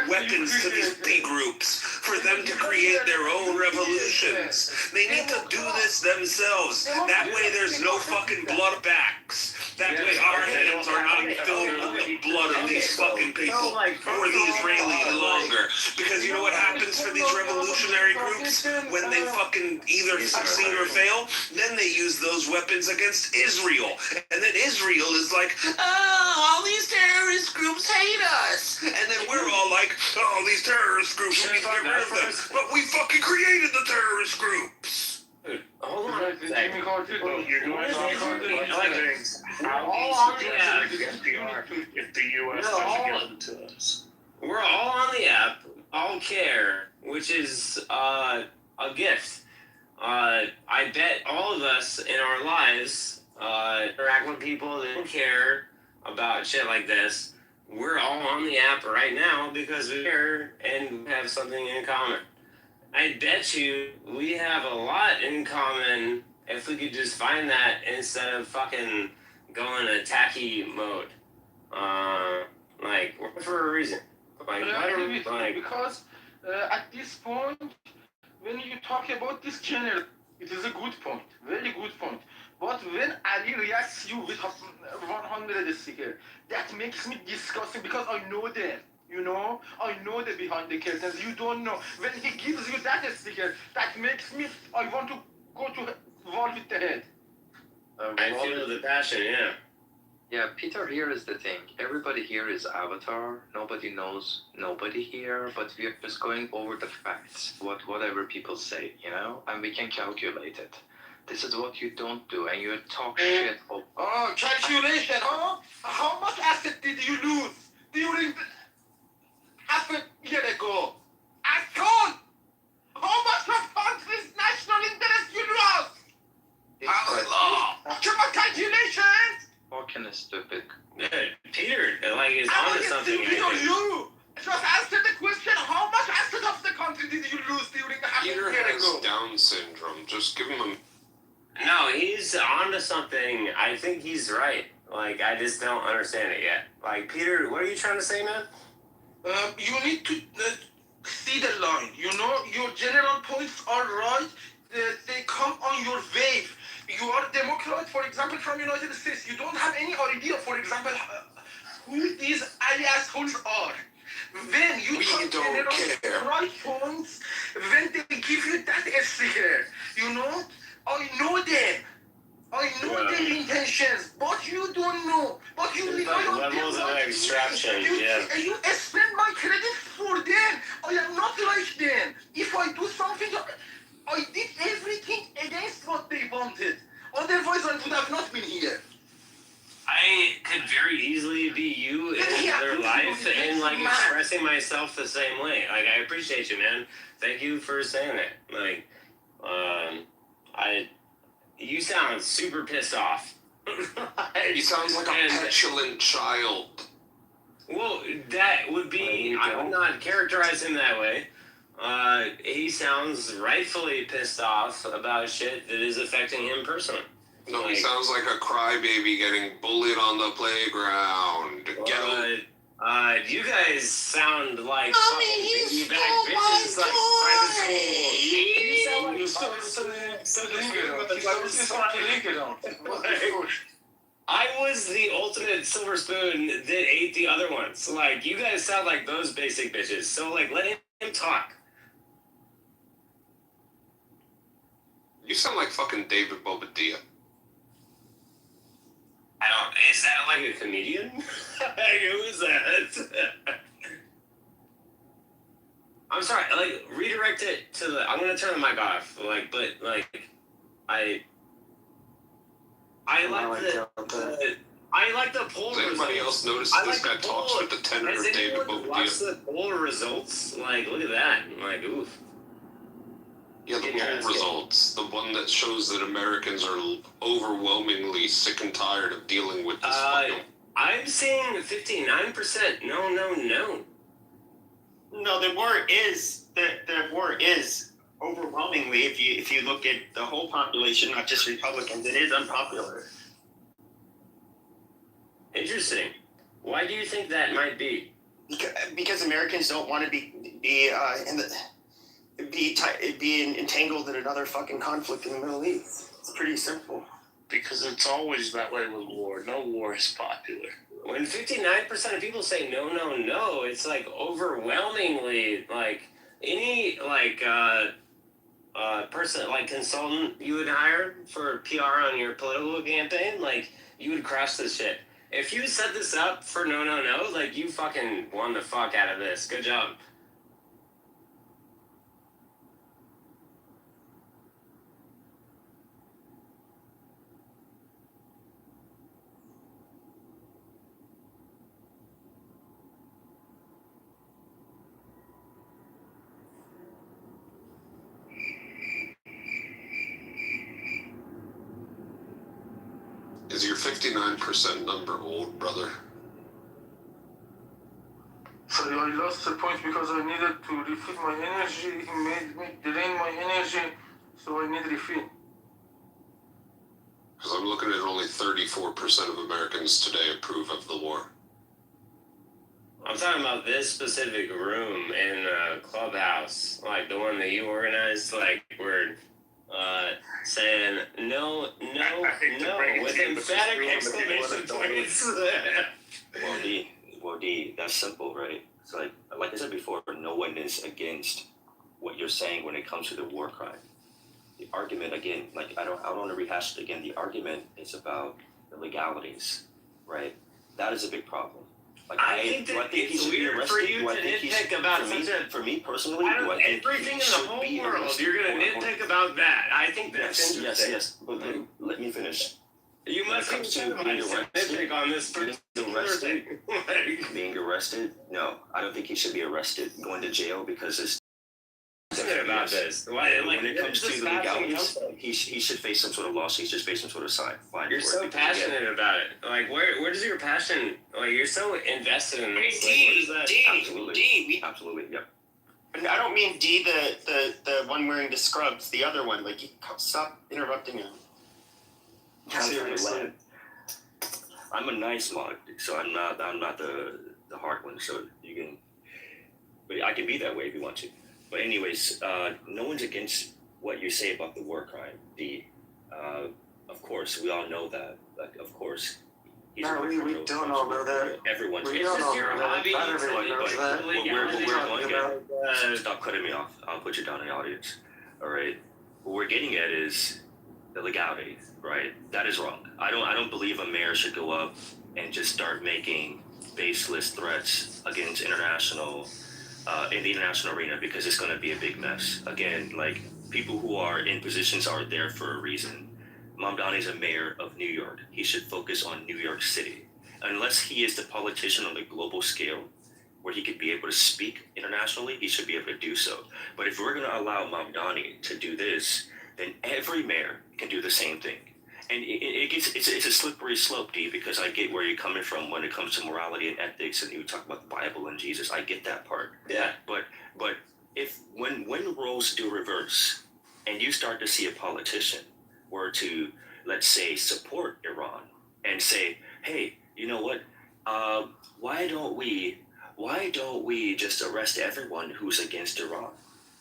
weapons to these groups for them to create their own revolutions. They need to do this themselves. That way there's no fucking bloodbacks. That way our hands are not filled with the blood of these fucking people or the Israelis longer. Because you know what happens for these revolutionary groups when they fucking either succeed or fail? Then they use those weapons against Israel. And then Israel is like, oh, all these terrorist groups hate us. And then we're like, oh, these terrorist groups, we need to get rid of them. But we fucking created the terrorist groups. Hold on. Jimmy Carter. You're going on things. How all on the app. If the U.S. doesn't give them to us. We're all on the app, all care, which is a gift. I bet all of us in our lives interact with people that don't care about shit like this. We're all on the app right now because we care and we have something in common. I bet you we have a lot in common if we could just find that instead of fucking going attacky mode. Like, for a reason. Like, because at this point, when you talk about this channel, it is a good point, very good point. But when Ali reacts you with 100 sticker, that makes me disgusting because I know them. You know, I know the behind the curtains. You don't know. When he gives you that sticker, that makes me. I want to go to wall with the head. I feel the passion, yeah. Yeah, Peter, here is the thing. Everybody here is Avatar. Nobody knows nobody here, but we're just going over the facts, whatever people say, you know? And we can calculate it. This is what you don't do, and you talk shit. Oh, calculation, huh? How much asset did you lose during half a year ago? I told! How much of country's national interest you lost? Come on, calculations! Fucking stupid. Yeah, Peter, like, is onto something. You just answer the question, how much asset of the country did you lose during the half a Peter year has ago? Down syndrome. Just give him a... No, he's onto something. I think he's right. Like, I just don't understand it yet. Like, Peter, what are you trying to say, man? You need to see the line. You know, your general points are right. They come on your wave. You are a Democrat, for example, from United States. You don't have any idea, for example, who these Ali assholes are. When you don't care. Right points, when they give you that sticker, you know, I know them. I know their intentions, but you don't know. But you levels of extraction, You spend my credit for them. I am not like them. If I do something, I did everything against what they wanted. Otherwise, I would have not been here. I could very easily be you in another life and, like, expressing myself the same way. Like, I appreciate you, man. Thank you for saying that. Like, you sound super pissed off. He sounds like a petulant child. Well, that would be... I would not characterize him that way. He sounds rightfully pissed off about shit that is affecting him personally. No, he sounds like a crybaby getting bullied on the playground. You guys sound like he's back bitches like private school. I was the ultimate silver spoon that ate the other ones. Like, you guys sound like those basic bitches. So, like, let him talk. You sound like fucking David Bobadilla. Is that like a comedian? Who is that? I'm sorry, like, redirect it to the... I'm gonna turn the mic off, like, but, like, I like the poll results. Does anybody else notice this guy talks with the tenor of David Bobadilla? Watch the poll results? Like, look at that. Like, oof. Yeah, the poll results. The one that shows that Americans are overwhelmingly sick and tired of dealing with this fucking... I'm seeing 59% no. No, the war is overwhelmingly, if you look at the whole population, not just Republicans, it is unpopular. Interesting. Why do you think that might be? Because Americans don't want to be entangled in another fucking conflict in the Middle East. It's pretty simple. Because it's always that way with war. No war is popular. When 59% of people say no, it's like overwhelmingly, like, any, like, person, like, consultant you would hire for PR on your political campaign, like, you would crush this shit. If you set this up for no, like you fucking won the fuck out of this. Good job. Is your 59% number old, brother? Sorry, I lost the point because I needed to refill my energy. He made me drain my energy, so I need refill. Because I'm looking at only 34% of Americans today approve of the war. I'm talking about this specific room in the clubhouse, like the one that you organized, like we're saying no with emphatic exclamation points. Well, D, that's simple, right? It's like I said before, no one is against what you're saying when it comes to the war crime. The argument, again, like I don't want to rehash it again. The argument is about the legalities, right? That is a big problem. Like I think that it's weird for you to nitpick about for me personally, everything in the whole world. You're gonna nitpick about that. I think that's interesting. Yes. But let me finish. You must be nitpick on this particular thing. Being arrested? No, I don't think he should be arrested. Going to jail because it's about this. When it comes to the legalities, he should face some sort of lawsuit. He should face some sort of fine. You're so passionate about it. Like, where does your passion? Like, you're so invested in this. Absolutely. Yep. And I don't mean D, the one wearing the scrubs. The other one. Like, stop interrupting him. Seriously. I'm a nice mod, so I'm not the hard one. So you can, but I can be that way if you want to. But anyways, no one's against what you say about the war crime. Of course, we all know that. Like, of course, we don't all know that. Everyone's we don't all know that. Not everyone knows that. We're going stop cutting me off. I'll put you down in the audience. All right. What we're getting at is the legality, right? That is wrong. I don't believe a mayor should go up and just start making baseless threats against in the international arena, because it's going to be a big mess. Again, like, people who are in positions are there for a reason. Mamdani is a mayor of New York. He should focus on New York City. Unless he is the politician on the global scale where he could be able to speak internationally, he should be able to do so. But if we're going to allow Mamdani to do this, then every mayor can do the same thing. And it's a slippery slope, D, because I get where you're coming from when it comes to morality and ethics, and you talk about the Bible and Jesus. I get that part. Yeah. But when roles do reverse, and you start to see a politician were to, let's say, support Iran and say, hey, you know what? Why don't we just arrest everyone who's against Iran,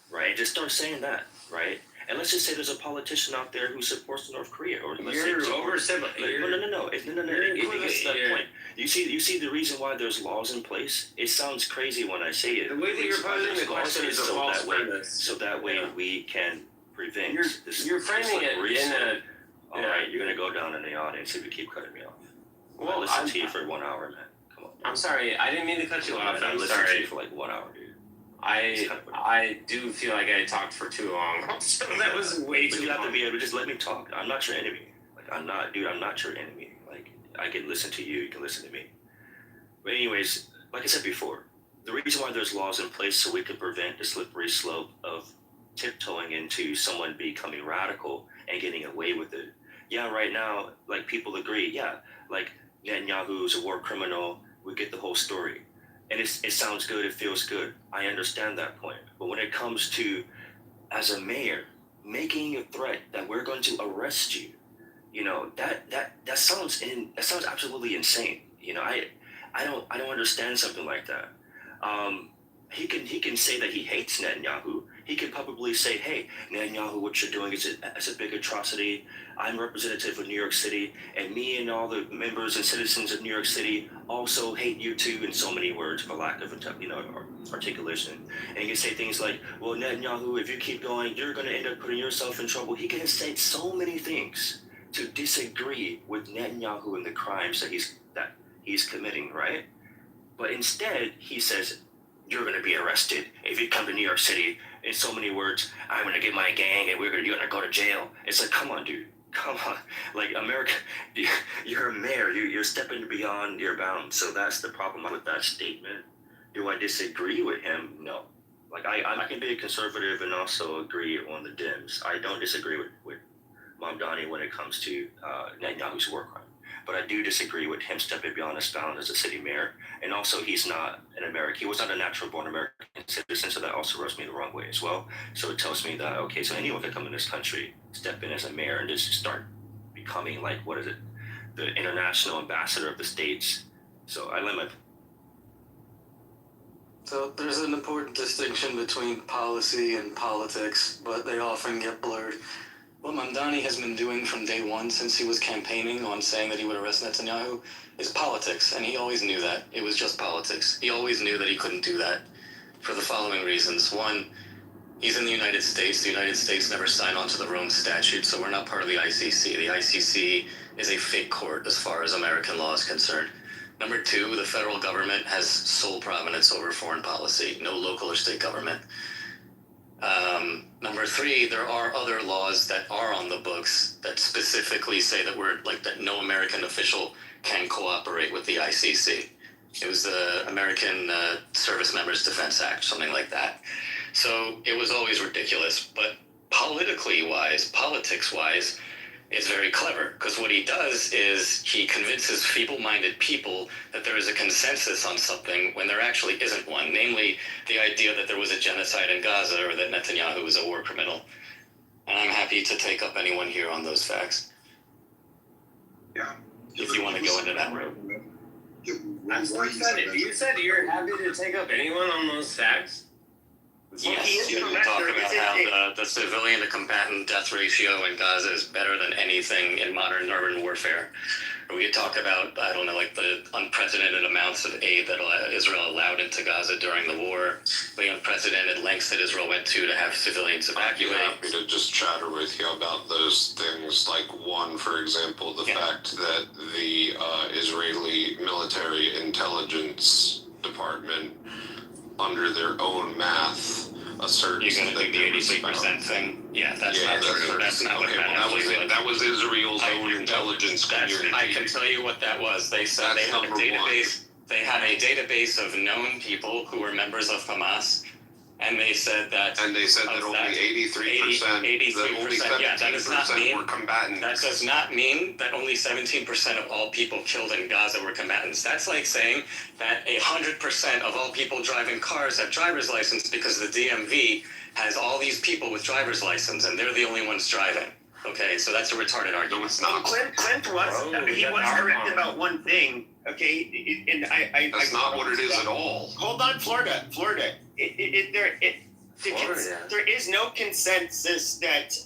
right? Just start saying that, right? And let's just say there's a politician out there who supports North Korea, or let's say oversimplifying. No. It's that point. You see the reason why there's laws in place. It sounds crazy when I say it. The way that you're posing the question is a false premise. So that way we can prevent this. You're framing it in a. All right, you're gonna go down in the audience if you keep cutting me off. Well, I listened to you for 1 hour, man. Come on. I'm sorry. I didn't mean to cut you off. I listened to you for like 1 hour, dude. I do feel like I talked for too long. So that was way too long. You have to be able to just let me talk. I'm not your enemy. Like, I'm not your enemy. Like, I can listen to you. You can listen to me. But anyways, like I said before, the reason why there's laws in place so we can prevent the slippery slope of tiptoeing into someone becoming radical and getting away with it. Yeah, right now, like, people agree. Yeah, like, Netanyahu is a war criminal. We get the whole story. And it sounds good, it feels good. I understand that point. But when it comes to, as a mayor, making a threat that we're going to arrest you, you know, that sounds absolutely insane. You know, I don't understand something like that. He can say that he hates Netanyahu. He can probably say, hey, Netanyahu, what you're doing is a big atrocity. I'm representative of New York City, and me and all the members and citizens of New York City also hate you too, in so many words, for lack of articulation. And he can say things like, well, Netanyahu, if you keep going, you're going to end up putting yourself in trouble. He can say so many things, to disagree with Netanyahu and the crimes that he's committing, right? But instead, he says, you're going to be arrested if you come to New York City. In so many words, I'm going to get my gang and you're going to go to jail. It's like, come on, dude. Come on. Like, America, you're a mayor. You're stepping beyond your bounds. So that's the problem with that statement. Do I disagree with him? No. Like, I can be a conservative and also agree on the Dems. I don't disagree with Mamdani when it comes to Netanyahu's war crime. But I do disagree with him stepping beyond his bounds as a city mayor. And also, he's not an American. He was not a natural-born American citizen, so that also rubs me the wrong way as well. So it tells me that, okay, so anyone can come in this country, step in as a mayor, and just start becoming, like, what is it, the international ambassador of the states. So I limit. So there's an important distinction between policy and politics, but they often get blurred. What Mamdani has been doing from day one since he was campaigning on saying that he would arrest Netanyahu is politics, and he always knew that. It was just politics. He always knew that he couldn't do that for the following reasons. One, he's in the United States. The United States never signed on to the Rome Statute, so we're not part of the ICC. The ICC is a fake court as far as American law is concerned. Number two, the federal government has sole prominence over foreign policy, no local or state government. Number three, there are other laws that are on the books that specifically say that that no American official can cooperate with the ICC. It was the American Service Members Defense Act, something like that. So it was always ridiculous, but politics-wise, it's very clever, because what he does is he convinces feeble-minded people that there is a consensus on something when there actually isn't one, namely the idea that there was a genocide in Gaza or that Netanyahu was a war criminal. And I'm happy to take up anyone here on those facts. Yeah. If you want to go into that route. I'm so excited. You said you're happy to take up anyone on those facts? Yes, you can talk about how the civilian to combatant death ratio in Gaza is better than anything in modern urban warfare. Or we could talk about, I don't know, like the unprecedented amounts of aid that Israel allowed into Gaza during the war, the unprecedented lengths that Israel went to have civilians evacuate. I'm happy to just chatter with you about those things. Like, one, for example, the fact that the Israeli military intelligence department, under their own math, asserts you're going to do the 83% thing. Yeah, that's not true. That's not what happened. That was Israel's own intelligence community. I can tell you what that was. They said they had a database. They had a database of known people who were members of Hamas, and they said that. And they said that only 83%, only 17% were combatants. That does not mean that only 17% of all people killed in Gaza were combatants. That's like saying that 100% of all people driving cars have driver's license because the DMV has all these people with driver's license and they're the only ones driving. Okay, so that's a retarded argument. No, it's not. Clint was, he was correct about one thing, okay? And that's not what it is at all. Hold on, Florida. There is no consensus that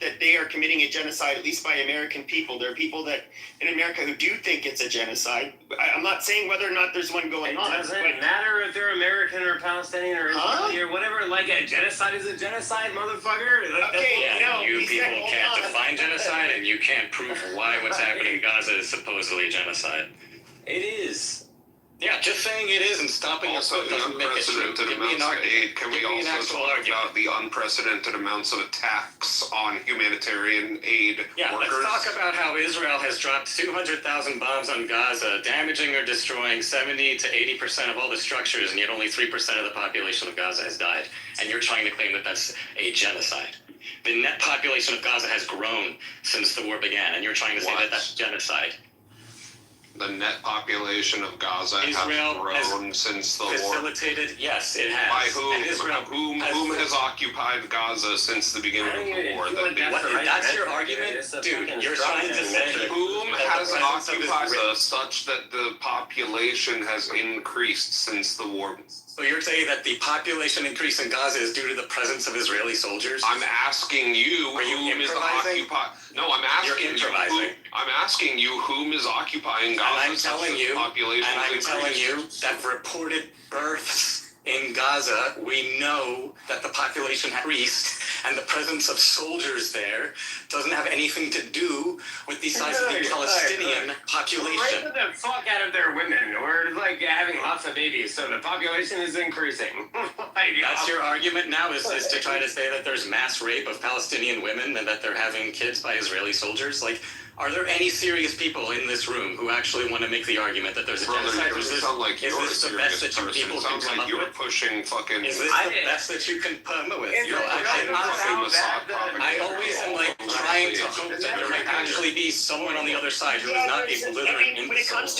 that they are committing a genocide, at least by American people. There are people that in America who do think it's a genocide. I'm not saying whether or not there's one going on. It doesn't matter if they're American or Palestinian or Israeli or whatever. Like, a genocide is a genocide, motherfucker. You people can't define genocide, and you can't prove why what's happening in Gaza is supposedly genocide. It is. Yeah, just saying it is and stopping us doesn't make it true. Unprecedented amounts of aid. Can we also talk about the unprecedented amounts of attacks on humanitarian aid workers? Let's talk about how Israel has dropped 200,000 bombs on Gaza, damaging or destroying 70 to 80% of all the structures, and yet only 3% of the population of Gaza has died. And you're trying to claim that that's a genocide. The net population of Gaza has grown since the war began, and you're trying to say that that's genocide. The net population of Gaza has grown since the war. Facilitated, yes, it has. By whom? Whom has occupied Gaza since the beginning of the war? That's your argument, dude. You're trying to say whom has occupied Gaza such that the population has increased since the war? So you're saying that the population increase in Gaza is due to the presence of Israeli soldiers? I'm asking you. Are you whom is occupying? No, I'm asking You're improvising. I'm asking you whom is occupying Gaza. And I'm telling you that reported births in Gaza, we know that the population increased and the presence of soldiers there doesn't have anything to do with the size of the Palestinian population. We're raping the fuck out of their women. We're like having lots of babies, so the population is increasing. That's your argument now, is to try to say that there's mass rape of Palestinian women and that they're having kids by Israeli soldiers? Like, are there any serious people in this room who actually want to make the argument that there's a genocide? It sounds like you're a serious person. It sounds like you're pushing fucking... Is this the best that you can come up with? I always am like trying to hope that there might actually be someone on the other side who is not a belligerent when it comes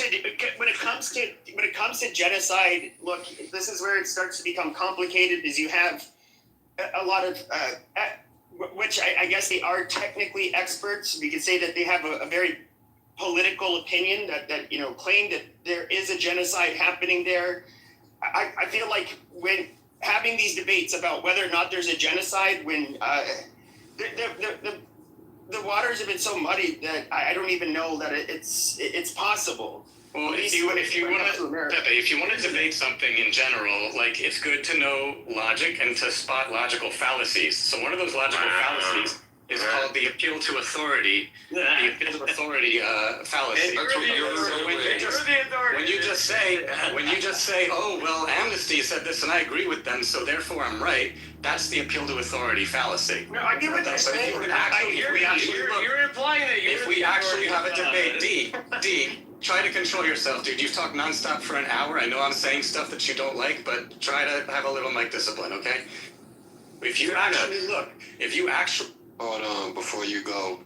to genocide, look, this is where it starts to become complicated, because you have a lot of which I guess they are technically experts. We could say that they have a very political opinion that claim that there is a genocide happening there. I feel like when having these debates about whether or not there's a genocide, when the waters have been so muddied that I don't even know that it's possible. Well, if you want to debate something in general, like, it's good to know logic and to spot logical fallacies. So one of those logical fallacies is called the appeal to authority. The appeal to authority fallacy. When you just say, oh well, Amnesty said this and I agree with them, so therefore I'm right. That's the appeal to authority fallacy. No, I get what you're saying. You're implying that if we actually have a debate, D. Try to control yourself, dude. You've talked nonstop for an hour. I know I'm saying stuff that you don't like, but try to have a little mic discipline, okay? If you actually Hold on, before you go,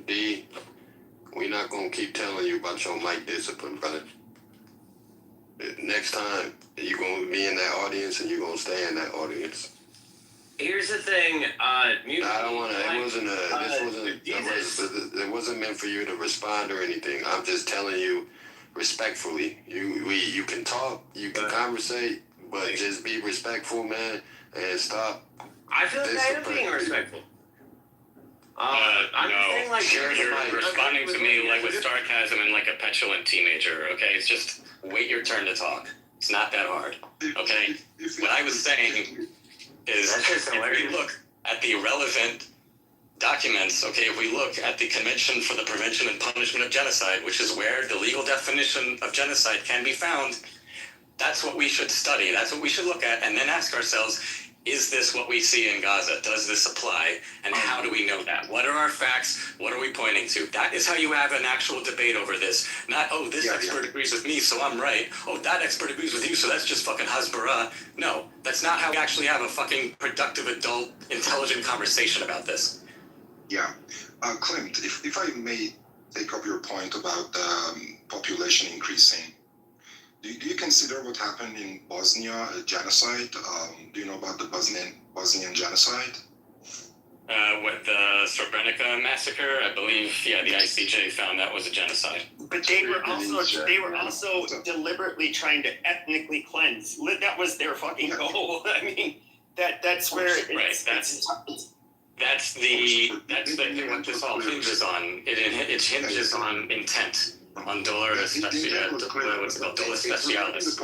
D, we're not gonna keep telling you about your mic discipline, brother. Next time, you're gonna be in that audience and you're gonna stay in that audience. Here's the thing, I don't wanna, it wasn't meant for you to respond or anything. I'm just telling you respectfully. You can talk, you can conversate, but just be respectful, man, and stop. I feel like I am being respectful. You're responding to me like with sarcasm and like a petulant teenager, okay? It's just wait your turn to talk. It's not that hard, okay? What I was saying is, if we look at the relevant documents, okay, if we look at the Convention for the Prevention and Punishment of Genocide, which is where the legal definition of genocide can be found, that's what we should study, that's what we should look at, and then ask ourselves, is this what we see in Gaza? Does this apply? And how do we know that? What are our facts? What are we pointing to? That is how you have an actual debate over this. Not, oh, this expert agrees with me, so I'm right. Oh, that expert agrees with you, so that's just fucking hasbara. No, that's not how we actually have a fucking productive, adult, intelligent conversation about this. Yeah. Clint, if I may take up your point about population increasing, do you consider what happened in Bosnia a genocide? Do you know about the Bosnian genocide? With the Srebrenica massacre, I believe, the ICJ found that was a genocide. But they were also deliberately trying to ethnically cleanse. That was their fucking goal. I mean, that's where that's what this all hinges on. It hinges on intent. On dolor specialis. What's it called? Dolor specialis.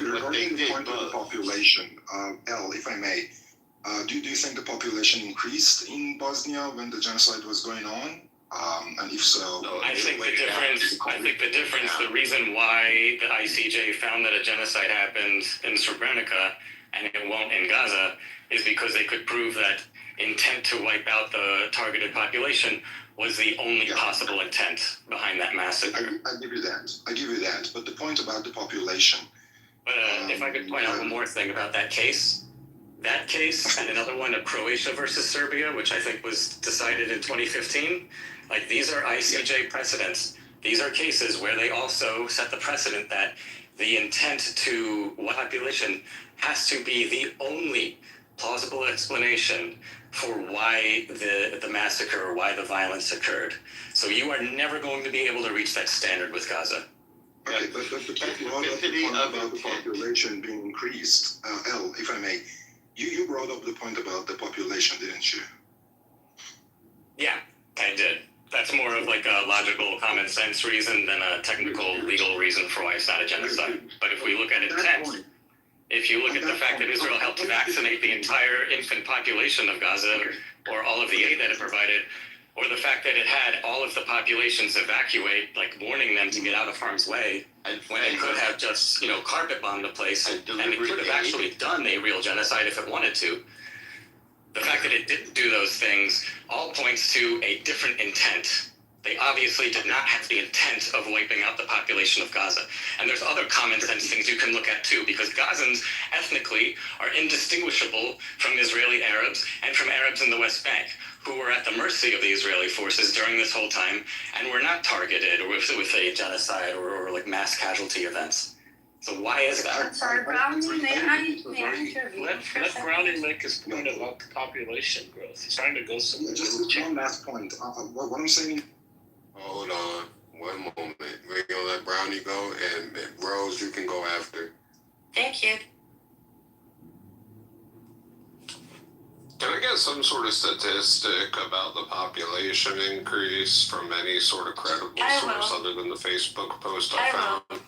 Regarding the point of the population, L, if I may, do you think the population increased in Bosnia when the genocide was going on? And if so, I think the difference, the reason why the ICJ found that a genocide happened in Srebrenica and it won't in Gaza is because they could prove that intent to wipe out the targeted population was the only possible intent behind that massacre. I give you that. But the point about the population. But if I could point out one more thing about that case and another one of Croatia versus Serbia, which I think was decided in 2015, like, these are ICJ precedents. These are cases where they also set the precedent that the intent to population has to be the only plausible explanation for why the massacre or why the violence occurred. So you are never going to be able to reach that standard with Gaza. Okay, but the point about the population being increased, L, if I may, you brought up the point about the population, didn't you? Yeah, I did. That's more of like a logical, common sense reason than a technical, legal reason for why it's not a genocide. But if we look at intent, If you look at the fact that Israel helped vaccinate the entire infant population of Gaza, or all of the aid that it provided, or the fact that it had all of the populations evacuate, like warning them to get out of harm's way, when it could have just, carpet bombed the place, and it could have actually done a real genocide if it wanted to. The fact that it didn't do those things all points to a different intent. They obviously did not have the intent of wiping out the population of Gaza. And there's other common sense things you can look at too, because Gazans ethnically are indistinguishable from Israeli Arabs and from Arabs in the West Bank, who were at the mercy of the Israeli forces during this whole time and were not targeted with a genocide or like mass casualty events. So why is that? I'm sorry, Brownie, may I intervene? Let Brownie make his point about the population growth. He's trying to go somewhere. Just one last point. What I'm saying. Hold on, one moment. We're gonna let Brownie go, and Rose, you can go after. Thank you. Can I get some sort of statistic about the population increase from any sort of credible source other than the Facebook post I found?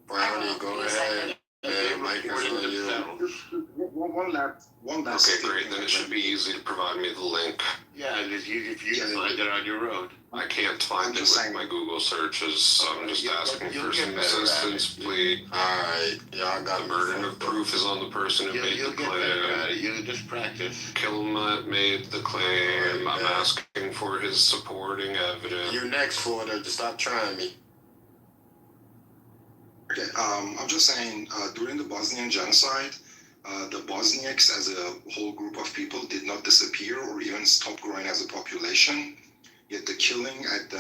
Brownie, go ahead. And Mike is on you. One last. Okay, great. Then it should be easy to provide me the link. Yeah, if you can find it on your own. I can't find it with my Google searches, so I'm just asking for some assistance, please. Alright, y'all got the burden of proof is on the person who made the claim. You just practice. Kilmet made the claim. I'm asking for his supporting evidence. You're next, Florida. Just stop trying me. Okay, I'm just saying, during the Bosnian genocide, the Bosniaks as a whole group of people did not disappear or even stop growing as a population. Yet the killing at the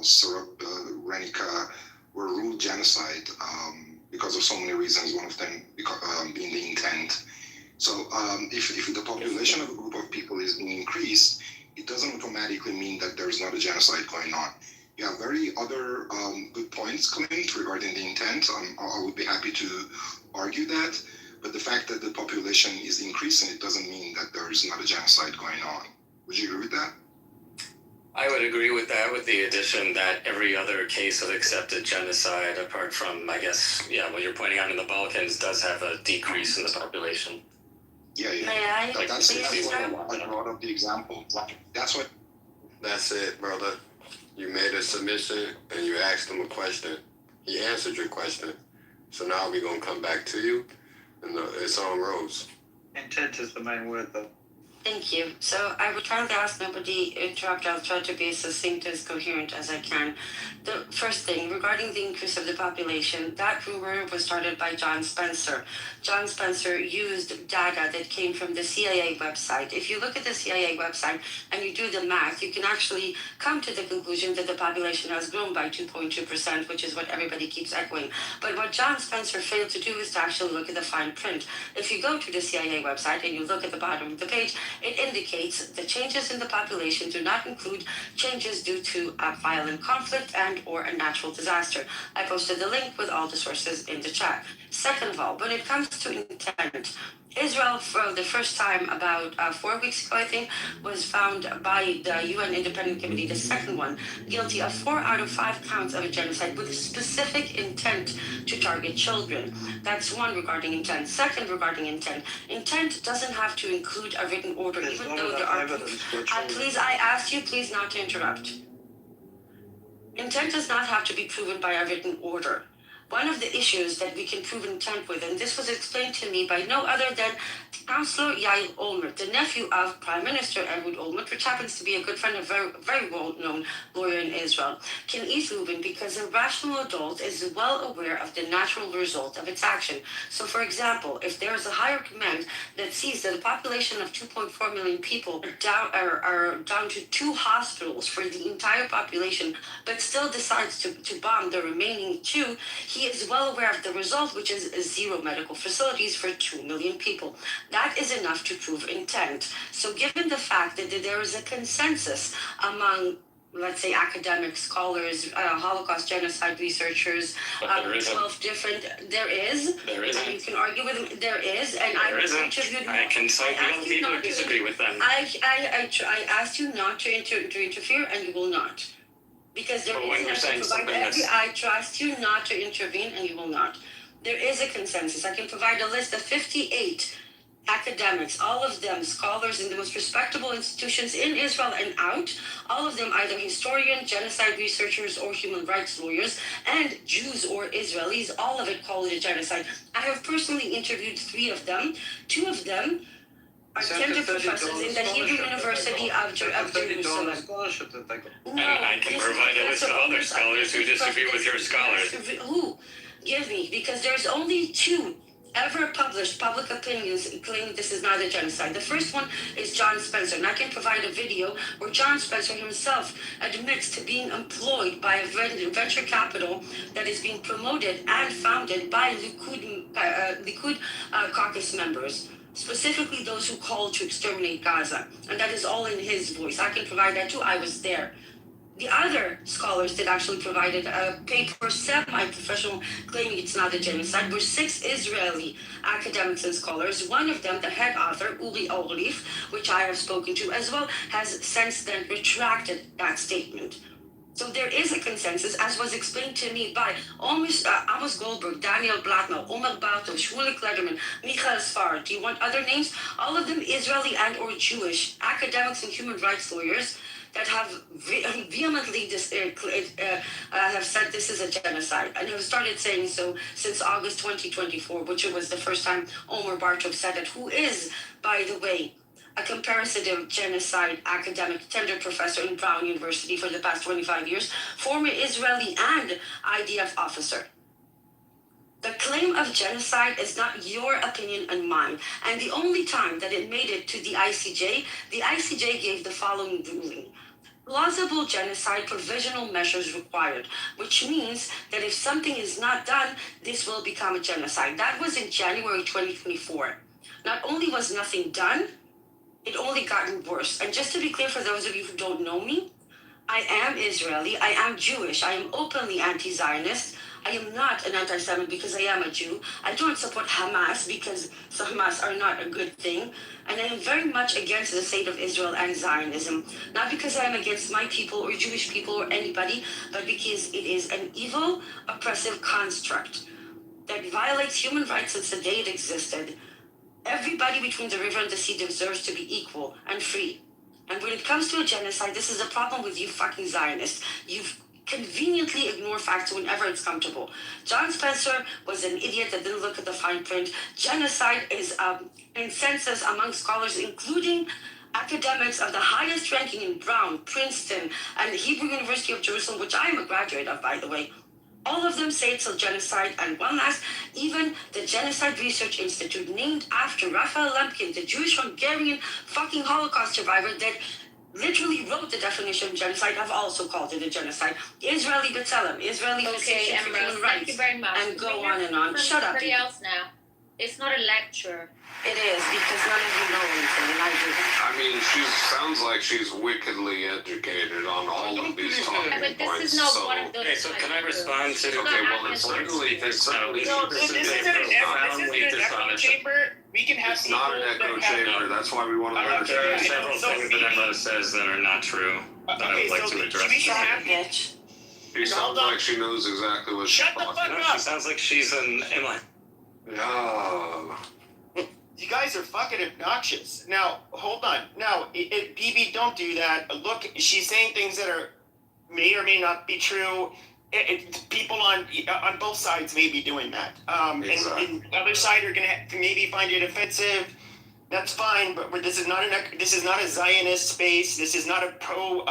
Srebrenica were ruled genocide because of so many reasons, one of them being the intent. So if the population of a group of people is being increased, it doesn't automatically mean that there's not a genocide going on. You have very other good points, Clint, regarding the intent. I would be happy to argue that. But the fact that the population is increasing, it doesn't mean that there's not a genocide going on. Would you agree with that? I would agree with that, with the addition that every other case of accepted genocide, apart from, I guess, what you're pointing out in the Balkans, does have a decrease in the population. Yeah. May I That's I brought up the example. That's it, brother. You made a submission and you asked him a question. He answered your question. So now we're going to come back to you, and it's on Rose. Intent is the main word, though. Thank you. So I will try to ask nobody interrupt. I'll try to be as succinct as coherent as I can. The first thing, regarding the increase of the population, that rumor was started by John Spencer. John Spencer used data that came from the CIA website. If you look at the CIA website and you do the math, you can actually come to the conclusion that the population has grown by 2.2%, which is what everybody keeps echoing. But what John Spencer failed to do is to actually look at the fine print. If you go to the CIA website and you look at the bottom of the page, it indicates the changes in the population do not include changes due to a violent conflict and or a natural disaster. I posted the link with all the sources in the chat. Second of all, when it comes to intent, Israel, for the first time about 4 weeks ago, I think, was found by the UN Independent Committee, the second one, guilty of 4 out of 5 counts of a genocide with specific intent to target children. That's one regarding intent. Second, regarding intent, intent doesn't have to include a written order, even though there are proofs. Please, I asked you, please not to interrupt. Intent does not have to be proven by a written order. One of the issues that we can prove intent with, and this was explained to me by no other than Councillor Yair Olmert, the nephew of Prime Minister Ehud Olmert, which happens to be a good friend, a very, very well-known lawyer in Israel, can eat Reuben because a rational adult is well aware of the natural result of its action. So, for example, if there is a higher command that sees that a population of 2.4 million people are down to 2 hospitals for the entire population, but still decides to bomb the remaining 2, he is well aware of the result, which is 0 medical facilities for 2 million people. That is enough to prove intent. So given the fact that there is a consensus among, let's say, academic scholars, Holocaust genocide researchers, 12 different, there is, you can argue with them, there is, and I can cite the people who disagree with them. I asked you not to interfere, and you will not. Because there is I trust you not to intervene, and you will not. There is a consensus. I can provide a list of 58 academics, all of them scholars in the most respectable institutions in Israel and out, all of them either historians, genocide researchers, or human rights lawyers, and Jews or Israelis, all of it call it a genocide. I have personally interviewed 3 of them. 2 of them are tenured professors in the Hebrew University of Jerusalem. And I can provide a list of other scholars who disagree with your scholars. Who? Give me, because there's only 2 ever published public opinions claiming this is not a genocide. The first one is John Spencer, and I can provide a video where John Spencer himself admits to being employed by a venture capital that is being promoted and founded by Likud caucus members, specifically those who call to exterminate Gaza. And that is all in his voice. I can provide that too. I was there. The other scholars that actually provided a paper, semi-professional, claiming it's not a genocide, were 6 Israeli academics and scholars. One of them, the head author, Uri Orlif, which I have spoken to as well, has since then retracted that statement. So there is a consensus, as was explained to me by Amos Goldberg, Daniel Blattner, Omer Bartos, Shmulik Lederman, Michael Sfar. Do you want other names? All of them Israeli and or Jewish academics and human rights lawyers that have vehemently have said this is a genocide, and have started saying so since August 2024, which was the first time Omer Bartov said it, who is, by the way, a comparative genocide academic, tenured professor in Brown University for the past 25 years, former Israeli and IDF officer. The claim of genocide is not your opinion and mine. And the only time that it made it to the ICJ gave the following ruling. Plausible genocide provisional measures required, which means that if something is not done, this will become a genocide. That was in January 2024. Not only was nothing done, it only gotten worse. And just to be clear for those of you who don't know me, I am Israeli, I am Jewish, I am openly anti-Zionist. I am not an anti-Semite because I am a Jew. I don't support Hamas because Hamas are not a good thing. And I am very much against the state of Israel and Zionism. Not because I am against my people or Jewish people or anybody, but because it is an evil, oppressive construct that violates human rights since the day it existed. Everybody between the river and the sea deserves to be equal and free. And when it comes to a genocide, this is a problem with you fucking Zionists. You've conveniently ignore facts whenever it's comfortable. John Spencer was an idiot that didn't look at the fine print. Genocide is a consensus among scholars, including academics of the highest ranking in Brown, Princeton, and the Hebrew University of Jerusalem, which I am a graduate of, by the way. All of them say it's a genocide. And one last, even the Genocide Research Institute, named after Raphael Lemkin, the Jewish Hungarian fucking Holocaust survivor that literally wrote the definition of genocide, have also called it a genocide. Israeli B'Tselem, Israeli Association for Human Rights, thank you very much. and go on and on. Shut up. Somebody else now. It's not a lecture. It is, because none of you know anything, and I do. I mean, she sounds like she's wickedly educated on all of these talking But this points. is not so, one of those. Okay, so can I respond to? Okay, well, it's certainly This isn't an echo chamber. We can have It's not an echo chamber. That's why we want to learn. There are several things that Emma says that are not true that I would like to address. She sounds like she knows exactly what she's talking about. She sounds like she's an inline. Yeah. You guys are fucking obnoxious. Now, hold on. Now, BB, don't do that. Look, she's saying things that are may or may not be true. People on both sides may be doing that. Exactly. And the other side are gonna maybe find it offensive. That's fine, but this is not a Zionist space. This is not a pro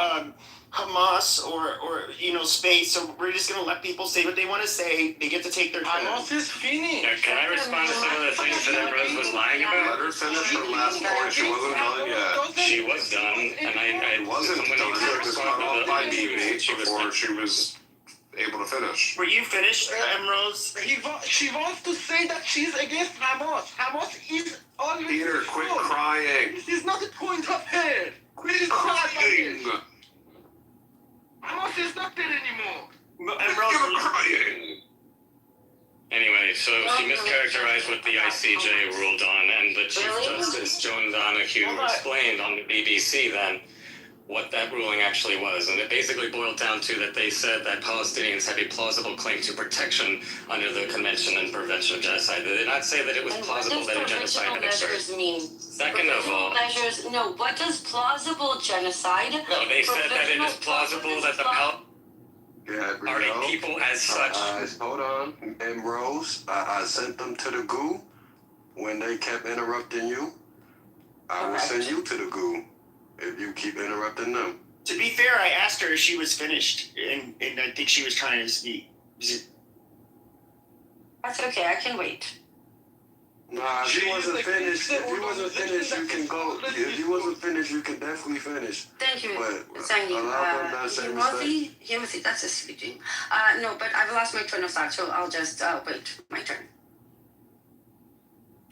Hamas or space. So we're just gonna let people say what they want to say. They get to take their turn. Hamas is finished. Can I respond to some of the things that Emrose was lying about? Let her finish her last point. She wasn't done yet. She was done, and I wasn't when done. you It was cut off by BB before she was able to finish. Were you finished, Emrose? She wants to say that she's against Hamas. Hamas is always. Peter, quit crying. This is not the point of her. Quit crying. Hamas is not there anymore. Emrose, crying. Anyway, so she mischaracterized what the ICJ ruled on, and the Chief Justice Joan Donoghue explained on the BBC then what that ruling actually was, and it basically boiled down to that they said that Palestinians have a plausible claim to protection under the Convention on Prevention of Genocide. They did not say that it was plausible that a genocide had occurred. Measures mean? Second of all, Measures, no, what does plausible genocide? no, they said that it is plausible that the are a people as such. Hold on. And Rose, I sent them to the goo when they kept interrupting you. I will send you to the goo if you keep interrupting them. To be fair, I asked her if she was finished, and I think she was trying to speak. That's okay, I can wait. Nah, if you wasn't finished, you can go. If you wasn't finished, you can definitely finish. Thank you. But Thank you. allow them that same respect. Timothy, that's a sweet dream. No, but I've lost my train of thought, so I'll just wait my turn.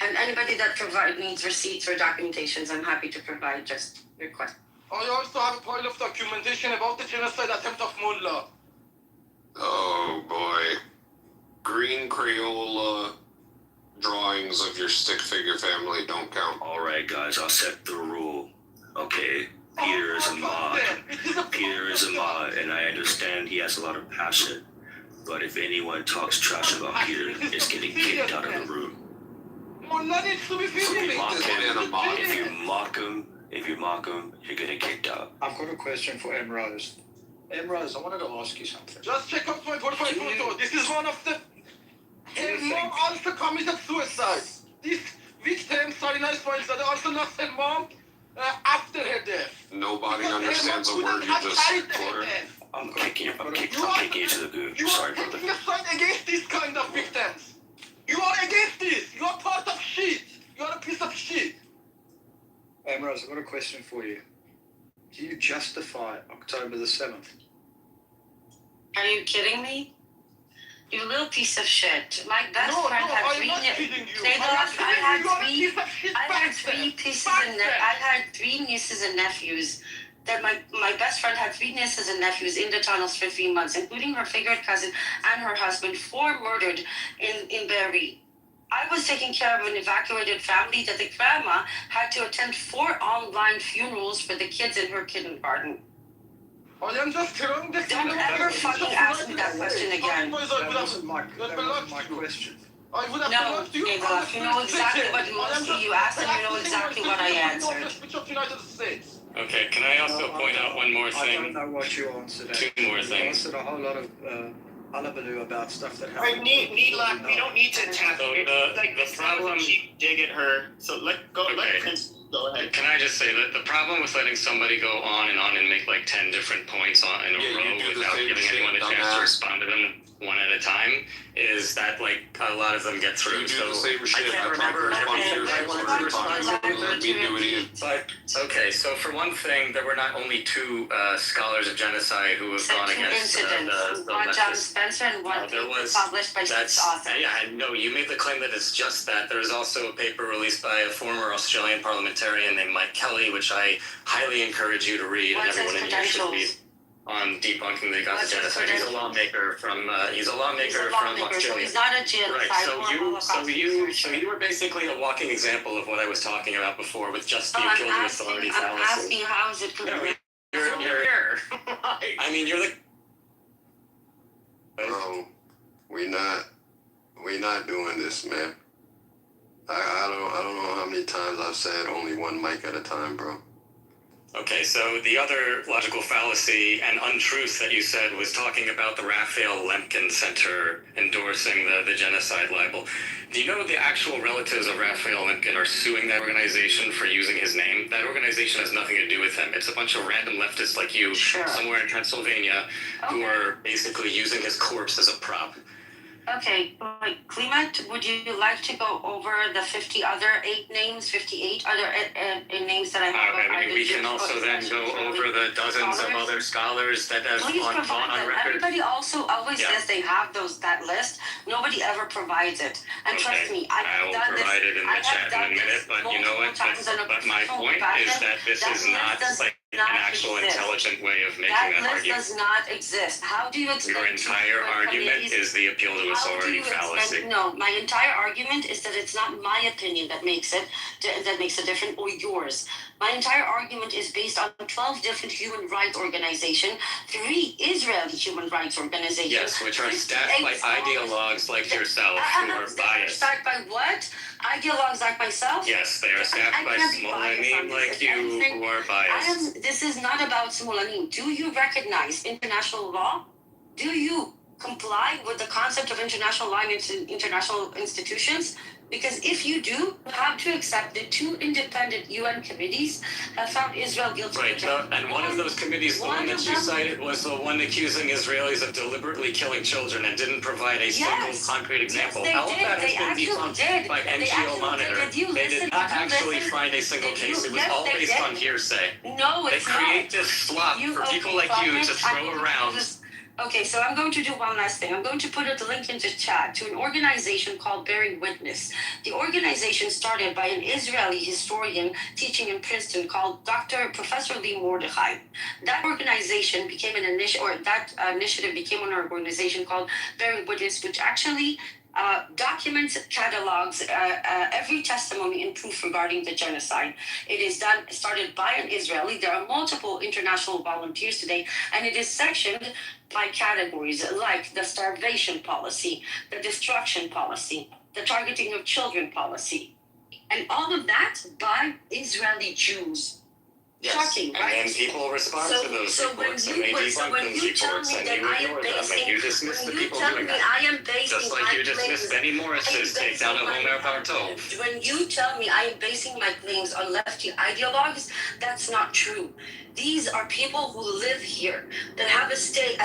And anybody that needs receipts or documentations, I'm happy to provide. Just request. I also have a pile of documentation about the genocide attempt of Mullah. Oh boy. Green Crayola drawings of your stick figure family don't count. Alright guys, I'll set the rule. Okay, Peter is a mod. Peter is a mod, and I understand he has a lot of passion. But if anyone talks trash about Peter, it's getting kicked out of the room. If you mock him, you're getting kicked out. I've got a question for Rose. Rose, I wanted to ask you something. Just check out my profile photo. This is one of the... His mom also committed suicide. These victims, Sarina Ismailzadeh, also lost her mom after her death. Nobody understands a word you just quoted. I'm kicking you to the goo. Sorry, brother. You're taking a side against these kind of victims. You are against this. You are part of shit. You are a piece of shit. Rose, I've got a question for you. Do you justify October the 7th? Are you kidding me? You little piece of shit. My best friend had three. I had three nieces and nephews. That my best friend had three nieces and nephews in the tunnels for 3 months, including her figured cousin and her husband, 4 murdered in Beirut. I was taking care of an evacuated family that the grandma had to attend 4 online funerals for the kids in her kindergarten. Don't ever fucking ask me that question again. That wasn't my question. No, Gabriel, you know exactly what you asked and you know exactly what I answered. Okay, can I also point out one more thing? I don't know what you answered. 2 more You things. answered a whole lot of hullabaloo about stuff that Right, happened. Neela, we don't need to attack So it. Like, the problem. dig at her. So let Prince go ahead. Can I just say that the problem with letting somebody go on and make like 10 different points in a row without giving anyone a chance to respond to them one at a time is that like a lot of them get through. You do So the same shit. I can't remember everything. But okay, so for one thing, there were not only 2 scholars of genocide who have gone against the one John Spencer and one published by six authors. Yeah, no, you made the claim that it's just that. There is also a paper released by a former Australian parliamentarian named Mike Kelly, which I highly encourage you to read, and everyone in here should read, on debunking the Gaza genocide. He's a lawmaker from Australia. So he's not a genocide. Right. So you were basically a walking example of what I was talking about before, with just the kill the authority fallacy. I'm asking how is it complete? You're I mean, you're the. Bro, we not doing this, man. I don't know how many times I've said only one mic at a time, bro. Okay, so the other logical fallacy and untruth that you said was talking about the Raphael Lemkin Center endorsing the genocide libel. Do you know the actual relatives of Raphael Lemkin are suing that organization for using his name? That organization has nothing to do with him. It's a bunch of random leftists like you somewhere in Pennsylvania who are basically using his corpse as a prop. Okay, Clement, would you like to go over the 58 other names names that I have? We can also then go over the dozens of other scholars that have gone on record. Everybody also always says they have that list. Nobody ever provides it. And trust me, I will provide it in the chat in a minute, but you know what? But my point is that this is not like actual intelligent way of making that list argument. does not exist. How do you explain? Your entire argument is the appeal to authority fallacy. No, my entire argument is that it's not my opinion that makes it different, or yours. My entire argument is based on 12 different human rights organizations, 3 Israeli human rights organizations. Yes, which are staffed by ideologues like yourself who are biased. Staffed by what? Ideologues like myself? Yes, they are staffed by Smolanim like you who are biased. This is not about Smolanim. Do you recognize international law? Do you comply with the concept of international law and international institutions? Because if you do, you have to accept that 2 independent UN committees have found Israel guilty. Right, and one of those committees, the one that you cited, was the one accusing Israelis of deliberately killing children and didn't provide a single concrete example. Yes, All of that has been debunked by NGO Monitor. They did not actually find a single case. It was all based on hearsay. No, it's not. They create this slop for people like you to throw around. Okay, so I'm going to do one last thing. I'm going to put a link into chat to an organization called Bearing Witness. The organization started by an Israeli historian teaching in Princeton called Professor Lee Mordechai. That organization became an initiative became an organization called Bearing Witness, which actually documents, catalogs every testimony and proof regarding the genocide. It is started by an Israeli. There are multiple international volunteers today, and it is sectioned by categories like the starvation policy, the destruction policy, the targeting of children policy, and all of that by Israeli Jews. Yes. Shocking, right? And then people respond to those reports, and they debunk those reports, and you ignore them, and you dismiss the people doing that. Just like you dismissed Benny Morris's takedown of Omer Bartov. When you tell me I am basing my claims on lefty ideologues, that's not true. These are people who live here that have a say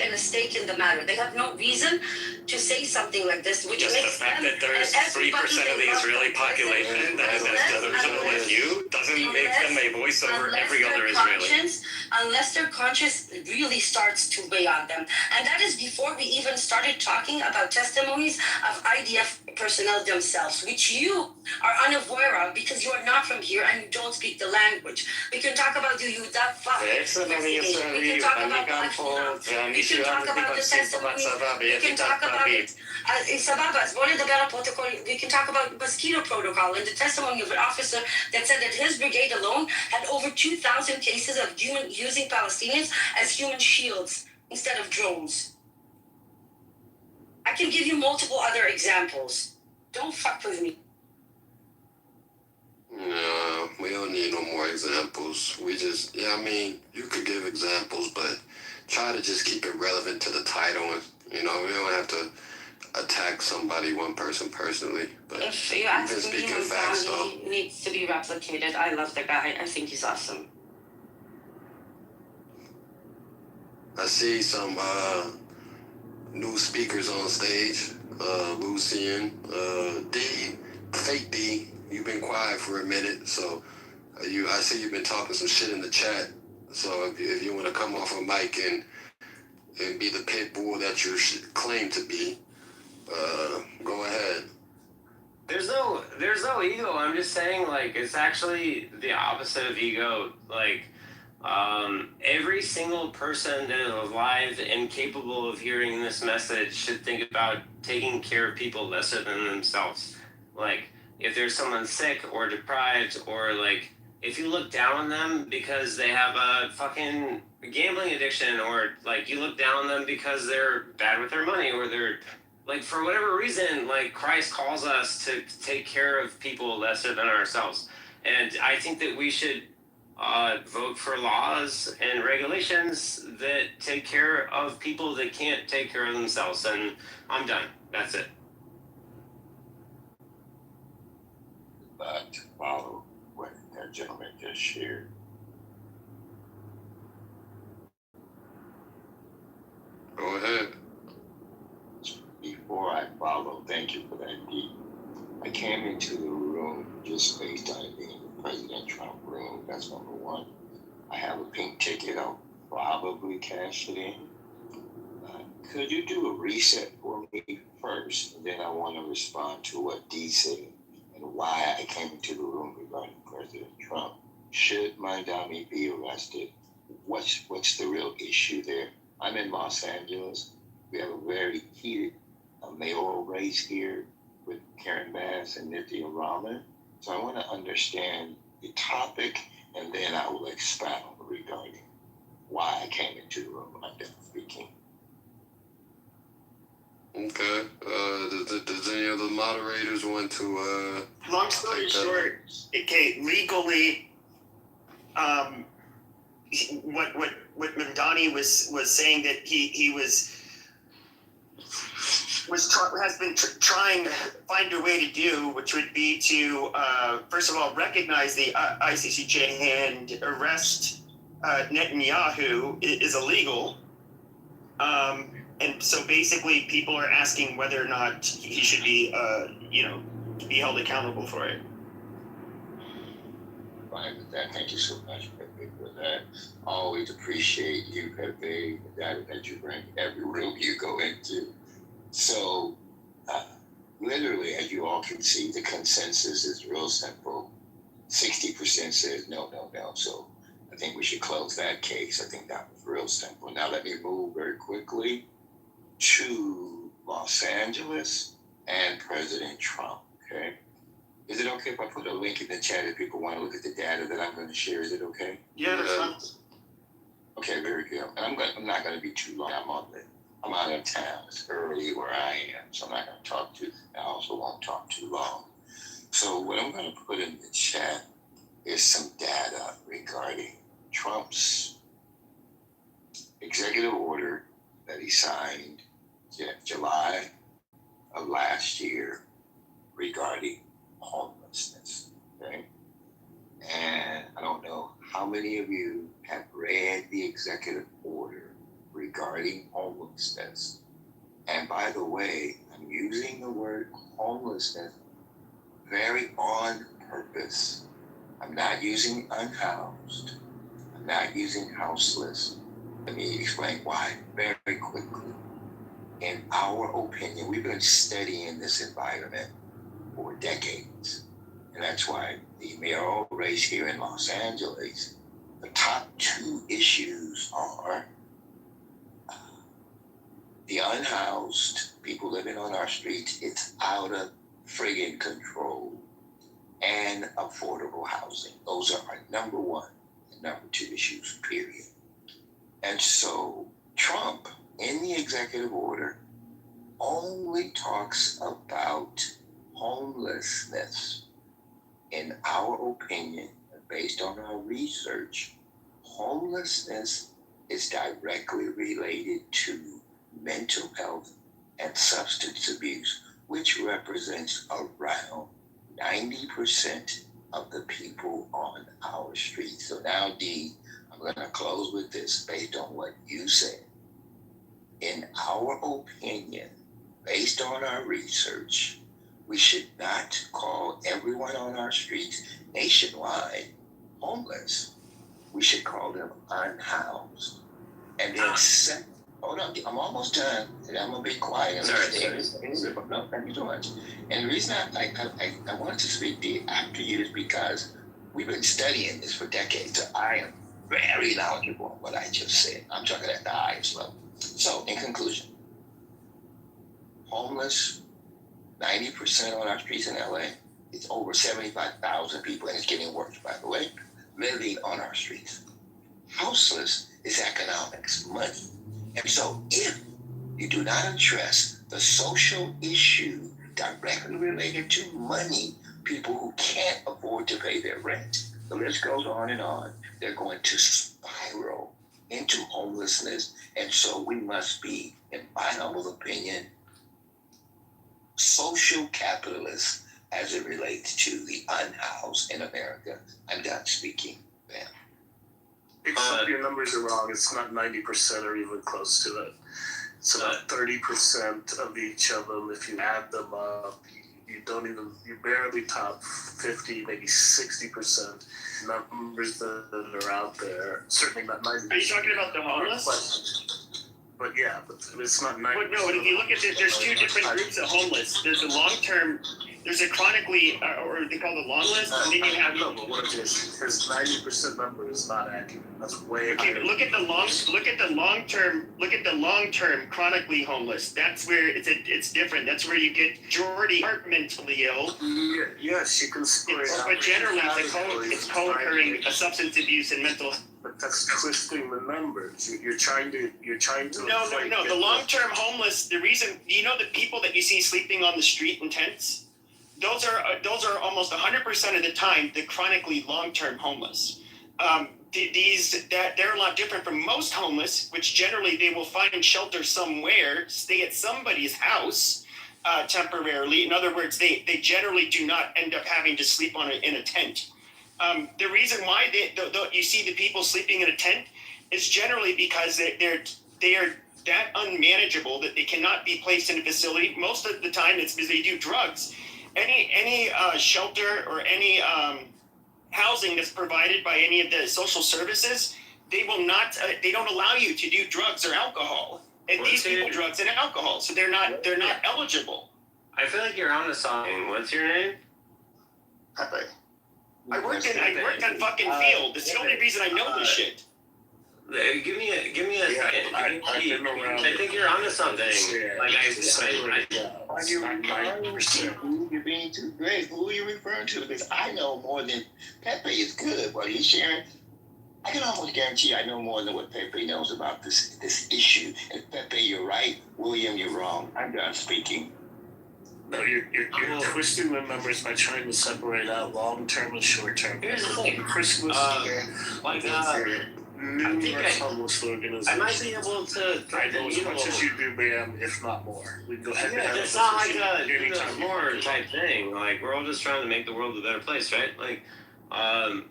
and a stake in the matter. They have no reason to say something like this, which just makes the fact that there's 3% of the Israeli population that is as delusional as you doesn't make them a voice over every other Israeli. Unless their conscience really starts to weigh on them. And that is before we even started talking about testimonies of IDF personnel themselves, which you are unaware of because you are not from here and you don't speak the language. We can talk about the Yuda investigation. We can talk about the testimony. We can talk about it. סבבה, אז בואו נדבר על פרוטוקול. We can talk about mosquito protocol and the testimony of an officer that said that his brigade alone had over 2,000 cases of using Palestinians as human shields instead of drones. I can give you multiple other examples. Don't fuck with me. No, we don't need no more examples. I mean, you could give examples, but try to just keep it relevant to the title. And, we don't have to attack somebody, one person personally. But if you ask me, he needs to be replicated. I love the guy. I think he's awesome. I see some new speakers on stage. Lucian, D, fake D. You've been quiet for a minute, so I see you've been talking some shit in the chat. So if you want to come off a mic and be the pit bull that you claim to be, go ahead. There's no ego. I'm just saying, it's actually the opposite of ego. Every single person that is alive and capable of hearing this message should think about taking care of people lesser than themselves. If there's someone sick or deprived, or if you look down on them because they have a fucking gambling addiction, or you look down on them because they're bad with their money, or they're for whatever reason, Christ calls us to take care of people lesser than ourselves. And I think that we should vote for laws and regulations that take care of people that can't take care of themselves. And I'm done. That's it. To follow what that gentleman just shared. Go ahead. Before I follow, thank you for that, D. I came into the room just based on it being the President Trump room. That's number one. I have a pink ticket. I'll probably cash it in. Could you do a reset for me first? And then I want to respond to what D said and why I came into the room regarding President Trump. Should Mandami be arrested? What's the real issue there? I'm in Los Angeles. We have a very heated mayoral race here with Karen Bass and Nithya Raman. So I want to understand the topic, and then I will expound regarding why I came into the room. I'm done speaking. Okay. Does any of the moderators want to? Long story short, okay, legally, what Mandani was saying that he has been trying to find a way to do, which would be to first of all recognize the ICCJ and arrest Netanyahu is illegal. And so basically, people are asking whether or not he should be, be held accountable for it. Fine with that. Thank you so much, Pepe, for that. I always appreciate you, Pepe, the data that you bring every room you go into. So, literally, as you all can see, the consensus is real simple. 60% says no. So I think we should close that case. I think that was real simple. Now let me move very quickly to Los Angeles and President Trump, okay? Is it okay if I put a link in the chat if people want to look at the data that I'm going to share? Is it okay? Yeah, that's fine. Okay, very good. And I'm not going to be too long. I'm out of town. It's early where I am, so I'm not going to talk I also won't talk too long. So what I'm going to put in the chat is some data regarding Trump's executive order that he signed July of last year regarding homelessness, okay? And I don't know how many of you have read the executive order regarding homelessness. And by the way, I'm using the word homelessness very on purpose. I'm not using unhoused. I'm not using houseless. Let me explain why very quickly. In our opinion, we've been studying this environment for decades. And that's why the mayoral race here in Los Angeles, the top two issues are the unhoused, people living on our streets, it's out of friggin' control, and affordable housing. Those are our number one and number two issues, period. And so Trump, in the executive order, only talks about homelessness. In our opinion, based on our research, homelessness is directly related to mental health and substance abuse, which represents around 90% of the people on our streets. So now, Dee, I'm going to close with this based on what you said. In our opinion, based on our research, we should not call everyone on our streets nationwide homeless. We should call them unhoused. And then hold on, I'm almost done, and I'm gonna be quiet. Sorry. No, thank you so much. And the reason I wanted to speak to you after you is because we've been studying this for decades. So I am very knowledgeable on what I just said. I'm talking at the highest level. So, in conclusion, homeless, 90% on our streets in LA. It's over 75,000 people, and it's getting worse, by the way, living on our streets. Houseless is economics, money. And so if you do not address the social issue directly related to money, people who can't afford to pay their rent, the list goes on and on, they're going to spiral into homelessness. And so we must be, in my humble opinion, social capitalists as it relates to the unhoused in America. I'm done speaking. Bam. Except your numbers are wrong. It's not 90% or even close to it. It's about 30% of each of them. If you add them up, you barely top 50, maybe 60% numbers that are out there. Certainly not 90%. Are you talking about the homeless? But yeah, but it's not 90%. But no, but if you look at this, there's two different groups of homeless. There's a long-term, there's a chronically, or they call the long list, and then you have. No, but what it is, his 90% number is not accurate. That's way Okay, higher. but look at the long-term chronically homeless. That's where it's different. That's where you get majority are mentally ill. Yeah, yes, you can split it out. But generally, it's co-occurring substance abuse and mental. But that's twisting the numbers. You're trying to. No. The long-term homeless. The reason, the people that you see sleeping on the street in tents, those are almost 100% of the time the chronically long-term homeless. They're a lot different from most homeless, which generally they will find shelter somewhere, stay at somebody's house temporarily. In other words, they generally do not end up having to sleep in a tent. The reason why you see the people sleeping in a tent is generally because they are that unmanageable that they cannot be placed in a facility. Most of the time, it's because they do drugs. Any shelter or any housing that's provided by any of the social services, they will not. They don't allow you to do drugs or alcohol. And these people drugs and alcohol, so they're not eligible. I feel like you're onto something. What's your name? Pepe. I worked on fucking field. It's the only reason I know this shit. Give me a second. I think you're onto something. You're being too great. Who are you referring to? Because I know more than Pepe is good. What he's sharing, I can almost guarantee I know more than what Pepe knows about this issue. And Pepe, you're right. William, you're wrong. I'm done speaking. No, you're twisting the numbers by trying to separate out long term and short term. Here's the thing. Christmas numerous homeless organizations. I might be able to. I know as much as you do, Bam, if not more. We go ahead. Yeah, it's not like a do the more type thing. Like we're all just trying to make the world a better place, right? Like, I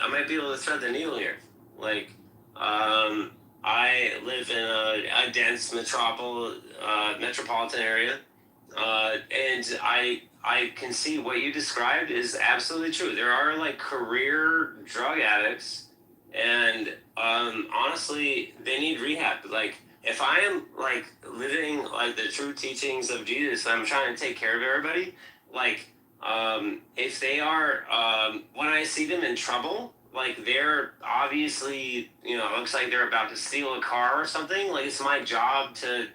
might be able to thread the needle here. Like, I live in a dense metropolitan area. And I can see what you described is absolutely true. There are like career drug addicts, and honestly, they need rehab. Like if I am like living like the true teachings of Jesus, I'm trying to take care of everybody. Like if they are, when I see them in trouble, like they're obviously, looks like they're about to steal a car or something. Like it's my job to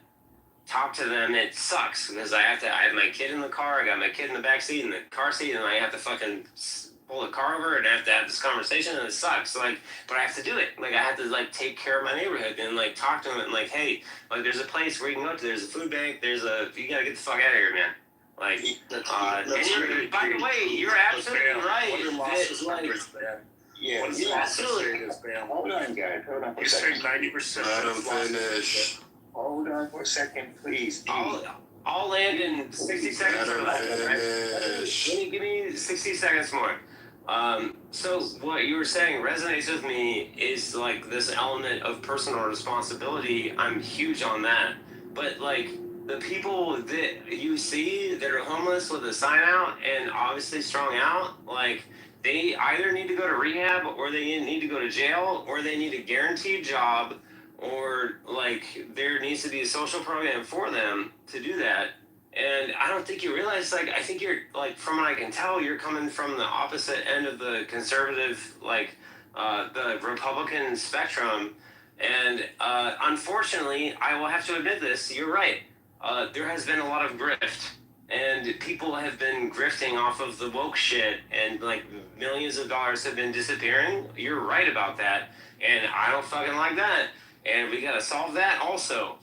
talk to them. It sucks because I have my kid in the car, I got my kid in the back seat, in the car seat, and I have to fucking pull the car over and I have to have this conversation, and it sucks. Like, but I have to do it. Like, I have to like take care of my neighborhood and like talk to them and like, hey, like there's a place where you can go to. There's a food bank. You gotta get the fuck out of here, man. Like, and by the way, you're absolutely right. Yeah, absolutely. Hold on, guys. Hold on. You say 90%. Let him finish. Hold on for a second, please. I'll land in 60 seconds. Give me 60 seconds more. So what you were saying resonates with me is like this element of personal responsibility. I'm huge on that. But like the people that you see that are homeless with a sign out and obviously strung out, like they either need to go to rehab or they need to go to jail or they need a guaranteed job, or like there needs to be a social program for them to do that. And I don't think you realize, like, I think you're like, from what I can tell, you're coming from the opposite end of the conservative, like the Republican spectrum. And unfortunately, I will have to admit this, you're right. There has been a lot of grift, and people have been grifting off of the woke shit, and like millions of dollars have been disappearing. You're right about that. And I don't fucking like that. And we gotta solve that also.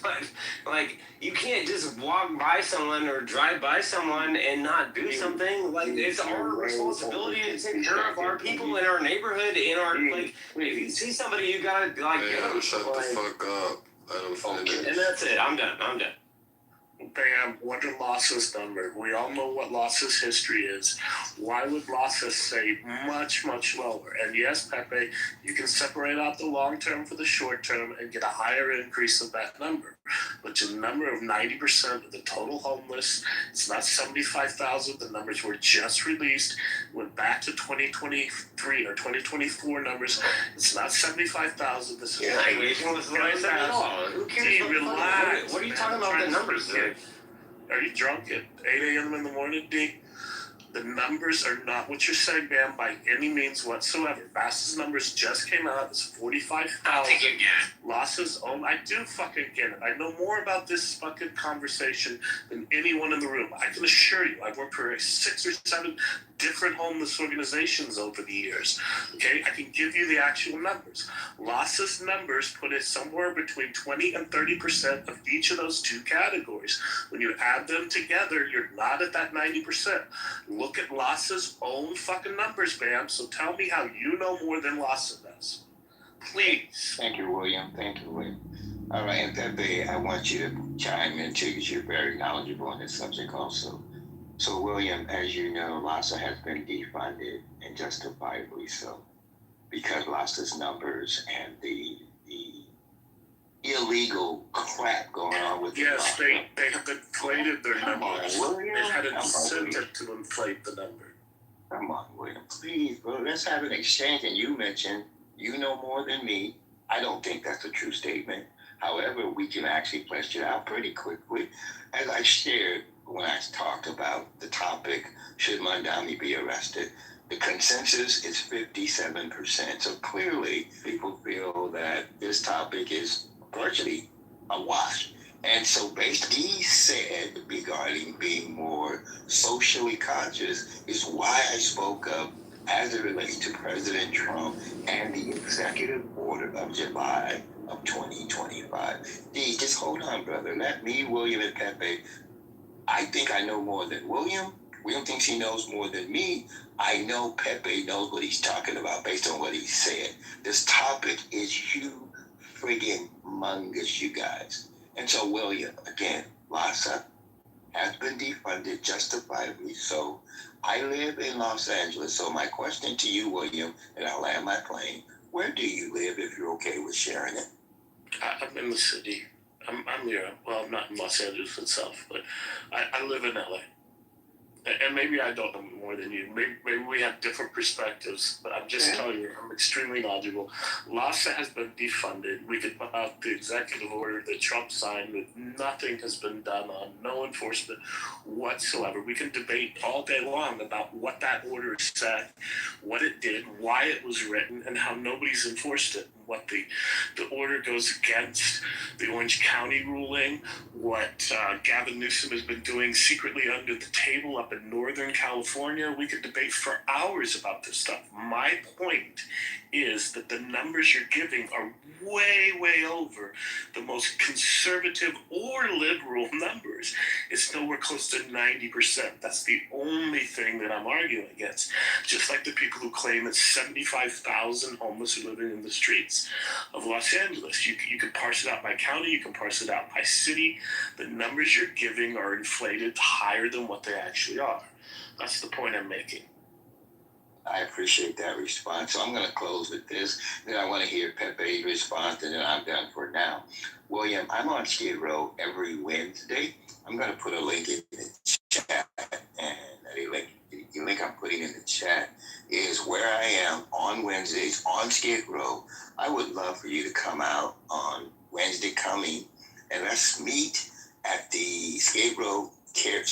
But like, you can't just walk by someone or drive by someone and not do something. Like, it's our responsibility to take care of our people in our neighborhood. In our like, if you see somebody, you gotta like. Shut the fuck up. Let him finish. And that's it. I'm done. Bam, what are losses number? We all know what losses history is. Why would losses say much, much lower? And yes, Pepe, you can separate out the long term for the short term and get a higher increase of that number. But the number of 90% of the total homeless, it's not 75,000. The numbers were just released, went back to 2023 or 2024 numbers. It's not 75,000. This is Who cares? relax. What are you talking about the numbers? Are you drunk at 8 a.m. in the morning, D? The numbers are not what you're saying, Bam, by any means whatsoever. Bass's numbers just came out. It's 45,000 losses. Oh, I do fucking get it. I know more about this fucking conversation than anyone in the room. I can assure you, I've worked for 6 or 7 different homeless organizations over the years. Okay, I can give you the actual numbers. Losses numbers put it somewhere between 20 and 30% of each of those two categories. When you add them together, you're not at that 90%. Look at Losses' own fucking numbers, Bam. So tell me how you know more than Losses does. Please. Thank you, William. Thank you, William. All right, and Pepe, I want you to chime in too, because you're very knowledgeable on this subject also. So, William, as you know, LASA has been defunded, and justifiably so, because LASA's numbers and the illegal crap going on with yes, they have inflated their numbers. They've had an incentive to inflate the number. Come on, William, please, bro. Let's have an exchange. And you mentioned you know more than me. I don't think that's a true statement. However, we can actually flesh it out pretty quickly. As I shared when I talked about the topic, should Mandami be arrested? The consensus is 57%. So clearly, people feel that this topic is virtually a wash. And so basically, he said regarding being more socially conscious is why I spoke up as it relates to President Trump and the executive order of July of 2025. D, just hold on, brother. Let me, William, and Pepe. I think I know more than William. William thinks he knows more than me. I know Pepe knows what he's talking about based on what he said. This topic is huge, friggin' mungus, you guys. And so, William, again, LASA has been defunded justifiably so. I live in Los Angeles, so my question to you, William, and I'll land my plane, where do you live if you're okay with sharing it? I'm in the city. I'm here. Well, I'm not in Los Angeles itself, but I live in LA. And maybe I don't know more than you. Maybe we have different perspectives, but I'm just telling you, I'm extremely knowledgeable. LASA has been defunded. We could put out the executive order that Trump signed, but nothing has been done on, no enforcement whatsoever. We can debate all day long about what that order said, what it did, why it was written, and how nobody's enforced it. What the order goes against the Orange County ruling, what Gavin Newsom has been doing secretly under the table up in Northern California. We could debate for hours about this stuff. My point is that the numbers you're giving are way, way over the most conservative or liberal numbers. It's nowhere close to 90%. That's the only thing that I'm arguing against. Just like the people who claim that 75,000 homeless are living in the streets of Los Angeles. You can parse it out by county, you can parse it out by city. The numbers you're giving are inflated higher than what they actually are. That's the point I'm making. I appreciate that response. So I'm going to close with this. Then I want to hear Pepe's response, and then I'm done for now. William, I'm on Skid Row every Wednesday. I'm going to put a link in the chat, and the link I'm putting in the chat is where I am on Wednesdays on Skid Row. I would love for you to come out on Wednesday coming, and let's meet at the Skid Row Care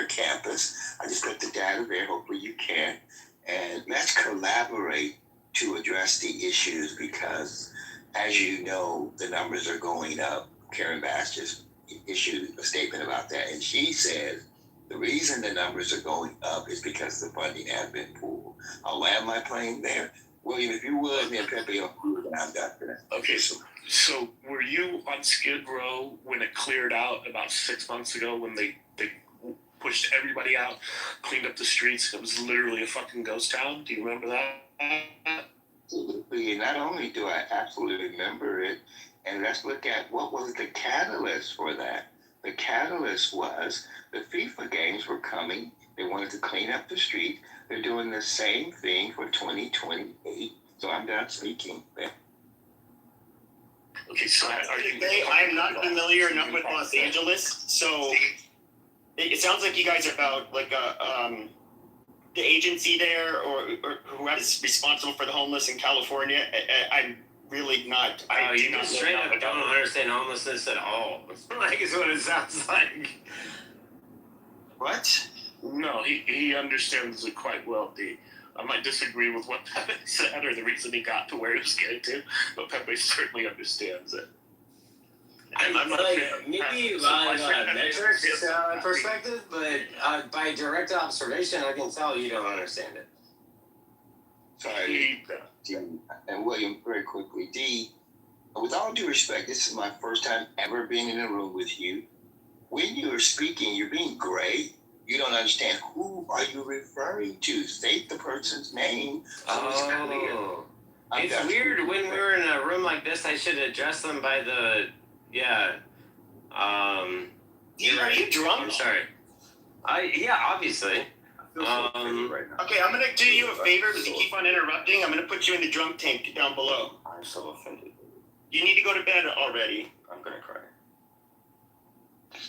Campus. I just put the data there. Hopefully you can. And let's collaborate to address the issues because, as you know, the numbers are going up. Karen Bass just issued a statement about that. And she says the reason the numbers are going up is because the funding has been pulled. I'll land my plane there. William, if you would, then Pepe, I'm done for that. Okay, so were you on Skid Row when it cleared out about 6 months ago when they pushed everybody out, cleaned up the streets? It was literally a fucking ghost town. Do you remember that? Absolutely. Not only do I absolutely remember it, and let's look at what was the catalyst for that. The catalyst was the FIFA games were coming. They wanted to clean up the street. They're doing the same thing for 2028. So I'm done speaking. Okay, so I'm not familiar enough with Los Angeles, so it sounds like you guys are about like the agency there or whoever is responsible for the homeless in California. I'm really not. You just straight up don't understand homelessness at all. Like is what it sounds like. What? No, he understands it quite well, D. I might disagree with what Pepe said or the reason he got to where he was getting to, but Pepe certainly understands it. I'm not like maybe metrics perspective, but by direct observation, I can tell you don't understand it. Sorry, D, and William, very quickly. D, with all due respect, this is my first time ever being in a room with you. When you're speaking, you're being gray. You don't understand who are you referring to. State the person's name. So it's weird when we're in a room like this. I should address them by the Are you drunk? I'm sorry. Obviously. Okay, I'm gonna do you a favor because you keep on interrupting. I'm gonna put you in the drunk tank down below. I'm so offended. You need to go to bed already. I'm gonna cry.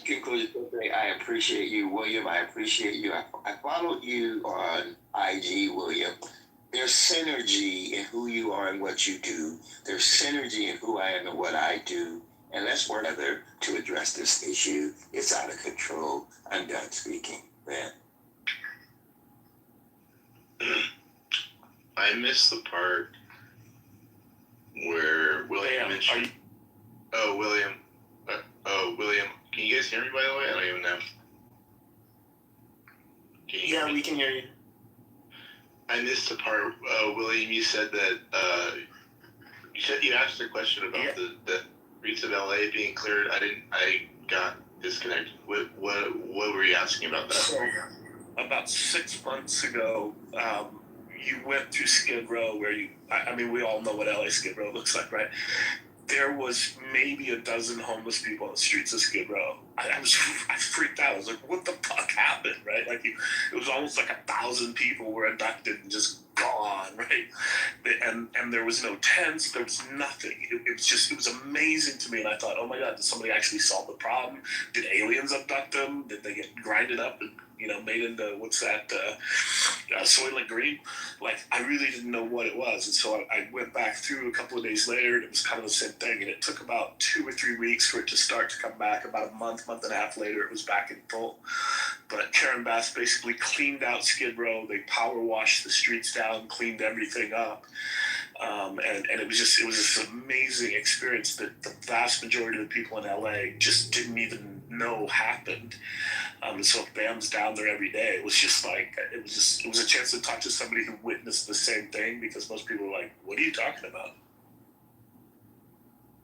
Conclusion. I appreciate you, William. I appreciate you. I followed you on IG, William. There's synergy in who you are and what you do. There's synergy in who I am and what I do. And let's work together to address this issue. It's out of control. I'm done speaking. Man. I missed the part where William mentioned. William. William. Can you guys hear me, by the way? I don't even know. Yeah, we can hear you. I missed the part, William. You said that you asked a question about the streets of LA being cleared. I got disconnected. What were you asking about that? So, about 6 months ago, you went through Skid Row where we all know what LA Skid Row looks like, right? There was maybe a dozen homeless people on the streets of Skid Row. I freaked out. I was like, what the fuck happened, right? Like it was almost like 1,000 people were abducted and just gone, right? And there was no tents. There was nothing. It was amazing to me. And I thought, oh my God, did somebody actually solve the problem? Did aliens abduct them? Did they get grinded up and made into Soylent Green? Like, I really didn't know what it was. And so I went back through a couple of days later, and it was kind of the same thing. And it took about 2 or 3 weeks for it to start to come back. About a month and a half later, it was back in full. But Karen Bass basically cleaned out Skid Row. They power washed the streets down, cleaned everything up. And it was this amazing experience that the vast majority of the people in LA just didn't even know happened. And so Bam's down there every day. It was just like, it was a chance to talk to somebody who witnessed the same thing, because most people were like, what are you talking about?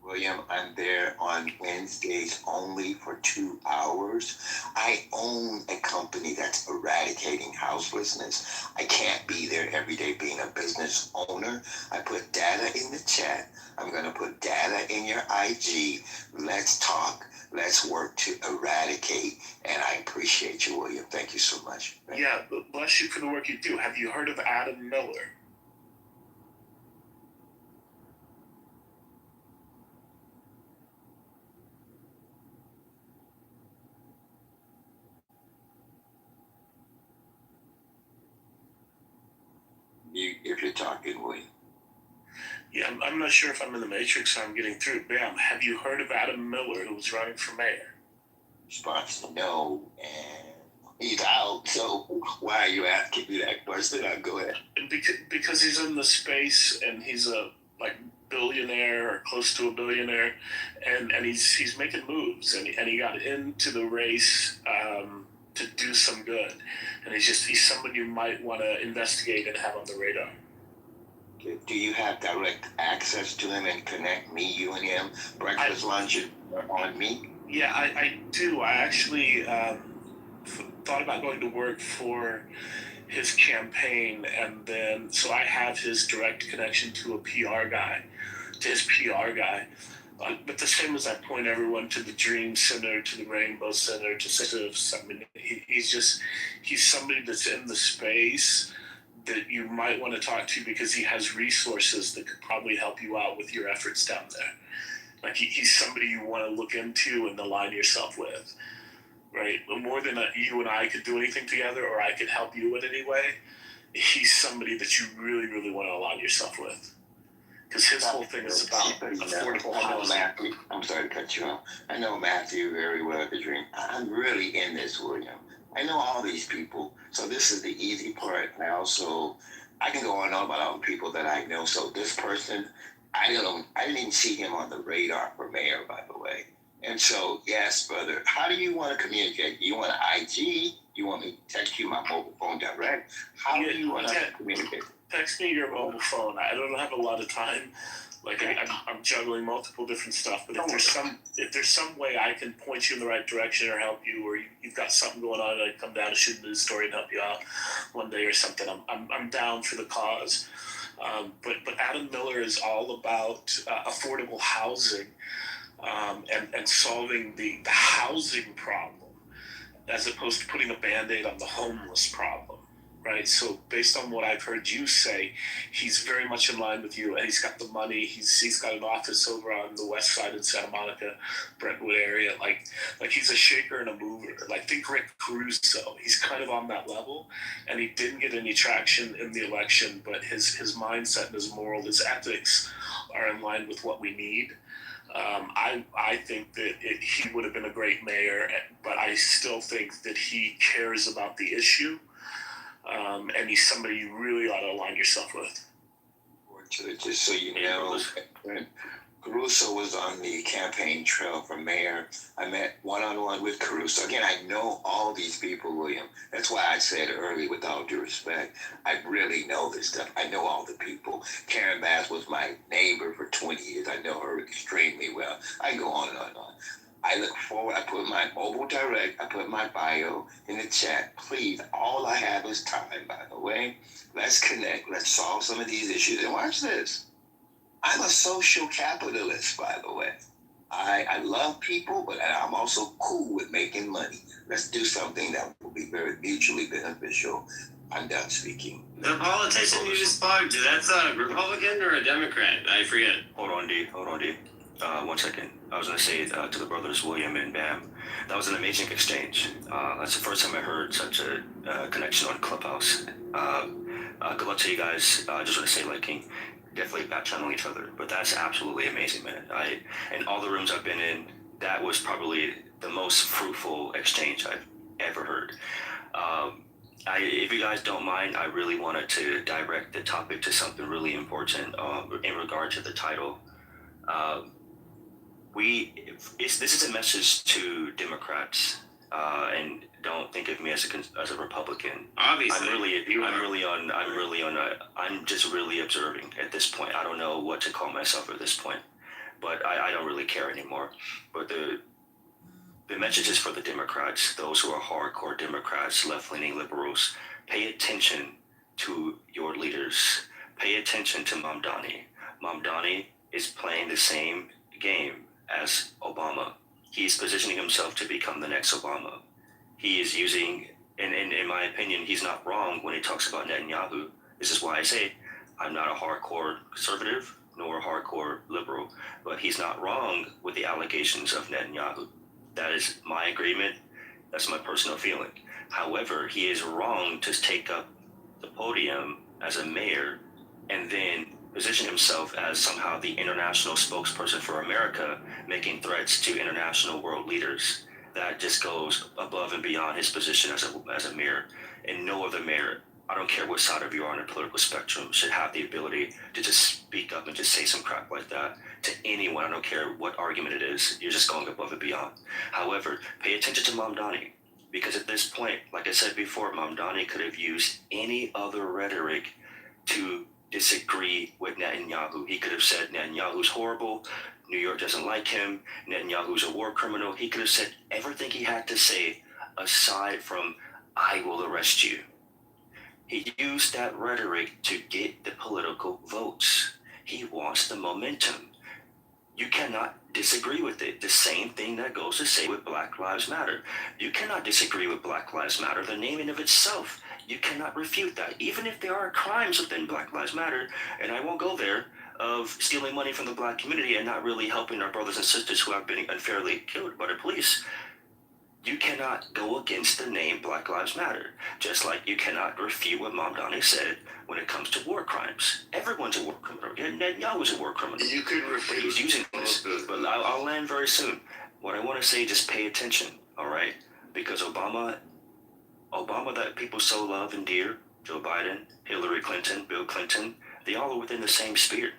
William, I'm there on Wednesdays only for 2 hours. I own a company that's eradicating houselessness. I can't be there every day being a business owner. I put data in the chat. I'm going to put data in your IG. Let's talk. Let's work to eradicate. And I appreciate you, William. Thank you so much. Yeah, bless you for the work you do. Have you heard of Adam Miller? If you're talking, William. Yeah, I'm not sure if I'm in the Matrix, so I'm getting through. Bam, have you heard of Adam Miller, who was running for mayor? Response, no, and he's out, so why are you asking me that question? I'll go ahead. Because he's in the space, and he's a billionaire or close to a billionaire, and he's making moves, and he got into the race to do some good, and he's someone you might want to investigate and have on the radar. Do you have direct access to him and connect me, you and him, breakfast, lunch on me? Yeah, I do. I actually thought about going to work for his campaign, and then so I have his direct connection to his PR guy. But the same as I point everyone to the Dream Center, to the Rainbow Center, to somebody. He's somebody that's in the space that you might want to talk to because he has resources that could probably help you out with your efforts down there. Like he's somebody you want to look into and align yourself with, right? More than you and I could do anything together, or I could help you in any way. He's somebody that you really, really want to align yourself with. Because his whole thing is about affordable housing. Matthew, I'm sorry to cut you off. I know Matthew very well, the Dream. I'm really in this, William. I know all these people, so this is the easy part. I can go on and on about all the people that I know. So this person, I didn't even see him on the radar for mayor, by the way. And so, yes, brother, how do you want to communicate? You want an IG? You want me to text you my mobile phone direct? How do you want to communicate? Text me your mobile phone. I don't have a lot of time. Like I'm juggling multiple different stuff. But if there's some way I can point you in the right direction or help you, or you've got something going on, and I come down to shoot a news story and help you out one day or something, I'm down for the cause. But Adam Miller is all about affordable housing and solving the housing problem, as opposed to putting a Band-Aid on the homeless problem, right? So based on what I've heard you say, he's very much in line with you, and he's got the money. He's got an office over on the west side in Santa Monica, Brentwood area. Like he's a shaker and a mover. Like think Rick Caruso. He's kind of on that level, and he didn't get any traction in the election, but his mindset and his moral, his ethics are in line with what we need. I think that he would have been a great mayor, but I still think that he cares about the issue, and he's somebody you really ought to align yourself with. Just so you know, when Caruso was on the campaign trail for mayor, I met one-on-one with Caruso. Again, I know all these people, William. That's why I said earlier, with all due respect, I really know this stuff. I know all the people. Karen Bass was my neighbor for 20 years. I know her extremely well. I go on and on and on. I look forward. I put my mobile direct. I put my bio in the chat. Please, all I have is time, by the way. Let's connect. Let's solve some of these issues. And watch this. I'm a social capitalist, by the way. I love people, but I'm also cool with making money. Let's do something that will be very mutually beneficial. I'm done speaking. The politician you just spoke to, that's a Republican or a Democrat? I forget. Hold on, D. 1 second. I was going to say to the brothers William and Bam, that was an amazing exchange. That's the first time I heard such a connection on Clubhouse. Good luck to you guys. I just want to say, like, King, definitely back channeling each other. But that's absolutely amazing, man. In all the rooms I've been in, that was probably the most fruitful exchange I've ever heard. If you guys don't mind, I really wanted to direct the topic to something really important in regard to the title. This is a message to Democrats, and don't think of me as a Republican. Obviously, I'm just really observing at this point. I don't know what to call myself at this point, but I don't really care anymore. But the message is for the Democrats, those who are hardcore Democrats, left-leaning liberals. Pay attention to your leaders. Pay attention to Mamdani. Mamdani is playing the same game as Obama. He's positioning himself to become the next Obama. He is using, and in my opinion, he's not wrong when he talks about Netanyahu. This is why I say I'm not a hardcore conservative nor a hardcore liberal, but he's not wrong with the allegations of Netanyahu. That is my agreement. That's my personal feeling. However, he is wrong to take up the podium as a mayor and then position himself as somehow the international spokesperson for America, making threats to international world leaders. That just goes above and beyond his position as a mayor. And no other mayor, I don't care what side of you are on the political spectrum, should have the ability to just speak up and just say some crap like that to anyone. I don't care what argument it is. You're just going above and beyond. However, pay attention to Mamdani, because at this point, like I said before, Mamdani could have used any other rhetoric to disagree with Netanyahu. He could have said Netanyahu's horrible, New York doesn't like him, Netanyahu's a war criminal. He could have said everything he had to say aside from, I will arrest you. He used that rhetoric to get the political votes. He wants the momentum. You cannot disagree with it. The same thing that goes to say with Black Lives Matter. You cannot disagree with Black Lives Matter. The name in of itself, you cannot refute that. Even if there are crimes within Black Lives Matter, and I won't go there, of stealing money from the black community and not really helping our brothers and sisters who have been unfairly killed by the police. You cannot go against the name Black Lives Matter, just like you cannot refute what Mamdani said when it comes to war crimes. Everyone's a war criminal. Netanyahu's a war criminal. You could refute. He's using this, but I'll land very soon. What I want to say, just pay attention, all right? Because Obama that people so love and dear, Joe Biden, Hillary Clinton, Bill Clinton, they all are within the same sphere.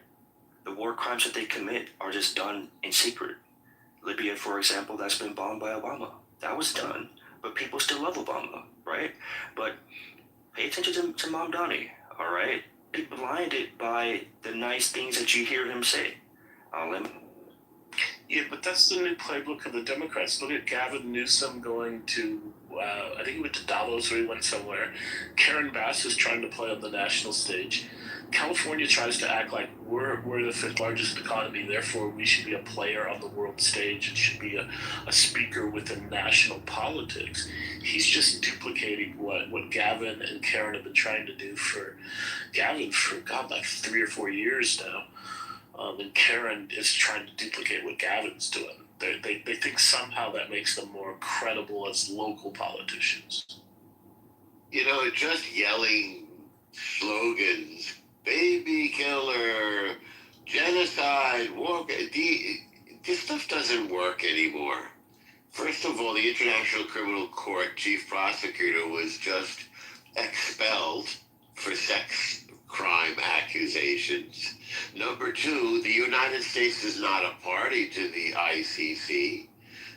The war crimes that they commit are just done in secret. Libya, for example, that's been bombed by Obama. That was done, but people still love Obama, right? But pay attention to Mamdani, all right? Be blinded by the nice things that you hear him say. Yeah, but that's the new playbook of the Democrats. Look at Gavin Newsom going to, I think he went to Davos or he went somewhere. Karen Bass is trying to play on the national stage. California tries to act like we're the fifth largest economy, therefore we should be a player on the world stage and should be a speaker within national politics. He's just duplicating what Gavin and Karen have been trying to do for Gavin for, God, like 3 or 4 years now. And Karen is trying to duplicate what Gavin's doing. They think somehow that makes them more credible as local politicians. You know, just yelling slogans, baby killer, genocide, war, this stuff doesn't work anymore. First of all, the International Criminal Court chief prosecutor was just expelled for sex crime accusations. Number two, the United States is not a party to the ICC.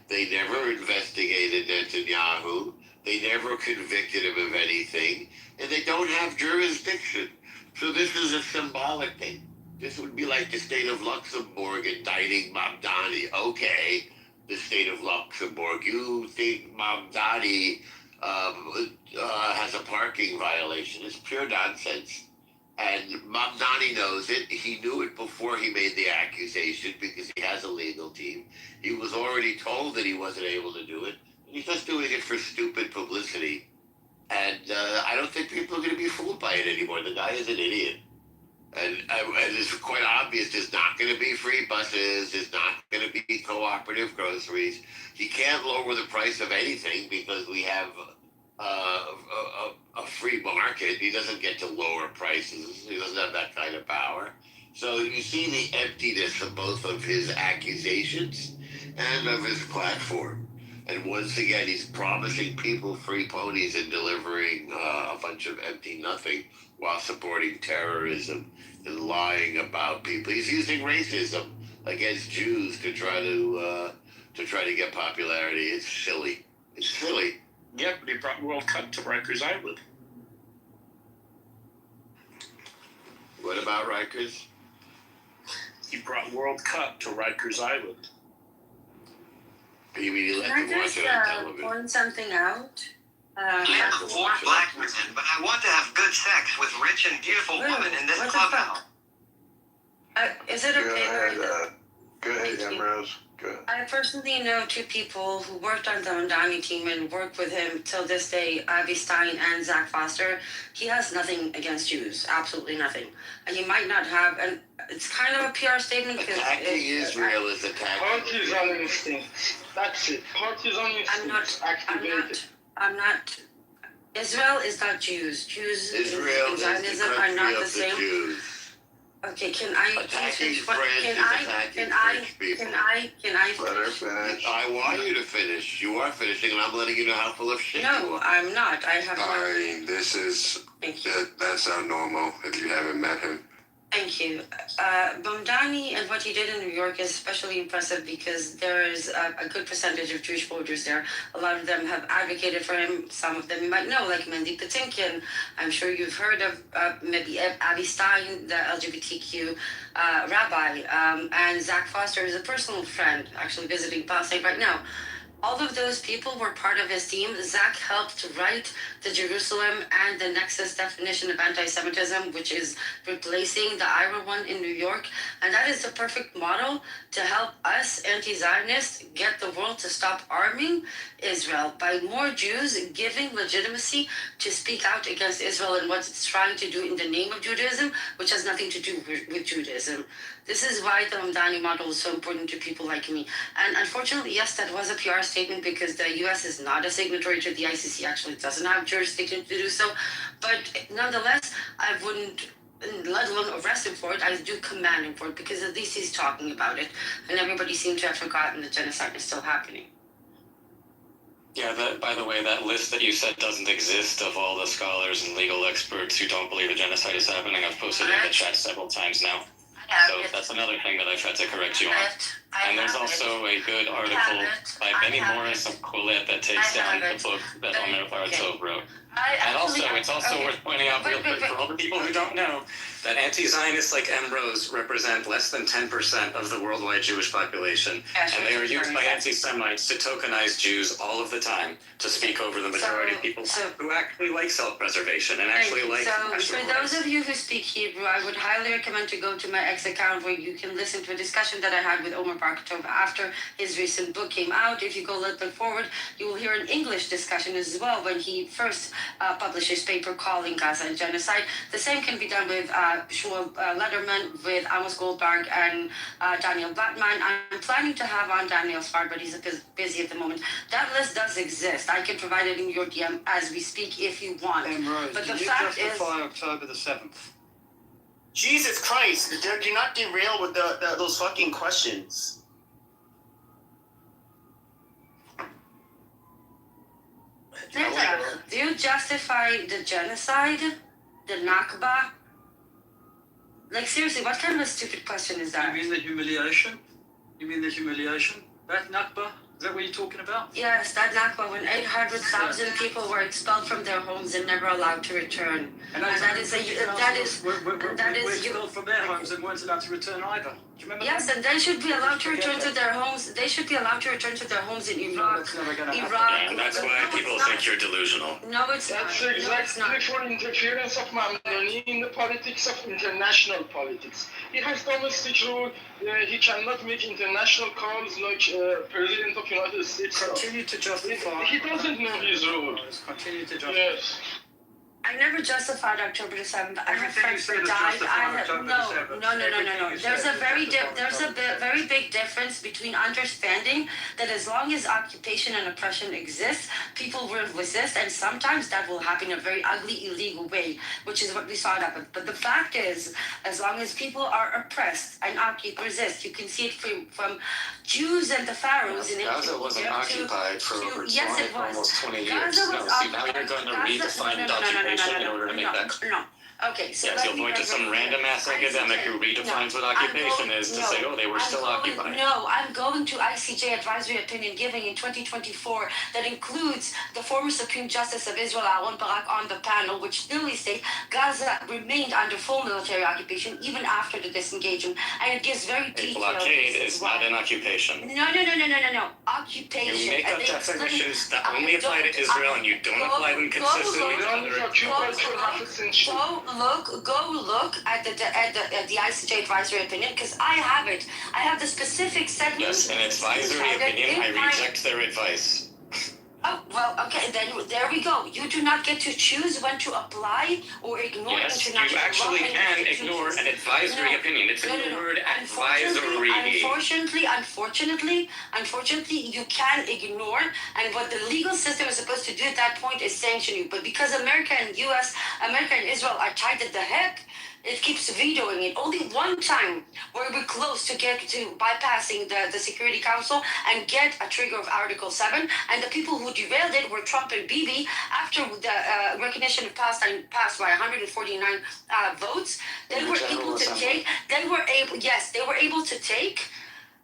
They never investigated Netanyahu. They never convicted him of anything. And they don't have jurisdiction. So this is a symbolic thing. This would be like the state of Luxembourg indicting Mamdani. Okay, the state of Luxembourg. You think Mamdani has a parking violation. It's pure nonsense. And Mamdani knows it. He knew it before he made the accusation because he has a legal team. He was already told that he wasn't able to do it. He's just doing it for stupid publicity. And I don't think people are going to be fooled by it anymore. The guy is an idiot. And it's quite obvious there's not going to be free buses. There's not going to be cooperative groceries. He can't lower the price of anything because we have a free market. He doesn't get to lower prices. He doesn't have that kind of power. So you see the emptiness of both of his accusations and of his platform. And once again, he's promising people free ponies and delivering a bunch of empty nothing while supporting terrorism and lying about people. He's using racism against Jews to try to get popularity. It's silly. It's silly. Yeah, but he brought World Cup to Rikers Island. What about Rikers? He brought World Cup to Rikers Island. You mean he let Can I them watch just it on television? point something out? I am for black men, but I want to have good sex with rich and beautiful women in this what the clubhouse. Is it okay? Go ahead, Ambrose. Go ahead. I personally know 2 people who worked on the Mamdani team and work with him till this day, Avi Stein and Zach Foster. He has nothing against Jews, absolutely nothing. And he might not have, and it's kind of a PR statement. Attacking Israel is attacking. Partisan instinct. That's it. Partisan instinct activated. I'm not. Israel is not Jews. Jews Israel and is Zionism the are country not of the same. Jews. Okay, can I Attacking finish? France is attacking French people. Can I Let her finish. I want you to finish. You are finishing, and I'm letting you know how full of shit you No, are. I'm not. I have not. I mean, this is that's not normal if you haven't met him. Thank you. Mamdani and what he did in New York is especially impressive because there is a good percentage of Jewish voters there. A lot of them have advocated for him. Some of them you might know, like Mendy Patinkin. I'm sure you've heard of maybe Avi Stein, the LGBTQ rabbi. And Zach Foster is a personal friend, actually visiting Palestine right now. All of those people were part of his team. Zach helped write the Jerusalem and the Nexus definition of anti-Semitism, which is replacing the IRA one in New York. And that is the perfect model to help us anti-Zionists get the world to stop arming Israel by more Jews giving legitimacy to speak out against Israel and what it's trying to do in the name of Judaism, which has nothing to do with Judaism. This is why the Hamdani model is so important to people like me. And unfortunately, yes, that was a PR statement because the U.S. is not a signatory to the ICC, actually doesn't have jurisdiction to do so. But nonetheless, I wouldn't, let alone arrest him for it, I do commend him for it because at least he's talking about it. And everybody seems to have forgotten that genocide is still happening. Yeah, by the way, that list that you said doesn't exist of all the scholars and legal experts who don't believe a genocide is happening. I've posted it in the chat several times now. So that's another thing that I tried to correct you on. And there's also a good article by Benny Morris of Quillette that takes down the book that Omer Baratov wrote. And also, it's also worth pointing out real quick for all the people who don't know that anti-Zionists like Ambrose represent less than 10% of the worldwide Jewish population. And they are used by anti-Semites to tokenize Jews all of the time to speak over the majority of people who actually like self-preservation and actually like for those of you who speak Hebrew, I would highly recommend to go to my X account where you can listen to a discussion that I had with Omer Baratov after his recent book came out. If you go a little bit forward, you will hear an English discussion as well when he first published his paper calling Gaza a genocide. The same can be done with Shmuel Lederman, with Amos Goldberg, and Daniel Blattman. I'm planning to have on Daniel Spard, but he's a bit busy at the moment. That list does exist. I can provide it in your DM as we speak if you want. Rose, but the can you fact justify is, October the 7th? Jesus Christ, do not derail with those fucking questions. do you justify the genocide, the Nakba? Like seriously, what kind of a stupid question is that? You mean the humiliation? You mean the humiliation? That Nakba? Is that what you're talking about? Yes, that Nakba, when 800,000 people were expelled from their homes and never allowed to return. And that is expelled from their homes and weren't allowed to return either. Do you remember yes, that? and they should be allowed to return to their homes. They should be allowed to return to their homes in Iraq. That's never going to happen. Yeah, and that's why people think you're delusional. No, it's not. That's No, it's exactly not. for interference of Mamdani in the politics of international politics. He has domestic rule. He cannot make international calls like President of United States. Continue to justify. He doesn't know his rule. Continue to justify. Yes. I never justified October the 7th. I have Everything friends you said that is died. justified October the 7th. No. Everything you There's said a is very justified very big difference between understanding that as long as occupation and oppression exists, people will resist, and sometimes that will happen in a very ugly, illegal way, which is what we saw happen. But the fact is, as long as people are oppressed and resist, you can see it from Jews and the pharaohs. Gaza wasn't occupied for over yes, it was. almost 20 years. Gaza was See, now you're going to redefine occupation in order to make that clear. No. Okay, so Yes, you'll point to some random ass academic who redefines what occupation is to say, oh, they were still occupied. No, I'm going to ICJ advisory opinion giving in 2024 that includes the former Supreme Justice of Israel, Aaron Barak, on the panel, which clearly states Gaza remained under full military occupation even after the disengagement, and it gives very A detailed blockade is not an occupation. No. Occupation. You make up And they definitions that only apply to Israel and you don't apply them consistently to other. Go look at the ICJ advisory opinion because I have it. I have the specific segment. Yes, an advisory opinion, I reject their advice. Oh, well, okay, then there we go. You do not get to choose when to apply or ignore yes, international you actually law. Can ignore an advisory opinion. It's in the word advisory. Unfortunately, you can ignore, and what the legal system is supposed to do at that point is sanction you. But because America and Israel are tied at the hip, it keeps vetoing it. Only one time were we close to get to bypassing the Security Council and get a trigger of Article 7, and the people who derailed it were Trump and Bibi. After the recognition of Palestine passed by 149 votes, they were able to take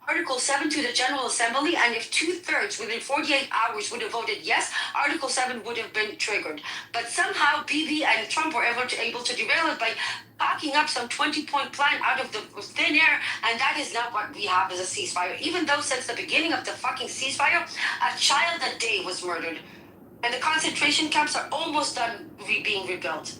Article 7 to the General Assembly, and if 2/3 within 48 hours would have voted yes, Article 7 would have been triggered. But somehow Bibi and Trump were able to derail it by backing up some 20-point plan out of the thin air, and that is not what we have as a ceasefire. Even though since the beginning of the fucking ceasefire, a child a day was murdered, and the concentration camps are almost done being rebuilt.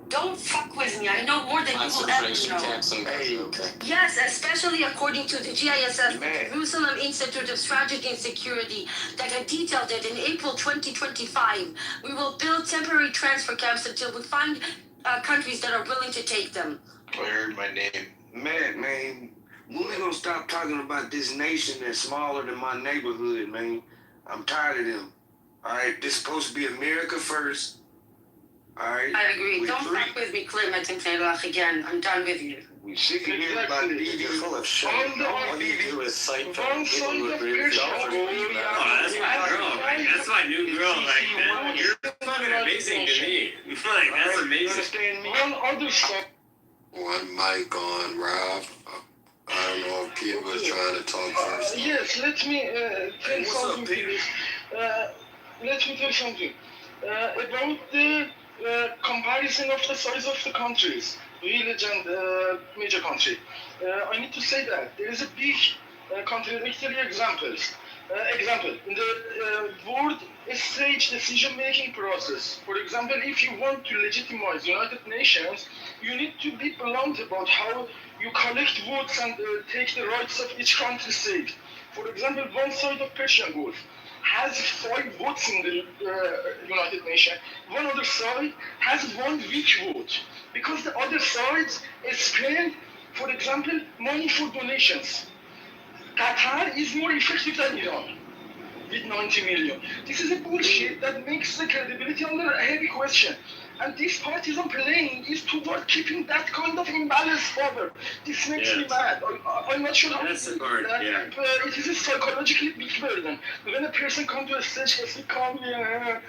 Don't fuck with me. I know more than you will ever know. Camps in Gaza, okay. Yes, especially according to the GISS, the Jerusalem Institute of Strategy and Security, that had detailed it in April 2025. We will build temporary transfer camps until we find countries that are willing to take them. I heard my name. Man, when we gonna stop talking about this nation that's smaller than my neighborhood, man? I'm tired of them. All right, this is supposed to be America first. All right. I agree. Don't fuck with me, Clement and Taylor, again. I'm done with you. We sick of hearing about Bibi. You're full of shit. All you do is cite One side of Persia. Oh, that's my girl, man. That's my new girl. Like, you're fucking amazing to me. Like, that's amazing. One other side. One mic on, Rob. I don't know if Peter was trying to talk first. Yes, let me tell something to this. Let me tell something. About the comparison of the size of the countries, village and major country. I need to say that there is a big contradictory examples. Example, in the world stage decision-making process. For example, if you want to legitimize United Nations, you need to be blunt about how you collect votes and take the rights of each country state. For example, one side of Persian Gulf has 5 votes in the United Nations. One other side has 1 weak vote because the other sides spend, for example, money for donations. Qatar is more effective than Iran with 90 million. This is a bullshit that makes the credibility under a heavy question. And this partisan playing is toward keeping that kind of imbalanced power. This makes me mad. I'm not sure how to do that. It is a psychologically big burden. When a person comes to a stage, they come to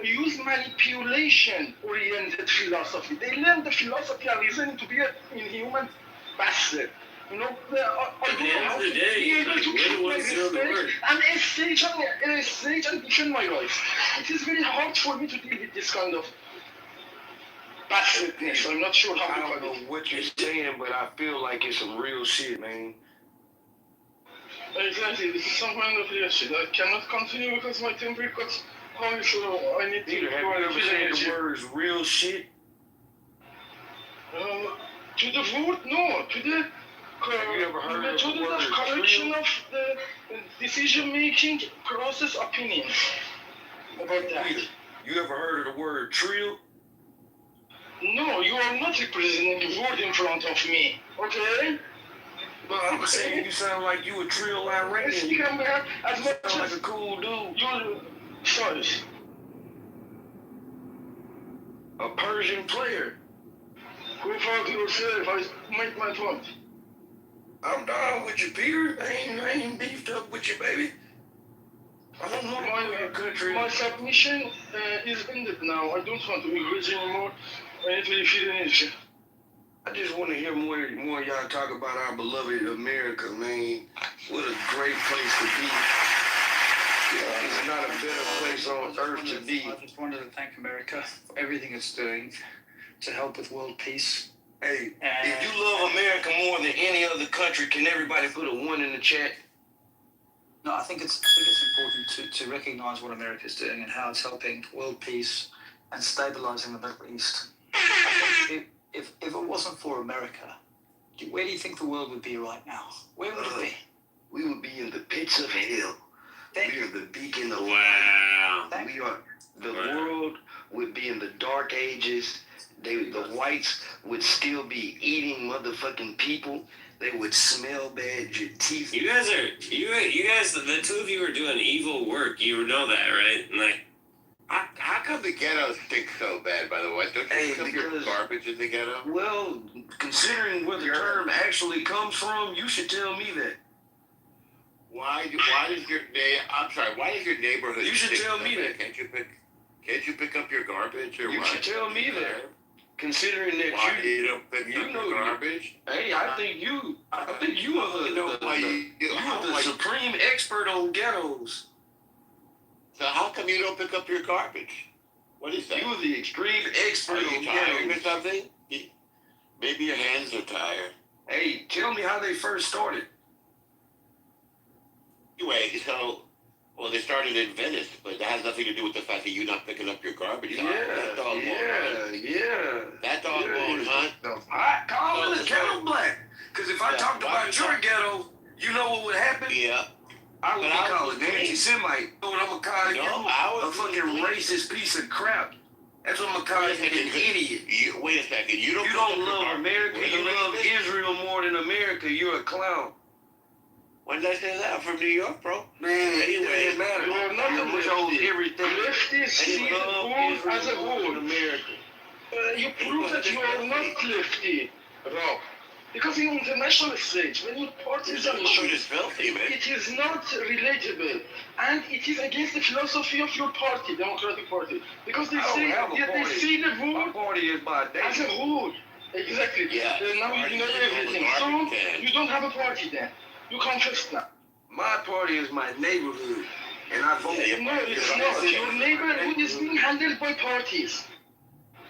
use manipulation-oriented philosophy. They learn the philosophy and reasoning to be an inhuman bastard. You know, I don't know how to be able to keep my respect and a stage and defend my rights. It is very hard for me to deal with this kind of bastardness. I'm not sure how to I don't know what you're saying, but I feel like it's some real shit, man. Exactly, this is some kind of real shit. I cannot continue because my temper got high, so I need to... Peter, have you ever said the words real shit? To the vote, no. To the... Have you ever heard of the word correction of the decision-making process opinions about that. Peter, you ever heard of the word trill? No, you are not representing the word in front of me, okay? But I'm saying you sound like you a trill Iranian. You sound like a cool dude. You're sorry. A Persian player. Go fuck yourself, I make my point. I'm down with you, Peter. I ain't beefed up with you, baby. I don't want to go to your country. My submission is ended now. I don't want to engage anymore. I need to refill the nation. I just want to hear more of y'all talk about our beloved America, man. What a great place to be. It's not a better place on earth to be. I just wanted to thank America for everything it's doing to help with world peace. Hey, if you love America more than any other country, can everybody put a 1 in the chat? No, I think it's important to recognize what America is doing and how it's helping world peace and stabilizing the Middle East. I think if it wasn't for America, where do you think the world would be right now? Where would it be? We would be in the pits of hell. We are the beacon of light. We are. The world would be in the dark ages. The whites would still be eating motherfucking people. They would smell bad. Your teeth. You guys, the two of you are doing evil work. You know that, right? Like, how come the ghetto stinks so bad? By the way, don't you pick up your garbage in the ghetto? Well, considering where the term actually comes from, you should tell me that. Why does your neighborhood? You should stink tell so me bad? that. Can't you pick up your garbage or You what? should tell me that. Considering that you don't pick you up know your garbage. Hey, I think you are the supreme expert on ghettos. So how come you don't pick up your garbage? What is that? You're the extreme expert Are you on tired or ghettos. something? Maybe your hands are tired. Hey, tell me how they first started. Anyway, so, well, they started in Venice, but that has nothing to do with the fact that you're not picking up your garbage. That dog won't hunt. That dog won't hunt. I call it a ghetto black. Because if I talked about your ghetto, you know what would happen? Yeah. I would be called an anti-Semite. You know what I'm going to call you? A fucking racist piece of crap. That's what I'm going to call you, an idiot. Wait a second. You don't love America. You love Israel more than America. You're a clown. When did I say that? I'm from New York, bro. Man, anyway, it doesn't matter. You are not You chose everything. Leftists see the world as a whole. America. You prove that you are not lefty, Rob. Because in international stage, when you partisanship, it is not relatable, and it is against the philosophy of your party, Democratic Party. Because they say they see the world as a whole. Exactly. Yeah. Now you know everything. So you don't have a party then. You confess now. My party is my neighborhood, and I vote. No, it's not. Your neighborhood is being handled by parties.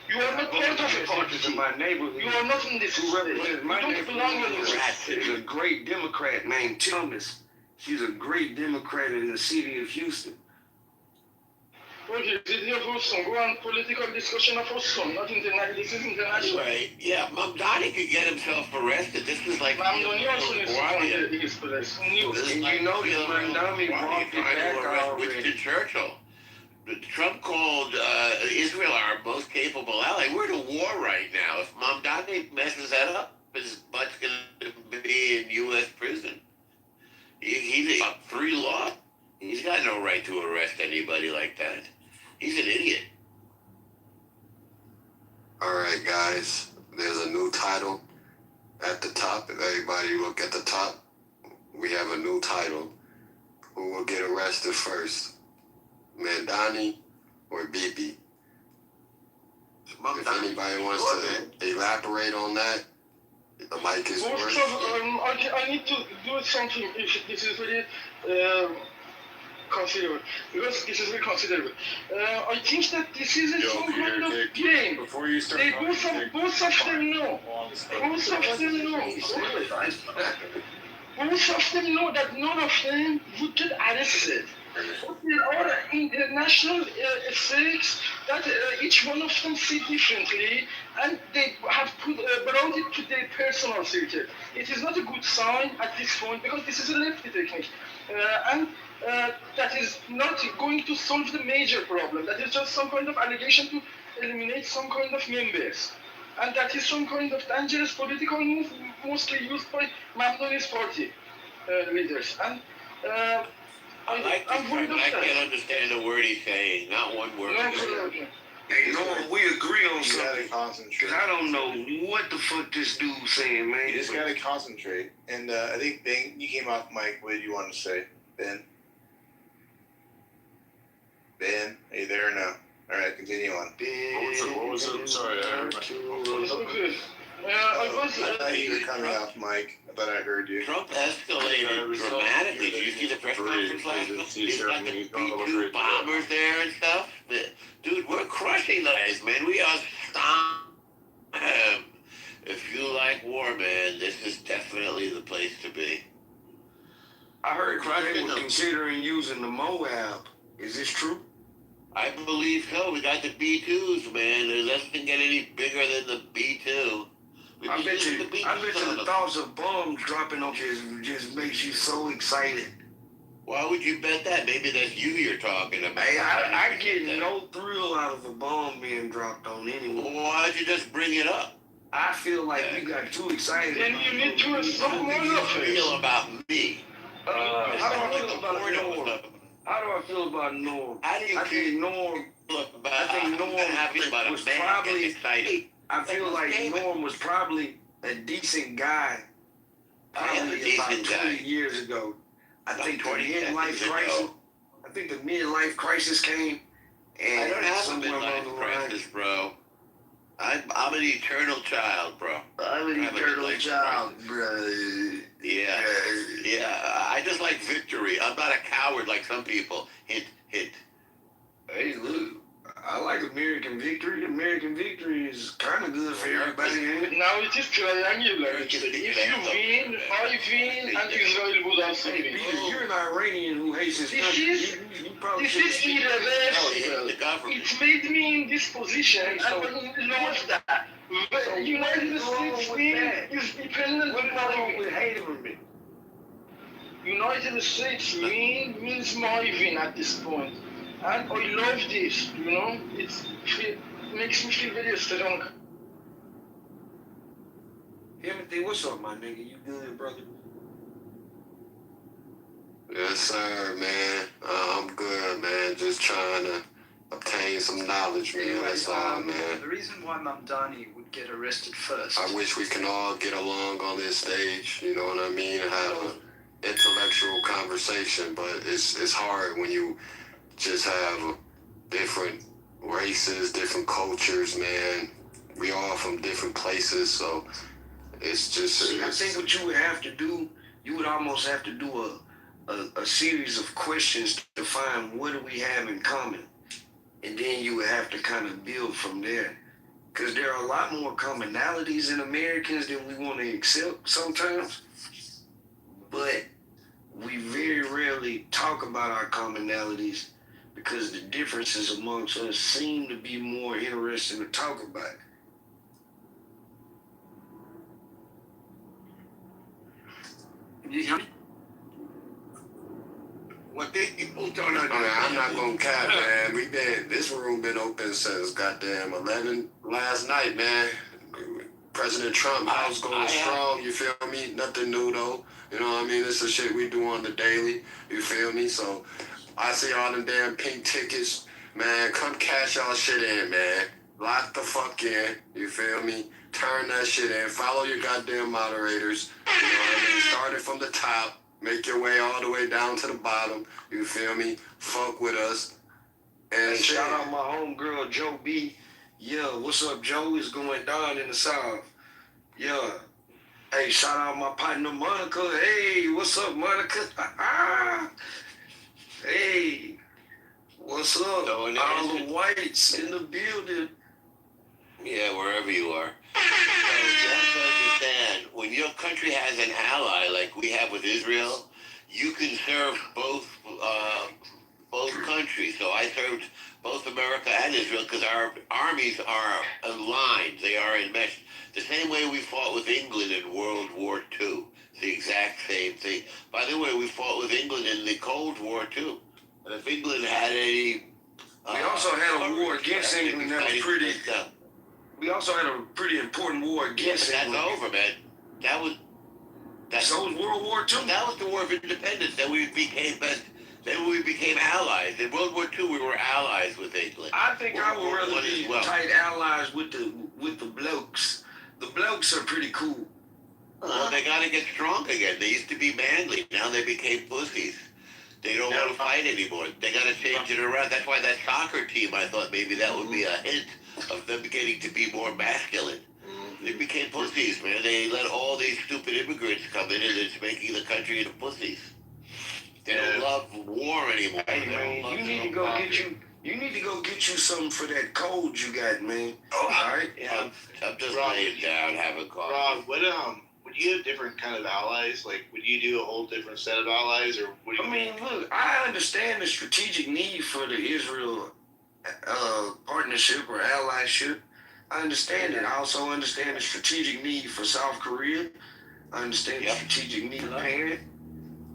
You are not part of a party. In my neighborhood. You are not in this state. You don't belong in this state. There's a great Democrat named Thomas. She's a great Democrat in the city of Houston. Okay, did you Houston? Go on political discussion of Houston, not international. This is international. Anyway, yeah, Mamdani could get himself arrested. This is like Mamdani also is arrested. And you know that Mamdani walked it back already. Winston Churchill. Trump called Israel our most capable ally. We're in a war right now. If Mamdani messes that up, his butt's going to be in U.S. prison. He's a 3 law. He's got no right to arrest anybody like that. He's an idiot. All right, guys. There's a new title at the top. If everybody look at the top, we have a new title. Who will get arrested first? Mamdani or Bibi? If anybody wants to elaborate on that, the mic is yours. I need to do something if this is very considerable. Because this is very considerable. I think that this is some kind of game. Before you start, they both of them know. Both of them know. Both of them know that none of them would get arrested. But there are international stakes that each one of them see differently, and they have brought it to their personal circle. It is not a good sign at this point because this is a lefty technique, and that is not going to solve the major problem. That is just some kind of allegation to eliminate some kind of members, and that is some kind of dangerous political move, mostly used by Mamdani's party leaders. And I can't understand a word he's saying. Not one word. Hey, Norm, we agree on something. Because I don't know what the fuck this dude's saying, man. You just gotta concentrate. And I think, Ben, you came off mic. What did you want to say? Ben? Ben, are you there or no? All right, continue on. What was it? Sorry, I heard I thought you were coming off mic. I thought I heard you. Trump escalated dramatically. Did you see the press conference last night? He's got the B-2 bombers there and stuff. Dude, we're crushing those, man. We are stomping. If you like war, man, this is definitely the place to be. I heard they were considering using the Moab. Is this true? I believe so. We got the B-2s, man. There's nothing get any bigger than the B-2. I bet you the thoughts of bombs dropping on just makes you so excited. Why would you bet that? Maybe that's you you're talking about. Hey, I get no thrill out of a bomb being dropped on anyone. Well, why'd you just bring it up? I feel like we got too excited. Then you need to feel about me. How do I feel about Norm? How do I feel about Norm? How do you feel Norm? I think Norm was probably. I feel like Norm was probably a decent guy. Probably about 20 years ago. I think the midlife crisis. I think the midlife crisis came, and I don't have a midlife crisis, bro. I'm an eternal child, bro. I'm an eternal child, bro. Yeah. I just like victory. I'm not a coward like some people. Hint. Hey, look. I like American victory. American victory is kind of good for everybody. Now it is triangular. If you win, I win, and Israel would also win. Peter, you're an Iranian who hates his country. You probably This is irreversible. It made me in this position, and I lost that. The United States win is dependent on my win. United States win means my win at this point. And I love this, you know? It makes me feel very strong. Timothy, what's up, my nigga? You good, brother? Yes, sir, man. I'm good, man. Just trying to obtain some knowledge, man. Anyway, That's all, man. The reason why Mamdani would get arrested first. I wish we can all get along on this stage, you know what I mean? Have an intellectual conversation, but it's hard when you just have different races, different cultures, man. We all from different places, so it's just... I think what you would have to do, you would almost have to do a series of questions to find what do we have in common. And then you would have to kind of build from there. Because there are a lot more commonalities in Americans than we want to accept sometimes. But we very rarely talk about our commonalities because the differences amongst us seem to be more interesting to talk about. You hear me? What people don't understand. I'm not gonna cap, man. This room been open since goddamn 11 last night, man. President Trump house going strong, you feel me? Nothing new though. You know what I mean? This is shit we do on the daily, you feel me? So I see all them damn pink tickets, man. Come cash y'all shit in, man. Lock the fuck in, you feel me? Turn that shit in. Follow your goddamn moderators. You know what I mean? Start it from the top. Make your way all the way down to the bottom. You feel me? Fuck with us. And hey, shout out my homegirl, Joe B. Yeah, what's up, Joe? It's going down in the South. Yeah. Hey, shout out my partner, Monica. Hey, what's up, Monica? Hey, what's up? All the whites in the building. Yeah, wherever you are. So you have to understand, when your country has an ally like we have with Israel, you can serve both countries. So I served both America and Israel because our armies are aligned. They are enmeshed. The same way we fought with England in World War II. It's the exact same thing. By the way, we fought with England in the Cold War too. And if England had any... we also had a war against England that was pretty... We also had a pretty important war against England. That's over, man. So was World War II? That was the War of Independence. Then we became allies. In World War II, we were allies with England. I think I would rather be tight allies with the blokes. The blokes are pretty cool. Well, they got to get strong again. They used to be manly. Now they became pussies. They don't want to fight anymore. They got to change it around. That's why that soccer team, I thought maybe that would be a hint of them getting to be more masculine. They became pussies, man. They let all these stupid immigrants come in, and it's making the country into pussies. They don't love war anymore. Hey, man, you need to go get you something for that cold you got, man. Oh, all right. Yeah, I'm just laying down, having coffee. Rob, would you have different kind of allies? Like, would you do a whole different set of allies, or would you? I mean, look, I understand the strategic need for the Israel partnership or allyship. I understand it. I also understand the strategic need for South Korea. I understand the strategic need for Japan.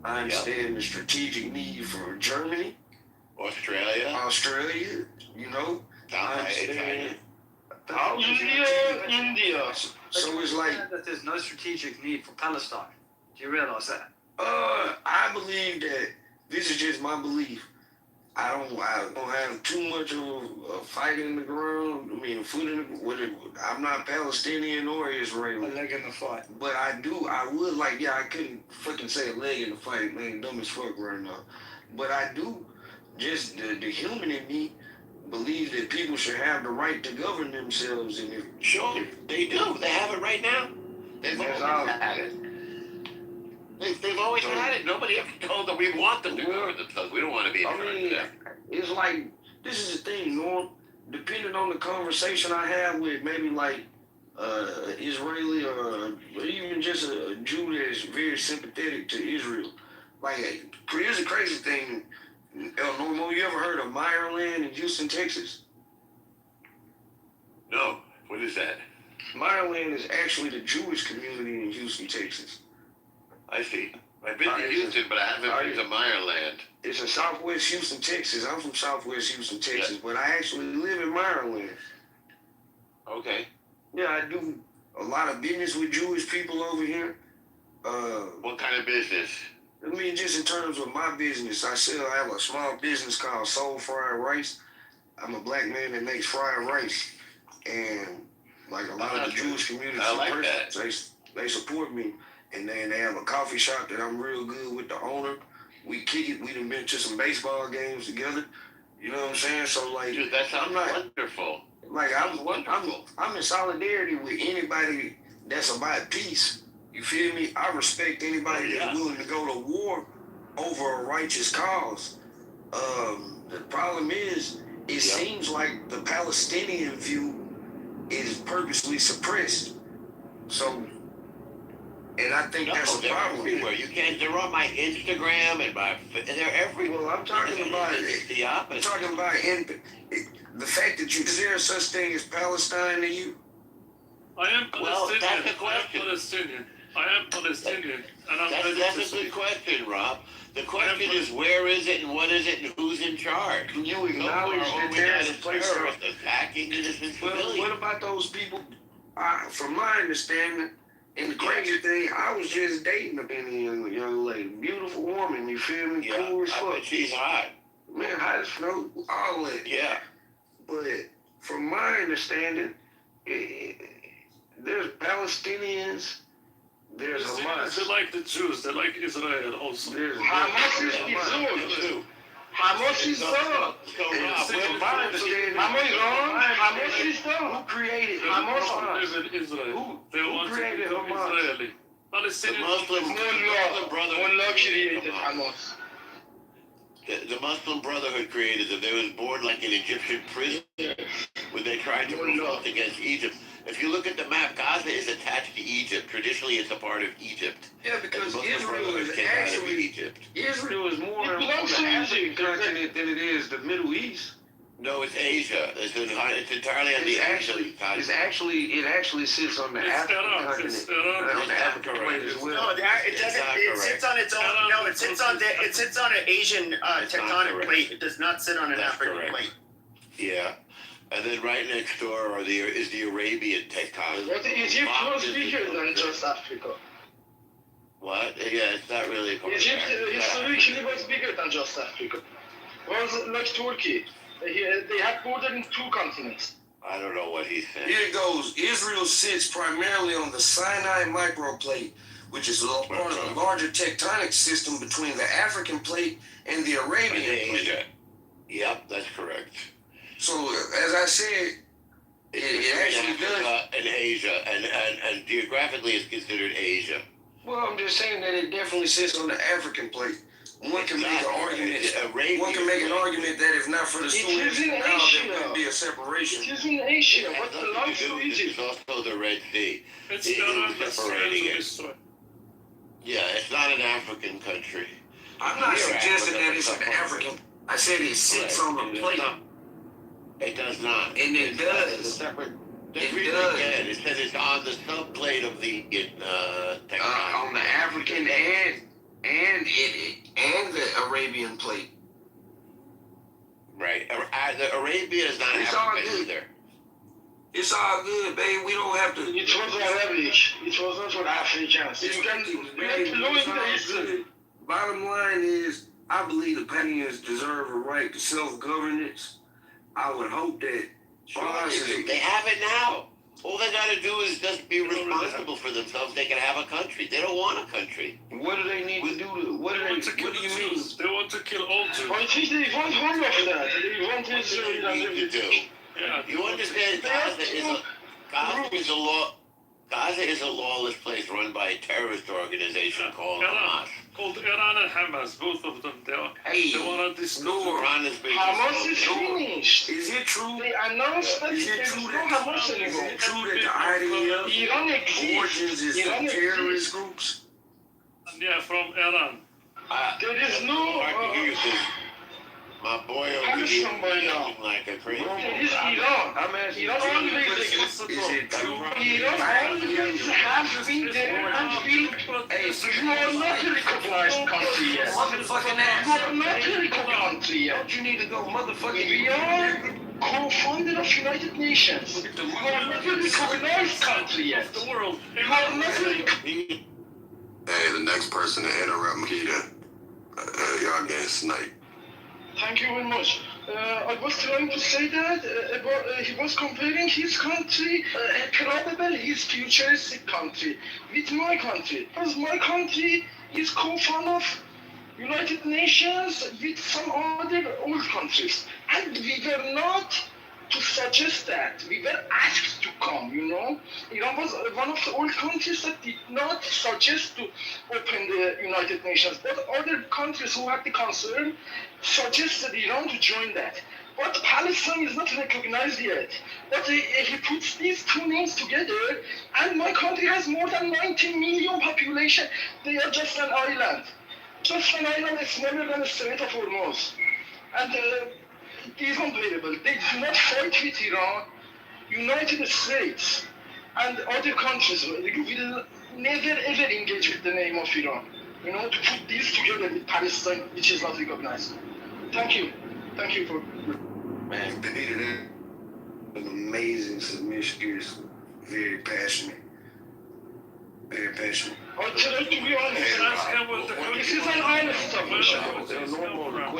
I understand the strategic need for Germany. Australia, you know. I understand. India. So it's like that there's no strategic need for Palestine. Do you realize that? I believe that this is just my belief. I don't have too much of a fight in the ground. I mean, foot in the. I'm not Palestinian or Israeli. A leg in the fight. But I would like. Yeah, I couldn't fucking say a leg in the fight, man. Dumb as fuck right now. But I do. Just the human in me believes that people should have the right to govern themselves, and if Sure, they do. They have it right now. They've That's always all. had it. They've always had it. Nobody ever told them we want them to govern themselves. We don't want to be in charge of them. it's like, this is the thing, Norm. Depending on the conversation I have with maybe like Israeli or even just a Jew that's very sympathetic to Israel. Like, here's a crazy thing. El Normo, you ever heard of Meyerland in Houston, Texas? No. What is that? Meyerland is actually the Jewish community in Houston, Texas. I see. I've been to Houston, but I haven't been to Meyerland. It's in Southwest Houston, Texas. I'm from Southwest Houston, Texas, but I actually live in Meyerland. Okay. Yeah, I do a lot of business with Jewish people over here. What kind of business? I mean, just in terms of my business, I have a small business called Soul Fried Rice. I'm a black man that makes fried rice, and like a lot of the Jewish community, they support me. And then they have a coffee shop that I'm real good with the owner. We kick it. We done been to some baseball games together. You know what I'm saying? So like, dude, that sounds wonderful. Like I'm in solidarity with anybody that's about peace. You feel me? I respect anybody that's willing to go to war over a righteous cause. The problem is, it seems like the Palestinian view is purposely suppressed. So. And I think that's a problem. Everywhere. You can't. They're on my Instagram and they're everywhere. Well, I'm talking about it. The opposite. I'm talking about the fact that is there such thing as Palestine to you? I am Palestinian. Well, that's the question. I am Palestinian, and I'm that's a good question, Rob. The question is, where is it, and what is it, and who's in charge? Can you acknowledge that there's a place attacking innocent civilians? What about those people? From my understanding. And the crazy thing, I was just dating a young lady, beautiful woman. You feel me? Yeah, cool as I fuck. bet she's hot. Man, hot as snow, all that. Yeah. But from my understanding, there's Palestinians. There's Hamas. They like the Jews. They like Israel also. Hamas is Israel. Hamas is Israel. Hamas is Israel. Who created Hamas? Live in Israel. They want to become Israeli. The Muslim Brotherhood created Hamas. The Muslim Brotherhood created them. They was born like an Egyptian prison when they tried to revolt against Egypt. If you look at the map, Gaza is attached to Egypt. Traditionally, it's a part of Egypt. Yeah, because Israel is Egypt. Israel is more on the African continent than it is the Middle East. No, it's Asia. It's entirely on the Asian continent. It actually sits on the African continent. On the African plate as well. No, it doesn't. It sits on its own. No, it sits on an Asian tectonic plate. It does not sit on an African plate. Yeah. And then right next door is the Arabian tectonic. But Egypt was bigger than just Africa. What? Yeah, it's not really. Egypt historically was bigger than just Africa. It was like Turkey. They had border in 2 continents. I don't know what he's saying. Here it goes. Israel sits primarily on the Sinai microplate, which is part of the larger tectonic system between the African plate and the Arabian plate. Yep, that's correct. So, as I said, it actually does. In Asia, and geographically it's considered Asia. Well, I'm just saying that it definitely sits on the African plate. One can make an argument. One can make an argument that if not for the Suez Canal, there wouldn't be a separation. It is in Asia. What belongs to Egypt? It's also the Red Sea. It's separating it. Yeah, it's not an African country. I'm not suggesting that it's an African. I said it sits on the plate. It does not. And it does. It's separate. It does. Again, it says it's on the subplate of the tectonic. On the African and the Arabian plate. Right. The Arabia is not African either. It's all good, babe. We don't have to. It was Arabic. It was not for Africans. You can know in the history. Bottom line is, I believe the Palestinians deserve a right to self-governance. I would hope that they have it now. All they got to do is just be responsible for themselves. They can have a country. They don't want a country. What do they need to do? What do you mean? They want to kill all Jews. I think they want all of that. They want Israel and What do they need to everything. do? Yeah, You understand? Gaza is a lawless place run by a terrorist organization called Hamas. Called Iran and Hamas, both of them. They want to destroy. Iran is being Hamas is finished. Is it true? They announced that Is it there's true no that Hamas is anymore. it true that the IDF Iran exists. origins is Iran from exists. terrorist groups? Yeah, from Iran. There is no my boy over Palestine by here now. looking like a crazy. There is Iran. I'm asking Iran always is it true? Iran always has been there and will. You are not a recognized country yet. Motherfucking You ass. are not a recognized country yet. Don't you need to go motherfucking We are co-founder of United Nations. You are not a recognized country yet. The world. You are not a Hey, the next person to interrupt Makita, y'all getting sniped. Thank you very much. I was trying to say that he was comparing his country, probably his futuristic country, with my country. Because my country is co-founder of United Nations with some other old countries. And we were not to suggest that. We were asked to come, you know. Iran was one of the old countries that did not suggest to open the United Nations. But other countries who had the concern suggested Iran to join that. But Palestine is not recognized yet. But he puts these two names together, and my country has more than 19 million population. They are just an island. Just an island is smaller than the Strait of Hormuz. And it is unbearable. They do not fight with Iran. United States and other countries will never ever engage with the name of Iran. You know, to put these together with Palestine, which is not recognized. Thank you. Thank you for... Man, Benita, an amazing submission. Is very passionate. Very passionate. I try to be honest. This is an honest submission.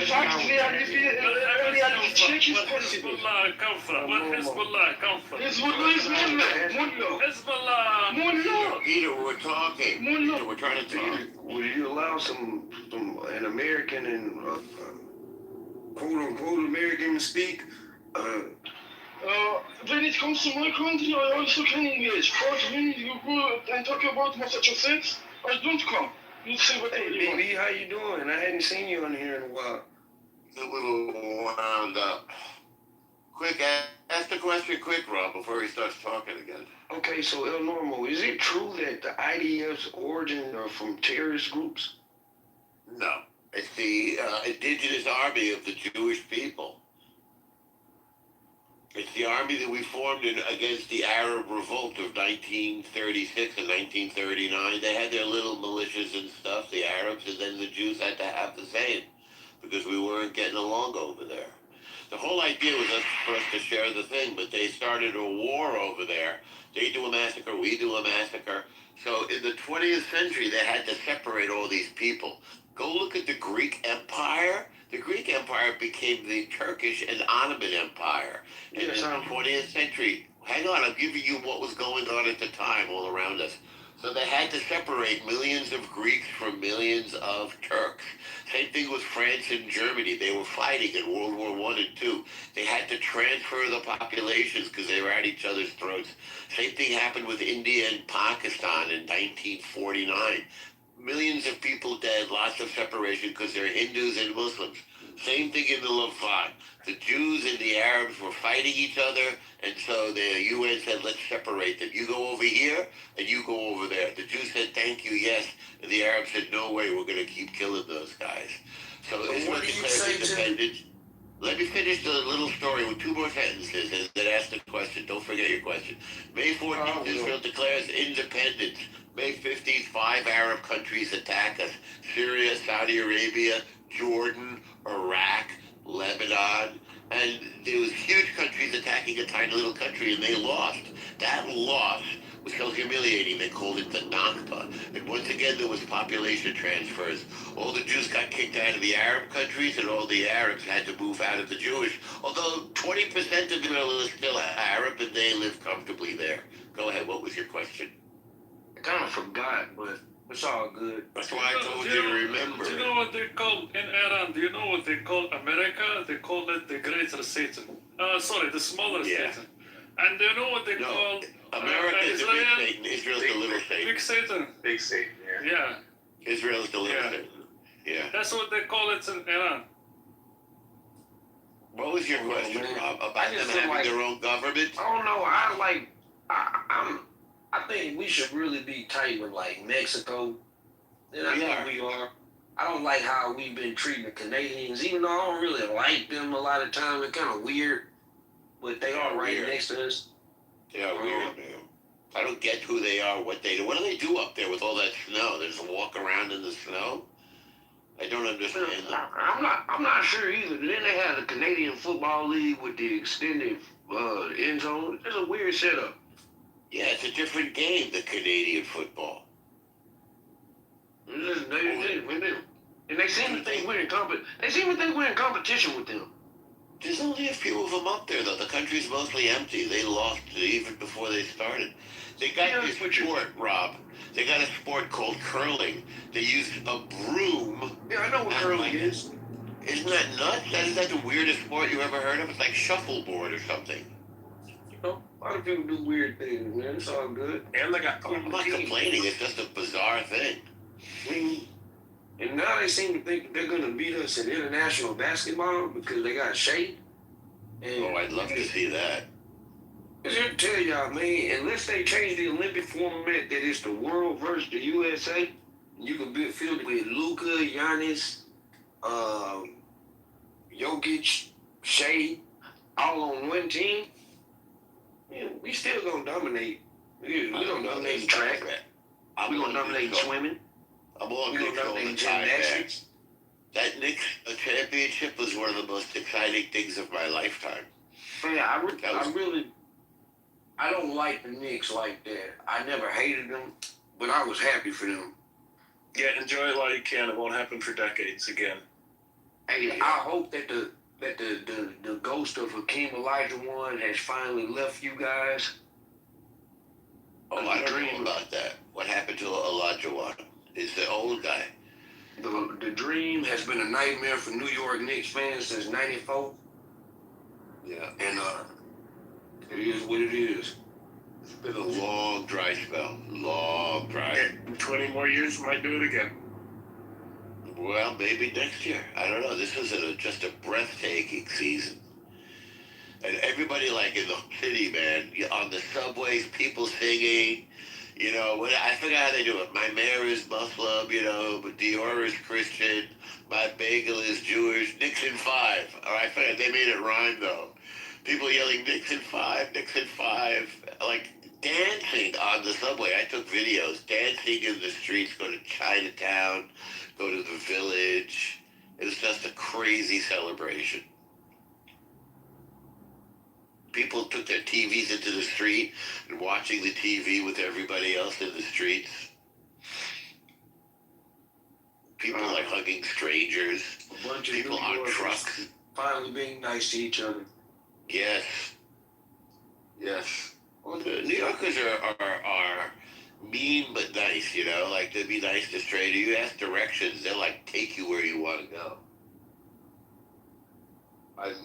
Fact, reality check is possible. Hezbollah come from? Where Hezbollah come from? Hezbollah is Mullah. Hezbollah. Mullah. Peter, we're talking. Peter, we're trying to talk. Would you allow an American and quote unquote American to speak? When it comes to my country, I also can engage. But when you go and talk about Massachusetts, I don't come. You say whatever you want. Baby, how you doing? I hadn't seen you on here in a while. A little wound up. Quick, ask the question quick, Rob, before he starts talking again. Okay, so El Normo, is it true that the IDF's origins are from terrorist groups? No. It's the indigenous army of the Jewish people. It's the army that we formed against the Arab revolt of 1936 and 1939. They had their little militias and stuff, the Arabs, and then the Jews had to have the same because we weren't getting along over there. The whole idea was for us to share the thing, but they started a war over there. They do a massacre, we do a massacre. So in the 20th century, they had to separate all these people. Go look at the Greek Empire. The Greek Empire became the Turkish and Ottoman Empire. And in the 20th century, hang on, I'm giving you what was going on at the time all around us. So they had to separate millions of Greeks from millions of Turks. Same thing with France and Germany. They were fighting in World War I and II. They had to transfer the populations because they were at each other's throats. Same thing happened with India and Pakistan in 1949. Millions of people dead, lots of separation because they're Hindus and Muslims. Same thing in the Levant. The Jews and the Arabs were fighting each other, and so the UN said, let's separate them. You go over here, and you go over there. The Jews said, thank you, yes. And the Arabs said, no way, we're going to keep killing those guys. So Israel declares independence. Let me finish the little story with two more sentences, and then ask the question. Don't forget your question. May 14th, Israel declares independence. May 15th, 5 Arab countries attack us. Syria, Saudi Arabia, Jordan, Iraq, Lebanon. And there was huge countries attacking a tiny little country, and they lost. That loss was so humiliating, they called it the Nakba. And once again, there was population transfers. all the Jews got kicked out of the Arab countries, and all the Arabs had to move out of the Jewish. Although 20% of Israel is still Arab, and they live comfortably there. Go ahead. What was your question? I kind of forgot, but it's all good. That's why I told you to remember. Do you know what they call in Iran? Do you know what they call America? They call it the greater Satan. Sorry, the smaller Satan. And do you know what they call America is the Israel? big Satan. Israel's the little Satan. Big Satan. Big Satan, yeah. Yeah. Israel's the little Satan. Yeah. That's what they call it in Iran. What was your question, Rob? About them having their own government? I don't know. I think we should really be tight with like Mexico. And I think we are. I don't like how we've been treating the Canadians, even though I don't really like them a lot of times. They're kind of weird, but they are right next to us. They are weird, man. I don't get who they are, what they do. What do they do up there with all that snow? They just walk around in the snow? I don't understand that. I'm not sure either. Then they had the Canadian Football League with the extended end zone. It's a weird setup. Yeah, it's a different game, the Canadian football. And they seem to think we're in competition with them. There's only a few of them up there, though. The country's mostly empty. They lost even before they started. They got this sport, Rob. They got a sport called curling. They use a broom. Yeah, I know what curling is. Isn't that nuts? Isn't that the weirdest sport you ever heard of? It's like shuffleboard or something. A lot of people do weird things, man. It's all good. And they got I'm not complaining. It's just a bizarre thing. And now they seem to think they're going to beat us in international basketball because they got shade. And I'd love to see that. I just tell y'all, man, unless they change the Olympic format that it's the world versus the USA, you can be filled with Luka, Giannis, Jokic, Shea, all on one team. Yeah, we still gonna dominate. We're gonna dominate the track. We're gonna dominate swimming. I'm on We're gonna dominate gymnastics. That Knicks championship was one of the most exciting things of my lifetime. Yeah, I don't like the Knicks like that. I never hated them, but I was happy for them. Yeah, enjoy it while you can. It won't happen for decades again. Hey, I hope that the ghost of Hakeem Olajuwon has finally left you guys. Oh, I don't know about that. What happened to Olajuwon? Is the old guy. The dream has been a nightmare for New York Knicks fans since '94. Yeah. And it is what it is. It's been a long dry spell. Long dry. 20 more years, might do it again. Well, maybe next year. I don't know. This was just a breathtaking season. And everybody, like, in the city, man, on the subways, people singing, I forgot how they do it. My mayor is Muslim, but Dior is Christian. My bagel is Jewish. Nixon 5. All right, I forgot. They made it rhyme, though. People yelling, Nixon 5, Nixon 5. Like, dancing on the subway. I took videos. Dancing in the streets, go to Chinatown, go to the village. It was just a crazy celebration. People took their TVs into the street and watching the TV with everybody else in the streets. People like hugging strangers. A bunch of people on trucks. Finally being nice to each other. Yes. Yes. Well, the New Yorkers are mean but nice, like they'll be nice to strangers. You ask directions, they'll like take you where you want to go.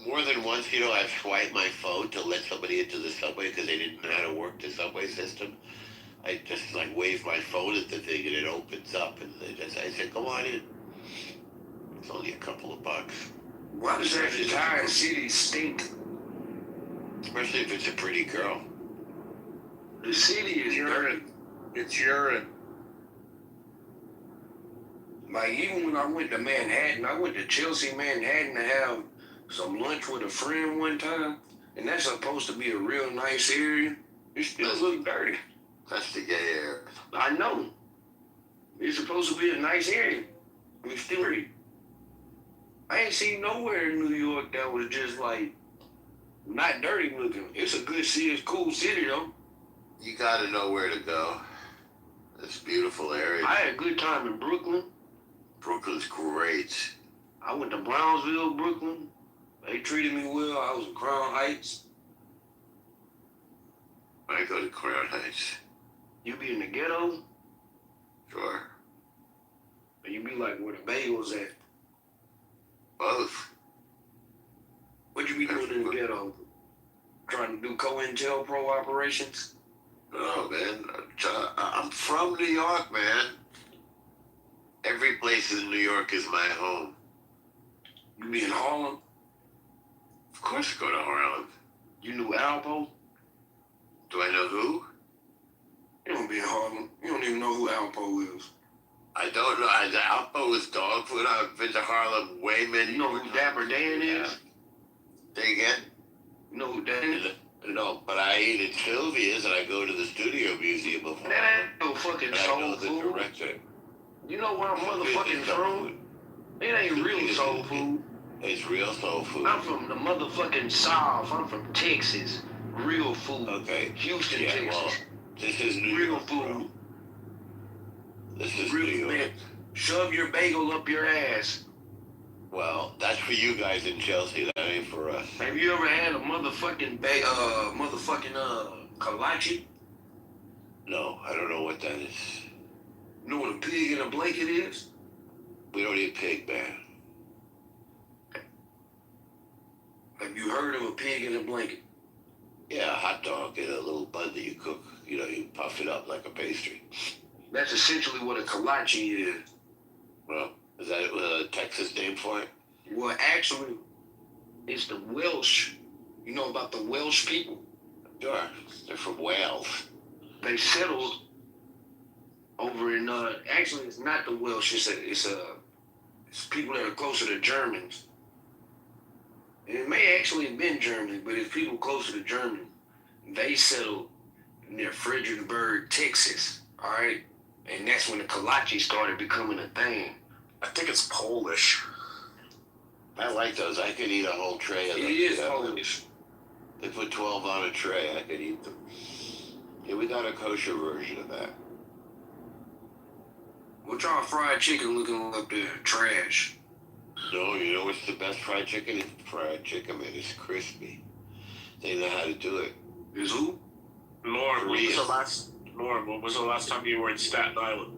More than once, I've swiped my phone to let somebody into the subway because they didn't know how to work the subway system. I just like wave my phone at the thing and it opens up and I said, "Come on in." It's only a couple of bucks. Why does that entire city stink? Especially if it's a pretty girl. The city is dirty. It's urine. Like, even when I went to Manhattan, I went to Chelsea, Manhattan to have some lunch with a friend one time, and that's supposed to be a real nice area. It still look dirty. That's the gay area. I know. It's supposed to be a nice area. It's still dirty. I ain't seen nowhere in New York that was just like not dirty looking. It's a good city. It's a cool city though. You gotta know where to go. It's a beautiful area. I had a good time in Brooklyn. Brooklyn's great. I went to Brownsville, Brooklyn. They treated me well. I was in Crown Heights. I go to Crown Heights. You be in the ghetto? Sure. Or you be like where the bagels at? Both. What you be doing in the ghetto? Trying to do COINTELPRO operations? No, man. I'm from New York, man. Every place in New York is my home. You be in Harlem? Of course I go to Harlem. You knew Alpo? Do I know who? You don't be in Harlem. You don't even know who Alpo is. I don't know. Alpo is dog food. I've been to Harlem way many. You know who Dapper Dan is? Say again? You know who Dan is? No, but I eat at Sylvia's and I go to the Studio Museum of Harlem. That ain't no fucking I soul know the food. director. You know where I'm motherfucking from? It ain't real soul food. It's real soul food. I'm from the motherfucking South. I'm from Texas. Real food. Okay. Houston, Yeah, Texas. well, this is New Real York, food. bro. This is Real New York. man. Shove your bagel up your ass. Well, that's for you guys in Chelsea. That ain't for us. Have you ever had a motherfucking kolache? No, I don't know what that is. You know what a pig in a blanket is? We don't eat pig, man. Have you heard of a pig in a blanket? Yeah, a hot dog in a little bun that you cook. You know, you puff it up like a pastry. That's essentially what a kolache is. Well, is that a Texas name for it? Well, actually, it's the Welsh. You know about the Welsh people? Sure. They're from Wales. They settled over in, actually, it's not the Welsh. It's people that are closer to Germans. It may actually have been Germany, but it's people closer to Germany. They settled near Fredericksburg, Texas, all right? And that's when the kolache started becoming a thing. I think it's Polish. I like those. I could eat a whole tray of them. It is Polish. They put 12 on a tray. I could eat them. Yeah, we got a kosher version of that. What y'all fried chicken looking up there? Trash. No, you know what's the best fried chicken? It's fried chicken, man. It's crispy. They know how to do it. Is who? Lauren, when was the last time you were in Staten Island?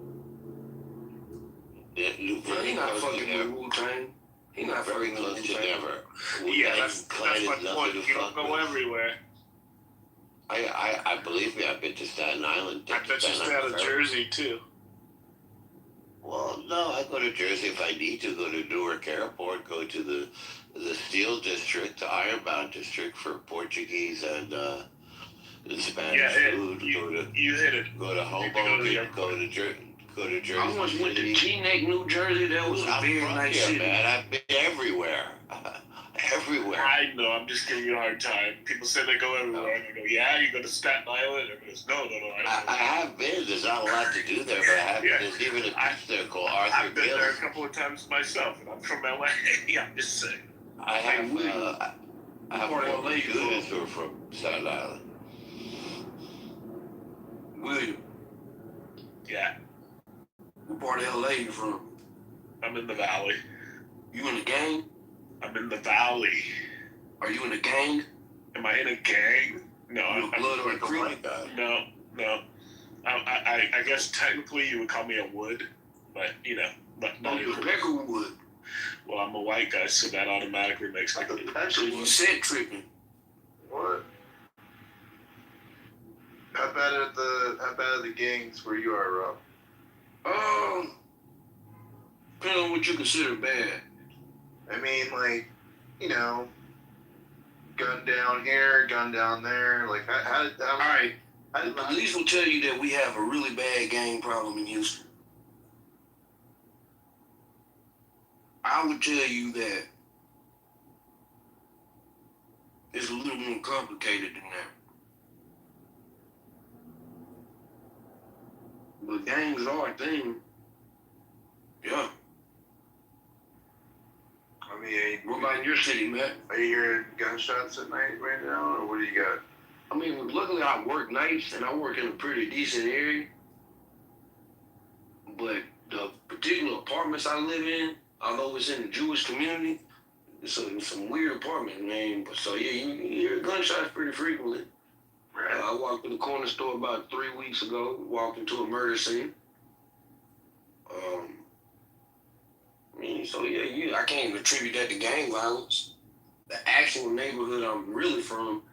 Yeah, He not fucking with Wu-Tang. He not very fucking close with to Wu-Tang. never. Yeah, that's my point. You don't go everywhere. I believe me, I've been to Staten Island. I bet you stay out of Jersey too. Well, no, I go to Jersey if I need to. Go to Newark Airport. Go to the Steel District, the Ironbound District for Portuguese and the Spanish food. You hit it. Go to Hoboken. Go to Jersey. I once went to Teaneck, New Jersey. That was a very nice city. Man, I've been everywhere. Everywhere. I know. I'm just giving you a hard time. People say they go everywhere, and I go, "Yeah, you go to Staten Island." Everybody goes, "No." I have been. There's not a lot to do there, but I have. There's even a beach there called Arthur I've been Gills. there a couple of times myself, and I'm from LA. I'm just saying. I have four students who are from Staten Island. William. Yeah. What part of LA you from? I'm in the Valley. You in the gang? I'm in the Valley. Are you in a gang? Am I in a gang? No, I'm blood or a creek? No. I guess technically you would call me a wood, but you know, but no, you're a Peckerwood. Well, I'm a white guy, so that automatically makes me. Actually, you said tripping. What? How bad are the gangs where you are, Rob? Depending on what you consider bad. I mean, like, you know, gun down here, gun down there. Like, all right. The police will tell you that we have a really bad gang problem in Houston. I would tell you that it's a little more complicated than that. But gangs are a thing. Yeah. I mean, what about in your city, Matt? Are you hearing gunshots at night right now, or what do you got? I mean, luckily I work nights and I work in a pretty decent area. But the particular apartments I live in, although it's in the Jewish community, it's some weird apartment, man. But so yeah, you hear gunshots pretty frequently. I walked in the corner store about 3 weeks ago. Walked into a murder scene. I mean, so yeah, I can't even attribute that to gang violence. The actual neighborhood I'm really from,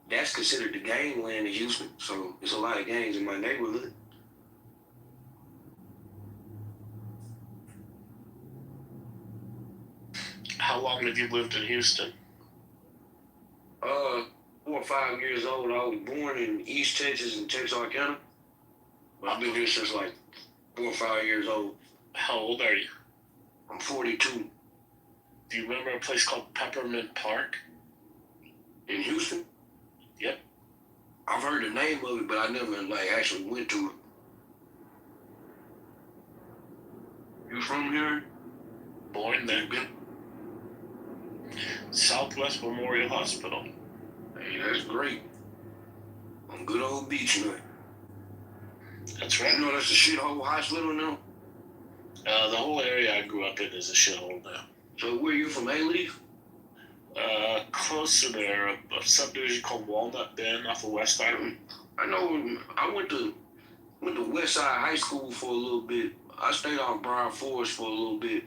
that's considered the gangland in Houston. So there's a lot of gangs in my neighborhood. How long have you lived in Houston? 4 or 5 years old. I was born in East Texas in Texarkana. But I've been here since like 4 or 5 years old. How old are you? I'm 42. Do you remember a place called Peppermint Park? In Houston? Yep. I've heard the name of it, but I never actually went to it. You from here? Born there. Southwest Memorial Hospital. Hey, that's great. On good old beach nut. That's right. You know that's a shithole hospital now? The whole area I grew up in is a shithole now. So where you from, A-Leaf? Close to there, a subdivision called Walnut Bend off of West Island. I know. I went to West Side High School for a little bit. I stayed on Bryan Forest for a little bit.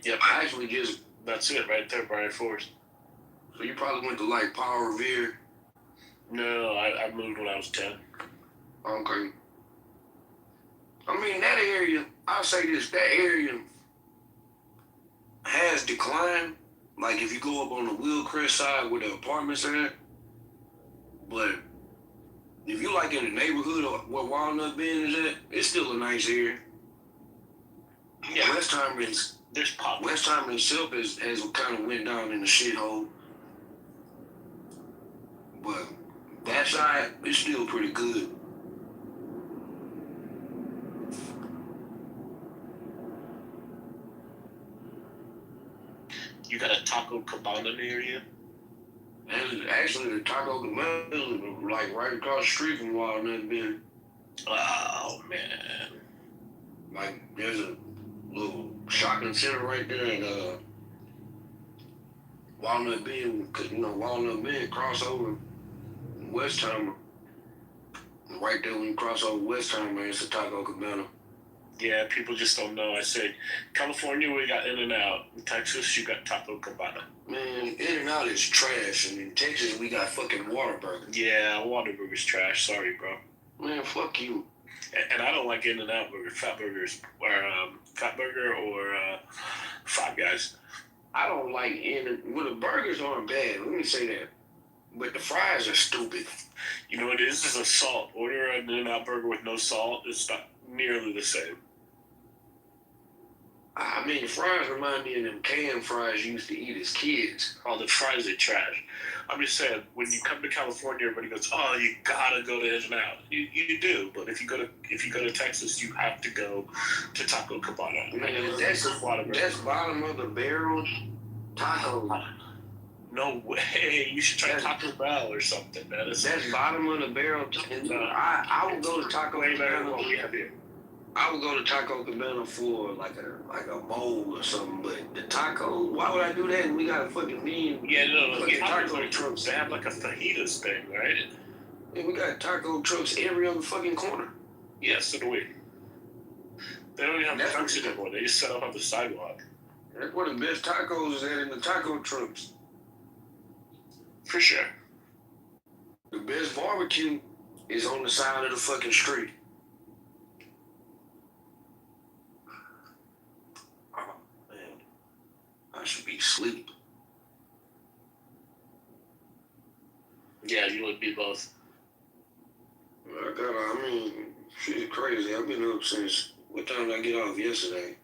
Yep. I actually just... That's it, right there, Bryan Forest. So you probably went to like Paul Revere? No, I moved when I was 10. Okay. I mean, that area, I'll say this, that area has declined. Like if you go up on the Wheelcrest side where the apartments are at. But if you like in the neighborhood or where Walnut Bend is at, it's still a nice area. Yeah. Westheimer itself has kind of went down in the shithole. But that side is still pretty good. You got a Taco Cabana near you? And actually, the Taco Cabana is like right across the street from Walnut Bend. Oh, man. Like, there's a little shopping center right there in Walnut Bend, because, Walnut Bend cross over Westheimer. Right there when you cross over Westheimer, it's a Taco Cabana. Yeah, people just don't know. I say, California, we got In-N-Out. In Texas, you got Taco Cabana. Man, In-N-Out is trash, and in Texas, we got fucking Whataburger. Yeah, Whataburger's trash. Sorry, bro. Man, fuck you. And I don't like In-N-Out burger, Fatburger or Five Guys. I don't like well, the burgers aren't bad. Let me say that. But the fries are stupid. You know what it is? It's a salt. Order an In-N-Out burger with no salt. It's not nearly the same. I mean, fries remind me of them canned fries you used to eat as kids. Oh, the fries are trash. I'm just saying, when you come to California, everybody goes, "Oh, you gotta go to In-N-Out." You do, but if you go to Texas, you have to go to Taco Cabana. Man, that's bottom of the barrel taco. No way. You should try Taco Bell or something, man. That's bottom of the barrel. I would go to Taco Cabana. What we have here. I would go to Taco Cabana for like a bowl or something, but the taco, why would I do that? We got a fucking mean. Yeah, no, taco trucks. They have like a fajitas thing, right? Yeah, we got taco trucks every other fucking corner. Yeah, so do we. They don't even have trucks anymore. They just set up on the sidewalk. That's where the best tacos is at, in the taco trucks. For sure. The best barbecue is on the side of the fucking street. I should be asleep. Yeah, you would be both. I mean, shit crazy. I've been up since, what time did I get off yesterday?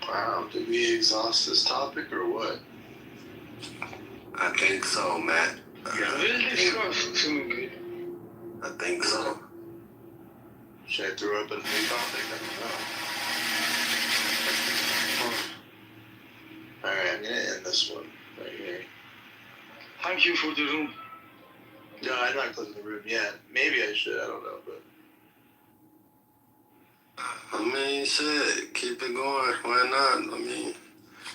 Wow, did we exhaust this topic or what? I think so, Matt. We'll discuss soon. I think so. Should I throw up a new topic? I don't know. Alright, I'm gonna end this one right here. Thank you for the room. No, I'm not closing the room yet. Maybe I should, I don't know, but I mean, shit, keep it going. Why not? I mean,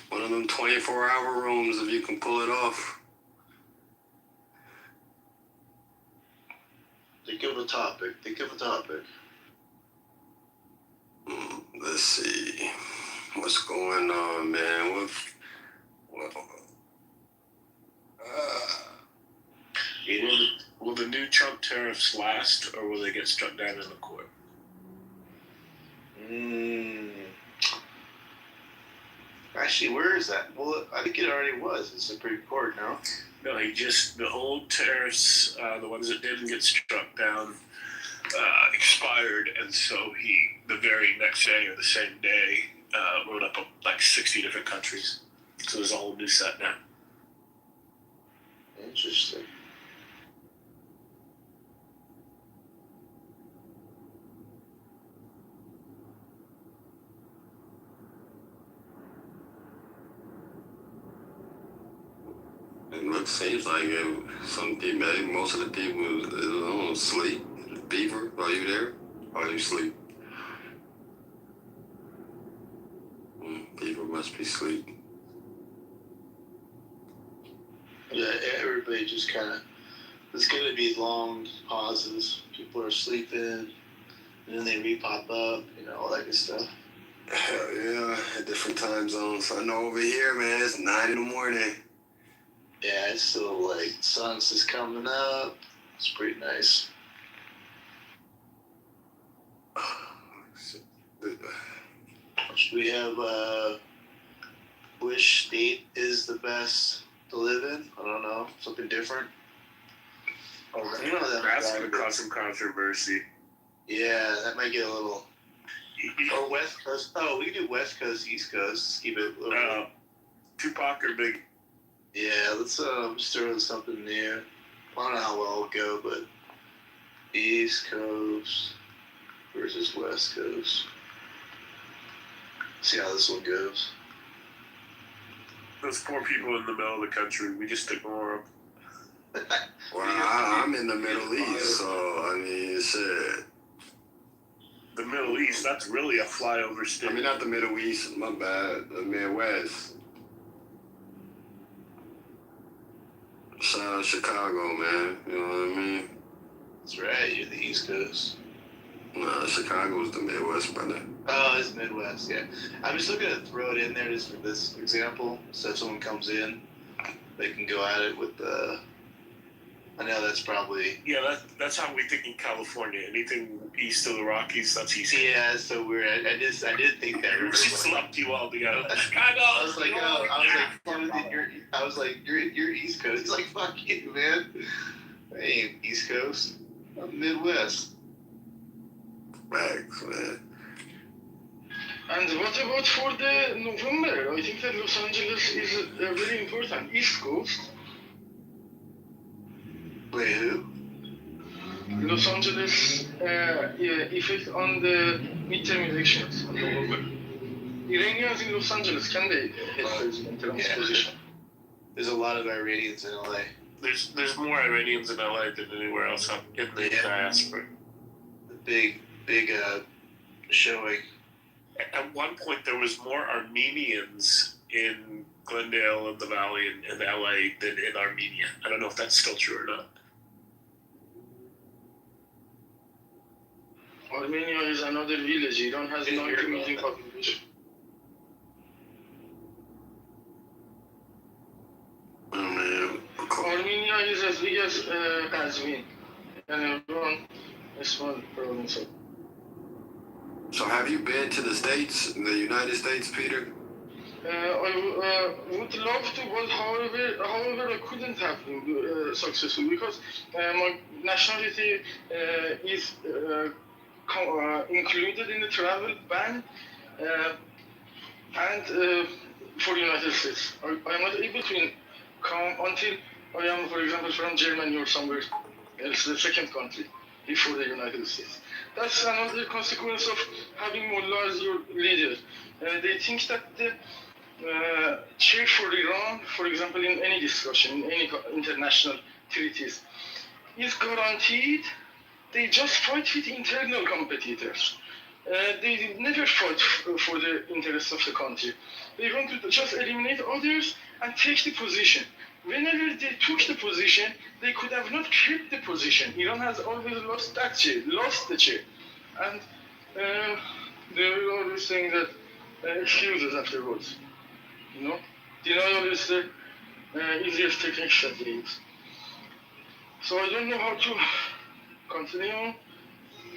one of them 24-hour rooms if you can pull it off. think of a topic. Let's see. What's going on, man? Will the new Trump tariffs last, or will they get struck down in the court? Actually, where is that? Well, I think it already was in Supreme Court, no? No, the old tariffs, the ones that didn't get struck down, expired, and so the very next day or the same day, wrote up like 60 different countries. So there's a whole new set now. Interesting. It seems like some people, most of the people, don't sleep. Beaver, are you there? Or you sleep? Beaver must be asleep. Yeah, everybody just kind of. There's going to be long pauses. People are sleeping, and then they re-pop up, all that good stuff. Hell yeah, at different time zones. I know over here, man, it's 9 in the morning. Yeah, it's still like sun's just coming up. It's pretty nice. We have which state is the best to live in? I don't know. Something different. Oh, that's going to cause some controversy. Yeah, that might get a little. Or West Coast. Oh, we can do West Coast, East Coast. Keep it a little. Tupac or Big? Yeah, let's start with something new. I don't know how well it'll go, but East Coast versus West Coast. See how this one goes. Those poor people in the middle of the country, we just ignore them. Well, I'm in the Middle East, so I mean, shit. The Middle East, that's really a flyover state. I mean, not the Middle East, my bad. The Midwest. Shout out Chicago, man. You know what I mean? That's right, you're the East Coast. Nah, Chicago's the Midwest, brother. Oh, it's Midwest, yeah. I'm just looking to throw it in there just for this example. So if someone comes in, they can go at it with the. I know that's probably. Yeah, that's how we think in California. Anything east of the Rockies, that's east. Yeah, it's so weird. I did think that. We just lumped you all together. Chicago. I was like, you're East Coast. It's like, fuck you, man. I ain't East Coast. I'm Midwest. Facts, man. And what about for the November? I think that Los Angeles is very important. East Coast. Wait, who? Los Angeles effect on the midterm elections in November. Iranians in Los Angeles, can they hit Trump's position? There's a lot of Iranians in LA. There's more Iranians in LA than anywhere else in the diaspora. The big showing. At one point, there was more Armenians in Glendale and the Valley in LA than in Armenia. I don't know if that's still true or not. Armenia is another village. Iran has 90 million population. Armenia is as big as Kazvin, and Iran is small province. So have you been to the States, the United States, Peter? I would love to, but however, I couldn't have been successful because my nationality is included in the travel ban. and for United States. I am not able to come until I am, for example, from Germany or somewhere else, the second country before the United States. That's another consequence of having Mullah as your leader. They think that the chair for Iran, for example, in any discussion, in any international treaties, is guaranteed. They just fight with internal competitors. They never fight for the interests of the country. They want to just eliminate others and take the position. Whenever they took the position, they could have not kept the position. Iran has always lost that chair, lost the chair. And they were always saying that excuses afterwards. You know, denial is the easiest technique that they use. So I don't know how to continue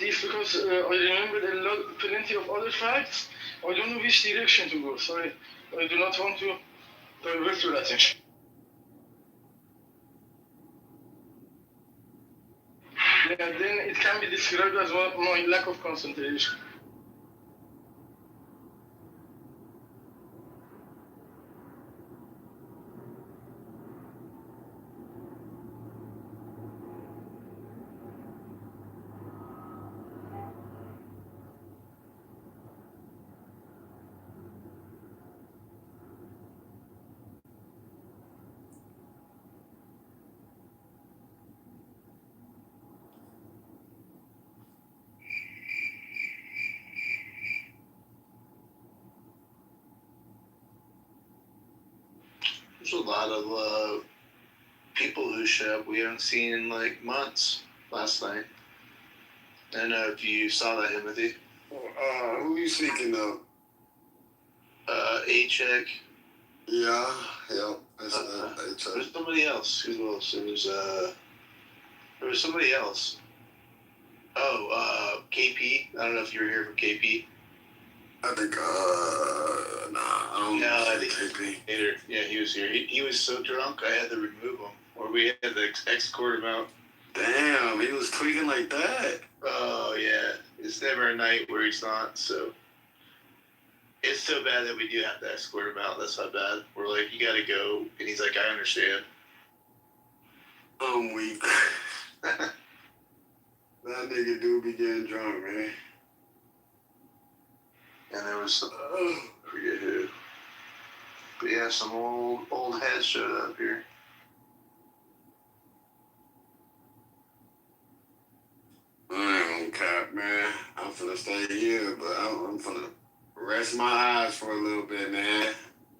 this because I remembered plenty of other facts. I don't know which direction to go. Sorry, I do not want to divert your attention. Yeah, then it can be described as my lack of concentration. There's a lot of people who show up we haven't seen in like months. Last night. I don't know if you saw that, Timothy. Who are you speaking of? A-Check. Yeah. There's somebody else. Who else? There was somebody else. Oh, KP. I don't know if you were here for KP. I think, I don't know. I think KP. Later. Yeah, he was here. He was so drunk, I had to remove him. Or we had to escort him out. Damn, he was tweaking like that. Oh, yeah. It's never a night where he's not, so. It's so bad that we do have to escort him out. That's how bad. We're like, you gotta go. And he's like, I understand. I'm weak. That nigga do be getting drunk, man. And there was some, I forget who. But yeah, some old heads showed up here. I ain't gonna cap, man. I'm finna stay here, but I'm finna rest my eyes for a little bit, man.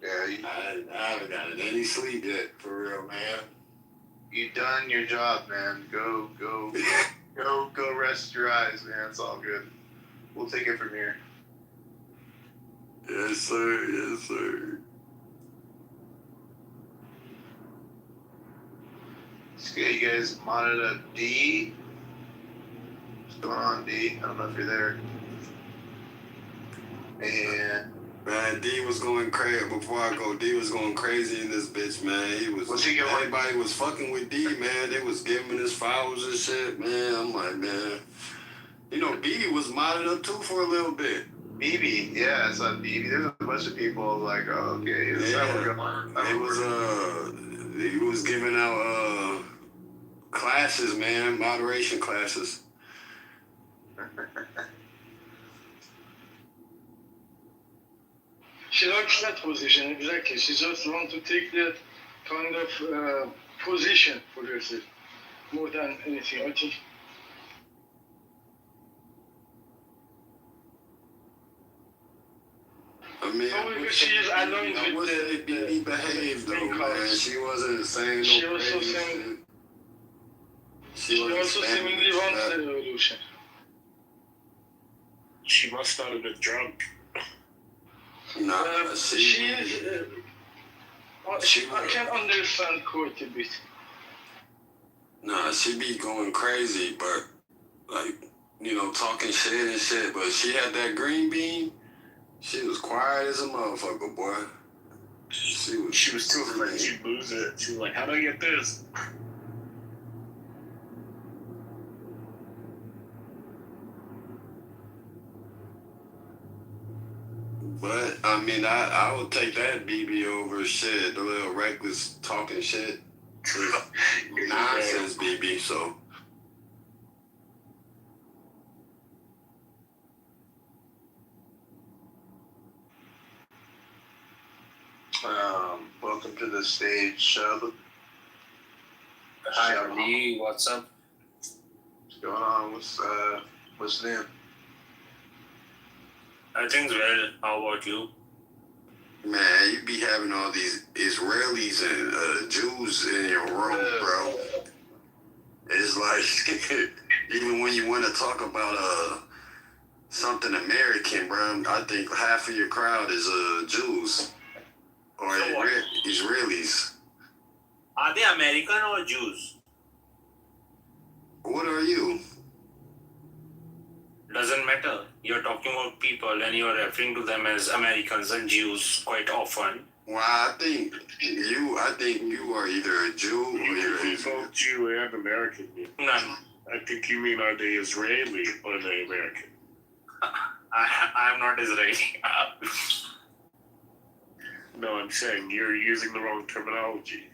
Yeah, I haven't gotten any sleep yet, for real, man. You done your job, man. Go rest your eyes, man. It's all good. We'll take it from here. Yes, sir. Yes, sir. It's good. You guys modded up D. What's going on, D? I don't know if you're there. And man, D was going crazy. Before I go, D was going crazy in this bitch, man. Everybody was fucking with D, man. They was giving his flowers and shit, man. I'm like, man. You know, BB was modded up too for a little bit. BB, yeah, I saw BB. There's a bunch of people like, oh, okay, this is how we're going. He was giving out classes, man, moderation classes. She likes that position, exactly. She just wants to take that kind of position for herself more than anything, I think. I mean, however, she is aligned with the BB behaved though, man. She wasn't saying no she also crazy saying, shit. She also seemingly wants the revolution. She must not have been drunk. Nah, she is. I can understand quite a bit. Nah, she be going crazy, but like, you know, talking shit and shit. But she had that green bean. She was quiet as a motherfucker, boy. She was too afraid she'd lose it. She was like, how do I get this? But I mean, I would take that BB over shit. The little reckless talking shit. Nonsense BB, so. Welcome to the stage, Shub. Hi, Lee. What's up? What's going on? What's new? Everything's well. How about you? Man, you be having all these Israelis and Jews in your room, bro. It's like, even when you want to talk about something American, bro, I think half of your crowd is Jews or Israelis. Are they American or Jews? What are you? Doesn't matter. You're talking about people and you're referring to them as Americans and Jews quite often. Well, I think you are either a Jew or you're both Jew and American. None. I think you mean are they Israeli or are they American? I'm not Israeli. No, I'm saying you're using the wrong terminology.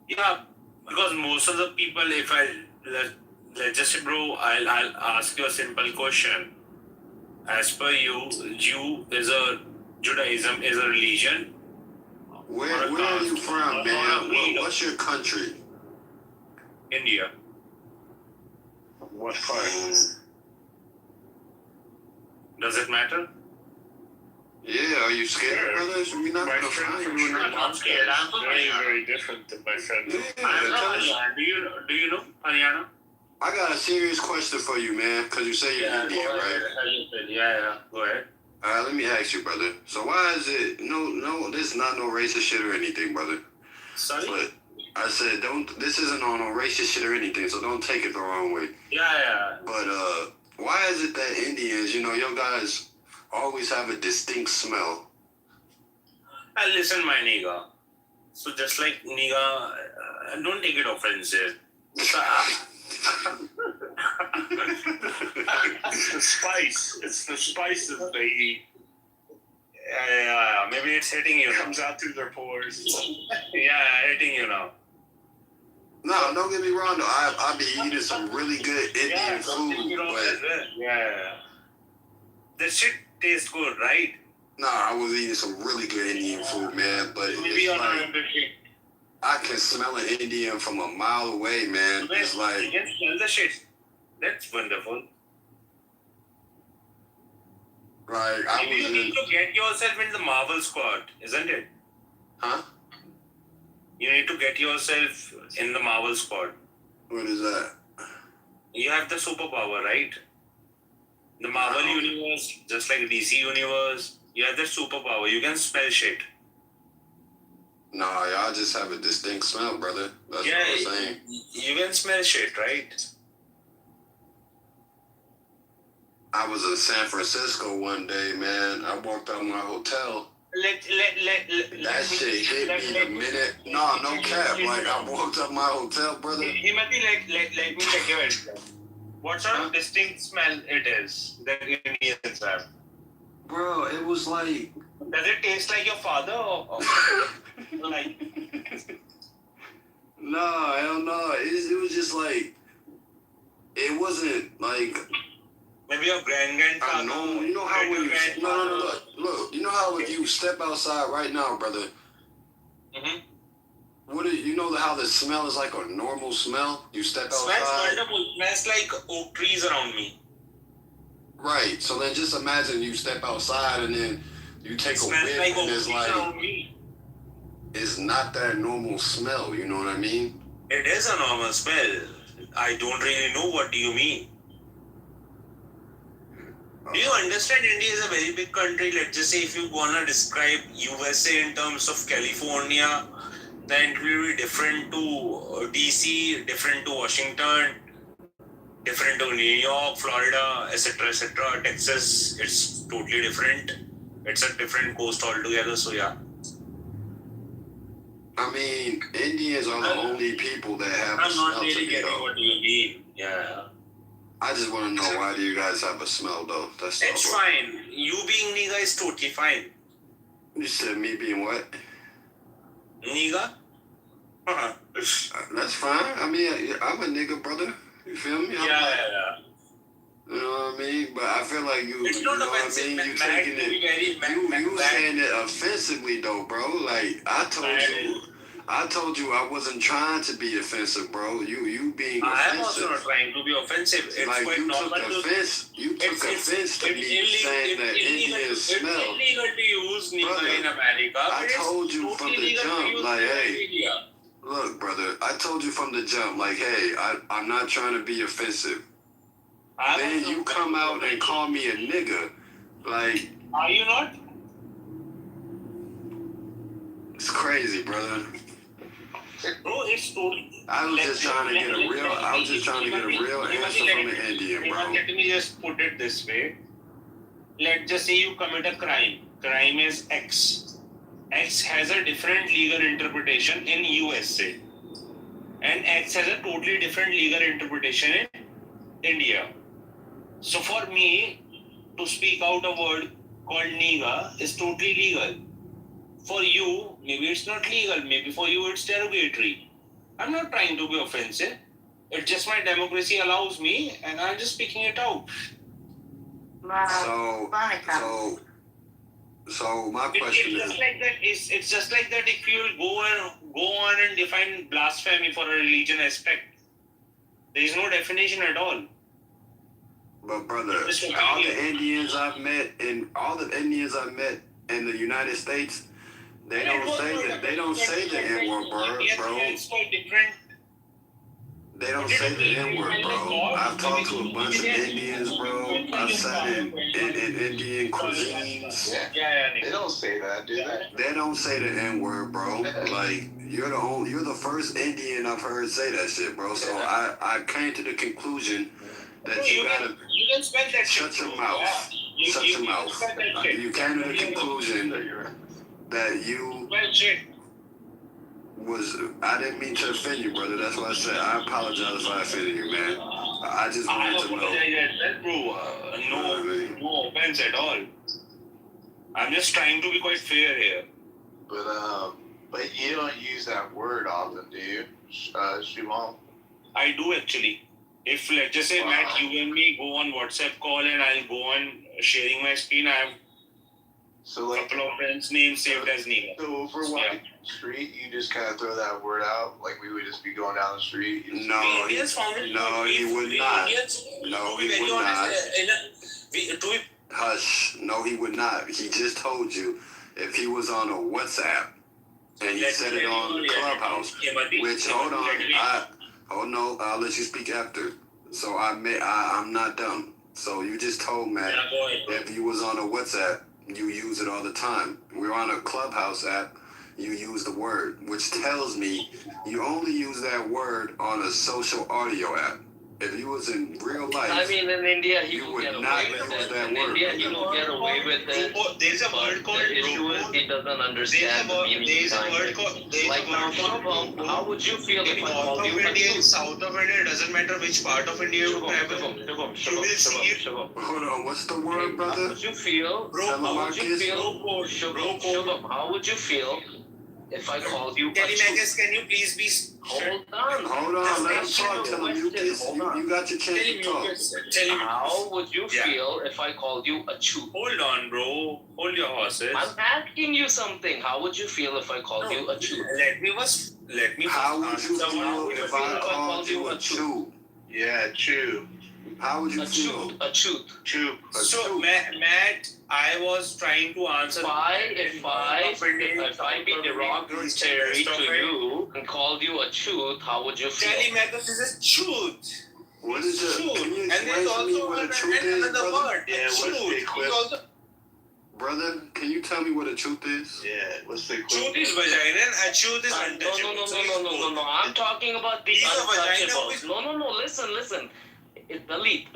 Yeah, because most of the people, if let's just say, bro, I'll ask you a simple question. As per you, Judaism is a religion. Where are you from, man? What's your country? India. What part? Does it matter? Yeah, are you scared, brother? We're not going to find you. I'm not scared. I'm from very, Haryana. very different than my friend. I'm from Haryana. Do you know Haryana? I got a serious question for you, man, because you say you're Indian, right? Yeah, go ahead. All right, let me ask you, brother. So why is it, no, this is not no racist shit or anything, brother. Sorry? But I said, this isn't on no racist shit or anything, so don't take it the wrong way. Yeah. But why is it that Indians, your guys always have a distinct smell? Listen, my nigga. So just like nigga, don't take it offensive. It's the spice. It's the spice that they eat. Yeah, maybe it's hitting you. It comes out through their pores. Yeah, hitting you now. No, don't get me wrong though. I be eating some really good Indian food, but yeah, that shit tastes good, right? Nah, I was eating some really good Indian food, man. But maybe you're not into shit. I can smell an Indian from a mile away, man. It's like you can smell the shit. That's wonderful. Like maybe you need to get yourself in the Marvel squad, isn't it? Huh? You need to get yourself in the Marvel squad. What is that? You have the superpower, right? The Marvel universe, just like DC universe, you have the superpower. You can smell shit. Nah, y'all just have a distinct smell, brother. That's what I'm saying. You can smell shit, right? I was in San Francisco one day, man. I walked out of my hotel. That shit hit me in a minute. No cap. Like, I walked up my hotel, brother. Himati, let me check your head. What sort of distinct smell it is that Indians have? Bro, it was like... Does it taste like your father or like... No, hell no. It was just like... It wasn't like... Maybe your grandfather. I know. You know how when you... No. Look. You know how when you step outside right now, brother... Mm-hmm. You know how the smell is like a normal smell? You step outside. Smells wonderful. Smells like oak trees around me. Right. So then just imagine you step outside and then you take a whiff like and it's like... around me. It's not that normal smell, you know what I mean? It is a normal smell. I don't really know what do you mean. Do you understand India is a very big country? Let's just say if you want to describe USA in terms of California, then it will be different to DC, different to Washington, different to New York, Florida, etc., etc. Texas, it's totally different. It's a different coast altogether, so yeah. I mean, Indians are the only people that have a I'm not smell really to me, getting though. what you mean. Yeah. I just want to know, why do you guys have a smell though? That's It's all, bro. fine. You being nigga is totally fine. You said me being what? Nigga? Uh-huh. That's fine. I mean, I'm a nigga, brother. You feel me? Yeah. You know what I mean? But I feel like you, It's you not know what I offensive, mean? You Mac, taking to be it, very you saying it offensively though, bro. Like, I told you I wasn't trying to be offensive, bro. You being I am offensive. also not trying to be offensive. It's Like, quite you normal took offense. You took offense to me saying that Indians smell. It's illegal to use nigga in America. I told you from the jump, like, hey, India. look, brother. I told you from the jump, like, hey, I'm not trying to be offensive. Then you come out and call me a nigga. Like, are you not? It's crazy, brother. Bro, it's totally. I was just trying to get a real answer from an Indian, bro. Let me just put it this way. Let's just say you commit a crime. Crime is X. X has a different legal interpretation in USA. And X has a totally different legal interpretation in India. So for me to speak out a word called nigga is totally legal. For you, maybe it's not legal. Maybe for you it's derogatory. I'm not trying to be offensive. It's just my democracy allows me, and I'm just speaking it out. So my question it's just like that. It's just like that. If you will go on and define blasphemy for a religion aspect, there is no definition at all. But brother, all the Indians I've met in the United States, they don't say the N-word, bro. It's quite different. They don't say the N-word, bro. I've talked to a bunch of Indians, bro. I've sat in Indian cuisines. They don't say that, do they? They don't say the N-word, bro. Like, you're the first Indian I've heard say that shit, bro. So I came to the conclusion that you gotta shut your mouth. Shut your mouth. You came to the conclusion that you I didn't mean to offend you, brother. That's what I said. I apologize if I offended you, man. I just wanted to know. No offense at all. I'm just trying to be quite fair here. But you don't use that word often, do you, Shivam? I do actually. If let's just say Matt, you and me go on WhatsApp call and I'll go on sharing my screen, I have a couple of friends' names saved as nigga. So if we're walking the street, you just kind of throw that word out, like we would just be going down the street. No, he would not. No, he would not. Hush. No, he would not. He just told you if he was on a WhatsApp and he said it on Clubhouse, which, hold on, I'll let you speak after. So I'm not dumb. So you just told Matt if you was on a WhatsApp, you use it all the time. We're on a Clubhouse app, you use the word, which tells me you only use that word on a social audio app. If you was in real life, I mean, in India, he you would would get not away with use it. that In word. India, he will get away with it. There's a word called the issue is he doesn't understand the meaning behind it. Like now, Shubham, how would you feel if I called you a in South of India, it doesn't matter which part of India you travel. Hold on, what's the word, brother? How would you feel? Shubham, how would you feel if I called you a Telemarcus, can you please be... Hold on, let him talk. Tell him you got your chance to talk. How would you feel if I called you a chew? Hold on, bro. Hold your horses. I'm asking you something. How would you feel if I called you a chew? How would you feel if I called you a chew? Yeah, chew. How would you feel? A chew. So, Matt, I was trying to answer. If I be derogatory to you and called you a truth, how would you feel? Telemarcus is a truth. What is it? Can you And explain there's to me also what a truth is, another brother? word. Yeah, what's the equivalent? Brother, can you tell me what a truth is? Yeah, what's the Truth is vagina and a truth is untouchable. No. I'm talking about the untouchables. No. Listen. Delete.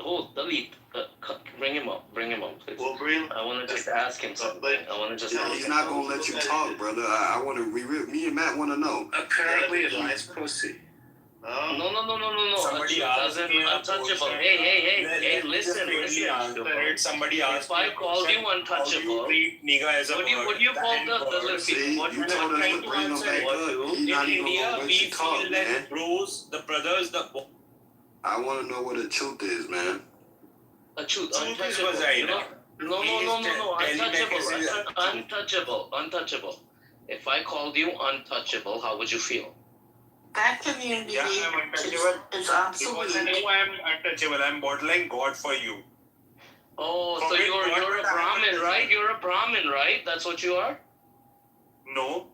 Bring him up, please. Well, bring him. I want to just ask him something. He's not gonna let you talk, brother. I want to. Me and Matt want to know. Currently, it lies pussy. No. Somebody Achut asked doesn't me a untouchable. question. Hey, Let me just listen. fairly answer it. Somebody asked If I me a called question, you how do untouchable, you treat nigga as a what do you word? call N word. listen, See, what you I'm told us trying to to bring him answer back it. up. He's In not even India, gonna let we you talk, feel man. that bros, the brothers, the I want to know what the truth is, man. Achut, truth is untouchable. vagina. No. Untouchable. If I called you untouchable, how would you feel? That community Yeah, I'm untouchable. is Because I obsolete. know I'm untouchable. I'm borderline God for you. Oh, so Forget you're God, a but I'm Brahmin, untouchable. right? You're a Brahmin, right? That's what you are? No.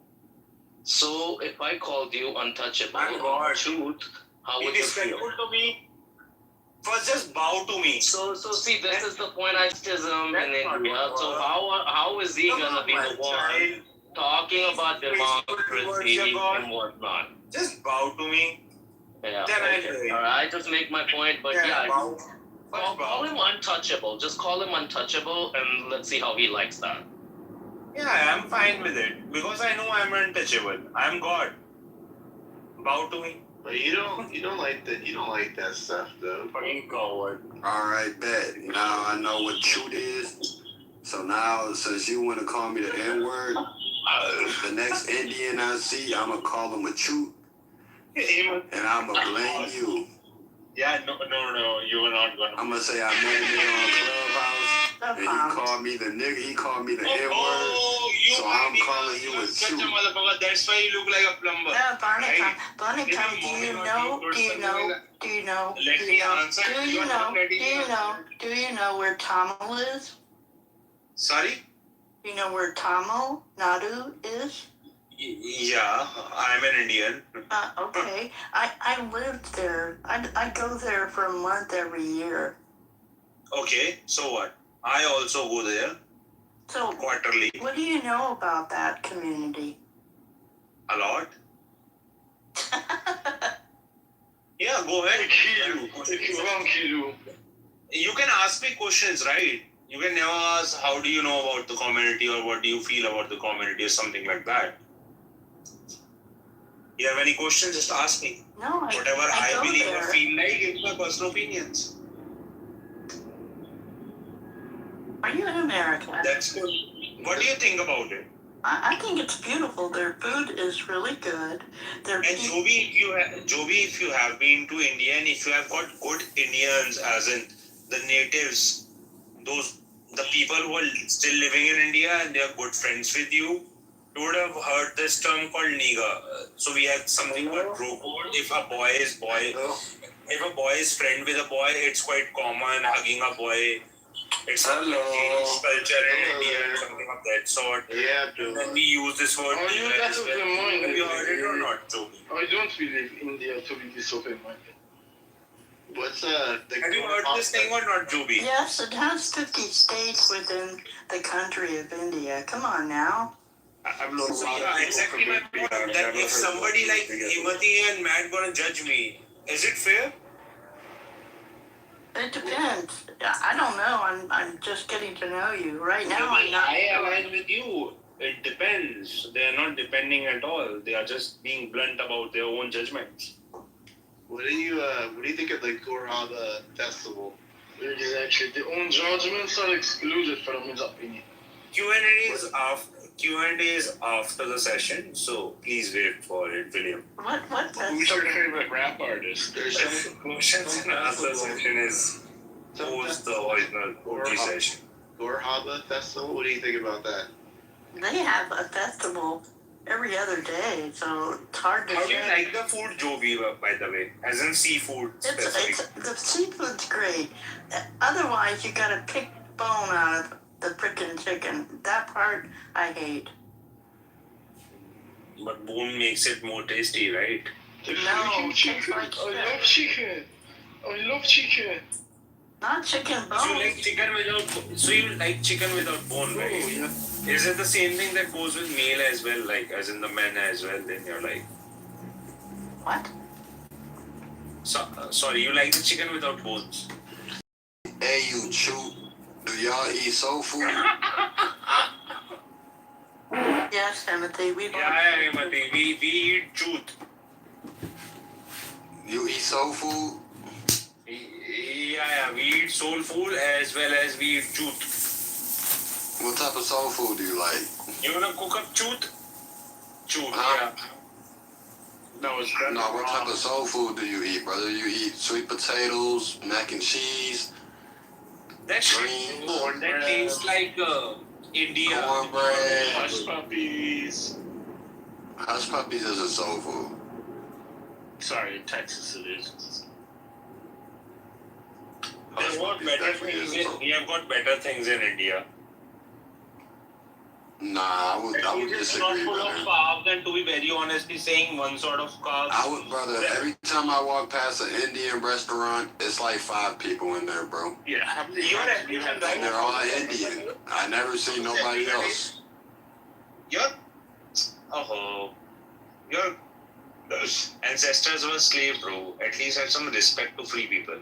So if I called you untouchable, I'm God. truth, how Be would you feel? disrespectful to me. First, just bow to me. So see, this is the pointism in India. So how is he gonna be the one talking about democracy and whatnot? Just bow to me. Yeah. Then I Okay. hear you. All right. I just make my point, but yeah. bow. Call him untouchable. Just call him untouchable, and let's see how he likes that. Yeah, I'm fine with it because I know I'm untouchable. I'm God. Bow to me. But you don't like that stuff though. Fucking coward. All right, bet. Now I know what truth is. So now, since you want to call me the N word, the next Indian I see, I'm gonna call him a truth, and I'm gonna blame you. Yeah, no, you were not gonna. I'm gonna say I met a nigga on Clubhouse, and he called me the nigga. He called me the N word. So I'm calling you a Such a truth. motherfucker. That's why you look like a plumber. No, Barnacom. Right? Barnacom, do you know where Tamil is? Sorry? Do you know where Tamil Nadu is? Yeah, I'm an Indian. Okay. I lived there. I go there for a month every year. Okay, so what? I also go there. So quarterly. What do you know about that community? A lot. Yeah, go ahead. You can ask me questions, right? You can never ask how do you know about the community or what do you feel about the community or something like that. You have any questions, just ask me. No, whatever I go believe there. or feel like, it's my personal opinions. Are you in America? That's good. What do you think about it? I think it's beautiful. Their food is really good. And Joby, if you have been to India and if you have got good Indians, as in the natives, the people who are still living in India and they are good friends with you, you would have heard this term called nigga. So we have something called bro code. If a boy is friend with a boy, it's quite common hugging a boy. It's culture in India and something of that sort. Yeah, and then we use this word. Are you that open-minded? Have you heard it or not, Joby? I don't believe India to be this open-minded. What's have you heard this thing or not, Joby? Yes, it has 50 states within the country of India. Come on now. I've known exactly my point. That if somebody like Himati and Matt gonna judge me, is it fair? It depends. I don't know. I'm just getting to know you. Right now, I'm not. I align with you. It depends. They are not depending at all. They are just being blunt about their own judgments. What do you think of the Gorhaba festival? Exactly. Their own judgments are excluded from his opinion. Q&A is after the session, so please wait for it, William. What Who's your favorite rap artist? Questions and answer session is post the original OG session. Gorhaba festival? What do you think about that? They have a festival every other day, so it's hard to. How do you like the food, Joby, by the way? As in seafood specific. The seafood's great. Otherwise, you gotta pick bone out of the frickin' chicken. That part I hate. But bone makes it more tasty, right? No, chicken. I love chicken. I love chicken. Not chicken bone. So you like chicken without bone, right? Oh, yeah. Is it the same thing that goes with male as well, like as in the men as well? Then you're like, what? Sorry, you like the chicken without bones? Hey, you chew. Do y'all eat soul food? Yes, Timothy. Yeah, Timothy. We eat truth. You eat soul food? Yeah, we eat soul food as well as we eat chooth. What type of soul food do you like? You wanna cook up chooth? Chooth, Huh? yeah. No, it's better. No, what type of soul food do you eat, brother? You eat sweet potatoes, mac and cheese, That tastes like India. cornbread. Hush puppies. Hush puppies is a soul food. Sorry, in Texas it is. We have got better things in India. Nah, I would It's disagree, not full brother. of carbs, and to be very honestly saying one sort of carbs. I would, brother, every time I walk past an Indian restaurant, it's like 5 people in there, bro. Yeah, how many You're times have you had And they're all Indian. I never seen nobody else. Your ancestors were slave, bro. At least have some respect to free people.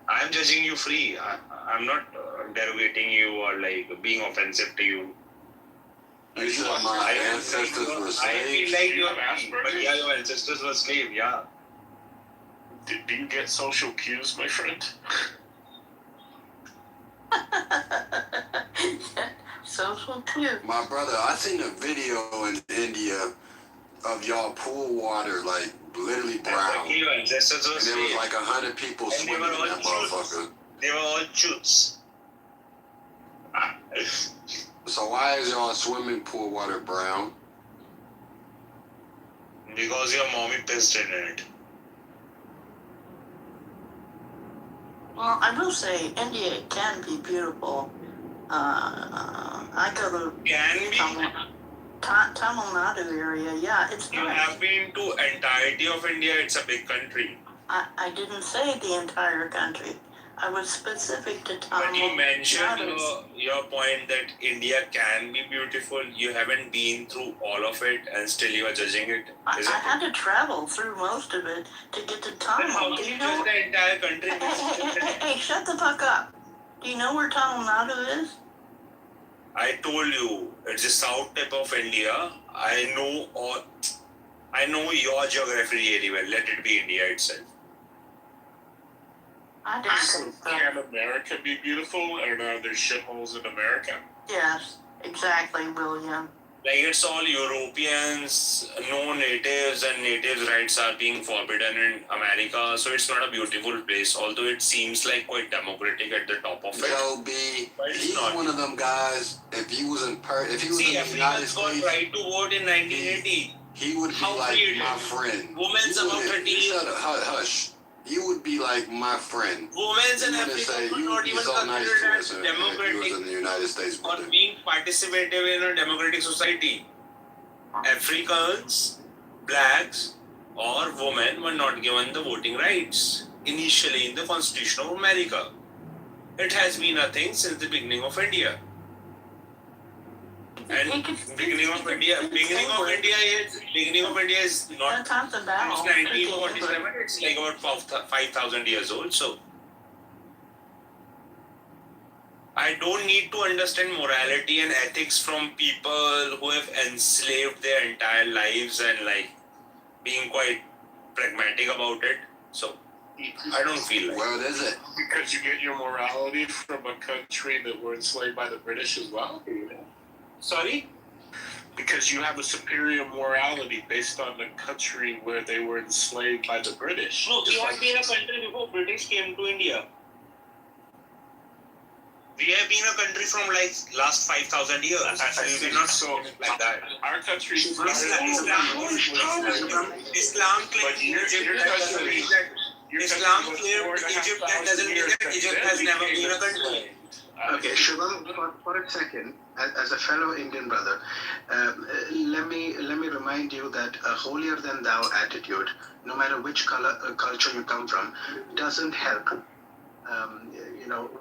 I'm judging you free. I'm not derogating you or like being offensive to you. You said my ancestors were I slaves? feel like you're but yeah, your ancestors were slave, yeah. Do you get social cues, my friend? Social too. My brother, I seen a video in India of y'all pool water, like, literally brown. Your ancestors were And there was slaves. like 100 people And they swimming were in all that motherfucker. They were all choots. So why is y'all swimming pool water brown? Because your mommy pissed in it. Well, I will say India can be beautiful. I go to Tamil Nadu area. Yeah, it's You nice. have been to entirety of India. It's a big country. I didn't say the entire country. I was specific to Tamil But you mentioned Nadu. your point that India can be beautiful. You haven't been through all of it and still you are judging it. I had to travel through most of it to get to Then how Tamil. can Do you you judge know? the entire country? Hey, shut the fuck up. Do you know where Tamil Nadu is? I told you, it's the south tip of India. I know your geography really well. Let it be India itself. I didn't say so. Can America be beautiful, or are there shitholes in America? Yes, exactly, William. Like it's all Europeans, no natives, and natives' rights are being forbidden in America. So it's not a beautiful place, although it seems like quite democratic at the top of it. Yo, B, he's one of them guys. If he was in the United Africans got States, right to vote in 1980. he would be like my friend. Women's about 13. Hush. You would be like my friend. Women's in You wouldn't say Africa you were not would be even so nice to considered us as if you was democratic in the United States. or being participative in a democratic society. Africans, blacks, or women were not given the voting rights initially in the Constitution of America. It has been a thing since the beginning of India. And beginning of India is not since 1947. It's like about 5,000 years old. So I don't need to understand morality and ethics from people who have enslaved their entire lives and like being quite pragmatic about it. So I don't feel like. Well, is it? Because you get your morality from a country that were enslaved by the British as well? Sorry? Because you have a superior morality based on the country where they were enslaved by the British. No, we have been a country before British came to India. We have been a country from like last 5,000 years. We're not so like that. Our country is Islam claims Egypt that doesn't mean that Egypt has never been a country. Okay, Shubham, for a second, as a fellow Indian brother, let me remind you that a holier than thou attitude, no matter which culture you come from, doesn't help.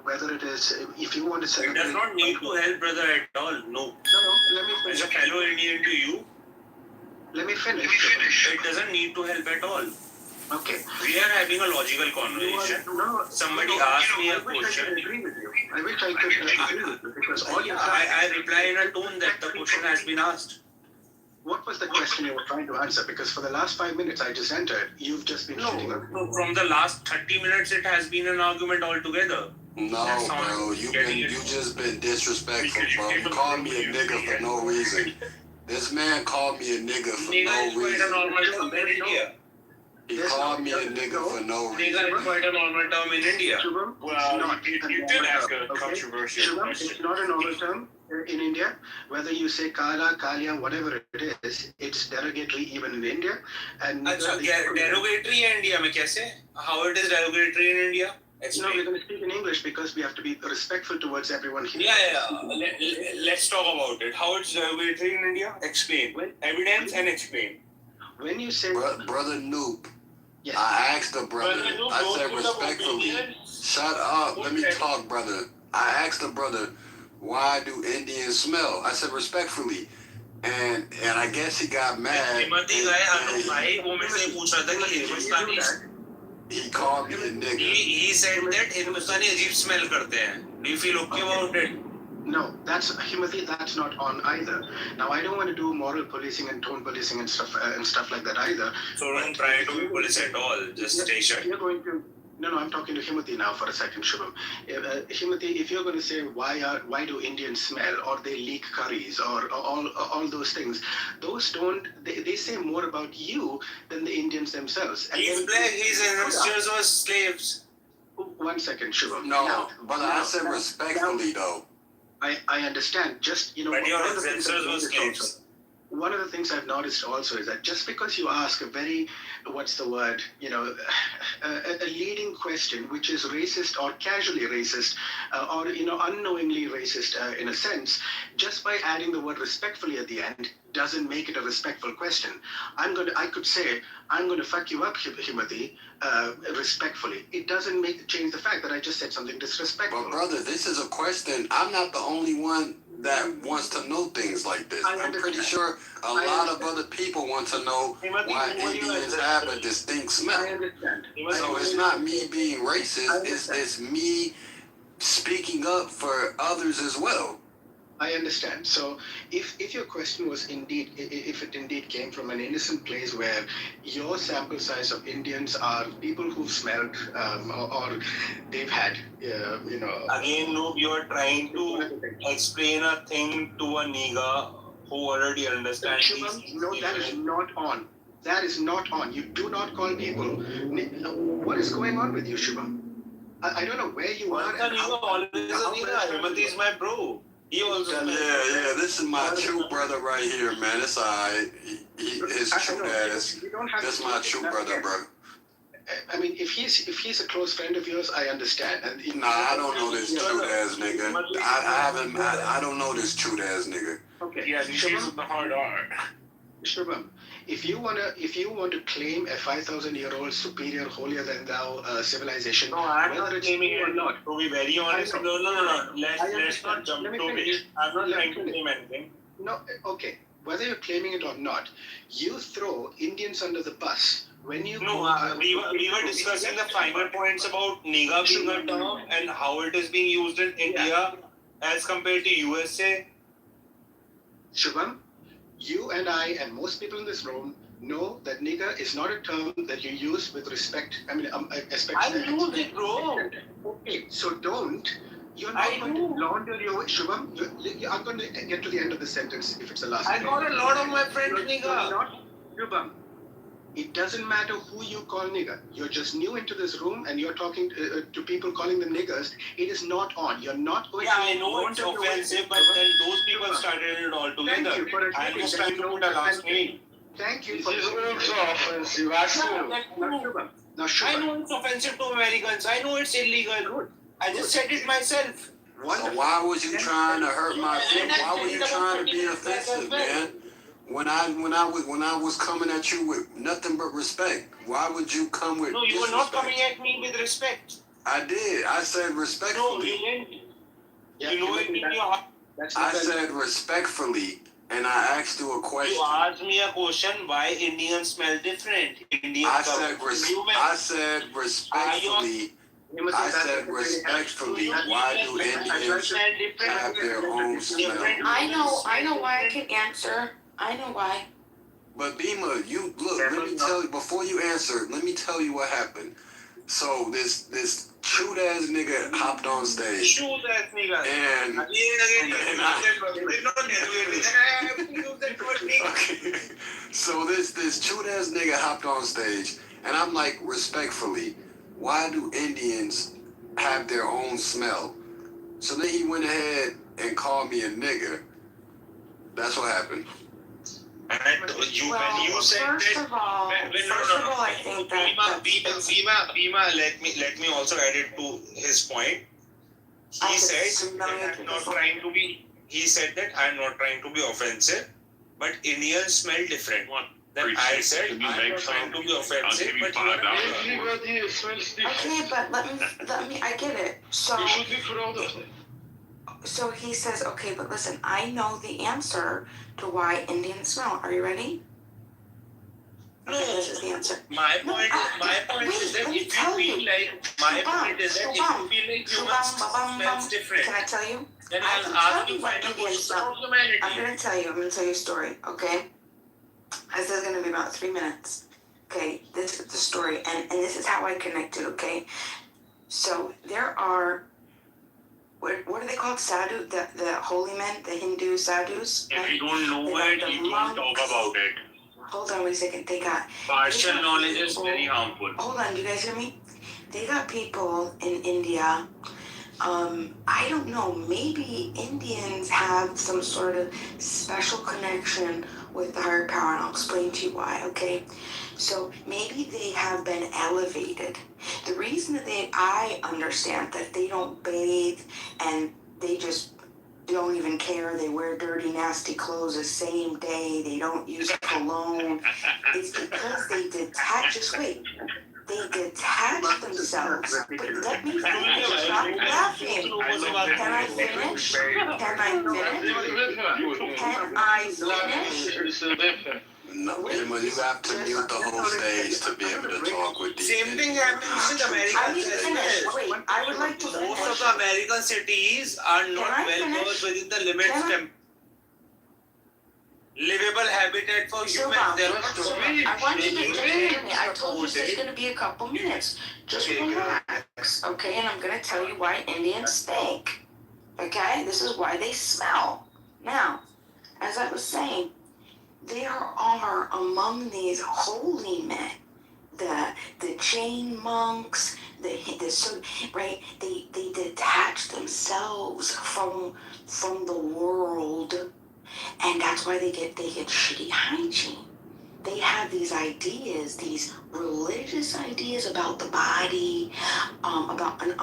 Whether it is, if you want to celebrate... It does not need to help, brother, at all. No. Let me finish. As a fellow Indian to you, let me finish. It doesn't need to help at all. Okay. We are having a logical conversation. Somebody asked me a question. I wish I could agree with you because all you I reply in a tone that the question has been asked. What was the question you were trying to answer? Because for the last 5 minutes I just entered, you've just been shitting on. No, from the last 30 minutes, it has been an argument altogether. No, bro, you just been disrespectful, bro. You called me a nigga for no reason. This man called me a nigga for no reason. He called me a nigga for no reason. Nigga is quite a normal term in India. Well, you did ask a controversial question. It's not a normal term in India. Whether you say Kala, Kalia, whatever it is, it's derogatory even in India. And derogatory in India में कैसे? How it is derogatory in India? No, we're going to speak in English because we have to be respectful towards everyone here. Yeah. Let's talk about it. How it's derogatory in India? Explain. Evidence and explain. When you say... Brother Noob, yes. I asked the brother, I said respectfully, shut up, let me talk, brother. I asked the brother, why do Indians smell? I said respectfully. And I guess he got mad. He called me a nigga. He said that Hindustani अजीब smell करते हैं. Do you feel okay about it? No, that's Himati. That's not on either. Now, I don't want to do moral policing and tone policing and stuff like that either. So don't try to be police at all. Just stay shut. You're going to. No, I'm talking to Himati now for a second, Shubham. Himati, if you're going to say why do Indians smell or they leak curries or all those things, those don't. They say more about you than the Indians themselves. And he's black. His ancestors were slaves. 1 second, Shubham. No, but I said respectfully though. I understand. Just, but your ancestors were slaves. One of the things I've noticed also is that just because you ask a very, what's the word, a leading question, which is racist or casually racist, or, unknowingly racist in a sense, just by adding the word respectfully at the end, doesn't make it a respectful question. I could say, I'm going to fuck you up, Himati, respectfully. It doesn't change the fact that I just said something disrespectful. But brother, this is a question. I'm not the only one that wants to know things like this. I'm pretty sure a lot of other people want to know why Indians have a distinct smell. I understand. So it's not me being racist, it's me speaking up for others as well. I understand. So if your question was if it indeed came from an innocent place where your sample size of Indians are people who've smelled or they've had, Again, Noob, you're trying to explain a thing to a nigga who already understands these. No, that is not on. That is not on. You do not call people. What is going on with you, Shubham? I don't know where you are. Himati is my bro. He also yeah, this is my true brother right here, man. It's alright. His true ass. That's my true brother, bro. I mean, if he's a close friend of yours, I understand. Nah, I don't know this true ass nigga. I don't know this true ass nigga. Okay. Yeah, these days of the hard R. Shubham, if you want to claim a 5,000-year-old superior, holier than thou civilization, no, I'm not claiming it or not. To be very honest, no. Let's not jump to it. I'm not trying to claim anything. No, okay. Whether you're claiming it or not, you throw Indians under the bus when you. No, we were discussing the finer points about nigga being a term and how it is being used in India as compared to USA. Shubham, you and I and most people in this room know that nigger is not a term that you use with respect. I mean, especially. I use it, bro. Okay, so don't. You're not going to launder your Shubham. I'm going to get to the end of the sentence if it's the last. I got a lot of my friends nigger. Shubham, it doesn't matter who you call nigger. You're just new into this room and you're talking to people calling them niggers. It is not on. You're not going to... Yeah, I know it's offensive, but then those people started it all together. Thank you for I'm just trying to put a last name. Thank you for... This is so offensive. Now, I know it's offensive to Americans. I know it's illegal. I just said it myself. So why was you trying to hurt my feelings? Why were you trying to be offensive, man? When I was coming at you with nothing but respect, why would you come with? No, you were not coming at me with respect. I did. I said respectfully. No, you didn't. You know it in your heart. I said respectfully, and I asked you a question. You asked me a question why Indians smell different. I said respectfully. I said respectfully, why do Indians have their own smell? I know why I can answer. I know why. But Bima, you look. Let me tell you before you answer. Let me tell you what happened. So this chewed ass nigga hopped on stage. Chewed ass nigga. And okay. So this chewed ass nigga hopped on stage, and I'm like, respectfully, why do Indians have their own smell? So then he went ahead and called me a nigga. That's what happened. And when you said first that, of all, I think that Bima, let me also add it to his point. He said that I'm not trying to be. He said that I'm not trying to be offensive, but Indians smell different. Then I said I'm not trying to be offensive, but everybody smells different. Okay, but let me. I get it. So you should be proud of it. So he says, okay, but listen, I know the answer to why Indians smell. Are you ready? No, this is the answer. My point is that if you feel like humans smells different, can I tell you? Then I'll ask you what Indians smell. I'm gonna tell you a story, okay? This is gonna be about 3 minutes. Okay, this is the story, and this is how I connected, okay? So there are what are they called? Sadhu, the holy men, the Hindu sadhus. If you don't know it, you don't talk about it. Hold on, wait a second. Partial knowledge is very harmful. Hold on, do you guys hear me? They got people in India. I don't know. Maybe Indians have some sort of special connection with the higher power, and I'll explain to you why. Okay, so maybe they have been elevated. The reason that I understand that they don't bathe and they just don't even care. They wear dirty, nasty clothes the same day. They don't use cologne. It's because they detach. Just wait. They detach themselves. But let me finish. Stop laughing. Can I finish? Can I finish? No, Emma, you have to mute the whole stage to be able to talk with these. Same thing happens in America. Wait, I would like to finish. Most of the American cities are not well versed within the limits. Livable habitat for humans. I want you to hear me. I told you this is going to be a couple minutes. Just relax, okay? And I'm going to tell you why Indians stink. Okay? This is why they smell. Now, as I was saying, there are among these holy men, the Jain monks, right? They detach themselves from the world, and that's why they get shitty hygiene. They have these ideas, these religious ideas about the body, about the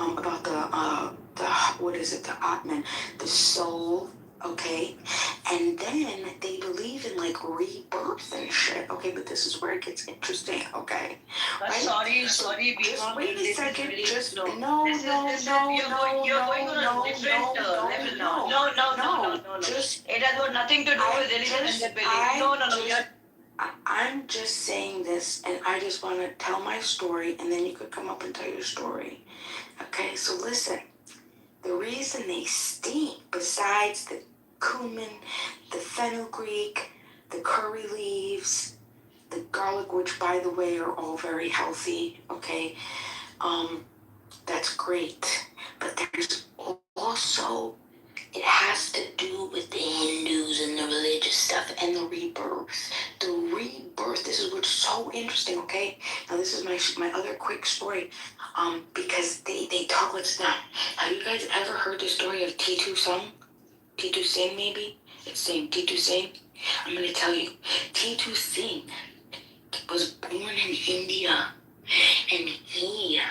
what is it, the Atman, the soul. Okay, and then they believe in like rebirth and shit. Okay, but this is where it gets interesting. Okay, right? Sorry, just Bima, wait a second. really, Just no. no. You're going on a different level now. No. Just it has got nothing to do with religion and their belief. No. I'm just saying this, and I just want to tell my story, and then you could come up and tell your story. Okay, so listen. The reason they stink, besides the cumin, the fenugreek, the curry leaves, the garlic, which by the way are all very healthy, okay? That's great. But there's also, it has to do with the Hindus and the religious stuff and the rebirth. The rebirth, this is what's so interesting, okay? Now this is my other quick story. Because they talk with them. Have you guys ever heard the story of Titu Singh, maybe? It's saying Titu Singh. I'm going to tell you. Titu Singh was born in India, and he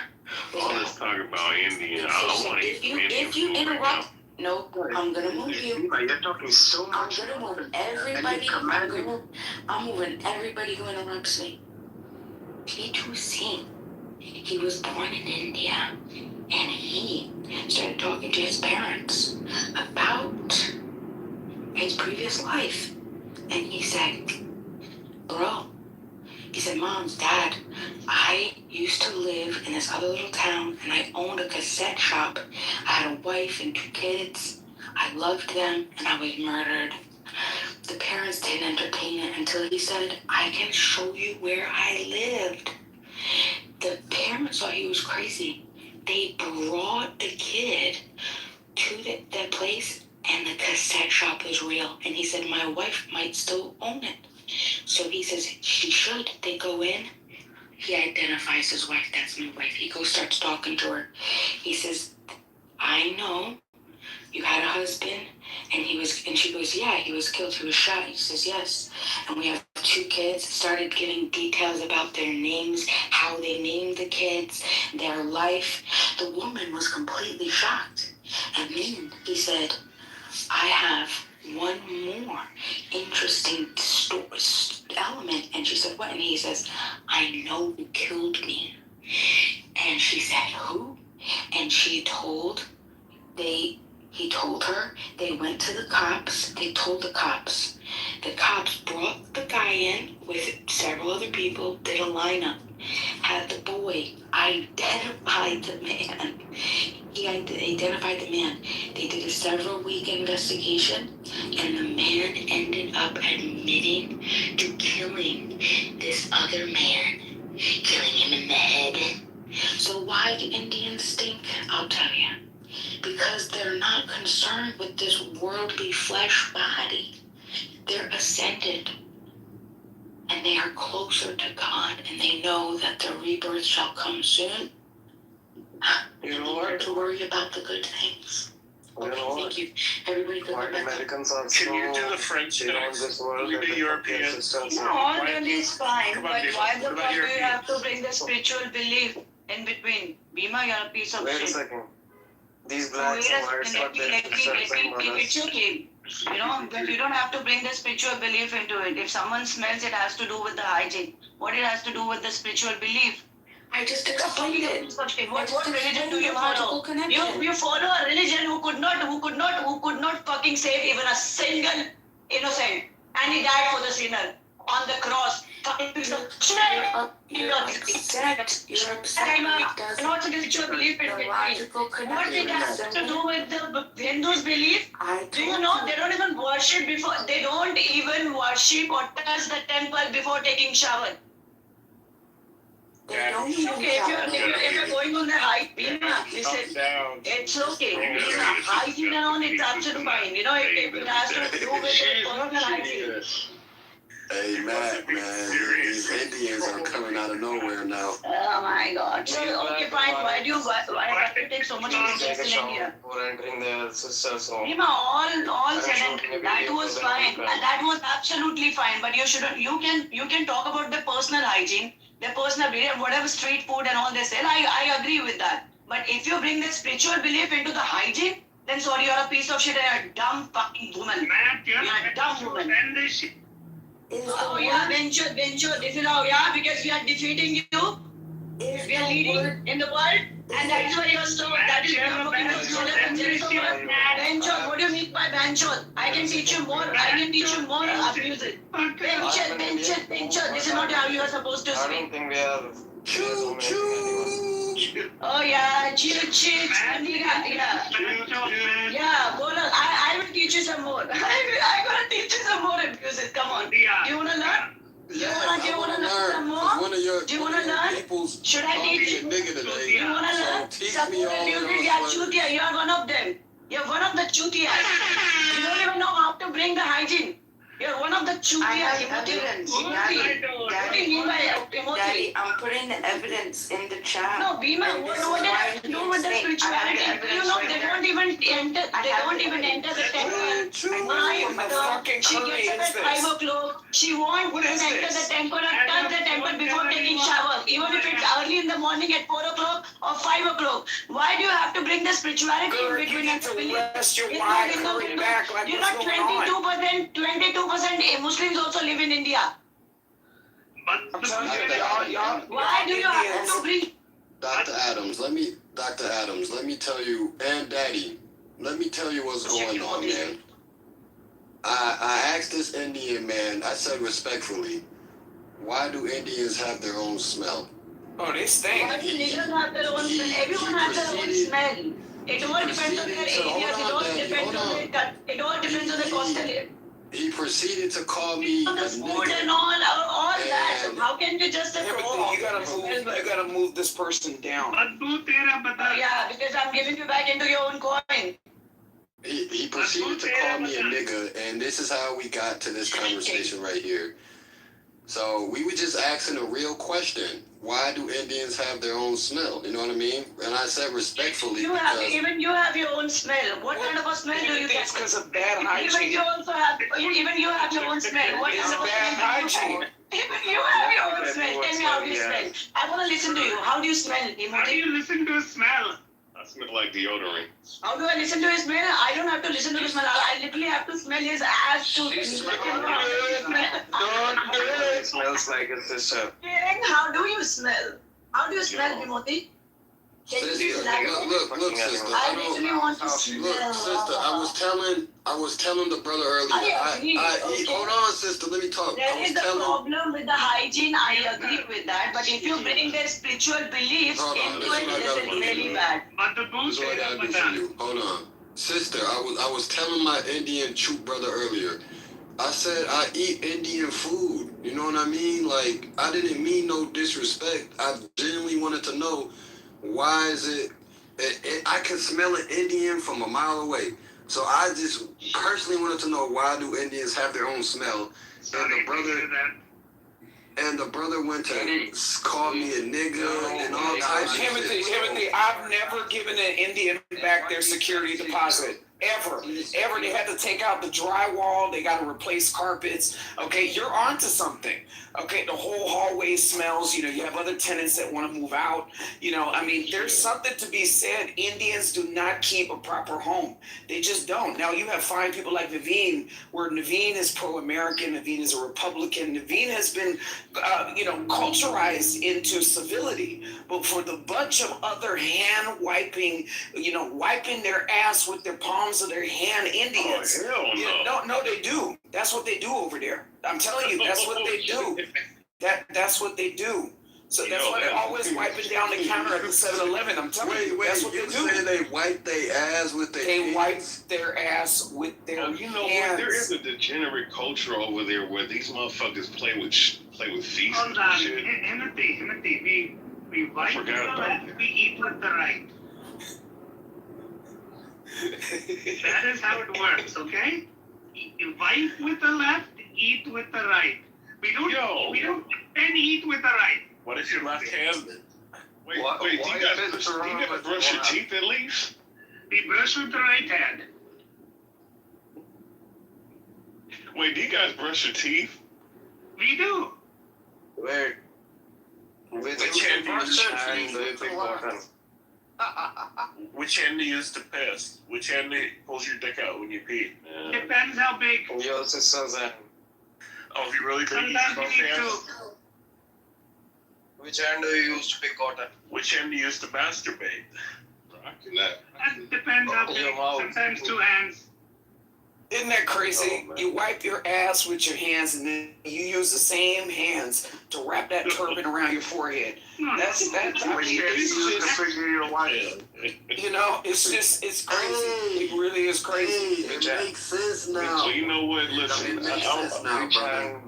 was all this talk about India. I don't want to if you interrupt, no, I'm going to move you. You're talking so much. I'm going to move everybody. I'm moving everybody who interrupts me. Titu Singh. He was born in India, and he started talking to his parents about his previous life. And he said, Mom, Dad, I used to live in this other little town, and I owned a cassette shop. I had a wife and 2 kids. I loved them, and I was murdered. The parents didn't entertain it until he said, I can show you where I lived. The parents thought he was crazy. They brought the kid to the place, and the cassette shop was real. And he said, my wife might still own it. So he says, she should. They go in. He identifies his wife. That's my wife. He goes, starts talking to her. He says, I know you had a husband, and she goes, yeah, he was killed. He was shot. He says, yes. And we have 2 kids. Started giving details about their names, how they named the kids, their life. The woman was completely shocked. And then he said, I have one more interesting element. And she said, what? And he says, I know who killed me. And she said, who? And he told her. They went to the cops. They told the cops. The cops brought the guy in with several other people, did a lineup, had the boy identify the man. He identified the man. They did a several-week investigation, and the man ended up admitting to killing this other man, killing him in the head. So why do Indians stink? I'll tell you. Because they're not concerned with this worldly flesh body. They're ascended. And they are closer to God. And they know that the rebirth shall come soon. You know what? To worry about the good things. Okay, thank you. Everybody go back. Americans are Can you do the French next? We do Europeans. No, all that is fine. Come But on, why the what about fuck do you Europeans? have to bring the spiritual belief in between? Bhima, you're a piece of Wait a shit. second. These Wait blacks a and whites second, got their it's okay. You know, but you don't have to bring the spiritual belief into it. If someone smells, it has to do with the hygiene. What it has to do with the spiritual belief? I just explained it. What religion do you follow? You follow a religion who could not fucking save even a single innocent, and he died for the sinner on the cross. You're upset. And also spiritual belief in what it has to do with the Hindus' belief? Do you know they don't even worship before? They don't even worship or touch the temple before taking shower. It's okay if you're going on the hike, listen, it's okay. Hygiene and all, it's absolutely fine. You know, if it has to do with personal hygiene. Hey, Matt, man, these Indians are coming out of nowhere now. Oh my God. So, okay, fine. Why do you take so much interest in India? For entering their sisters' home. Rima, all said and that was fine. That was absolutely fine. But you shouldn't. You can talk about their personal hygiene, their personal belief, whatever street food and all they sell. I agree with that. But if you bring the spiritual belief into the hygiene, then sorry, you're a piece of shit and you're a dumb fucking woman. You're a dumb woman. Oh yeah, venture. This is how, yeah, because we are defeating you. We are leading in the world, and that is why you're so. That is why you're looking at venture. What do you mean by venture? I can teach you more. Abuse it. Venture. This is not how you are supposed to I speak. don't think we have. Oh yeah, yeah, Bola, I will teach you some more. I'm gonna teach you some more abuses. Come on. Do you wanna learn? Do you wanna learn some more? Do you wanna learn? Should I teach you? Do you wanna learn? Some more abuses, yeah, chutia, you are one of them. You're one of the chutias. You don't even know how to bring the hygiene. You're one of the chutias. I have evidence. Daddy, I'm putting the evidence in the chat. No, Bhima, what does that do with the spirituality? You know, they don't even enter the temple. She gets up at 5 o'clock. She wants to enter the temple and touch the temple before taking shower. Even if it's early in the morning at 4 o'clock or 5 o'clock. Why do you have to bring the spirituality in between and the belief? You know, 22% Muslims also live in India. Why do you have to bring? Dr. Adams, let me tell you, and Daddy, let me tell you what's going on, man. I asked this Indian man, I said respectfully, why do Indians have their own smell? Oh, they stink. Why do niggas have their own smell? Everyone has their own smell. It all depends on their areas. It all depends on the coastal area. He proceeded to call me a The food nigga. and all that. So how can you just Timothy, you gotta move this person down. Yeah, because I'm giving you back into your own coin. He proceeded to call me a nigga, and this is how we got to this conversation right here. So we were just asking a real question. Why do Indians have their own smell? You know what I mean? And I said respectfully Even you have your own smell. What kind of a smell do you get? It's because of bad hygiene. Even you have your own smell. What It's kind of a bad smell? hygiene. Even you have your own smell. Tell me how do you smell? I want to listen to you. How do you smell, Timothy? How do you listen to a smell? I smell like deodorant. How do I listen to his smell? I don't have to listen to the smell. I literally have to smell his ass to It smells like a sister. How do you smell? How do you smell, Timothy? Can you Sister, elaborate? look, sister. I literally want to smell. Look, sister. I was telling the brother earlier. I agree. Okay. Hold on, sister. Let me talk. There is a problem with the hygiene. I agree with that. But if you bring their spiritual beliefs into it, this is really bad. But the This is what I gotta do for you. Hold on, sister. I was telling my Indian troop brother earlier. I said I eat Indian food. You know what I mean? Like, I didn't mean no disrespect. I genuinely wanted to know why is it I can smell an Indian from a mile away. So I just personally wanted to know, why do Indians have their own smell? And the brother went to call me a nigga and all types of shit. Timothy, I've never given an Indian back their security deposit. Ever. They had to take out the drywall. They got to replace carpets. Okay, you're onto something. Okay, the whole hallway smells. You know, you have other tenants that want to move out. You know, I mean, there's something to be said. Indians do not keep a proper home. They just don't. Now, you have fine people like Naveen, where Naveen is pro-American. Naveen is a Republican. Naveen has been, culturized into civility. But for the bunch of other hand-wiping, wiping their ass with their palms of their hand Indians. Oh, hell no. No, they do. That's what they do over there. I'm telling you, that's what they do. That's what they do. So that's why they're always wiping down the counter at the 7-Eleven. I'm telling you, that's what they do. Say they wipe their ass with their They wipe their ass with their hands. You know what? There is a degenerate culture over there where these motherfuckers play with feces Hold and on, shit. Timothy, we wipe with the left, we eat with the right. That is how it works, okay? You wipe with the left, eat with the right. We don't then eat with the right. What is your left hand? Wait, do you guys brush your teeth at least? We brush with the right hand. Wait, do you guys brush your teeth? We do. Wait. Which hand do you use to Which hand do you use to piss? Which hand pulls your dick out when you pee? Depends how big. Yours is so that. Oh, if you really think you use both hands? Which hand do you use to pick cotton? Which hand do you use to masturbate? That depends how big. Sometimes two hands. Isn't that crazy? You wipe your ass with your hands, and then you use the same hands to wrap that turban around your forehead. That's it's crazy. It really is crazy. It makes sense now. So you know what? Listen, it makes sense now, brother.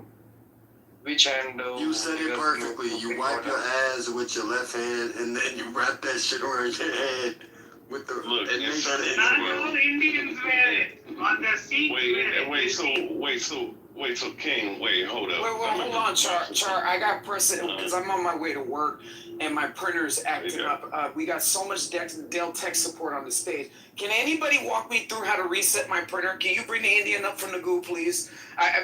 Which hand you said it perfectly. You wipe your ass with your left hand, and then you wrap that shit around your head with the. Look, not all Indians wear it. On the seat. Wait, so King, hold up. Hold on, Char. I got precedent because I'm on my way to work and my printer's acting up. We got so much Dell tech support on the stage. Can anybody walk me through how to reset my printer? Can you bring the Indian up from the goo, please?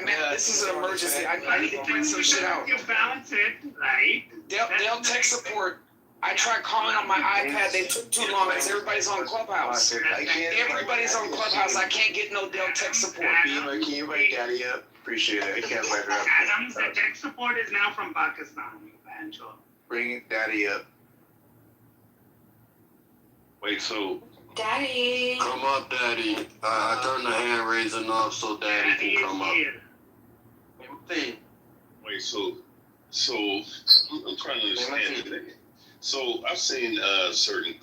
This is an emergency. I need to print some shit out. You balance it, right? Dell tech support. I tried calling on my iPad. They took too long because everybody's on Clubhouse. Everybody's on Clubhouse. I can't get no Dell tech support. Can you wake Daddy up? Appreciate it. I can't wait up. Adams, the tech support is now from Pakistan. Banjo. Bring Daddy up. Wait, so. Daddy. Come up, Daddy. I turned the hand raising off so Daddy can come up. Wait, so I'm trying to understand it. So I've seen certain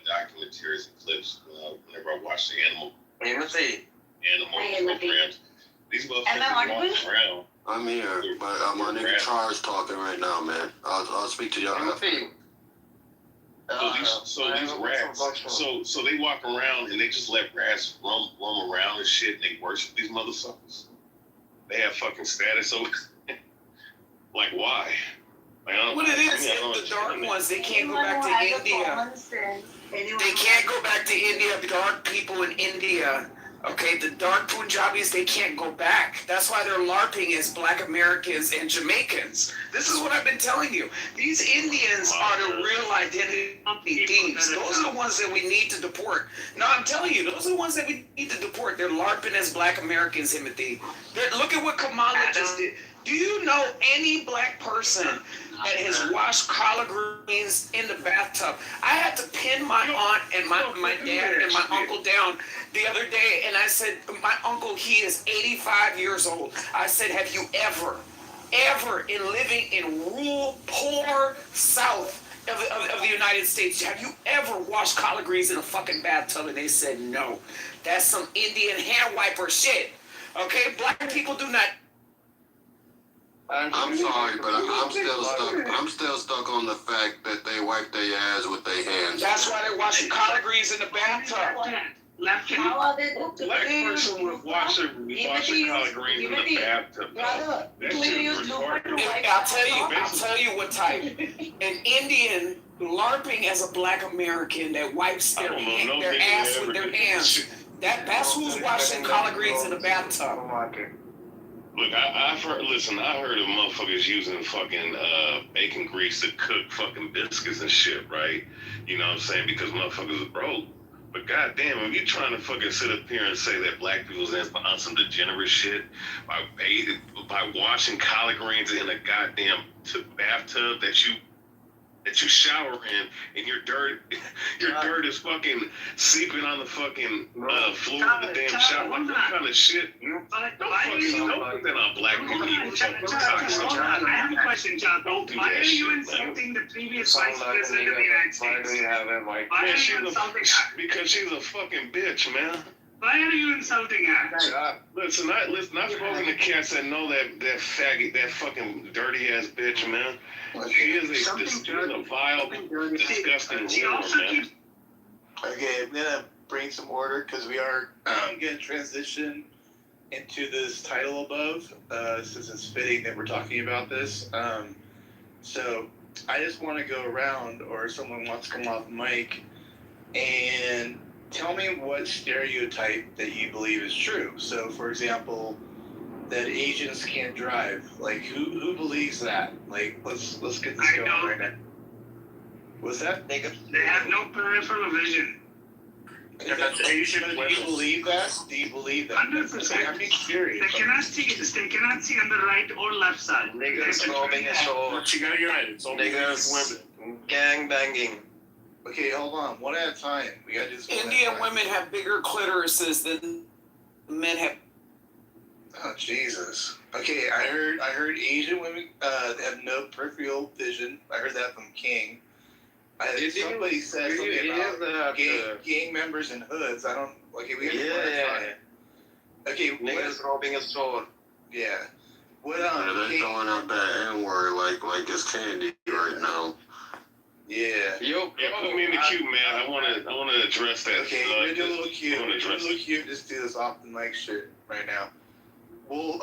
documentaries and clips whenever I watch the animal programs, These Am I motherfuckers audible? walk around. I'm here, but my nigga Charles talking right now, man. I'll speak to y'all after. So these rats, so they walk around and they just let rats roam around and shit. And they worship these motherfuckers. They have fucking status over. Like why? Like, What it is, the dark ones, they can't go back to India. They can't go back to India. The dark people in India, okay, the dark Punjabis, they can't go back. That's why they're LARPing as Black Americans and Jamaicans. This is what I've been telling you. These Indians are the real identity thieves. Those are the ones that we need to deport. No, I'm telling you, those are the ones that we need to deport. They're LARPing as Black Americans, Timothy. Look at what Kamala just did. Do you know any black person that has washed collard greens in the bathtub? I had to pin my aunt and my dad and my uncle down the other day, and I said, my uncle, he is 85 years old. I said, have you ever in living in rural, poor South of the United States, have you ever washed collard greens in a fucking bathtub? And they said, no. That's some Indian hand wiper shit. Okay, black people do not. I'm sorry, but I'm still stuck. I'm still stuck on the fact that they wipe their ass with their hands. That's why they're washing collard greens in the bathtub. Black person would wash their collard greens in the bathtub. That shit is retarded. I'll tell you what type. An Indian LARPing as a Black American that wipes their ass with their hands. That's who's washing collard greens in the bathtub. Look, I heard of motherfuckers using fucking bacon grease to cook fucking biscuits and shit, right? You know what I'm saying? Because motherfuckers are broke. But goddamn, if you're trying to fucking sit up here and say that black people's on some degenerate shit by washing collard greens in a goddamn bathtub that you shower in, and your dirt is fucking seeping on the fucking floor of the damn shower. What kind of shit? Don't put that on black people. I have a question, John. Why are you insulting the previous vice president of the United States? Because she's a fucking bitch, man. Why are you insulting her? Listen, I've spoken to cats that know that faggot, that fucking dirty ass bitch, man. She is a vile, disgusting woman, man. Okay, I'm gonna bring some order because we are gonna transition into this title above, since it's fitting that we're talking about this. So I just want to go around, or someone wants to come off mic and tell me what stereotype that you believe is true. So, for example, that Asians can't drive. Like, who believes that? Like, let's get this going right now. What's that? They have no peripheral vision. Do you believe that? Do you believe that? 100%. I'm being serious. They cannot see on the right or left side. Niggas robbing a store. But you got it right. It's only Niggas gang banging. Okay, hold on. One at a time. We got to just. Indian women have bigger clitorises than men have. Oh Jesus. Okay, I heard Asian women have no peripheral vision. I heard that from King. Somebody said something about gang members in hoods. I don't. Okay, we got to. Okay, niggas robbing a store. Yeah. What they're throwing out that N-word like it's candy right now. Yeah. Put me in the queue, man. I wanna address that. Okay, we're doing a little cute. We're doing a little cute. Just do this off the mic shit right now. Well,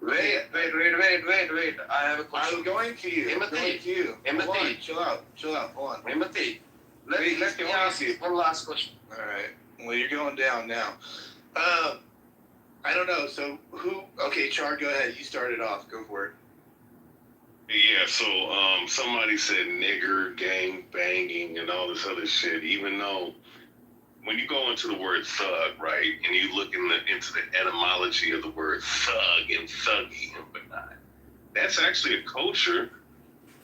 Wait. I have a question. I'm going to you. Timothy. Chill out. Hold on. Timothy. Let me ask you one last question. All right. Well, you're going down now. I don't know. So who? Okay, Char, go ahead. You started off. Go for it. Yeah, so somebody said nigger, gang banging, and all this other shit, even though when you go into the word thug, right, and you look into the etymology of the word thug and thuggy and whatnot, that's actually a culture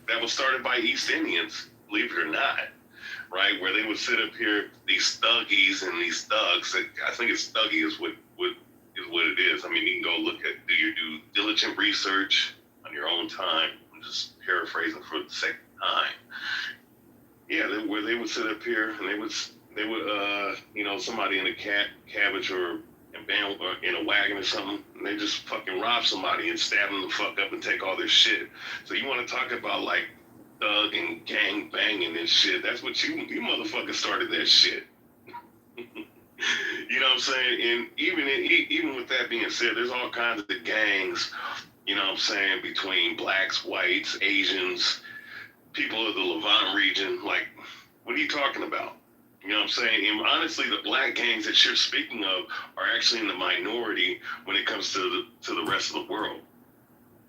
that was started by East Indians, believe it or not, right, where they would sit up here, these thuggies and these thugs, I think it's thuggy is what it is. I mean, you can go do your due diligent research on your own time. I'm just paraphrasing for the second time. Yeah, where they would sit up here and they would somebody in a cabbage or in a wagon or something, and they just fucking rob somebody and stab them the fuck up and take all their shit. So you want to talk about like thug and gang banging and shit? That's what you motherfuckers started that shit. You know what I'm saying? And even with that being said, there's all kinds of gangs. You know what I'm saying, between blacks, whites, Asians, people of the Levant region. Like, what are you talking about? You know what I'm saying? And honestly, the black gangs that you're speaking of are actually in the minority when it comes to the rest of the world.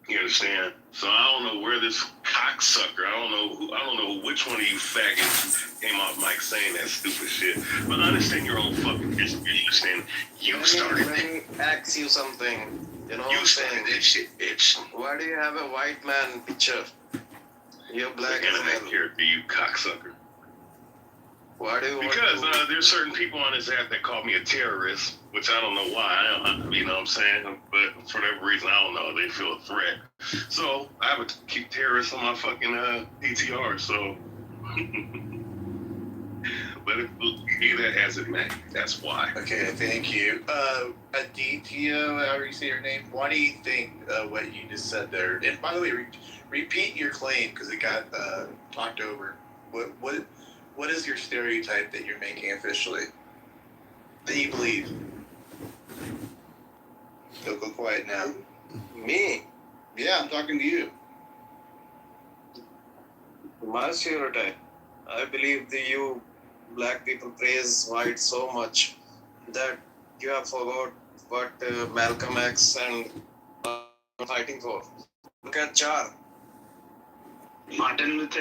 You understand? So I don't know where this cocksucker, I don't know which one of you faggots came off mic saying that stupid shit. But understand your own fucking history. You understand? You started Let me ask you something. You know what You I'm started saying? that shit, bitch. Why do you have a white man picture? You're black as Internet well. character, you cocksucker. Why do you want Because to... there's certain people on this app that call me a terrorist, which I don't know why. You know what I'm saying? But for whatever reason, I don't know. They feel a threat. So I have to keep terrorists on my fucking PTR. So let it be that as it may. That's why. Okay, thank you. Aditya, however you say your name, why do you think what you just said there? And by the way, repeat your claim because it got talked over. What is your stereotype that you're making officially? That you believe? Don't go quiet now. Me? Yeah, I'm talking to you. My stereotype. I believe you black people praise white so much that you have forgot what Malcolm X and fighting for. Look at Char. Martin Luther